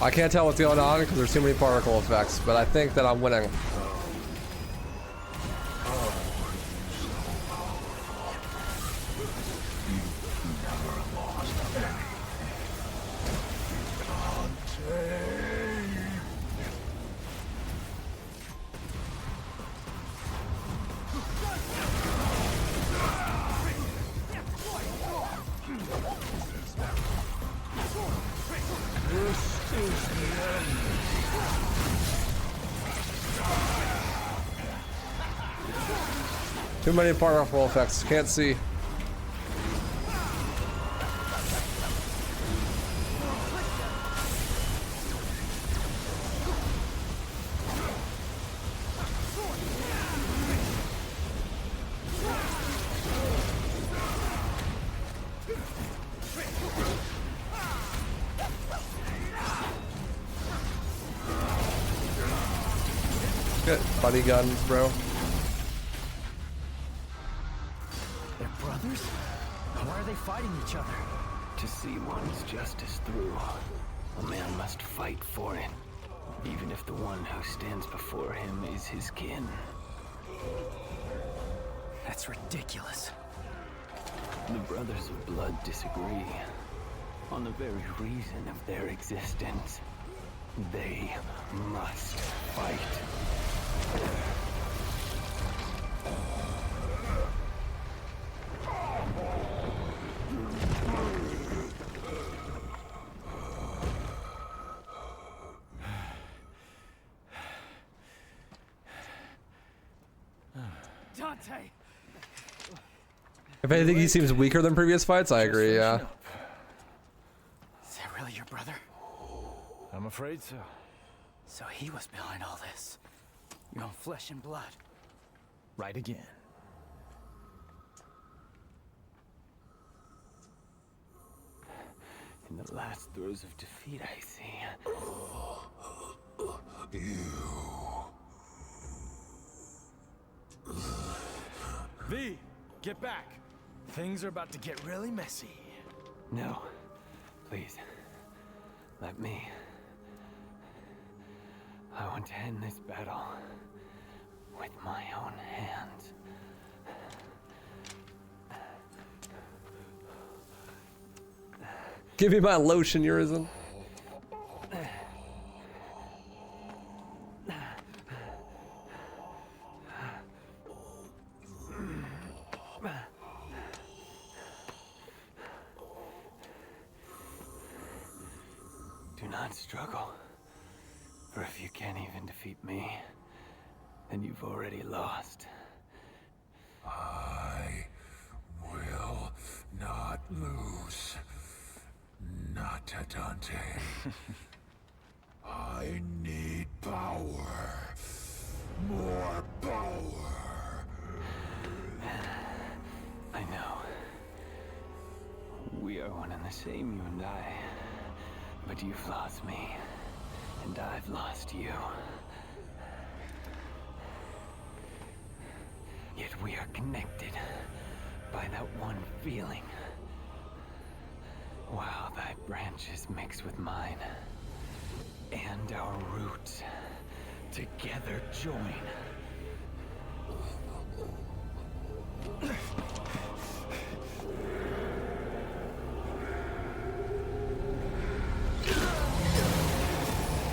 I can't tell what's going on because there's too many particle effects, but I think that I'm winning. Too many powerful effects. Can't see. Good buddy guns, bro. They're brothers? Why are they fighting each other? To see one's justice through, a man must fight for it, even if the one who stands before him is his kin. That's ridiculous. The brothers of blood disagree on the very reason of their existence. They must fight. Dante! If anything, he seems weaker than previous fights. I agree, yeah. Is that really your brother? I'm afraid so. So he was behind all this. Your own flesh and blood. Right again. In the last throes of defeat, I see. V, get back. Things are about to get really messy. No, please, let me. I want to end this battle with my own hands. Give me my lotion, Urizen. Do not struggle, for if you can't even defeat me, then you've already lost. I will not lose. Not to Dante. I need power. More power. I know. We are one and the same, you and I. But you've lost me, and I've lost you. Yet we are connected by that one feeling. While thy branches mix with mine, and our roots together join.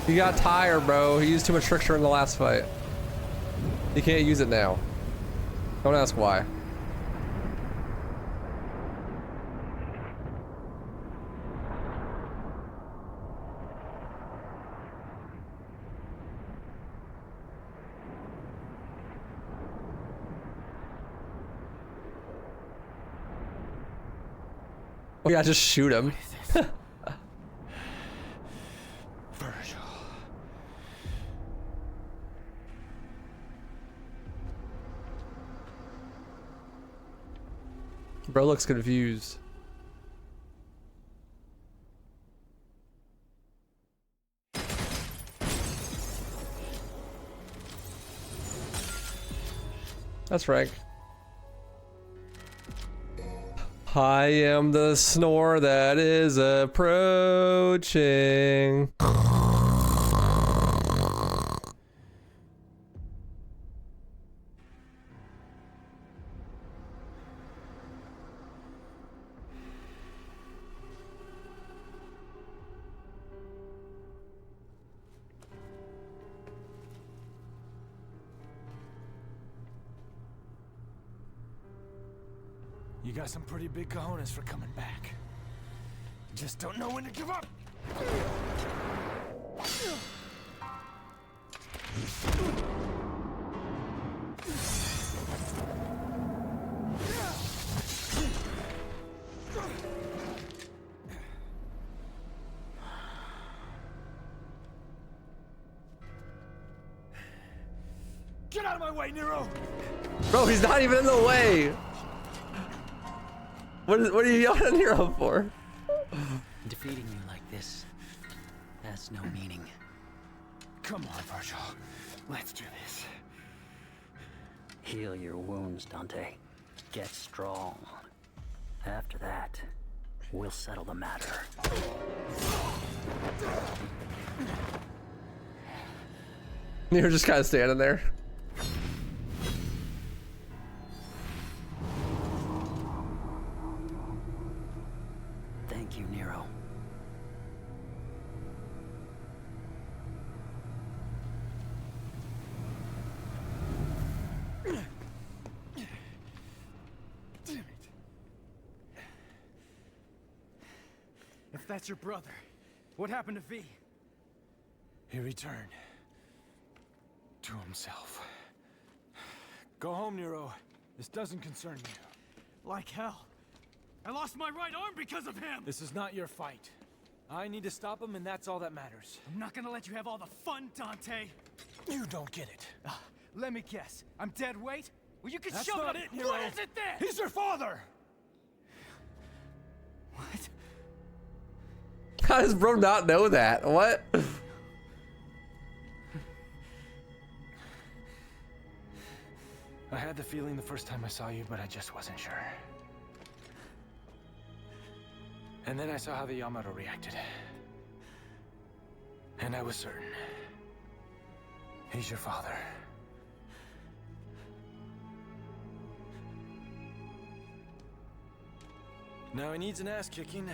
He got tired, bro. He used too much trickster in the last fight. He can't use it now. Don't ask why. Oh yeah, just shoot him. Vergil. Bro looks confused. That's Frank. I am the snore that is approaching. You got some pretty big cojones for coming back. Just don't know when to give up. out of my way, Nero! Bro, he's not even in the way. What are you yelling at Nero for? Defeating you like this has no meaning. Come on, Vergil. Let's do this. Heal your wounds, Dante. Get strong. After that, we'll settle the matter. You're just kind of standing there. Thank you, Nero. Damn it. If that's your brother, what happened to V? He returned to himself. Go home, Nero. This doesn't concern you. Like hell. I lost my right arm because of him! This is not your fight. I need to stop him, and that's all that matters. I'm not gonna let you have all the fun, Dante! You don't get it. Let me guess. I'm dead weight? Well, you can show it, Nero! What is it then? He's your father! What? How does bro not know that? What? I had the feeling the first time I saw you, but I just wasn't sure. And then I saw how the Yamato reacted. And I was certain. He's your father. Now he needs an ass kicking.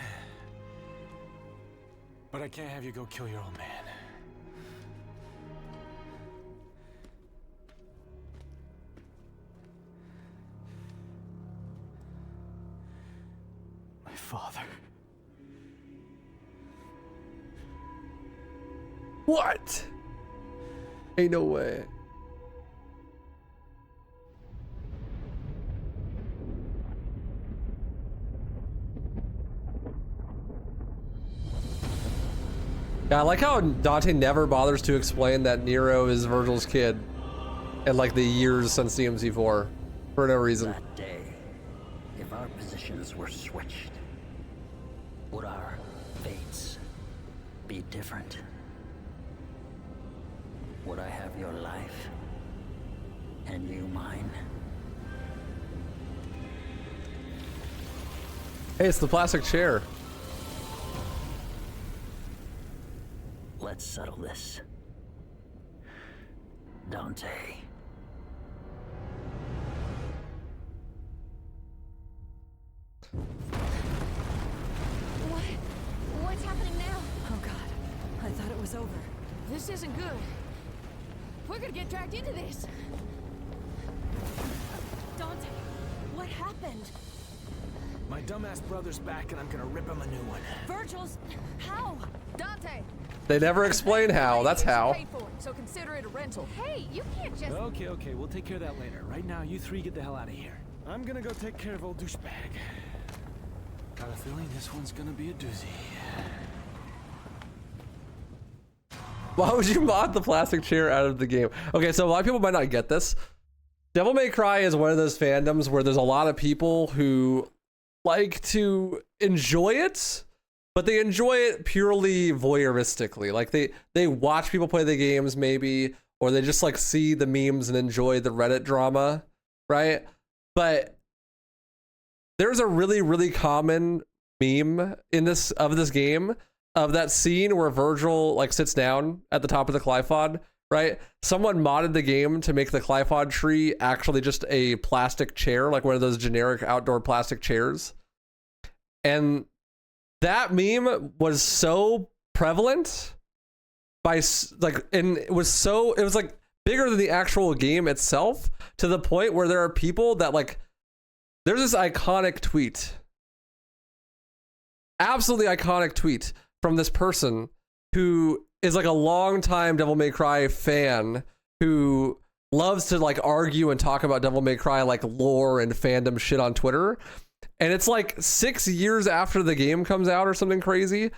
But I can't have you go kill your old man. My father. What? Ain't no way. Yeah, I like how Dante never bothers to explain that Nero is Vergil's kid in like the years since DMC4 for no reason. That day, if our positions were switched, would our fates be different? Would I have your life and you mine? Hey, it's the plastic chair. Let's settle this. Dante. What's happening now? Oh God, I thought it was over. This isn't good. We're gonna get dragged into this. Dante, what happened? My dumbass brother's back and I'm gonna rip him a new one. Vergil's... How? Dante! They never explain how. That's how. Paid for it, so consider it a rental. Hey, you can't just... Okay, we'll take care of that later. Right now, you three get the hell out of here. I'm gonna go take care of old douchebag. Got a feeling this one's gonna be a doozy. Why would you mod the plastic chair out of the game? Okay, so a lot of people might not get this. Devil May Cry is one of those fandoms where there's a lot of people who like to enjoy it, but they enjoy it purely voyeuristically. Like they watch people play the games maybe, or they just like see the memes and enjoy the Reddit drama, right? But there's a really, really common meme in this game of that scene where Vergil like sits down at the top of the Qliphoth, right? Someone modded the game to make the Qliphoth tree actually just a plastic chair, like one of those generic outdoor plastic chairs. And that meme was so prevalent it was like bigger than the actual game itself, to the point where there are people that like, there's this iconic tweet, absolutely iconic tweet from this person who is like a longtime Devil May Cry fan who loves to like argue and talk about Devil May Cry like lore and fandom shit on Twitter. And it's like 6 years after the game comes out or something crazy.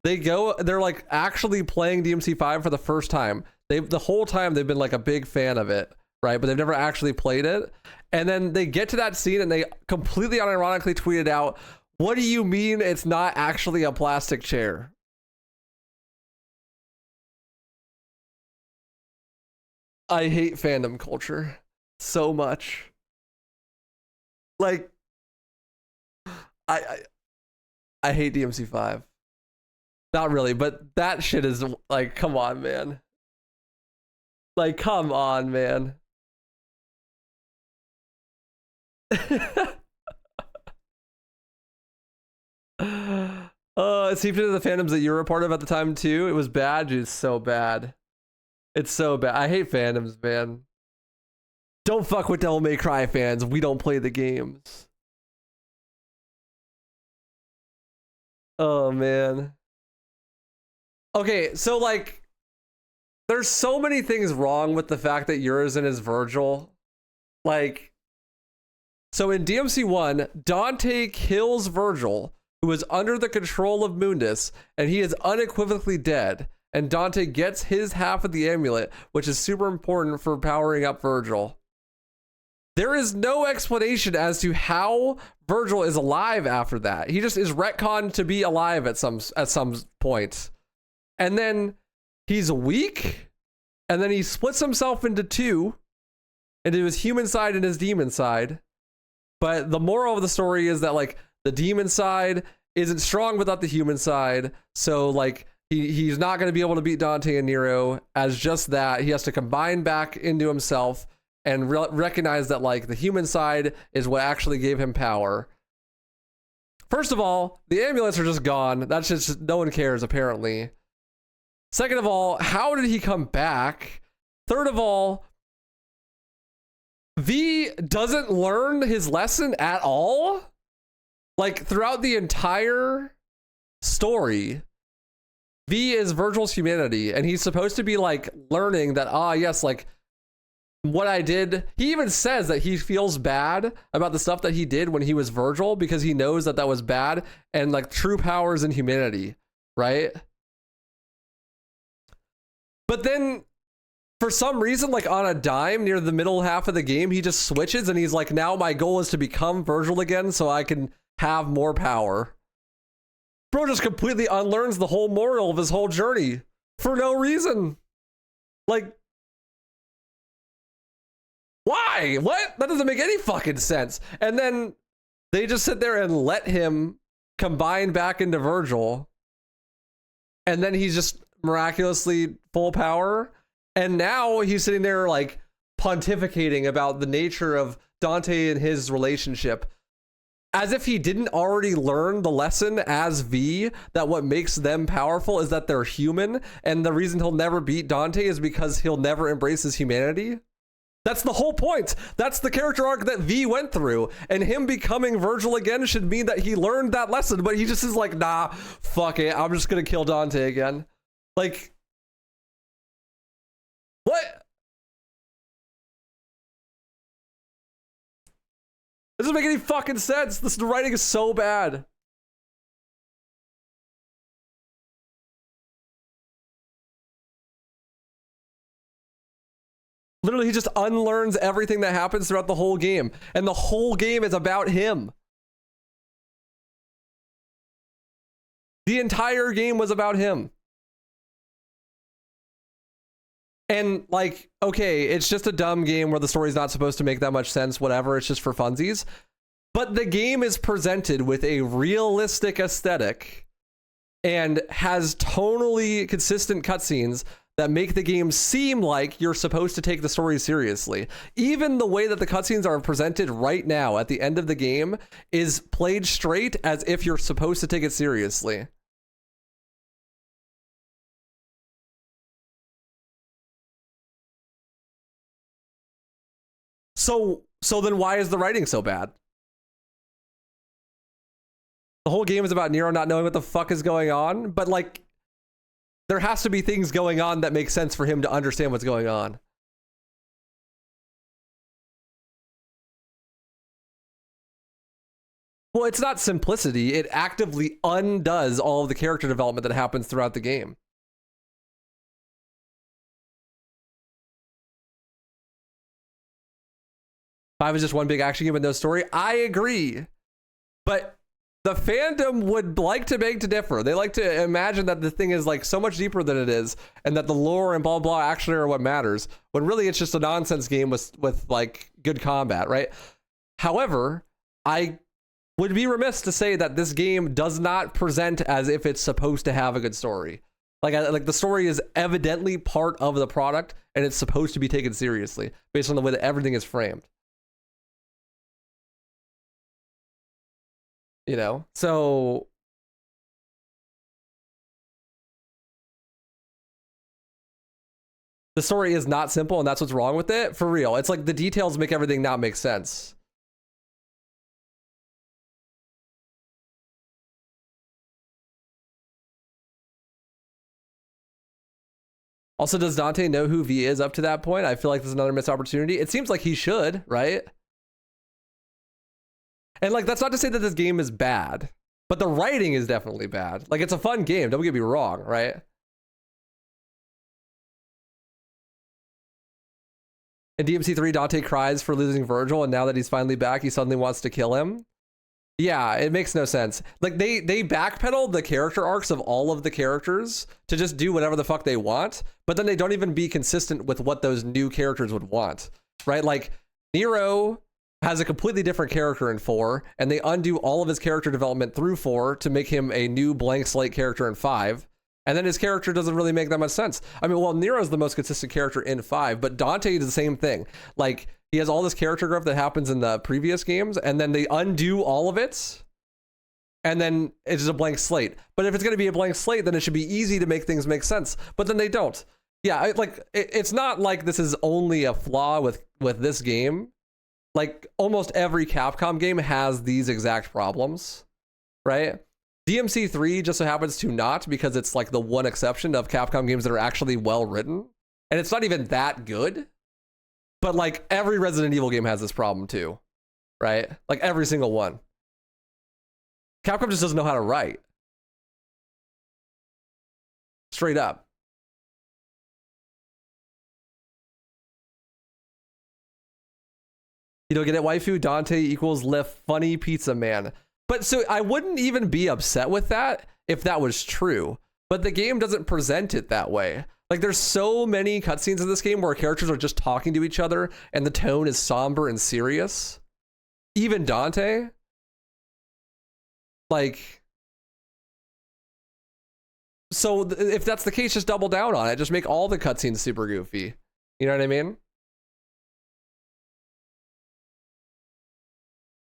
They're like actually playing DMC5 for the first time. The whole time they've been like a big fan of it, right? But they've never actually played it. And then they get to that scene and they completely unironically tweeted out, "What do you mean it's not actually a plastic chair?" I hate fandom culture so much. Like, I hate DMC 5. Not really, but that shit is like, come on, man. Like, come on, man. It seeped into the fandoms that you were a part of at the time too. It was bad, dude. It's so bad. It's so bad. I hate fandoms, man. Don't fuck with Devil May Cry fans. We don't play the games. Oh, man. Okay, so like, there's so many things wrong with the fact that Urizen is Vergil. Like, so in DMC 1, Dante kills Vergil, who is under the control of Mundus, and he is unequivocally dead. And Dante gets his half of the amulet, which is super important for powering up Vergil. There is no explanation as to how Vergil is alive after that. He just is retconned to be alive at some point. And then he's weak, and then he splits himself into two, into his human side and his demon side. But the moral of the story is that like the demon side isn't strong without the human side, so like he's not going to be able to beat Dante and Nero as just that. He has to combine back into himself and recognize that like the human side is what actually gave him power. First of all, the amulets are just gone. That's just no one cares apparently. Second of all, how did he come back? Third of all, V doesn't learn his lesson at all. Like throughout the entire story, V is Vergil's humanity, and he's supposed to be like learning that, yes, like what I did. He even says that he feels bad about the stuff that he did when he was Vergil because he knows that that was bad, and like true power is in humanity, right? But then for some reason, like on a dime near the middle half of the game, he just switches and he's like, now my goal is to become Vergil again so I can have more power. Bro just completely unlearns the whole moral of his whole journey for no reason. Like, why? What? That doesn't make any fucking sense. And then they just sit there and let him combine back into Vergil. And then he's just miraculously full power. And now he's sitting there like pontificating about the nature of Dante and his relationship, as if he didn't already learn the lesson as V, that what makes them powerful is that they're human, and the reason he'll never beat Dante is because he'll never embrace his humanity. That's the whole point. That's the character arc that V went through, and him becoming Vergil again should mean that he learned that lesson, but he just is like, nah, fuck it, I'm just gonna kill Dante again. Like, what? It doesn't make any fucking sense. This writing is so bad. Literally, he just unlearns everything that happens throughout the whole game. And the whole game is about him. The entire game was about him. And like, okay, it's just a dumb game where the story's not supposed to make that much sense, whatever, it's just for funsies. But the game is presented with a realistic aesthetic and has tonally consistent cutscenes that make the game seem like you're supposed to take the story seriously. Even the way that the cutscenes are presented right now at the end of the game is played straight as if you're supposed to take it seriously. So then why is the writing so bad? The whole game is about Nero not knowing what the fuck is going on, but like, there has to be things going on that make sense for him to understand what's going on. Well, it's not simplicity. It actively undoes all of the character development that happens throughout the game. 5 is just one big action game with no story. I agree. But the fandom would like to beg to differ. They like to imagine that the thing is like so much deeper than it is, and that the lore and blah blah actually are what matters, when really it's just a nonsense game with like good combat, right? However, I would be remiss to say that this game does not present as if it's supposed to have a good story. Like the story is evidently part of the product, and it's supposed to be taken seriously based on the way that everything is framed. You know, so the story is not simple, and that's what's wrong with it. For real, it's like the details make everything not make sense. Also, does Dante know who V is up to that point? I feel like there's another missed opportunity. It seems like he should, right? And like, that's not to say that this game is bad, but the writing is definitely bad. Like, it's a fun game, don't get me wrong, right? In DMC 3, Dante cries for losing Vergil, and now that he's finally back, he suddenly wants to kill him. Yeah, it makes no sense. Like, they backpedal the character arcs of all of the characters to just do whatever the fuck they want, but then they don't even be consistent with what those new characters would want, right? Like, Nero has a completely different character in 4, and they undo all of his character development through 4 to make him a new blank slate character in 5. And then his character doesn't really make that much sense. I mean, well, Nero's the most consistent character in 5, but Dante is the same thing. Like, he has all this character growth that happens in the previous games, and then they undo all of it, and then it's just a blank slate. But if it's going to be a blank slate, then it should be easy to make things make sense. But then they don't. Yeah, it's not like this is only a flaw with this game. Like, almost every Capcom game has these exact problems, right? DMC 3 just so happens to not, because it's like the one exception of Capcom games that are actually well written. And it's not even that good. But like, every Resident Evil game has this problem too, right? Like, every single one. Capcom just doesn't know how to write. Straight up. You don't get it, waifu? Dante equals Lift funny pizza man. But so I wouldn't even be upset with that if that was true. But the game doesn't present it that way. Like, there's so many cutscenes in this game where characters are just talking to each other and the tone is somber and serious. Even Dante. Like, so if that's the case, just double down on it. Just make all the cutscenes super goofy. You know what I mean?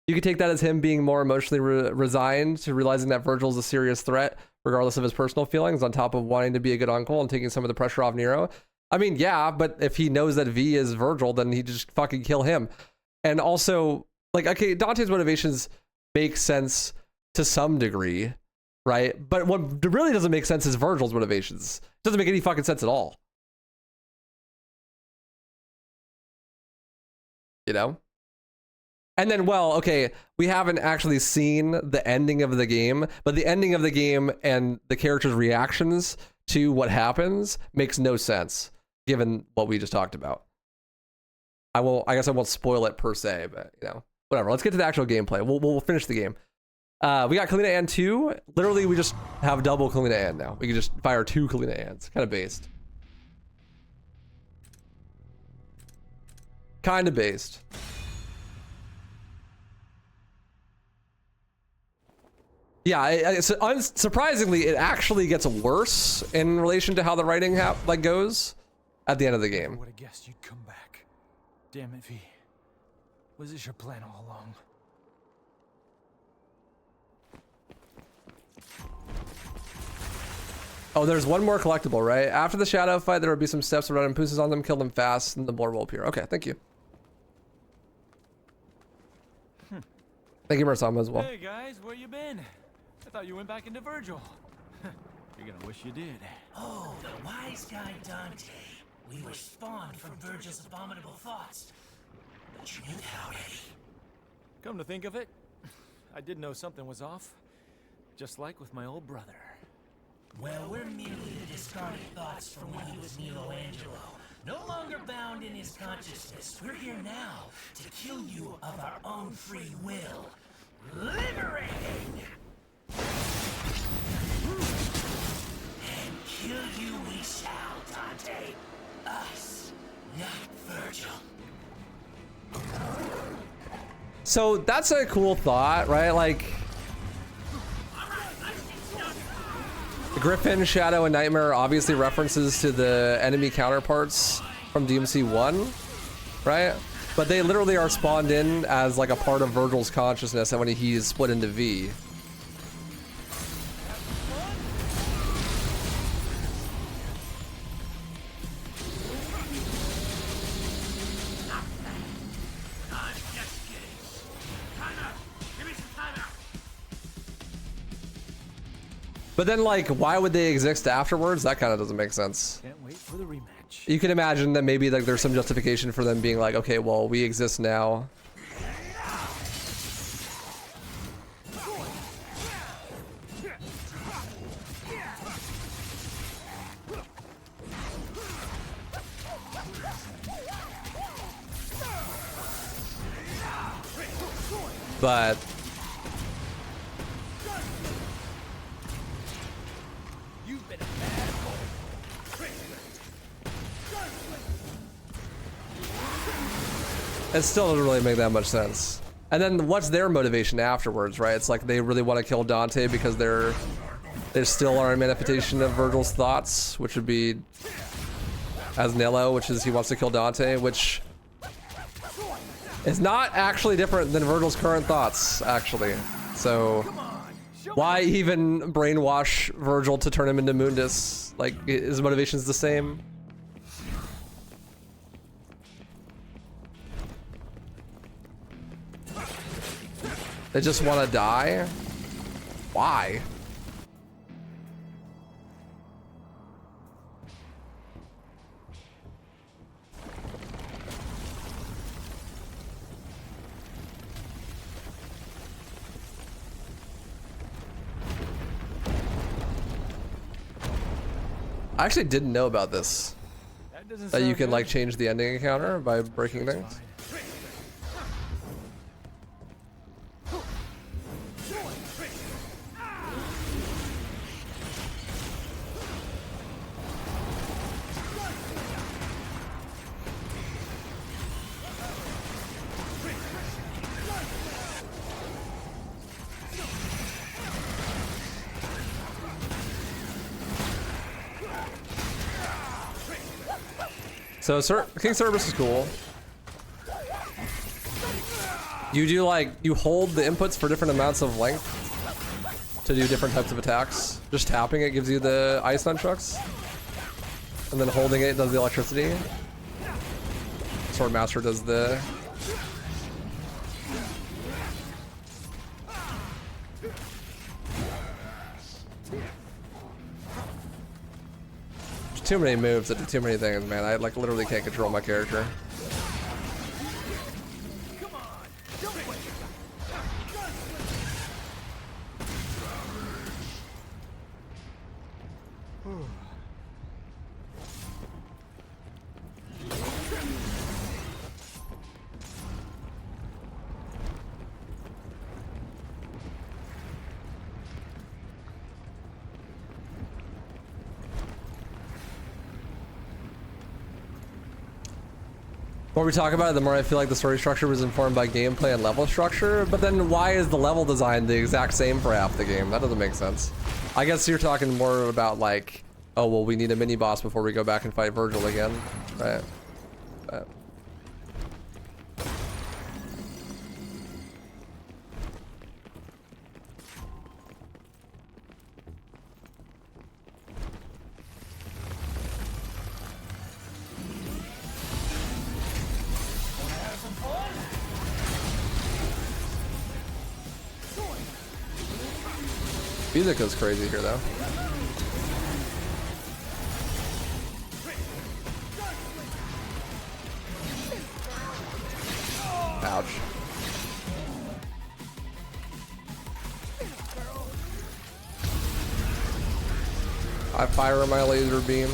You could take that as him being more emotionally resigned to realizing that Vergil's a serious threat, regardless of his personal feelings, on top of wanting to be a good uncle and taking some of the pressure off Nero. I mean, yeah, but if he knows that V is Vergil, then he just fucking kill him. And also, like, okay, Dante's motivations make sense to some degree, right? But what really doesn't make sense is Vergil's motivations. It doesn't make any fucking sense at all. You know? And then, well, okay, we haven't actually seen the ending of the game, but the ending of the game and the character's reactions to what happens makes no sense, given what we just talked about. I guess I won't spoil it per se, but, you know, whatever. Let's get to the actual gameplay. We'll finish the game. We got Kalina and 2. Literally, we just have double Kalina and now. We can just fire 2 Kalina ands. Kind of based. Kind of based. Yeah, surprisingly, it actually gets worse in relation to how the writing goes at the end of the game. I would have guessed you'd come back. Damn it, V. Was this your plan all along? Oh, there's one more collectible, right? After the shadow fight, there will be some steps around and pooses on them, kill them fast, and the board will appear. Okay, thank you. Thank you, Marsama, as well. Hey guys, where you been? I thought you went back into Vergil. You're gonna wish you did. Oh, the wise guy Dante. We were spawned from Vergil's abominable thoughts. But you knew that already. Come to think of it, I did know something was off. Just like with my old brother. Well, we're merely the discarded thoughts from when he was Michelangelo, No longer bound in his consciousness. We're here now to kill you of our own free will. Liberating! And kill you we shall, Dante. Us, not Vergil. So that's a cool thought, right? Like, Griffin, Shadow, and Nightmare are obviously references to the enemy counterparts from DMC 1, right? But they literally are spawned in as like a part of Vergil's consciousness, and when he's split into V. But then, like, why would they exist afterwards? That kind of doesn't make sense. Can't wait for the rematch. You can imagine that maybe like there's some justification for them being like, okay, well, we exist now. But it still doesn't really make that much sense. And then what's their motivation afterwards, right? It's like they really want to kill Dante because they still are a manifestation of Vergil's thoughts, which would be as Nello, which is he wants to kill Dante, which is not actually different than Vergil's current thoughts, actually. So why even brainwash Vergil to turn him into Mundus? Like, his motivation's the same. They just want to die? Why? I actually didn't know about this. That you can like change the ending encounter by breaking things. So King Cerberus is cool. You do like, you hold the inputs for different amounts of length to do different types of attacks. Just tapping it gives you the ice nunchucks. And then holding it does the electricity. Swordmaster does the... Too many moves that do too many things, man. I like literally can't control my character. The more we talk about it, the more I feel like the story structure was informed by gameplay and level structure, but then why is the level design the exact same for half the game? That doesn't make sense. I guess you're talking more about like, oh, well, we need a mini boss before we go back and fight Vergil again, right? Music goes crazy here, though. Ouch. I fire my laser beam.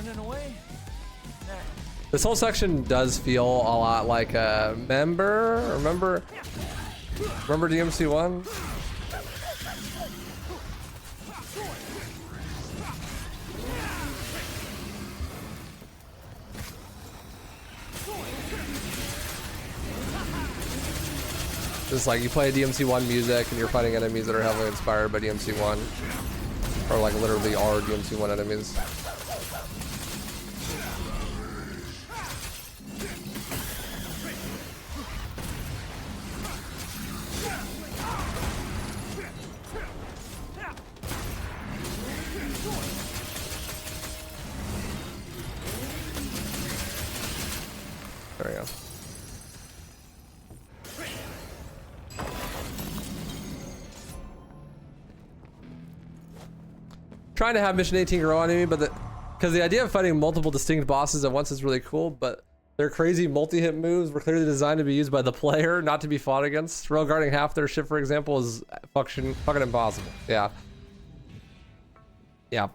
Running away? Nah. This whole section does feel a lot like a remember DMC1? Just like you play DMC1 music and you're fighting enemies that are heavily inspired by DMC1. Or like literally are DMC1 enemies. There we go. Trying to have mission 18 grow on me, but because the idea of fighting multiple distinct bosses at once is really cool, but their crazy multi-hit moves were clearly designed to be used by the player, not to be fought against. Railguarding half their ship, for example, is fucking impossible. Yeah. Yeah.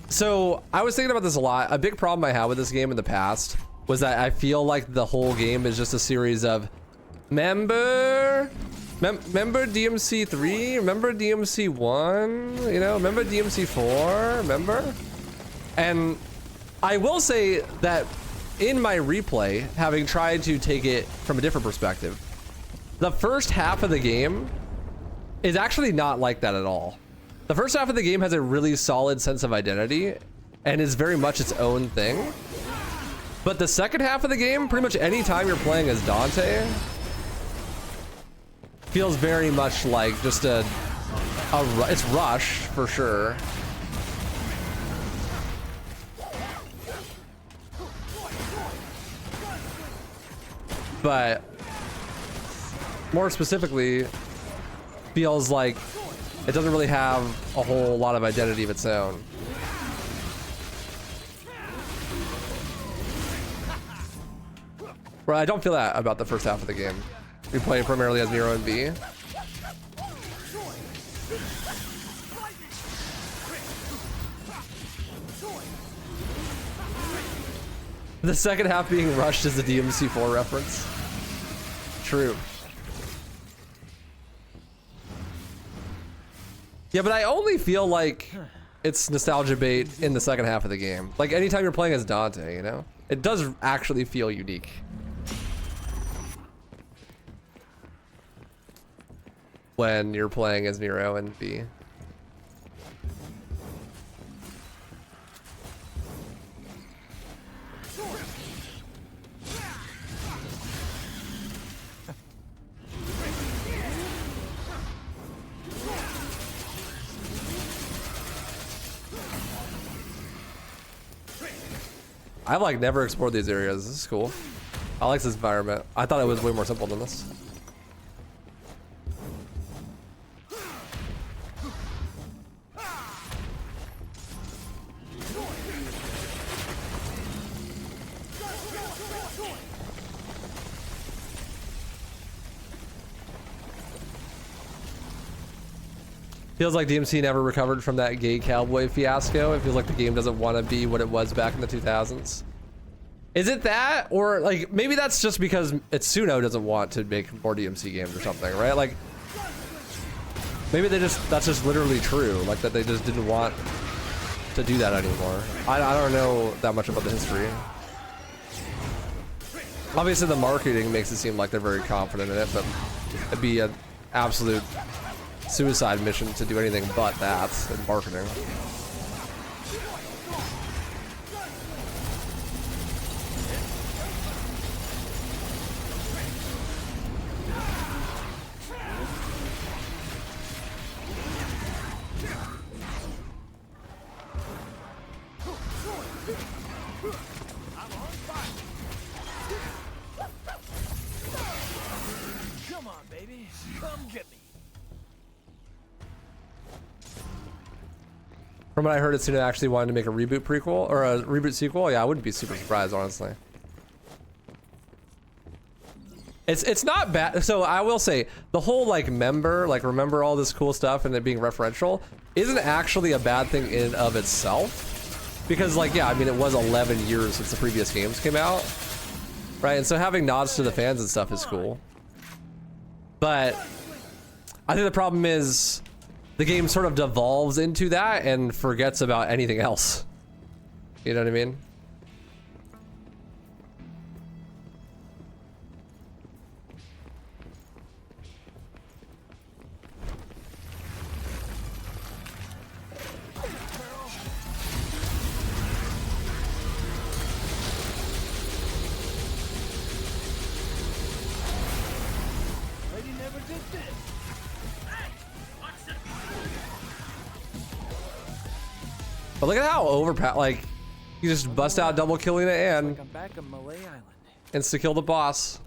So I was thinking about this a lot. A big problem I had with this game in the past was that I feel like the whole game is just a series of remember DMC3, remember DMC1, you know, remember DMC4, remember? And I will say that in my replay, having tried to take it from a different perspective, the first half of the game is actually not like that at all. The first half of the game has a really solid sense of identity and is very much its own thing. But the second half of the game, pretty much any time you're playing as Dante, feels very much like just it's Rush for sure. But more specifically, feels like it doesn't really have a whole lot of identity of its own. Well, I don't feel that about the first half of the game. We play primarily as Nero and B. The second half being rushed is the DMC4 reference. True. Yeah, but I only feel like it's nostalgia bait in the second half of the game. Like anytime you're playing as Dante, you know? It does actually feel unique. When you're playing as Nero and B. I've like never explored these areas. This is cool. I like this environment. I thought it was way more simple than this. Feels like DMC never recovered from that gay cowboy fiasco. It feels like the game doesn't want to be what it was back in the 2000s. Is it that? Or like maybe that's just because Itsuno doesn't want to make more DMC games or something, right? Like maybe that's just literally true. Like that they just didn't want to do that anymore. I don't know that much about the history. Obviously the marketing makes it seem like they're very confident in it, but it'd be an absolute suicide mission to do anything but that in marketing. Come on, baby. Come get me. From what I heard, Itsuno actually wanted to make a reboot prequel or a reboot sequel. Yeah, I wouldn't be super surprised, honestly. It's not bad. So I will say the whole like remember all this cool stuff and it being referential isn't actually a bad thing in and of itself, Because like, yeah, I mean, it was 11 years since the previous games came out, right? And so having nods to the fans and stuff is cool. But I think the problem is the game sort of devolves into that and forgets about anything else. You know what I mean? But look at how overpowered, like, you just bust out double killing it and insta kill the boss.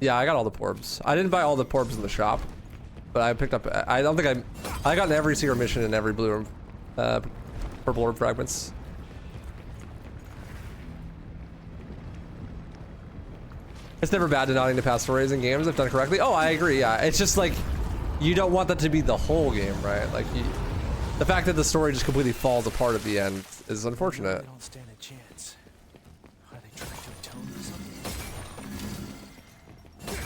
Yeah, I got all the porbs. I didn't buy all the porbs in the shop, but I picked up, I don't think I got in every secret mission in every blue room, purple orb fragments. It's never bad to nodding to past stories in games if done correctly. Oh, I agree, yeah. It's just like, you don't want that to be the whole game, right? Like, the fact that the story just completely falls apart at the end is unfortunate. They don't stand a chance. Are they trying to atone for something?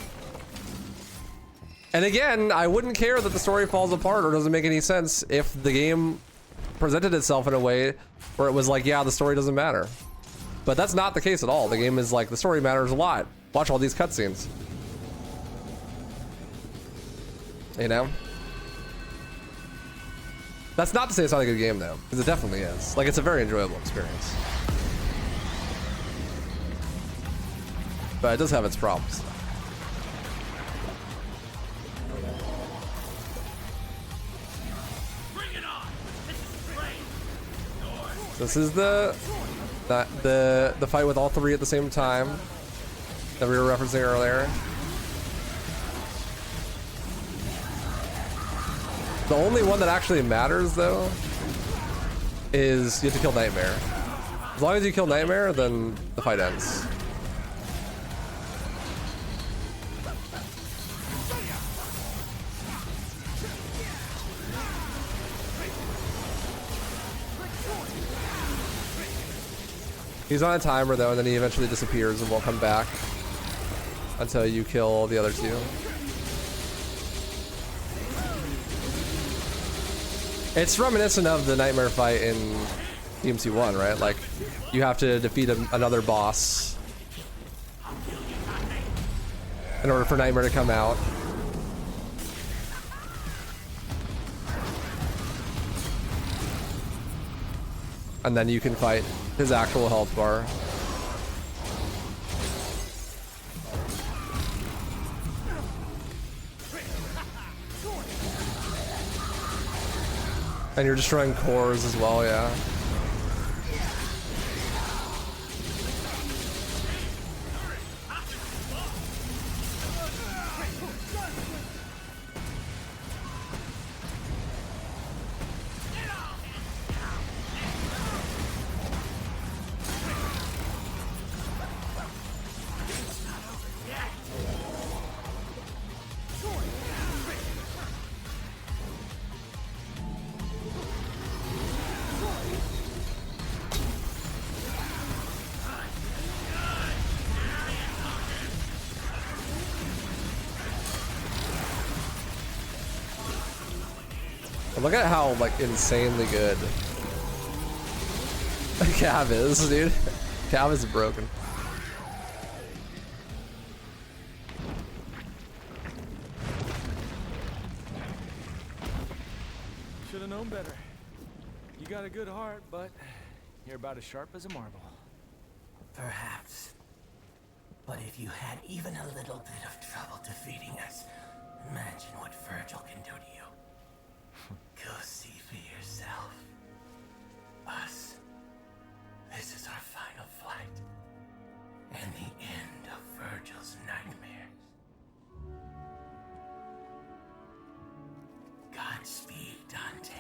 And again, I wouldn't care that the story falls apart or doesn't make any sense if the game presented itself in a way where it was like, yeah, the story doesn't matter. But that's not the case at all. The game is like, the story matters a lot. Watch all these cutscenes. You know? That's not to say it's not a good game though, because it definitely is. Like, it's a very enjoyable experience. But it does have its problems. Bring it on. This is great. This is the fight with all three at the same time that we were referencing earlier. The only one that actually matters, though, is you have to kill Nightmare. As long as you kill Nightmare, then the fight ends. He's on a timer, though, and then he eventually disappears and won't come back until you kill the other two. It's reminiscent of the Nightmare fight in DMC 1, right? Like, you have to defeat another boss in order for Nightmare to come out. And then you can fight his actual health bar. And you're destroying cores as well, yeah. Look at how, like, insanely good Cav is, dude. Cav is broken. Should have known better. You got a good heart, but you're about as sharp as a marble. Perhaps. But if you had even a little bit of trouble defeating us, imagine what Vergil can do to you. Go see for yourself. Us. This is our final flight. And the end of Vergil's nightmares. Godspeed, Dante.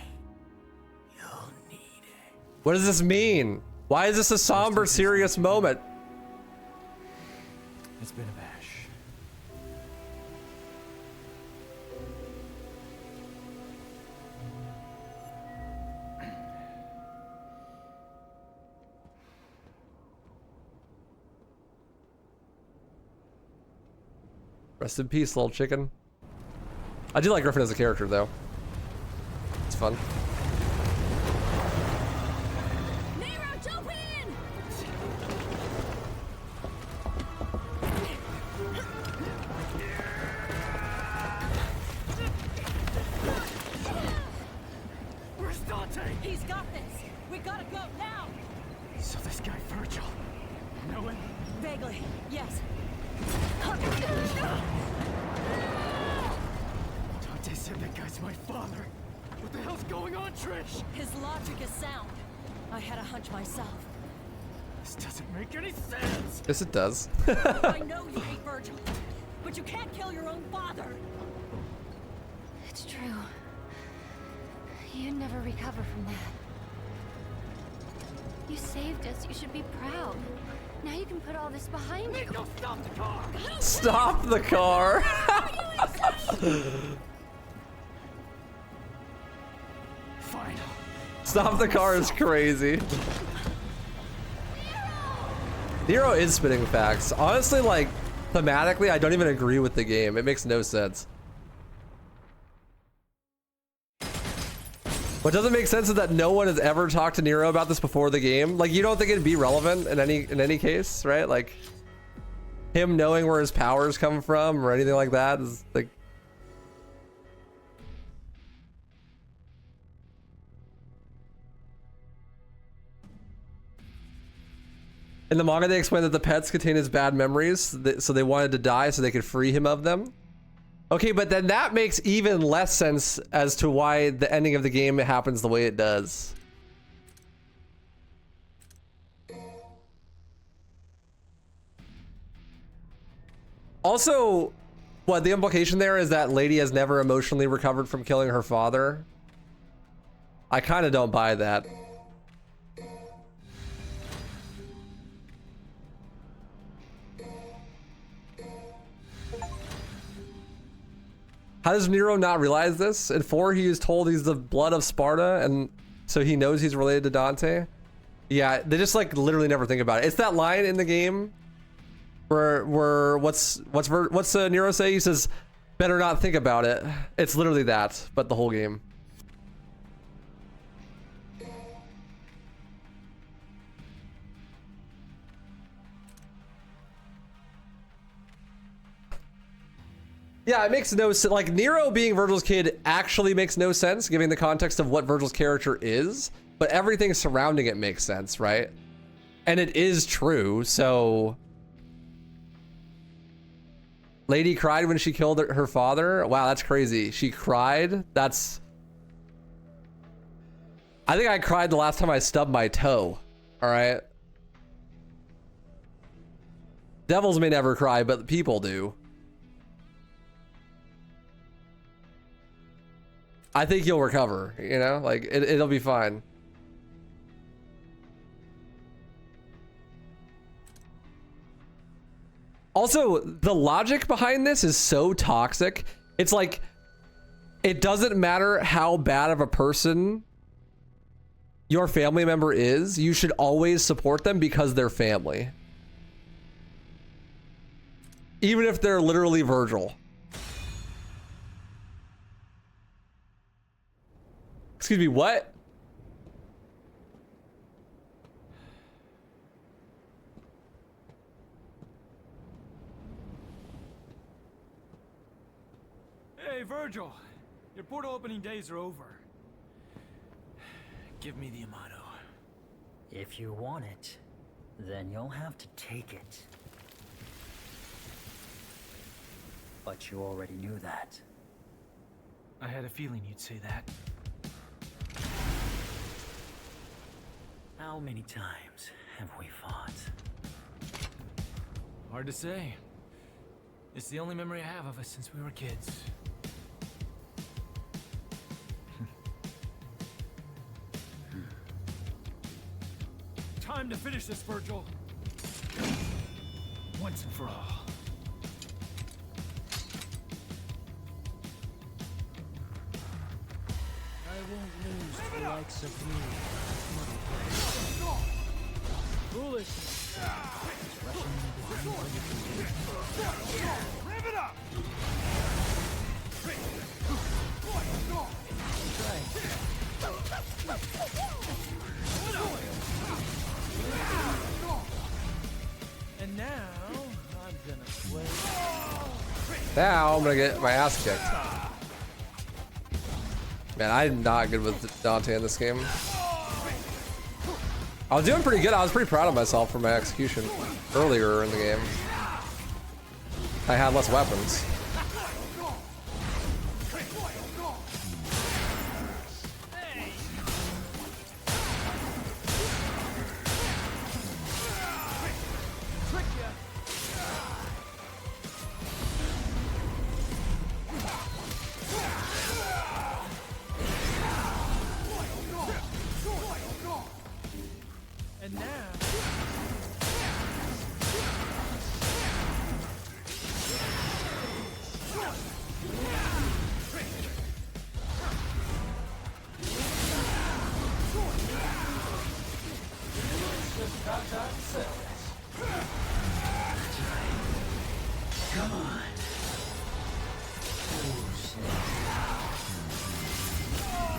You'll need it. What does this mean? Why is this a somber, serious moment? It's been a bash. Rest in peace, little chicken. I do like Griffin as a character, though. It's fun. Nero, jump in! Where's Dante? He's got this. We gotta go now. So this guy Vergil. Know him? Vaguely, yes. Dante said that guy's my father. What the hell's going on, Trish? His logic is sound. I had a hunch myself. This doesn't make any sense. Yes, it does. I know you hate Vergil, but you can't kill your own father. It's true. You'd never recover from that. You saved us. You should be proud. Now you can put all this behind you. Go stop the car! Stop the car. Fine. Stop the car is crazy. Nero is spitting facts. Honestly, like, thematically, I don't even agree with the game. It makes no sense. What doesn't make sense is that no one has ever talked to Nero about this before the game. Like, you don't think it'd be relevant in any case, right? Like, him knowing where his powers come from or anything like that is like. In the manga, they explain that the pets contain his bad memories, so they wanted to die so they could free him of them. Okay, but then that makes even less sense as to why the ending of the game happens the way it does. Also, what the implication there is that Lady has never emotionally recovered from killing her father. I kind of don't buy that. How does Nero not realize this? In 4, he is told he's the blood of Sparta, and so he knows he's related to Dante. Yeah, they just like literally never think about it. It's that line in the game where what's Nero say? He says, "Better not think about it." It's literally that, but the whole game. Yeah, it makes no sense. Like, Nero being Vergil's kid actually makes no sense, given the context of what Vergil's character is, but everything surrounding it makes sense, right? And it is true, so... Lady cried when she killed her father? Wow, that's crazy. She cried? That's... I think I cried the last time I stubbed my toe, alright? Devils may never cry, but people do. I think you'll recover, you know? Like, it'll be fine. Also, the logic behind this is so toxic. It's like, it doesn't matter how bad of a person your family member is, you should always support them because they're family. Even if they're literally Vergil. Excuse me, what? Hey, Vergil. Your portal opening days are over. Give me the Amato. If you want it, then you'll have to take it. But you already knew that. I had a feeling you'd say that. How many times have we fought? Hard to say. It's the only memory I have of us since we were kids. Time to finish this, Vergil. Once and for all. I won't lose the likes of you. Foolish. Rushing behind what you can do. Rev it up! Now I'm gonna get my ass kicked. Man, I'm not good with Dante in this game. I was doing pretty good. I was pretty proud of myself for my execution earlier in the game. I had less weapons.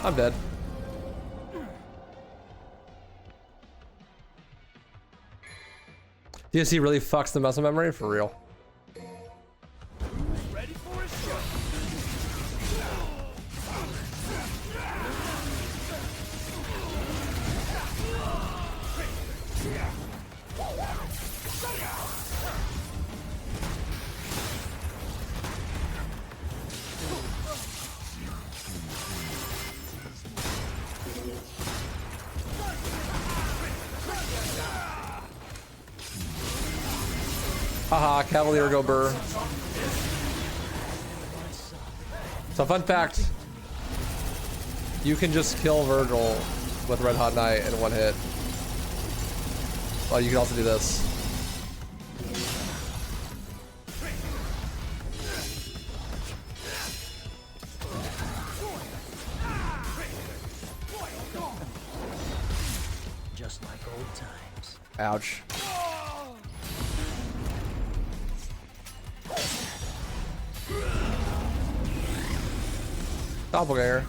I'm dead. DMC really fucks the muscle memory for real. Ready for a show. Haha, Cavalier go burr. So fun fact, you can just kill Vergil with Red Hot Knight in one hit. Well, you can also do this. Just like old times. Ouch. Doppelganger.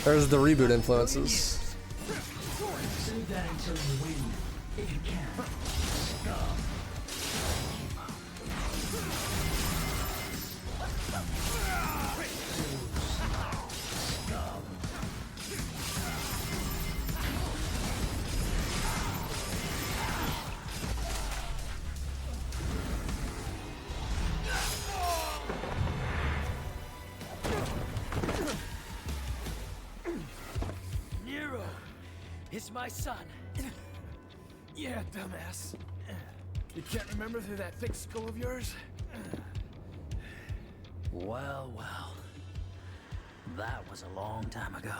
There's the reboot influences. Save that until you win, if you can. It's my son. Yeah, dumbass. You can't remember through that thick skull of yours? Well, well. That was a long time ago.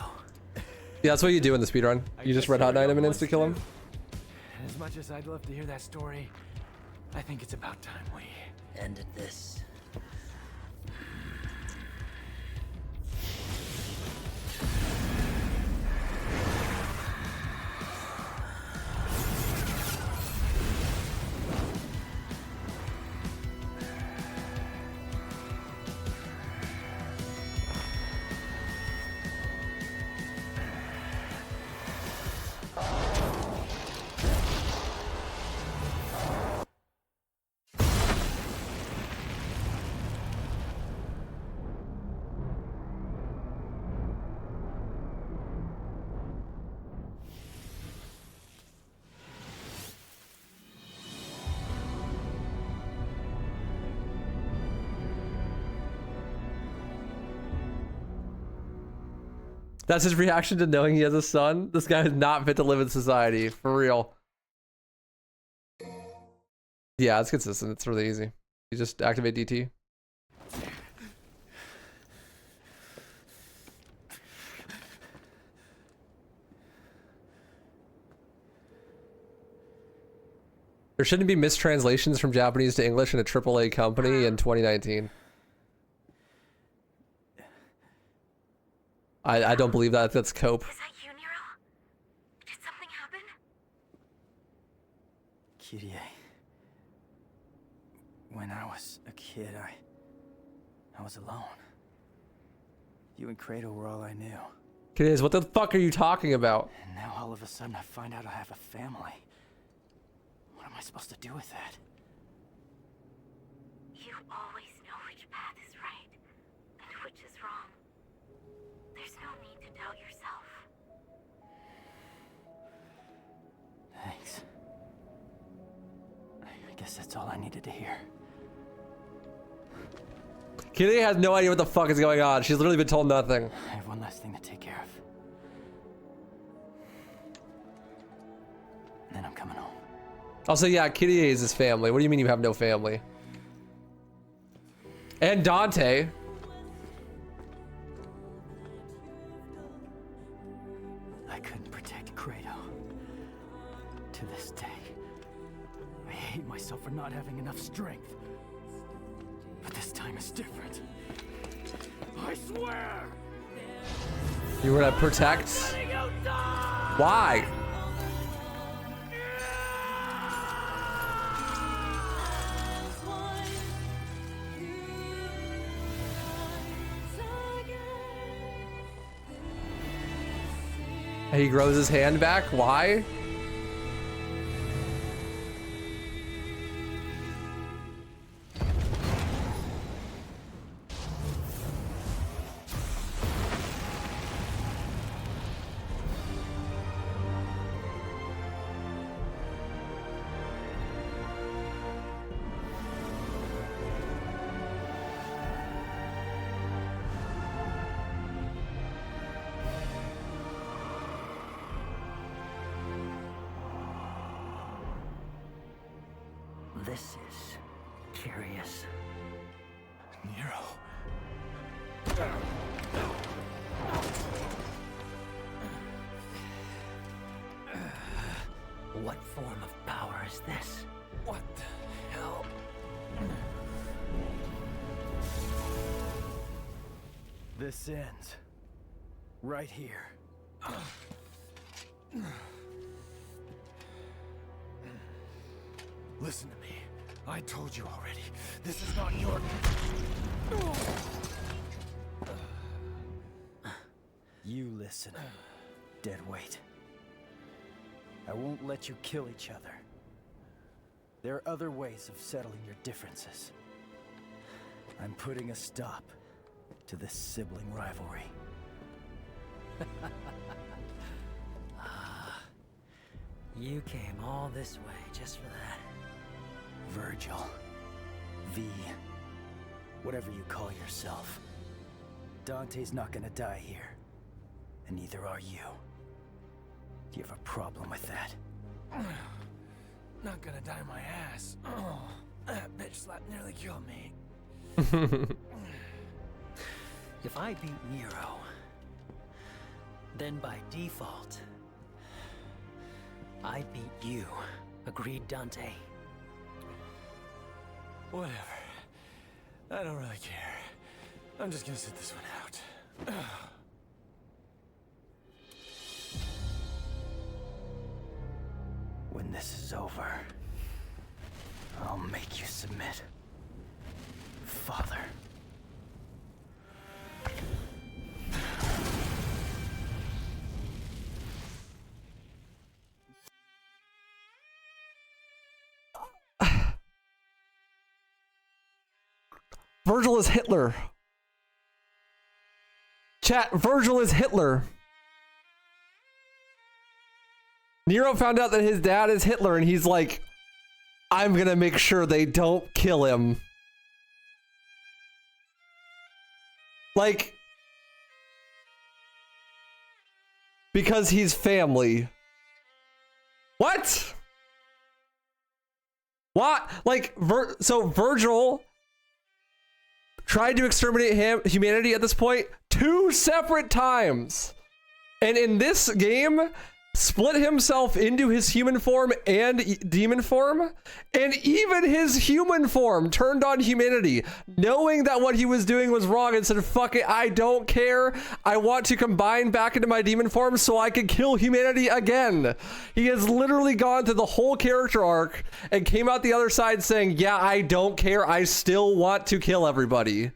Yeah, that's what you do in the speedrun. You just Red Hot Knight him and insta kill him. As much as I'd love to hear that story, I think it's about time we ended this. That's his reaction to knowing he has a son? This guy is not fit to live in society, for real. Yeah, it's consistent. It's really easy. You just activate DT. There shouldn't be mistranslations from Japanese to English in a AAA company in 2019. I don't believe that. That's Cope. Is that you, Nero? Did something happen? Kyrie. When I was a kid, I was alone. You and Kratos were all I knew. Kids, what the fuck are you talking about? And now all of a sudden I find out I have a family. What am I supposed to do with that? You always know which path is right and which is wrong. There's no need to doubt yourself. Thanks. I guess that's all I needed to hear. Kitty has no idea what the fuck is going on. She's literally been told nothing. I have one last thing to take care of. Then I'm coming home. Also, yeah, Kitty is his family. What do you mean you have no family? And Dante. I couldn't protect Credo. To this day, I hate myself for not having enough strength. But this time is different. I swear! You were gonna protect? Why? He grows his hand back? Why? This is curious. Nero. What form of power is this? What the hell? This ends right here. Listen to me. I told you already. This is not your... You listen, deadweight. I won't let you kill each other. There are other ways of settling your differences. I'm putting a stop to this sibling rivalry. You came all this way just for that. Vergil. V. Whatever you call yourself. Dante's not gonna die here. And neither are you. Do you have a problem with that? Not gonna die my ass. That bitch slap nearly killed me. If I beat Nero, then by default, I beat you. Agreed, Dante? Whatever. I don't really care. I'm just gonna sit this one out. When this is over, I'll make you submit. Father. Vergil is Hitler. Chat, Vergil is Hitler. Nero found out that his dad is Hitler and he's like, I'm gonna make sure they don't kill him. Like, because he's family. What? What? Like, so Vergil tried to exterminate humanity at this point 2 separate times. And in this game, split himself into his human form and demon form, and even his human form turned on humanity, knowing that what he was doing was wrong, and said, fuck it, I don't care. I want to combine back into my demon form so I can kill humanity again. He has literally gone through the whole character arc and came out the other side saying, yeah, I don't care. I still want to kill everybody.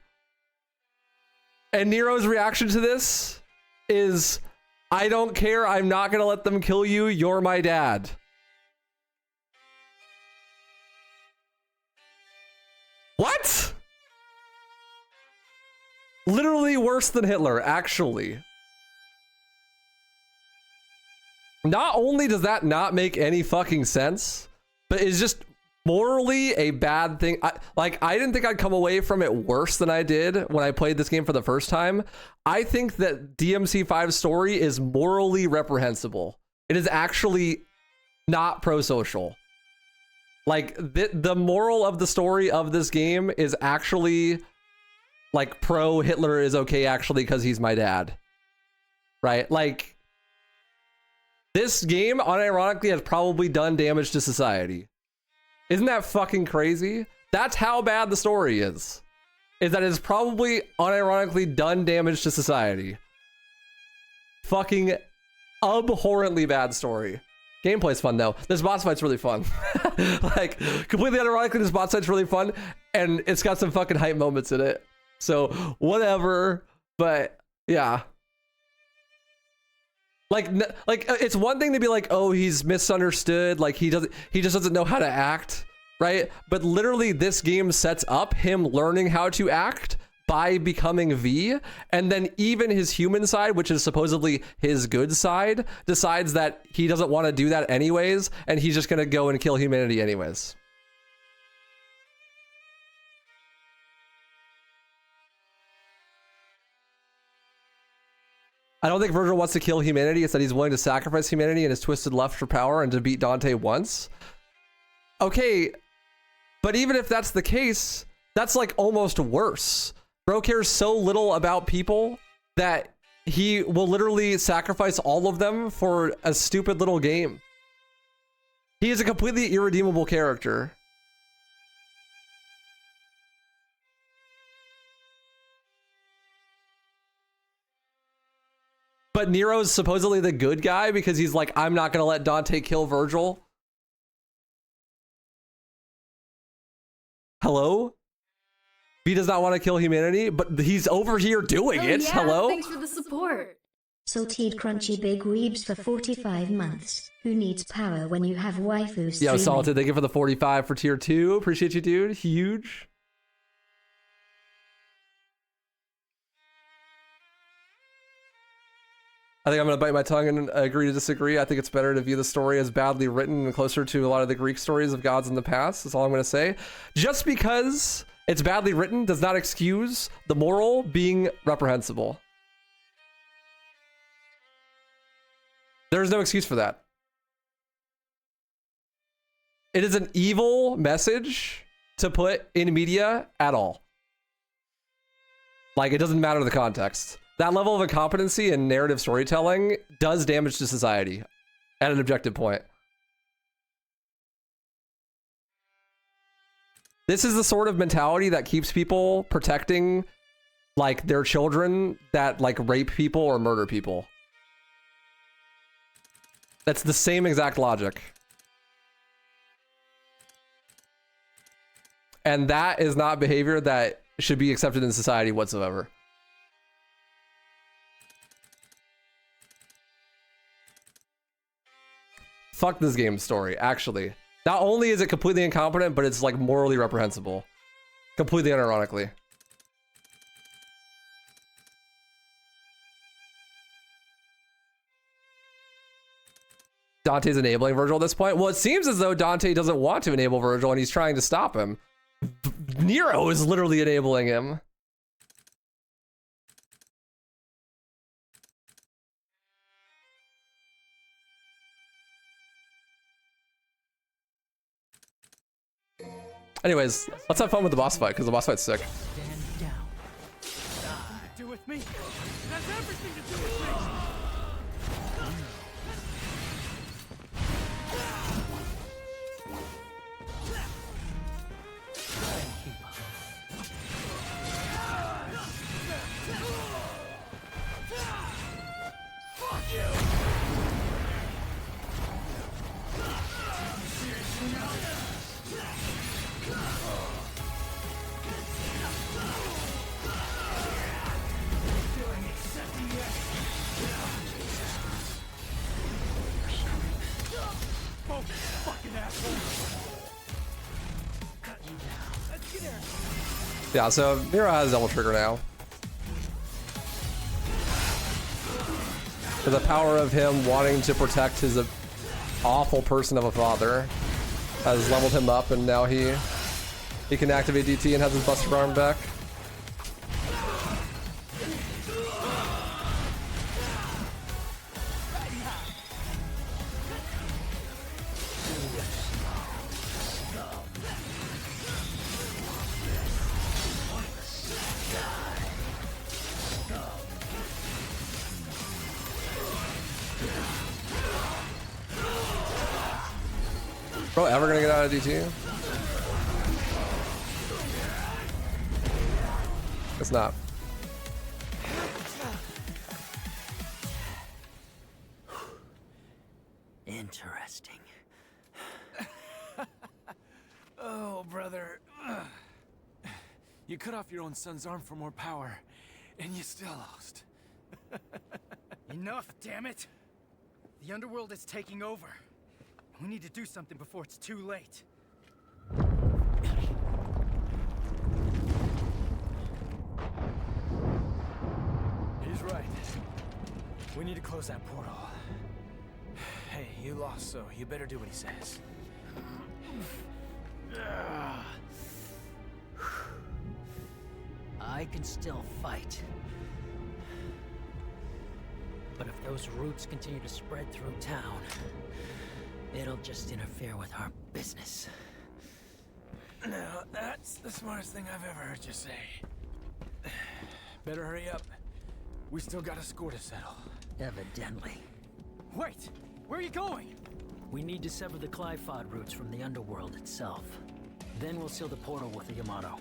And Nero's reaction to this is, I don't care. I'm not going to let them kill you. You're my dad. What? Literally worse than Hitler, actually. Not only does that not make any fucking sense, but it's just morally a bad thing. I didn't think I'd come away from it worse than I did when I played this game for the first time. I think that DMC5's story is morally reprehensible. It is actually not pro-social. Like, the moral of the story of this game is actually like pro-Hitler is okay actually because he's my dad. Right? Like, this game unironically has probably done damage to society. Isn't that fucking crazy? That's how bad the story is. Is that it's probably unironically done damage to society. Fucking abhorrently bad story. Gameplay's fun though. This boss fight's really fun. Like, completely unironically, this boss fight's really fun, and it's got some fucking hype moments in it. So, whatever, but yeah. Like it's one thing to be like, oh, he's misunderstood, like he just doesn't know how to act, right? But literally this game sets up him learning how to act by becoming V, and then even his human side, which is supposedly his good side, decides that he doesn't want to do that anyways, and he's just gonna go and kill humanity anyways. I don't think Vergil wants to kill humanity. It's that he's willing to sacrifice humanity and his twisted left for power and to beat Dante once. Okay, but even if that's the case, that's like almost worse. Bro cares so little about people that he will literally sacrifice all of them for a stupid little game. He is a completely irredeemable character. But Nero's supposedly the good guy because he's like, I'm not going to let Dante kill Vergil. Hello? He does not want to kill humanity, but he's over here doing it. Yeah, hello? Thanks for the support. Salted Crunchy Big Weebs for 45 months. Who needs power when you have waifu streaming? Yo, Salted, thank you for the 45 for tier 2. Appreciate you, dude. Huge. I think I'm going to bite my tongue and agree to disagree. I think it's better to view the story as badly written and closer to a lot of the Greek stories of gods in the past. That's all I'm going to say. Just because it's badly written does not excuse the moral being reprehensible. There's no excuse for that. It is an evil message to put in media at all. Like, it doesn't matter the context. That level of incompetency in narrative storytelling does damage to society at an objective point. This is the sort of mentality that keeps people protecting like their children that like rape people or murder people. That's the same exact logic. And that is not behavior that should be accepted in society whatsoever. Fuck this game's story, actually. Not only is it completely incompetent, but it's like morally reprehensible. Completely unironically. Dante's enabling Vergil at this point. Well, it seems as though Dante doesn't want to enable Vergil and he's trying to stop him. Nero is literally enabling him. Anyways, let's have fun with the boss fight because the boss fight's sick. Stand down. Do with me. It has everything to do with me. Yeah, so Nero has double trigger now. to the power of him wanting to protect his awful person of a father has leveled him up, and now he can activate DT and has his Buster Arm back. Bro, ever gonna get out of DT? It's not. Interesting. Oh, brother. You cut off your own son's arm for more power, and you still lost. Enough, damn it! The underworld is taking over. We need to do something before it's too late. He's right. We need to close that portal. Hey, you lost, so you better do what he says. I can still fight. But if those roots continue to spread through town, it'll just interfere with our business. Now, that's the smartest thing I've ever heard you say. Better hurry up. We still got a score to settle. Evidently. Wait! Where are you going? We need to sever the Clifod roots from the underworld itself. Then we'll seal the portal with the Yamato.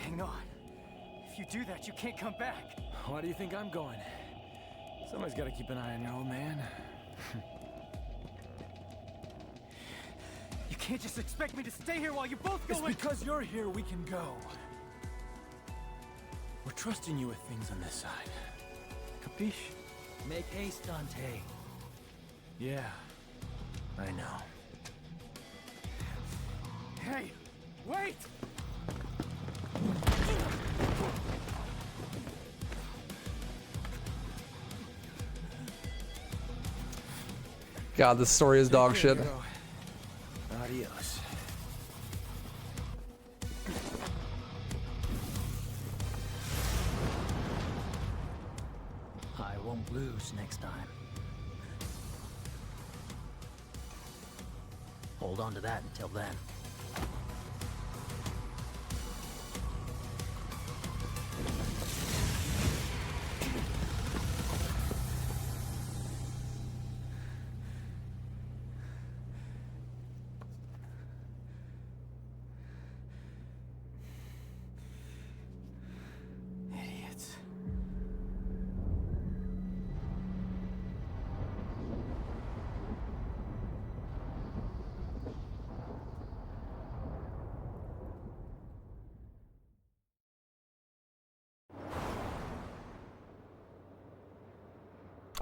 Hang on. If you do that, you can't come back. Why do you think I'm going? Somebody's got to keep an eye on your old man. You can't just expect me to stay here while you both go. It's because you're here we can go. We're trusting you with things on this side. Capiche? Make haste, Dante. Yeah, I know. Hey, wait! God, this story is dog shit. Adios. I won't lose next time. Hold on to that until then. Idiots.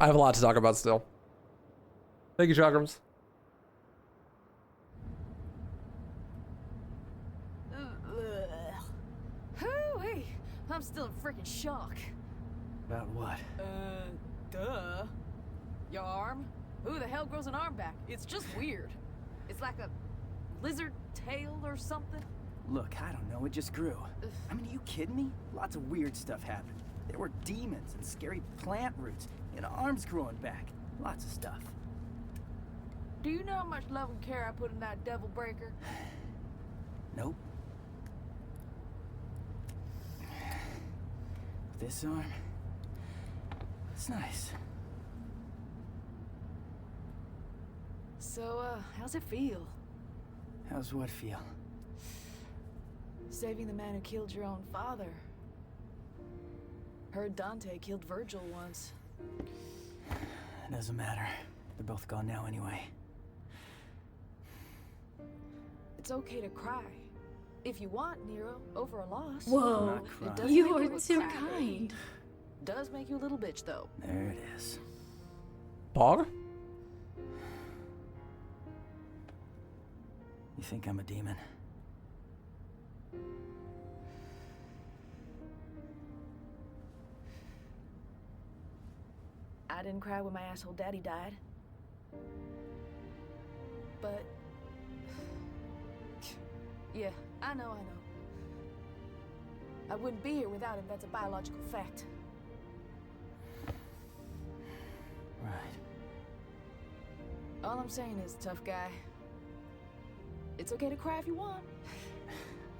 I have a lot to talk about still. Thank you, Chakrams. Hoo-wee. I'm still in freaking shock. About what? Duh. Your arm? Who the hell grows an arm back? It's just weird. It's like a lizard tail or something. Look, I don't know, it just grew. I mean, are you kidding me? Lots of weird stuff happened. There were demons and scary plant roots and arms growing back. Lots of stuff. Do you know how much love and care I put in that devil breaker? Nope. This arm? It's nice. So, how's it feel? How's what feel? Saving the man who killed your own father. Heard Dante killed Vergil once. It doesn't matter. They're both gone now anyway. It's okay to cry. If you want, Nero, over a loss. Whoa, It does you make are look too crappy. kind. Does make you a little bitch, though. There it is. Pog? You think I'm a demon? I didn't cry when my asshole daddy died. But... yeah, I know. I wouldn't be here without him, that's a biological fact. Right. All I'm saying is, tough guy, it's okay to cry if you want.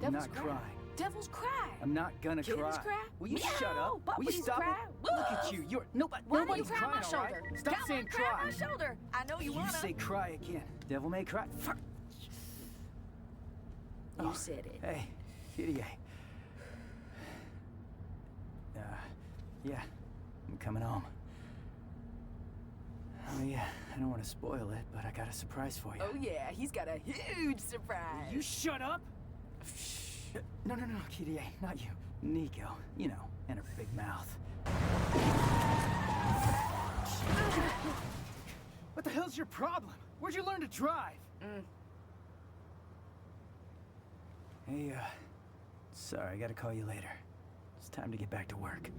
I'm Devils not cry. crying. Devils cry. I'm not gonna Kittens cry. Will you Meow. shut up? Will you Puppies stop cry. it? Look at you. You're Why do you nobody's cry on crying, my all right? shoulder? Stop Come saying on, cry on cry. my shoulder. I know you You wanna. say cry again. Devil may cry. Fuck. You said it. Hey, kitty. Yeah, I'm coming home. Oh yeah, I don't want to spoil it, but I got a surprise for you. Oh yeah, he's got a huge surprise. You shut up! No, kitty, not you. Nico, you know, and her big mouth. What the hell's your problem? Where'd you learn to drive? Hey, sorry, I gotta call you later. It's time to get back to work.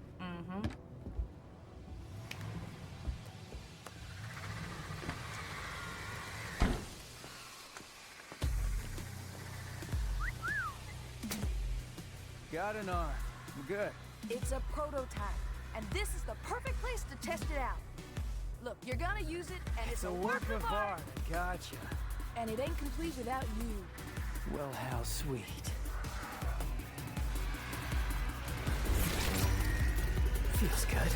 Got an arm. I'm good. It's a prototype, and this is the perfect place to test it out. Look, you're gonna use it, and it's a work of art. I gotcha. And it ain't complete without you. Well, how sweet. Feels good.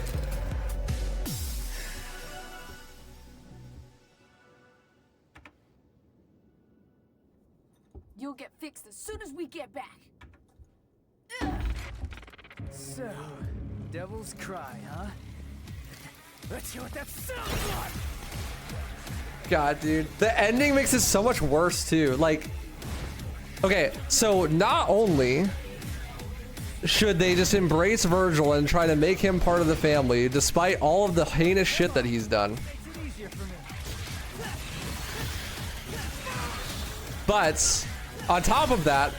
You'll get fixed as soon as we get back. So, Devil's Cry, huh? Let's hear what that sounds like! God, dude. The ending makes it so much worse, too. Like, okay, so not only should they just embrace Vergil and try to make him part of the family, despite all of the heinous shit that he's done, but on top of that,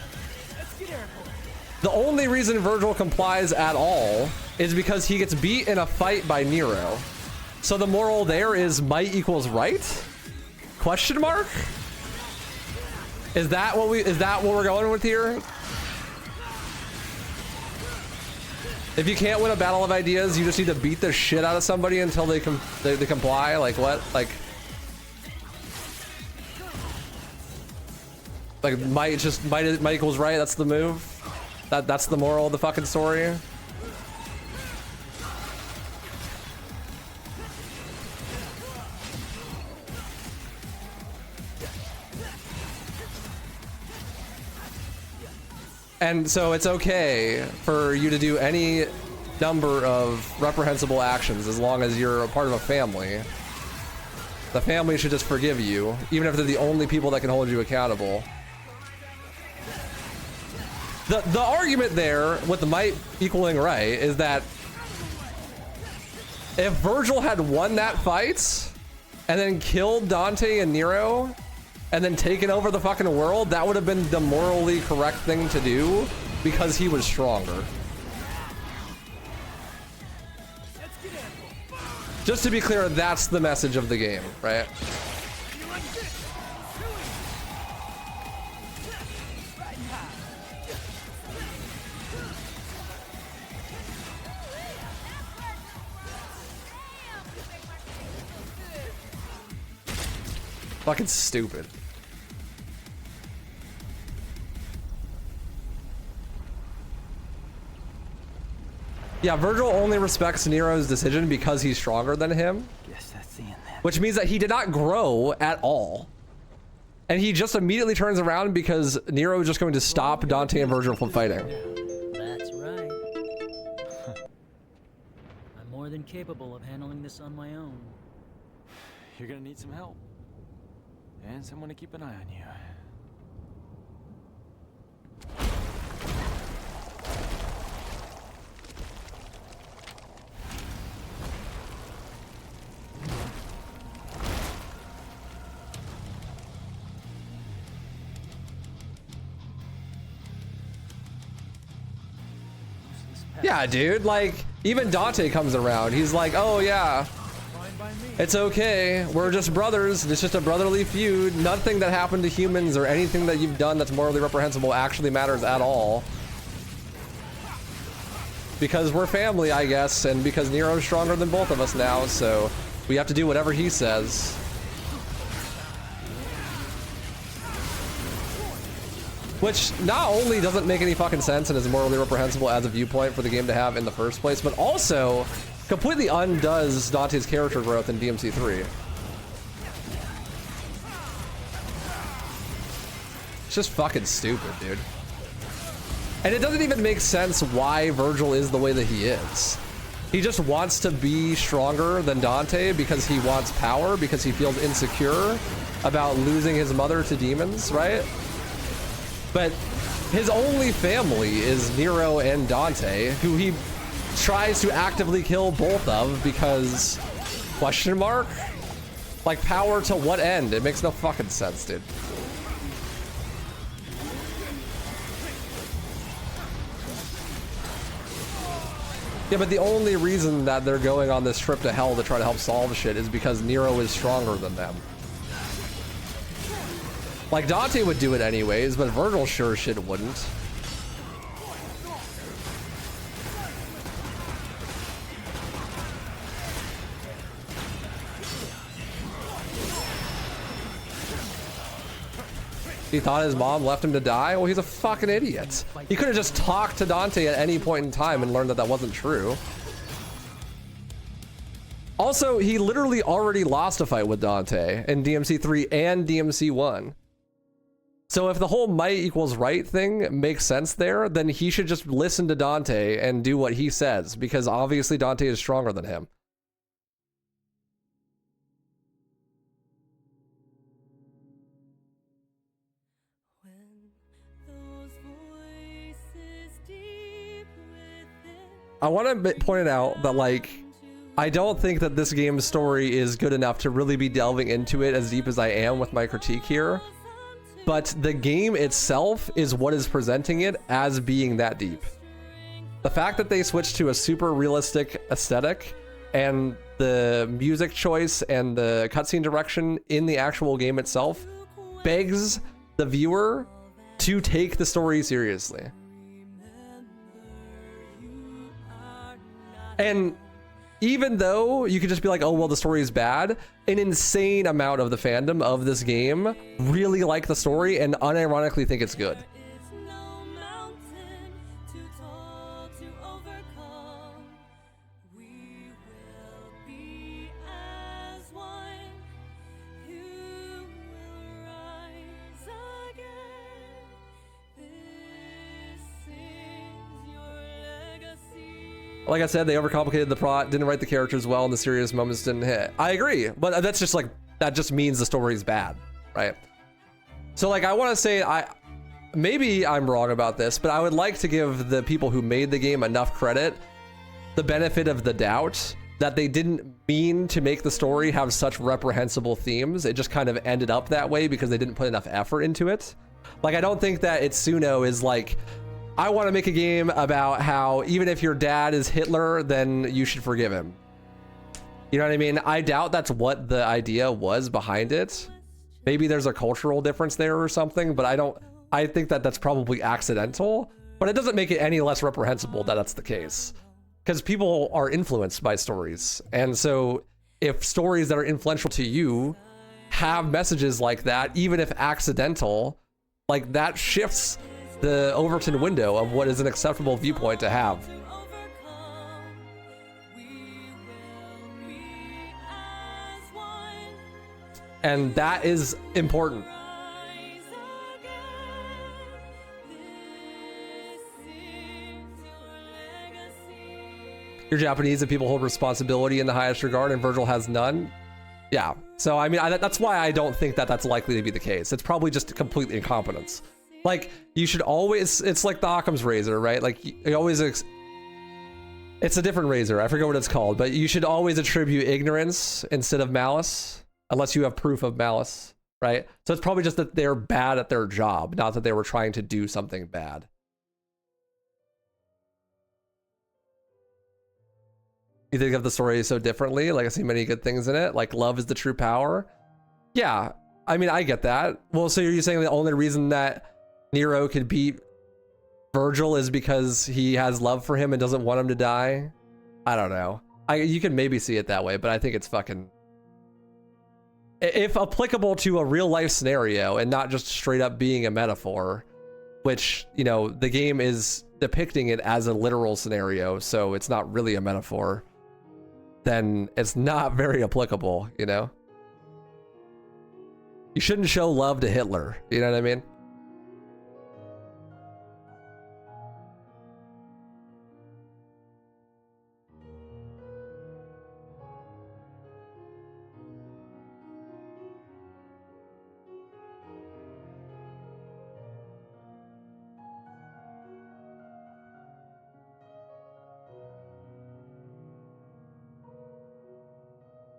the only reason Vergil complies at all is because he gets beat in a fight by Nero. So the moral there is might equals right? Question mark? Is that what we're going with here? If you can't win a battle of ideas, you just need to beat the shit out of somebody until they comply? Like what? Like might equals right, that's the move? That's the moral of the fucking story. And so it's okay for you to do any number of reprehensible actions as long as you're a part of a family. The family should just forgive you, even if they're the only people that can hold you accountable. The argument there with the might equaling right is that if Vergil had won that fight and then killed Dante and Nero and then taken over the fucking world, that would have been the morally correct thing to do because he was stronger. Just to be clear, that's the message of the game, right? Fucking stupid. Yeah, Vergil only respects Nero's decision because he's stronger than him. Guess that's the end then. Which means that he did not grow at all. And he just immediately turns around because Nero is just going to stop Dante and Vergil from fighting. That's right. I'm more than capable of handling this on my own. You're gonna need some help. And someone to keep an eye on you. Yeah, dude, like, even Dante comes around. He's like, oh yeah, It's okay. We're just brothers. It's just a brotherly feud. Nothing that happened to humans or anything that you've done that's morally reprehensible actually matters at all. Because we're family, I guess, and because Nero's stronger than both of us now, so we have to do whatever he says. Which not only doesn't make any fucking sense and is morally reprehensible as a viewpoint for the game to have in the first place, but also completely undoes Dante's character growth in DMC 3. It's just fucking stupid, dude. And it doesn't even make sense why Vergil is the way that he is. He just wants to be stronger than Dante because he wants power, because he feels insecure about losing his mother to demons, right? But his only family is Nero and Dante, who he tries to actively kill both of because question mark? Like, power to what end? It makes no fucking sense, dude. Yeah, but the only reason that they're going on this trip to hell to try to help solve shit is because Nero is stronger than them. Like, Dante would do it anyways, but Vergil sure shit wouldn't. He thought his mom left him to die? Well, he's a fucking idiot. He could have just talked to Dante at any point in time and learned that that wasn't true. Also, he literally already lost a fight with Dante in DMC 3 and DMC 1. So if the whole might equals right thing makes sense there, then he should just listen to Dante and do what he says, because obviously Dante is stronger than him. I want to point it out that, like, I don't think that this game's story is good enough to really be delving into it as deep as I am with my critique here. But the game itself is what is presenting it as being that deep. The fact that they switched to a super realistic aesthetic and the music choice and the cutscene direction in the actual game itself begs the viewer to take the story seriously. And even though you could just be like, oh, well, the story is bad, an insane amount of the fandom of this game really like the story and unironically think it's good. Like I said, they overcomplicated the plot, didn't write the characters well, and the serious moments didn't hit. I agree, but that's just like, that just means the story's bad, right? So like, I want to say, maybe I'm wrong about this, but I would like to give the people who made the game enough credit, the benefit of the doubt, that they didn't mean to make the story have such reprehensible themes. It just kind of ended up that way because they didn't put enough effort into it. Like, I don't think that Itsuno is like, I want to make a game about how even if your dad is Hitler, then you should forgive him. You know what I mean? I doubt that's what the idea was behind it. Maybe there's a cultural difference there or something, but I think that that's probably accidental, but it doesn't make it any less reprehensible that that's the case. Because people are influenced by stories. And so if stories that are influential to you have messages like that, even if accidental, like that shifts the Overton window of what is an acceptable viewpoint to have. And that is important. You're Japanese and people hold responsibility in the highest regard, and Vergil has none. Yeah, so I mean, that's why I don't think that that's likely to be the case. It's probably just complete incompetence. Like, you should always, it's like the Occam's razor, right? Like, you always, it's a different razor. I forget what it's called, but you should always attribute ignorance instead of malice, unless you have proof of malice, right? So it's probably just that they're bad at their job, not that they were trying to do something bad. You think of the story so differently. Like I see many good things in it. Like love is the true power. Yeah, I mean, I get that. Well, so you're saying the only reason that Nero could beat Vergil is because he has love for him and doesn't want him to die? I don't know. You can maybe see it that way, but I think it's fucking... If applicable to a real life scenario and not just straight up being a metaphor, which, you know, the game is depicting it as a literal scenario, so it's not really a metaphor, then it's not very applicable, you know? You shouldn't show love to Hitler, you know what I mean?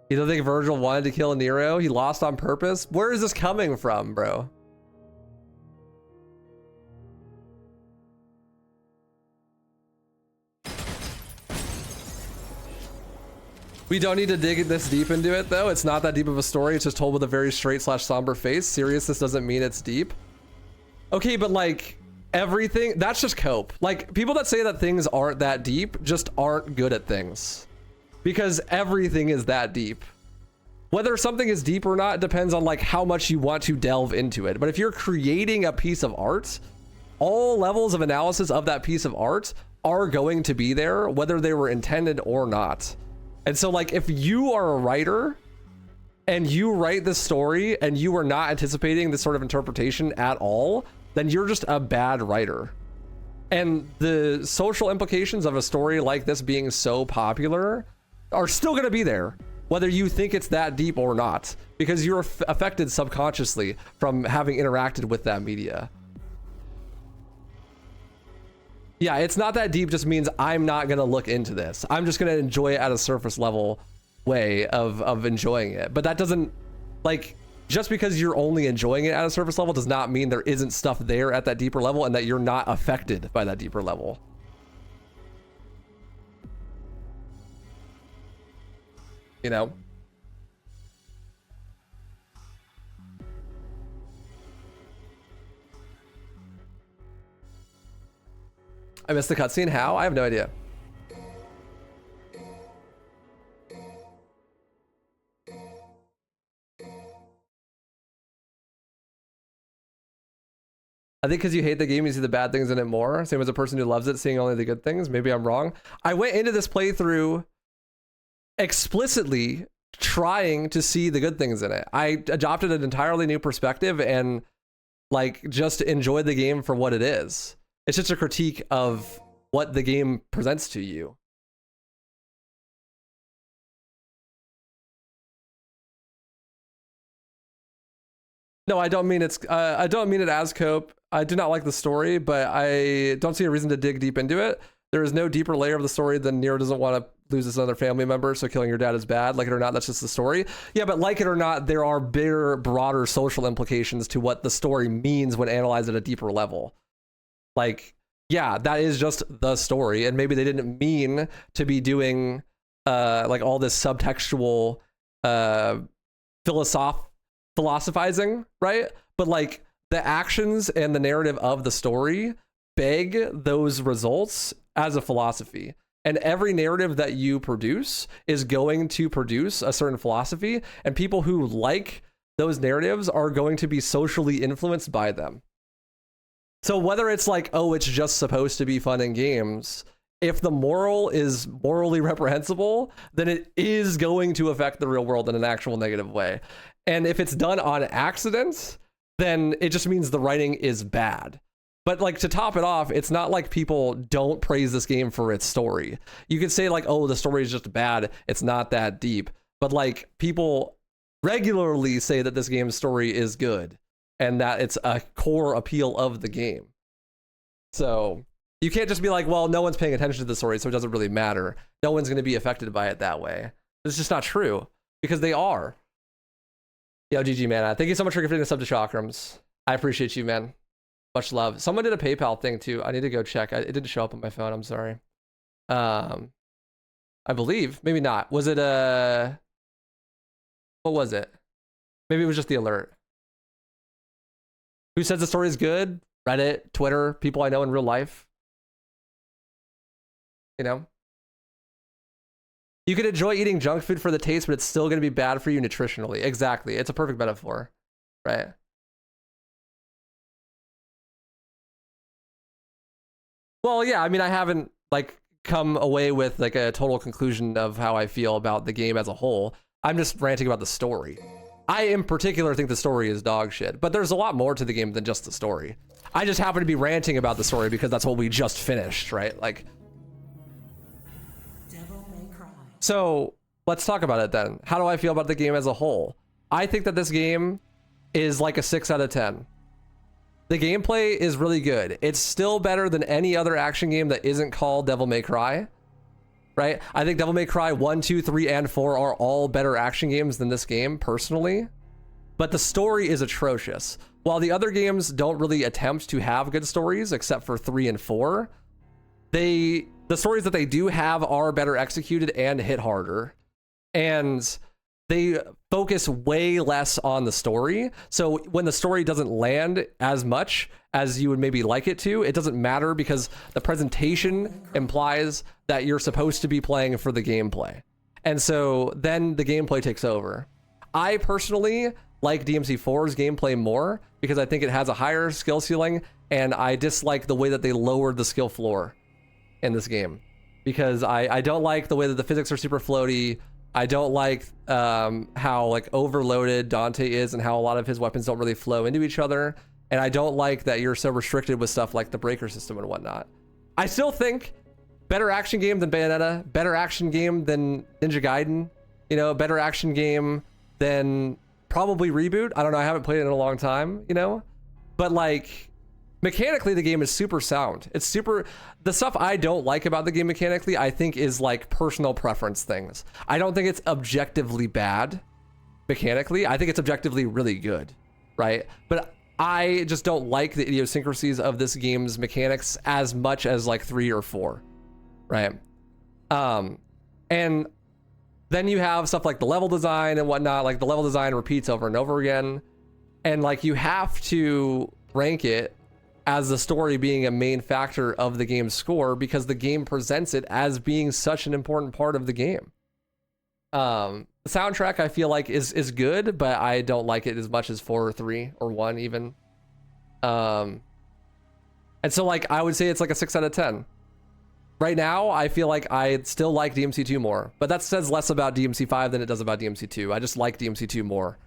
You don't think Vergil wanted to kill Nero? He lost on purpose? Where is this coming from, bro? We don't need to dig this deep into it, though. It's not that deep of a story. It's just told with a very straight / somber face. Seriousness doesn't mean it's deep. Okay, but like everything, that's just cope. Like people that say that things aren't that deep just aren't good at things. Because everything is that deep. Whether something is deep or not depends on like how much you want to delve into it. But if you're creating a piece of art, all levels of analysis of that piece of art are going to be there, whether they were intended or not. And so like if you are a writer and you write this story and you are not anticipating this sort of interpretation at all, then you're just a bad writer. And the social implications of a story like this being so popular are still going to be there, whether you think it's that deep or not, because you're affected subconsciously from having interacted with that media. Yeah, it's not that deep just means I'm not going to look into this. I'm just going to enjoy it at a surface level way of enjoying it. But that doesn't, like, just because you're only enjoying it at a surface level does not mean there isn't stuff there at that deeper level and that you're not affected by that deeper level. You know? I missed the cutscene. How? I have no idea. I think because you hate the game, you see the bad things in it more. Same as a person who loves it, seeing only the good things. Maybe I'm wrong. I went into this playthrough explicitly trying to see the good things in it. I adopted an entirely new perspective and like just enjoyed the game for what it is. It's just a critique of what the game presents to you. No, I don't mean it's I don't mean it as cope. I do not like the story, but I don't see a reason to dig deep into it. There is no deeper layer of the story than Nero doesn't want to lose his other family member, so killing your dad is bad. Like it or not, that's just the story. Yeah, but like it or not, there are bigger, broader social implications to what the story means when analyzed at a deeper level. Like, yeah, that is just the story, and maybe they didn't mean to be doing like all this subtextual philosophizing, right? But like the actions and the narrative of the story beg those results as a philosophy. And every narrative that you produce is going to produce a certain philosophy, and people who like those narratives are going to be socially influenced by them. So whether it's like, oh, it's just supposed to be fun in games, if the moral is morally reprehensible, then it is going to affect the real world in an actual negative way. And if it's done on accident, then it just means the writing is bad. But like to top it off, it's not like people don't praise this game for its story. You could say like, oh, the story is just bad. It's not that deep. But like people regularly say that this game's story is good and that it's a core appeal of the game. So you can't just be like, well, no one's paying attention to the story, so it doesn't really matter. No one's going to be affected by it that way. It's just not true because they are. Yo, GG, man. Thank you so much for gifting a sub to Chakrams. I appreciate you, man. Much love. Someone did a PayPal thing too. I need to go check. It didn't show up on my phone. I'm sorry. I believe. Maybe not. Was it what was it? Maybe it was just the alert. Who says the story is good? Reddit, Twitter, people I know in real life. You know? You can enjoy eating junk food for the taste, but it's still going to be bad for you nutritionally. Exactly. It's a perfect metaphor, right? Well, yeah, I mean, I haven't like come away with like a total conclusion of how I feel about the game as a whole. I'm just ranting about the story. I in particular think the story is dog shit, but there's a lot more to the game than just the story. I just happen to be ranting about the story because that's what we just finished, right? Like, so let's talk about it then. How do I feel about the game as a whole? I think that this game is like a 6 out of 10. The gameplay is really good. It's still better than any other action game that isn't called Devil May Cry, right? I think Devil May Cry 1, 2, 3, and 4 are all better action games than this game, personally. But the story is atrocious. While the other games don't really attempt to have good stories, except for 3 and 4, the stories that they do have are better executed and hit harder. And they focus way less on the story. So when the story doesn't land as much as you would maybe like it to, it doesn't matter because the presentation implies that you're supposed to be playing for the gameplay. And so then the gameplay takes over. I personally like DMC4's gameplay more because I think it has a higher skill ceiling, and I dislike the way that they lowered the skill floor in this game because I don't like the way that the physics are super floaty. I don't like how like overloaded Dante is and how a lot of his weapons don't really flow into each other. And I don't like that you're so restricted with stuff like the breaker system and whatnot. I still think better action game than Bayonetta, better action game than Ninja Gaiden, you know, better action game than probably Reboot. I don't know, I haven't played it in a long time, you know, but like mechanically the game is super sound. It's super, the stuff I don't like about the game mechanically, I think is like personal preference things. I don't think it's objectively bad mechanically. I think it's objectively really good, right? But I just don't like the idiosyncrasies of this game's mechanics as much as like 3 or 4, right? And then you have stuff like the level design and whatnot. Like the level design repeats over and over again, and like you have to rank it as the story being a main factor of the game's score because the game presents it as being such an important part of the game. The soundtrack I feel like is good, but I don't like it as much as 4 or 3 or 1 even. And so like I would say it's like a 6 out of 10. Right now, I feel like I still like DMC2 more, but that says less about DMC5 than it does about DMC2. I just like DMC2 more,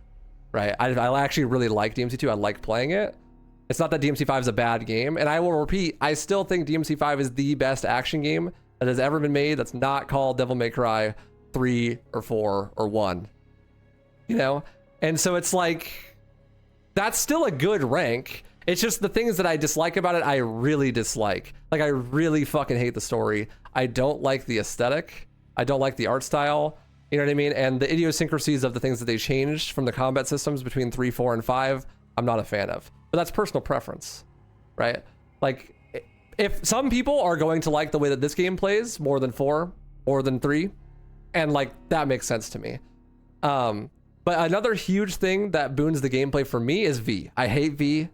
right? I actually really like DMC2. I like playing it. It's not that DMC5 is a bad game, and I will repeat, I still think DMC5 is the best action game that has ever been made that's not called Devil May Cry 3 or 4 or 1, you know? And so it's like, that's still a good rank. It's just the things that I dislike about it, I really dislike. Like, I really fucking hate the story. I don't like the aesthetic. I don't like the art style. You know what I mean? And the idiosyncrasies of the things that they changed from the combat systems between 3, 4, and 5, I'm not a fan of. But that's personal preference, right? Like, if some people are going to like the way that this game plays more than 4, more than 3, and like, that makes sense to me. But another huge thing that boons the gameplay for me is V. I hate V.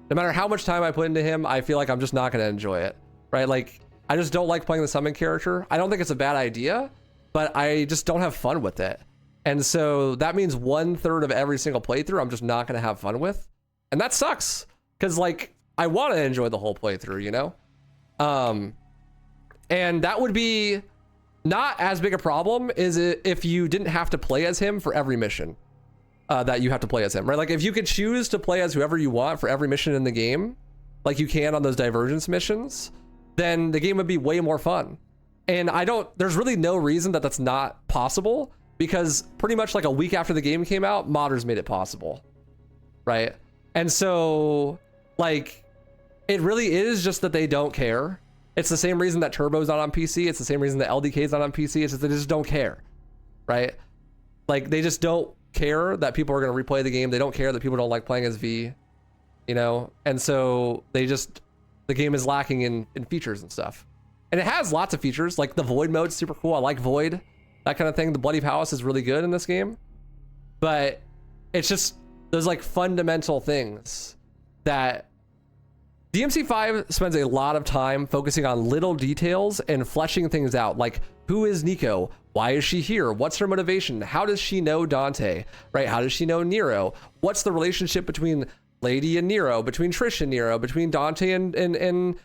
No matter how much time I put into him, I feel like I'm just not going to enjoy it, right? Like, I just don't like playing the summon character. I don't think it's a bad idea, but I just don't have fun with it. And so that means 1/3 of every single playthrough I'm just not going to have fun with. And that sucks, because like, I want to enjoy the whole playthrough, you know? And that would be not as big a problem is it if you didn't have to play as him for every mission that you have to play as him, right? Like if you could choose to play as whoever you want for every mission in the game, like you can on those divergence missions, then the game would be way more fun. And there's really no reason that that's not possible, because pretty much like a week after the game came out, modders made it possible, right? And so like, it really is just that they don't care. It's the same reason that Turbo's not on PC. It's the same reason that LDK's not on PC. It's just they just don't care, right? Like they just don't care that people are going to replay the game. They don't care that people don't like playing as V, you know? And so the game is lacking in features and stuff. And it has lots of features, like the Void mode's super cool. I like Void, that kind of thing. The Bloody Palace is really good in this game. But it's just those like fundamental things that DMC5 spends a lot of time focusing on little details and fleshing things out. Like, who is Nico? Why is she here? What's her motivation? How does she know Dante, right? How does she know Nero? What's the relationship between Lady and Nero, between Trish and Nero, between Dante and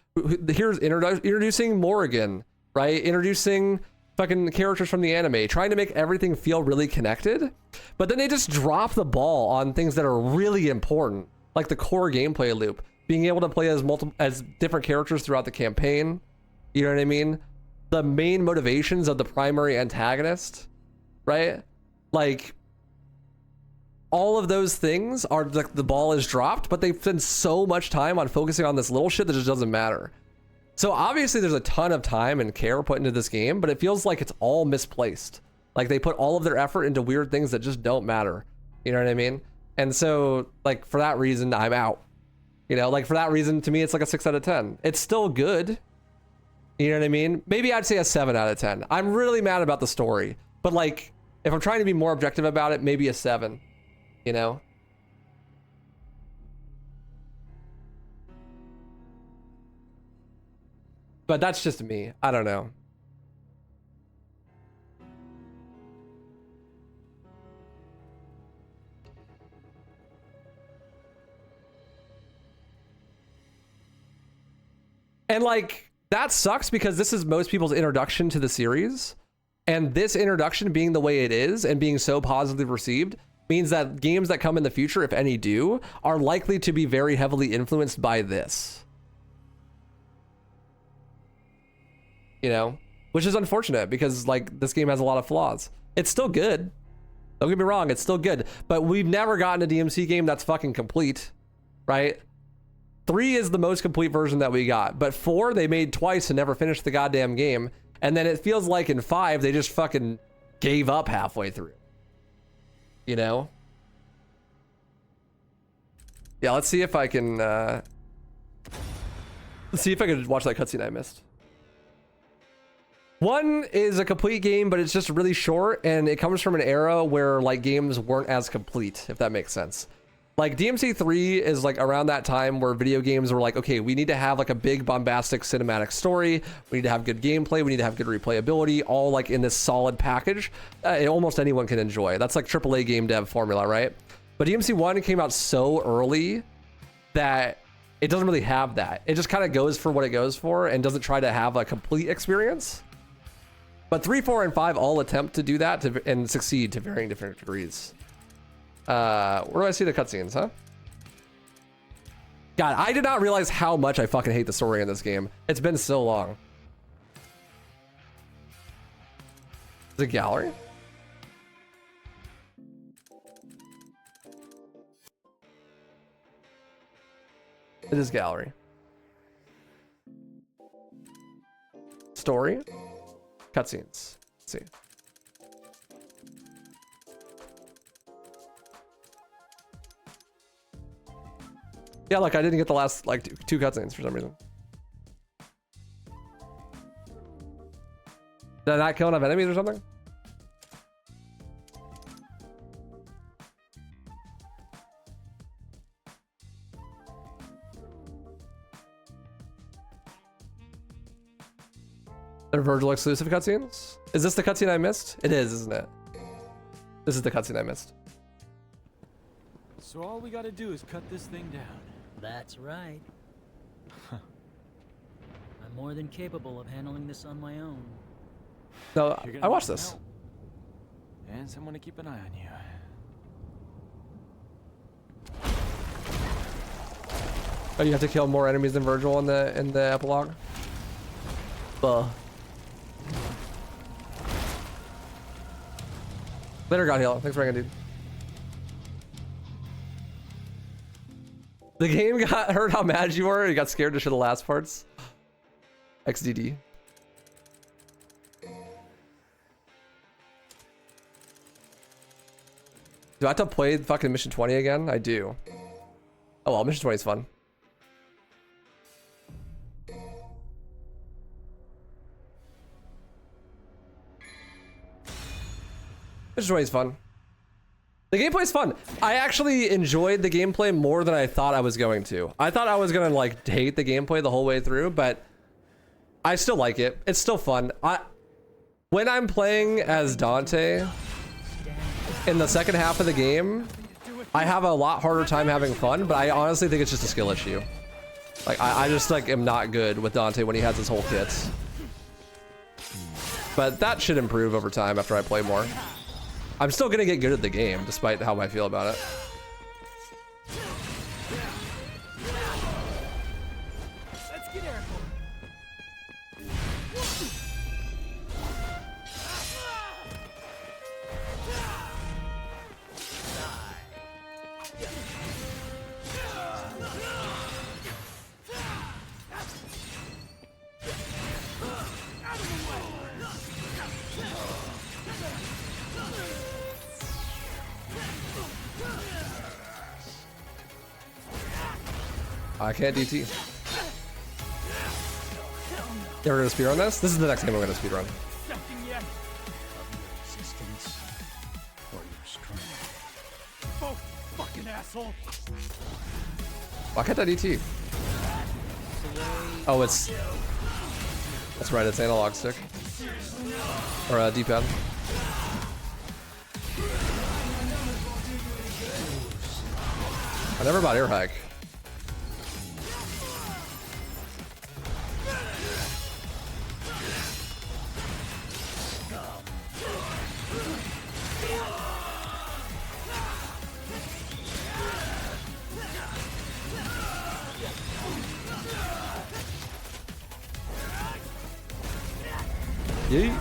here's introducing Morrigan, right? Introducing fucking characters from the anime, trying to make everything feel really connected. But then they just drop the ball on things that are really important, like the core gameplay loop, being able to play as different characters throughout the campaign. You know what I mean? The main motivations of the primary antagonist, right? Like, all of those things are like the ball is dropped, but they spend so much time on focusing on this little shit that just doesn't matter. So obviously there's a ton of time and care put into this game, but it feels like it's all misplaced. Like they put all of their effort into weird things that just don't matter. You know what I mean? And so like for that reason, I'm out. You know, like for that reason, to me, it's like a 6 out of 10. It's still good. You know what I mean? Maybe I'd say a 7 out of 10. I'm really mad about the story, but like if I'm trying to be more objective about it, maybe a 7. You know? But that's just me. I don't know. And like, that sucks because this is most people's introduction to the series. And this introduction being the way it is and being so positively received means that games that come in the future, if any do, are likely to be very heavily influenced by this. You know? Which is unfortunate because like this game has a lot of flaws. It's still good. Don't get me wrong, it's still good. But we've never gotten a DMC game that's fucking complete, right? 3 is the most complete version that we got. But 4, they made twice and never finished the goddamn game. And then it feels like in 5, they just fucking gave up halfway through. You know? Yeah, let's see if I can let's see if I can watch that cutscene I missed. 1 is a complete game, but it's just really short, and it comes from an era where like games weren't as complete, if that makes sense. Like DMC 3 is like around that time where video games were like, okay, we need to have like a big bombastic cinematic story. We need to have good gameplay. We need to have good replayability, all like in this solid package. Almost anyone can enjoy. That's like AAA game dev formula, right? But DMC 1 came out so early that it doesn't really have that. It just kind of goes for what it goes for and doesn't try to have a complete experience. But 3, 4, and 5 all attempt to do that and succeed to varying different degrees. Where do I see the cutscenes, huh? God, I did not realize how much I fucking hate the story in this game. It's been so long. Is it gallery? It is gallery. Story. Cutscenes. Let's see. Yeah, like I didn't get the last like two cutscenes for some reason. Did I not kill enough enemies or something? They're Vergil exclusive cutscenes? Is this the cutscene I missed? It is, isn't it? This is the cutscene I missed. So all we gotta do is cut this thing down. That's right. I'm more than capable of handling this on my own. No, I watched this. Help. And someone to keep an eye on you. Oh, you have to kill more enemies than Vergil in the epilogue? Later, God Heal. Thanks for hanging, dude. The game heard how mad you were and got scared to show the last parts. XDD. Do I have to play fucking Mission 20 again? I do. Oh well, Mission 20 is fun. Which is always fun. The gameplay is fun. I actually enjoyed the gameplay more than I thought I was going to. I thought I was gonna like hate the gameplay the whole way through, but I still like it. It's still fun. When I'm playing as Dante in the second half of the game, I have a lot harder time having fun, but I honestly think it's just a skill issue. Like I just like am not good with Dante when he has his whole kit. But that should improve over time after I play more. I'm still gonna get good at the game, despite how I feel about it. Let's get airborne. I can't DT. Yeah, we're gonna speedrun this? This is the next game I'm gonna speedrun. Resistance or your strength. Oh, fucking asshole. Why can't I DT? Oh, it's... That's right, it's analog stick. Or D-pad. I never bought air hike. Yeet.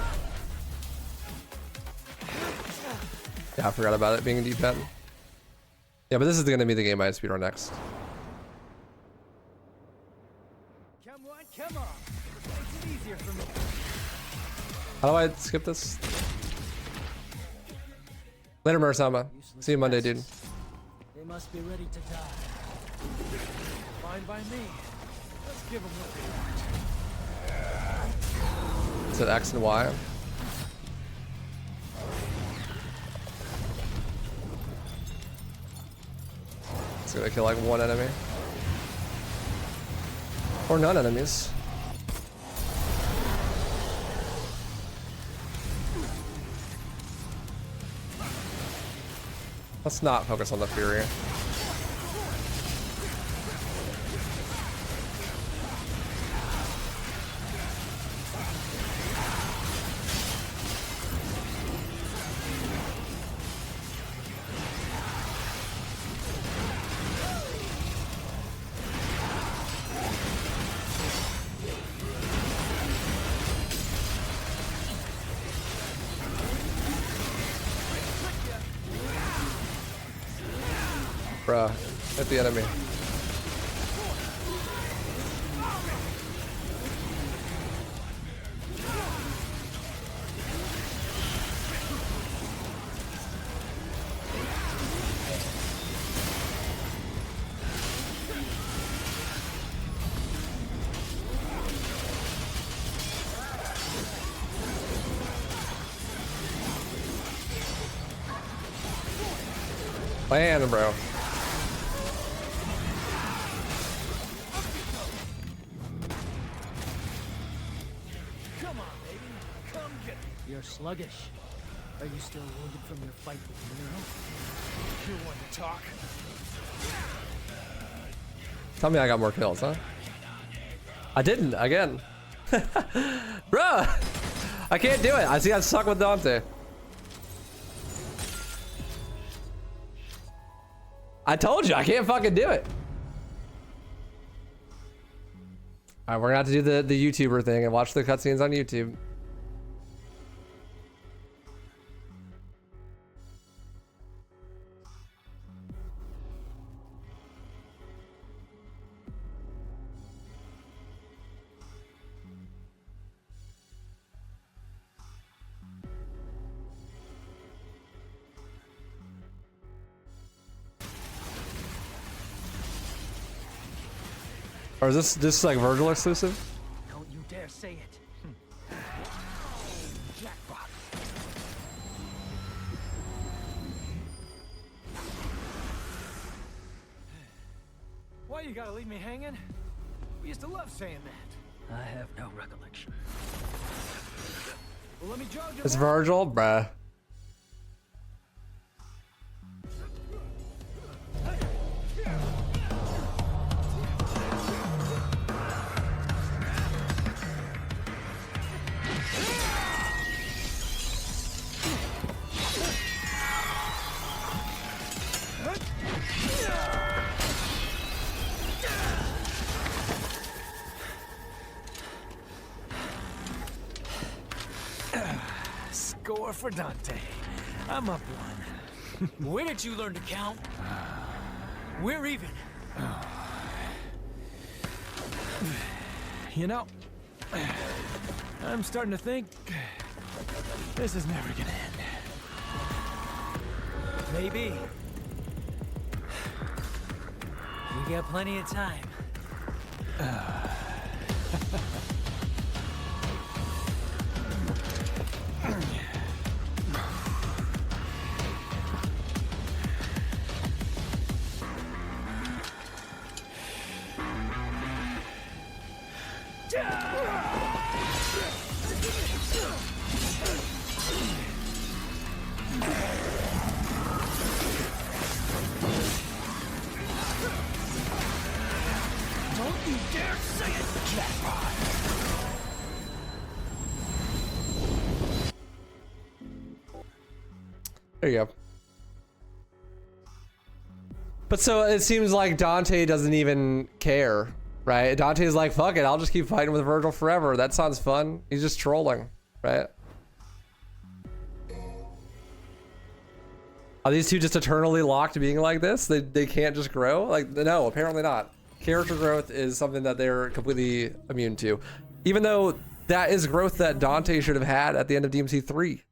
Yeah, I forgot about it being a D-pad. Yeah, but this is gonna be the game I speedrun next. Come on. Makes it easier for me. How do I skip this? Later, Murasama. See you Monday, dude. They must be ready to die. Fine by me. Let's give them what they want. Is it X and Y? It's gonna kill like one enemy. Or none enemies. Let's not focus on the Fury. Bruh, hit the enemy. Land, bro. You're sluggish. Are you still wounded from your fight with Nero? You want to talk? Tell me I got more kills, huh? I didn't, again. Bruh! I can't do it. I see I suck with Dante. I told you, I can't fucking do it. Alright, we're gonna have to do the YouTuber thing and watch the cutscenes on YouTube. Or is this like Vergil exclusive? Don't you dare say it. Jackpot. Why you gotta leave me hanging? We used to love saying that. I have no recollection. Well, let me jog you. It's Vergil, bruh. Score for Dante. I'm up one. Where did you learn to count? We're even. You know, I'm starting to think this is never gonna end. Maybe. We got plenty of time. Don't you dare say it, jackpot! There you go. But so it seems like Dante doesn't even care, right? Dante's like, fuck it, I'll just keep fighting with Vergil forever. That sounds fun. He's just trolling, right? Are these two just eternally locked being like this? They can't just grow? Like, no, apparently not. Character growth is something that they're completely immune to. Even though that is growth that Dante should have had at the end of DMC 3.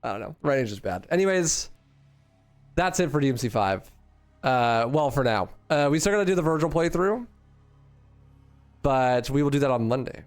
I don't know. Writing's just bad. Anyways, that's it for DMC 5. Well, for now. We still gotta do the Vergil playthrough, but we will do that on Monday.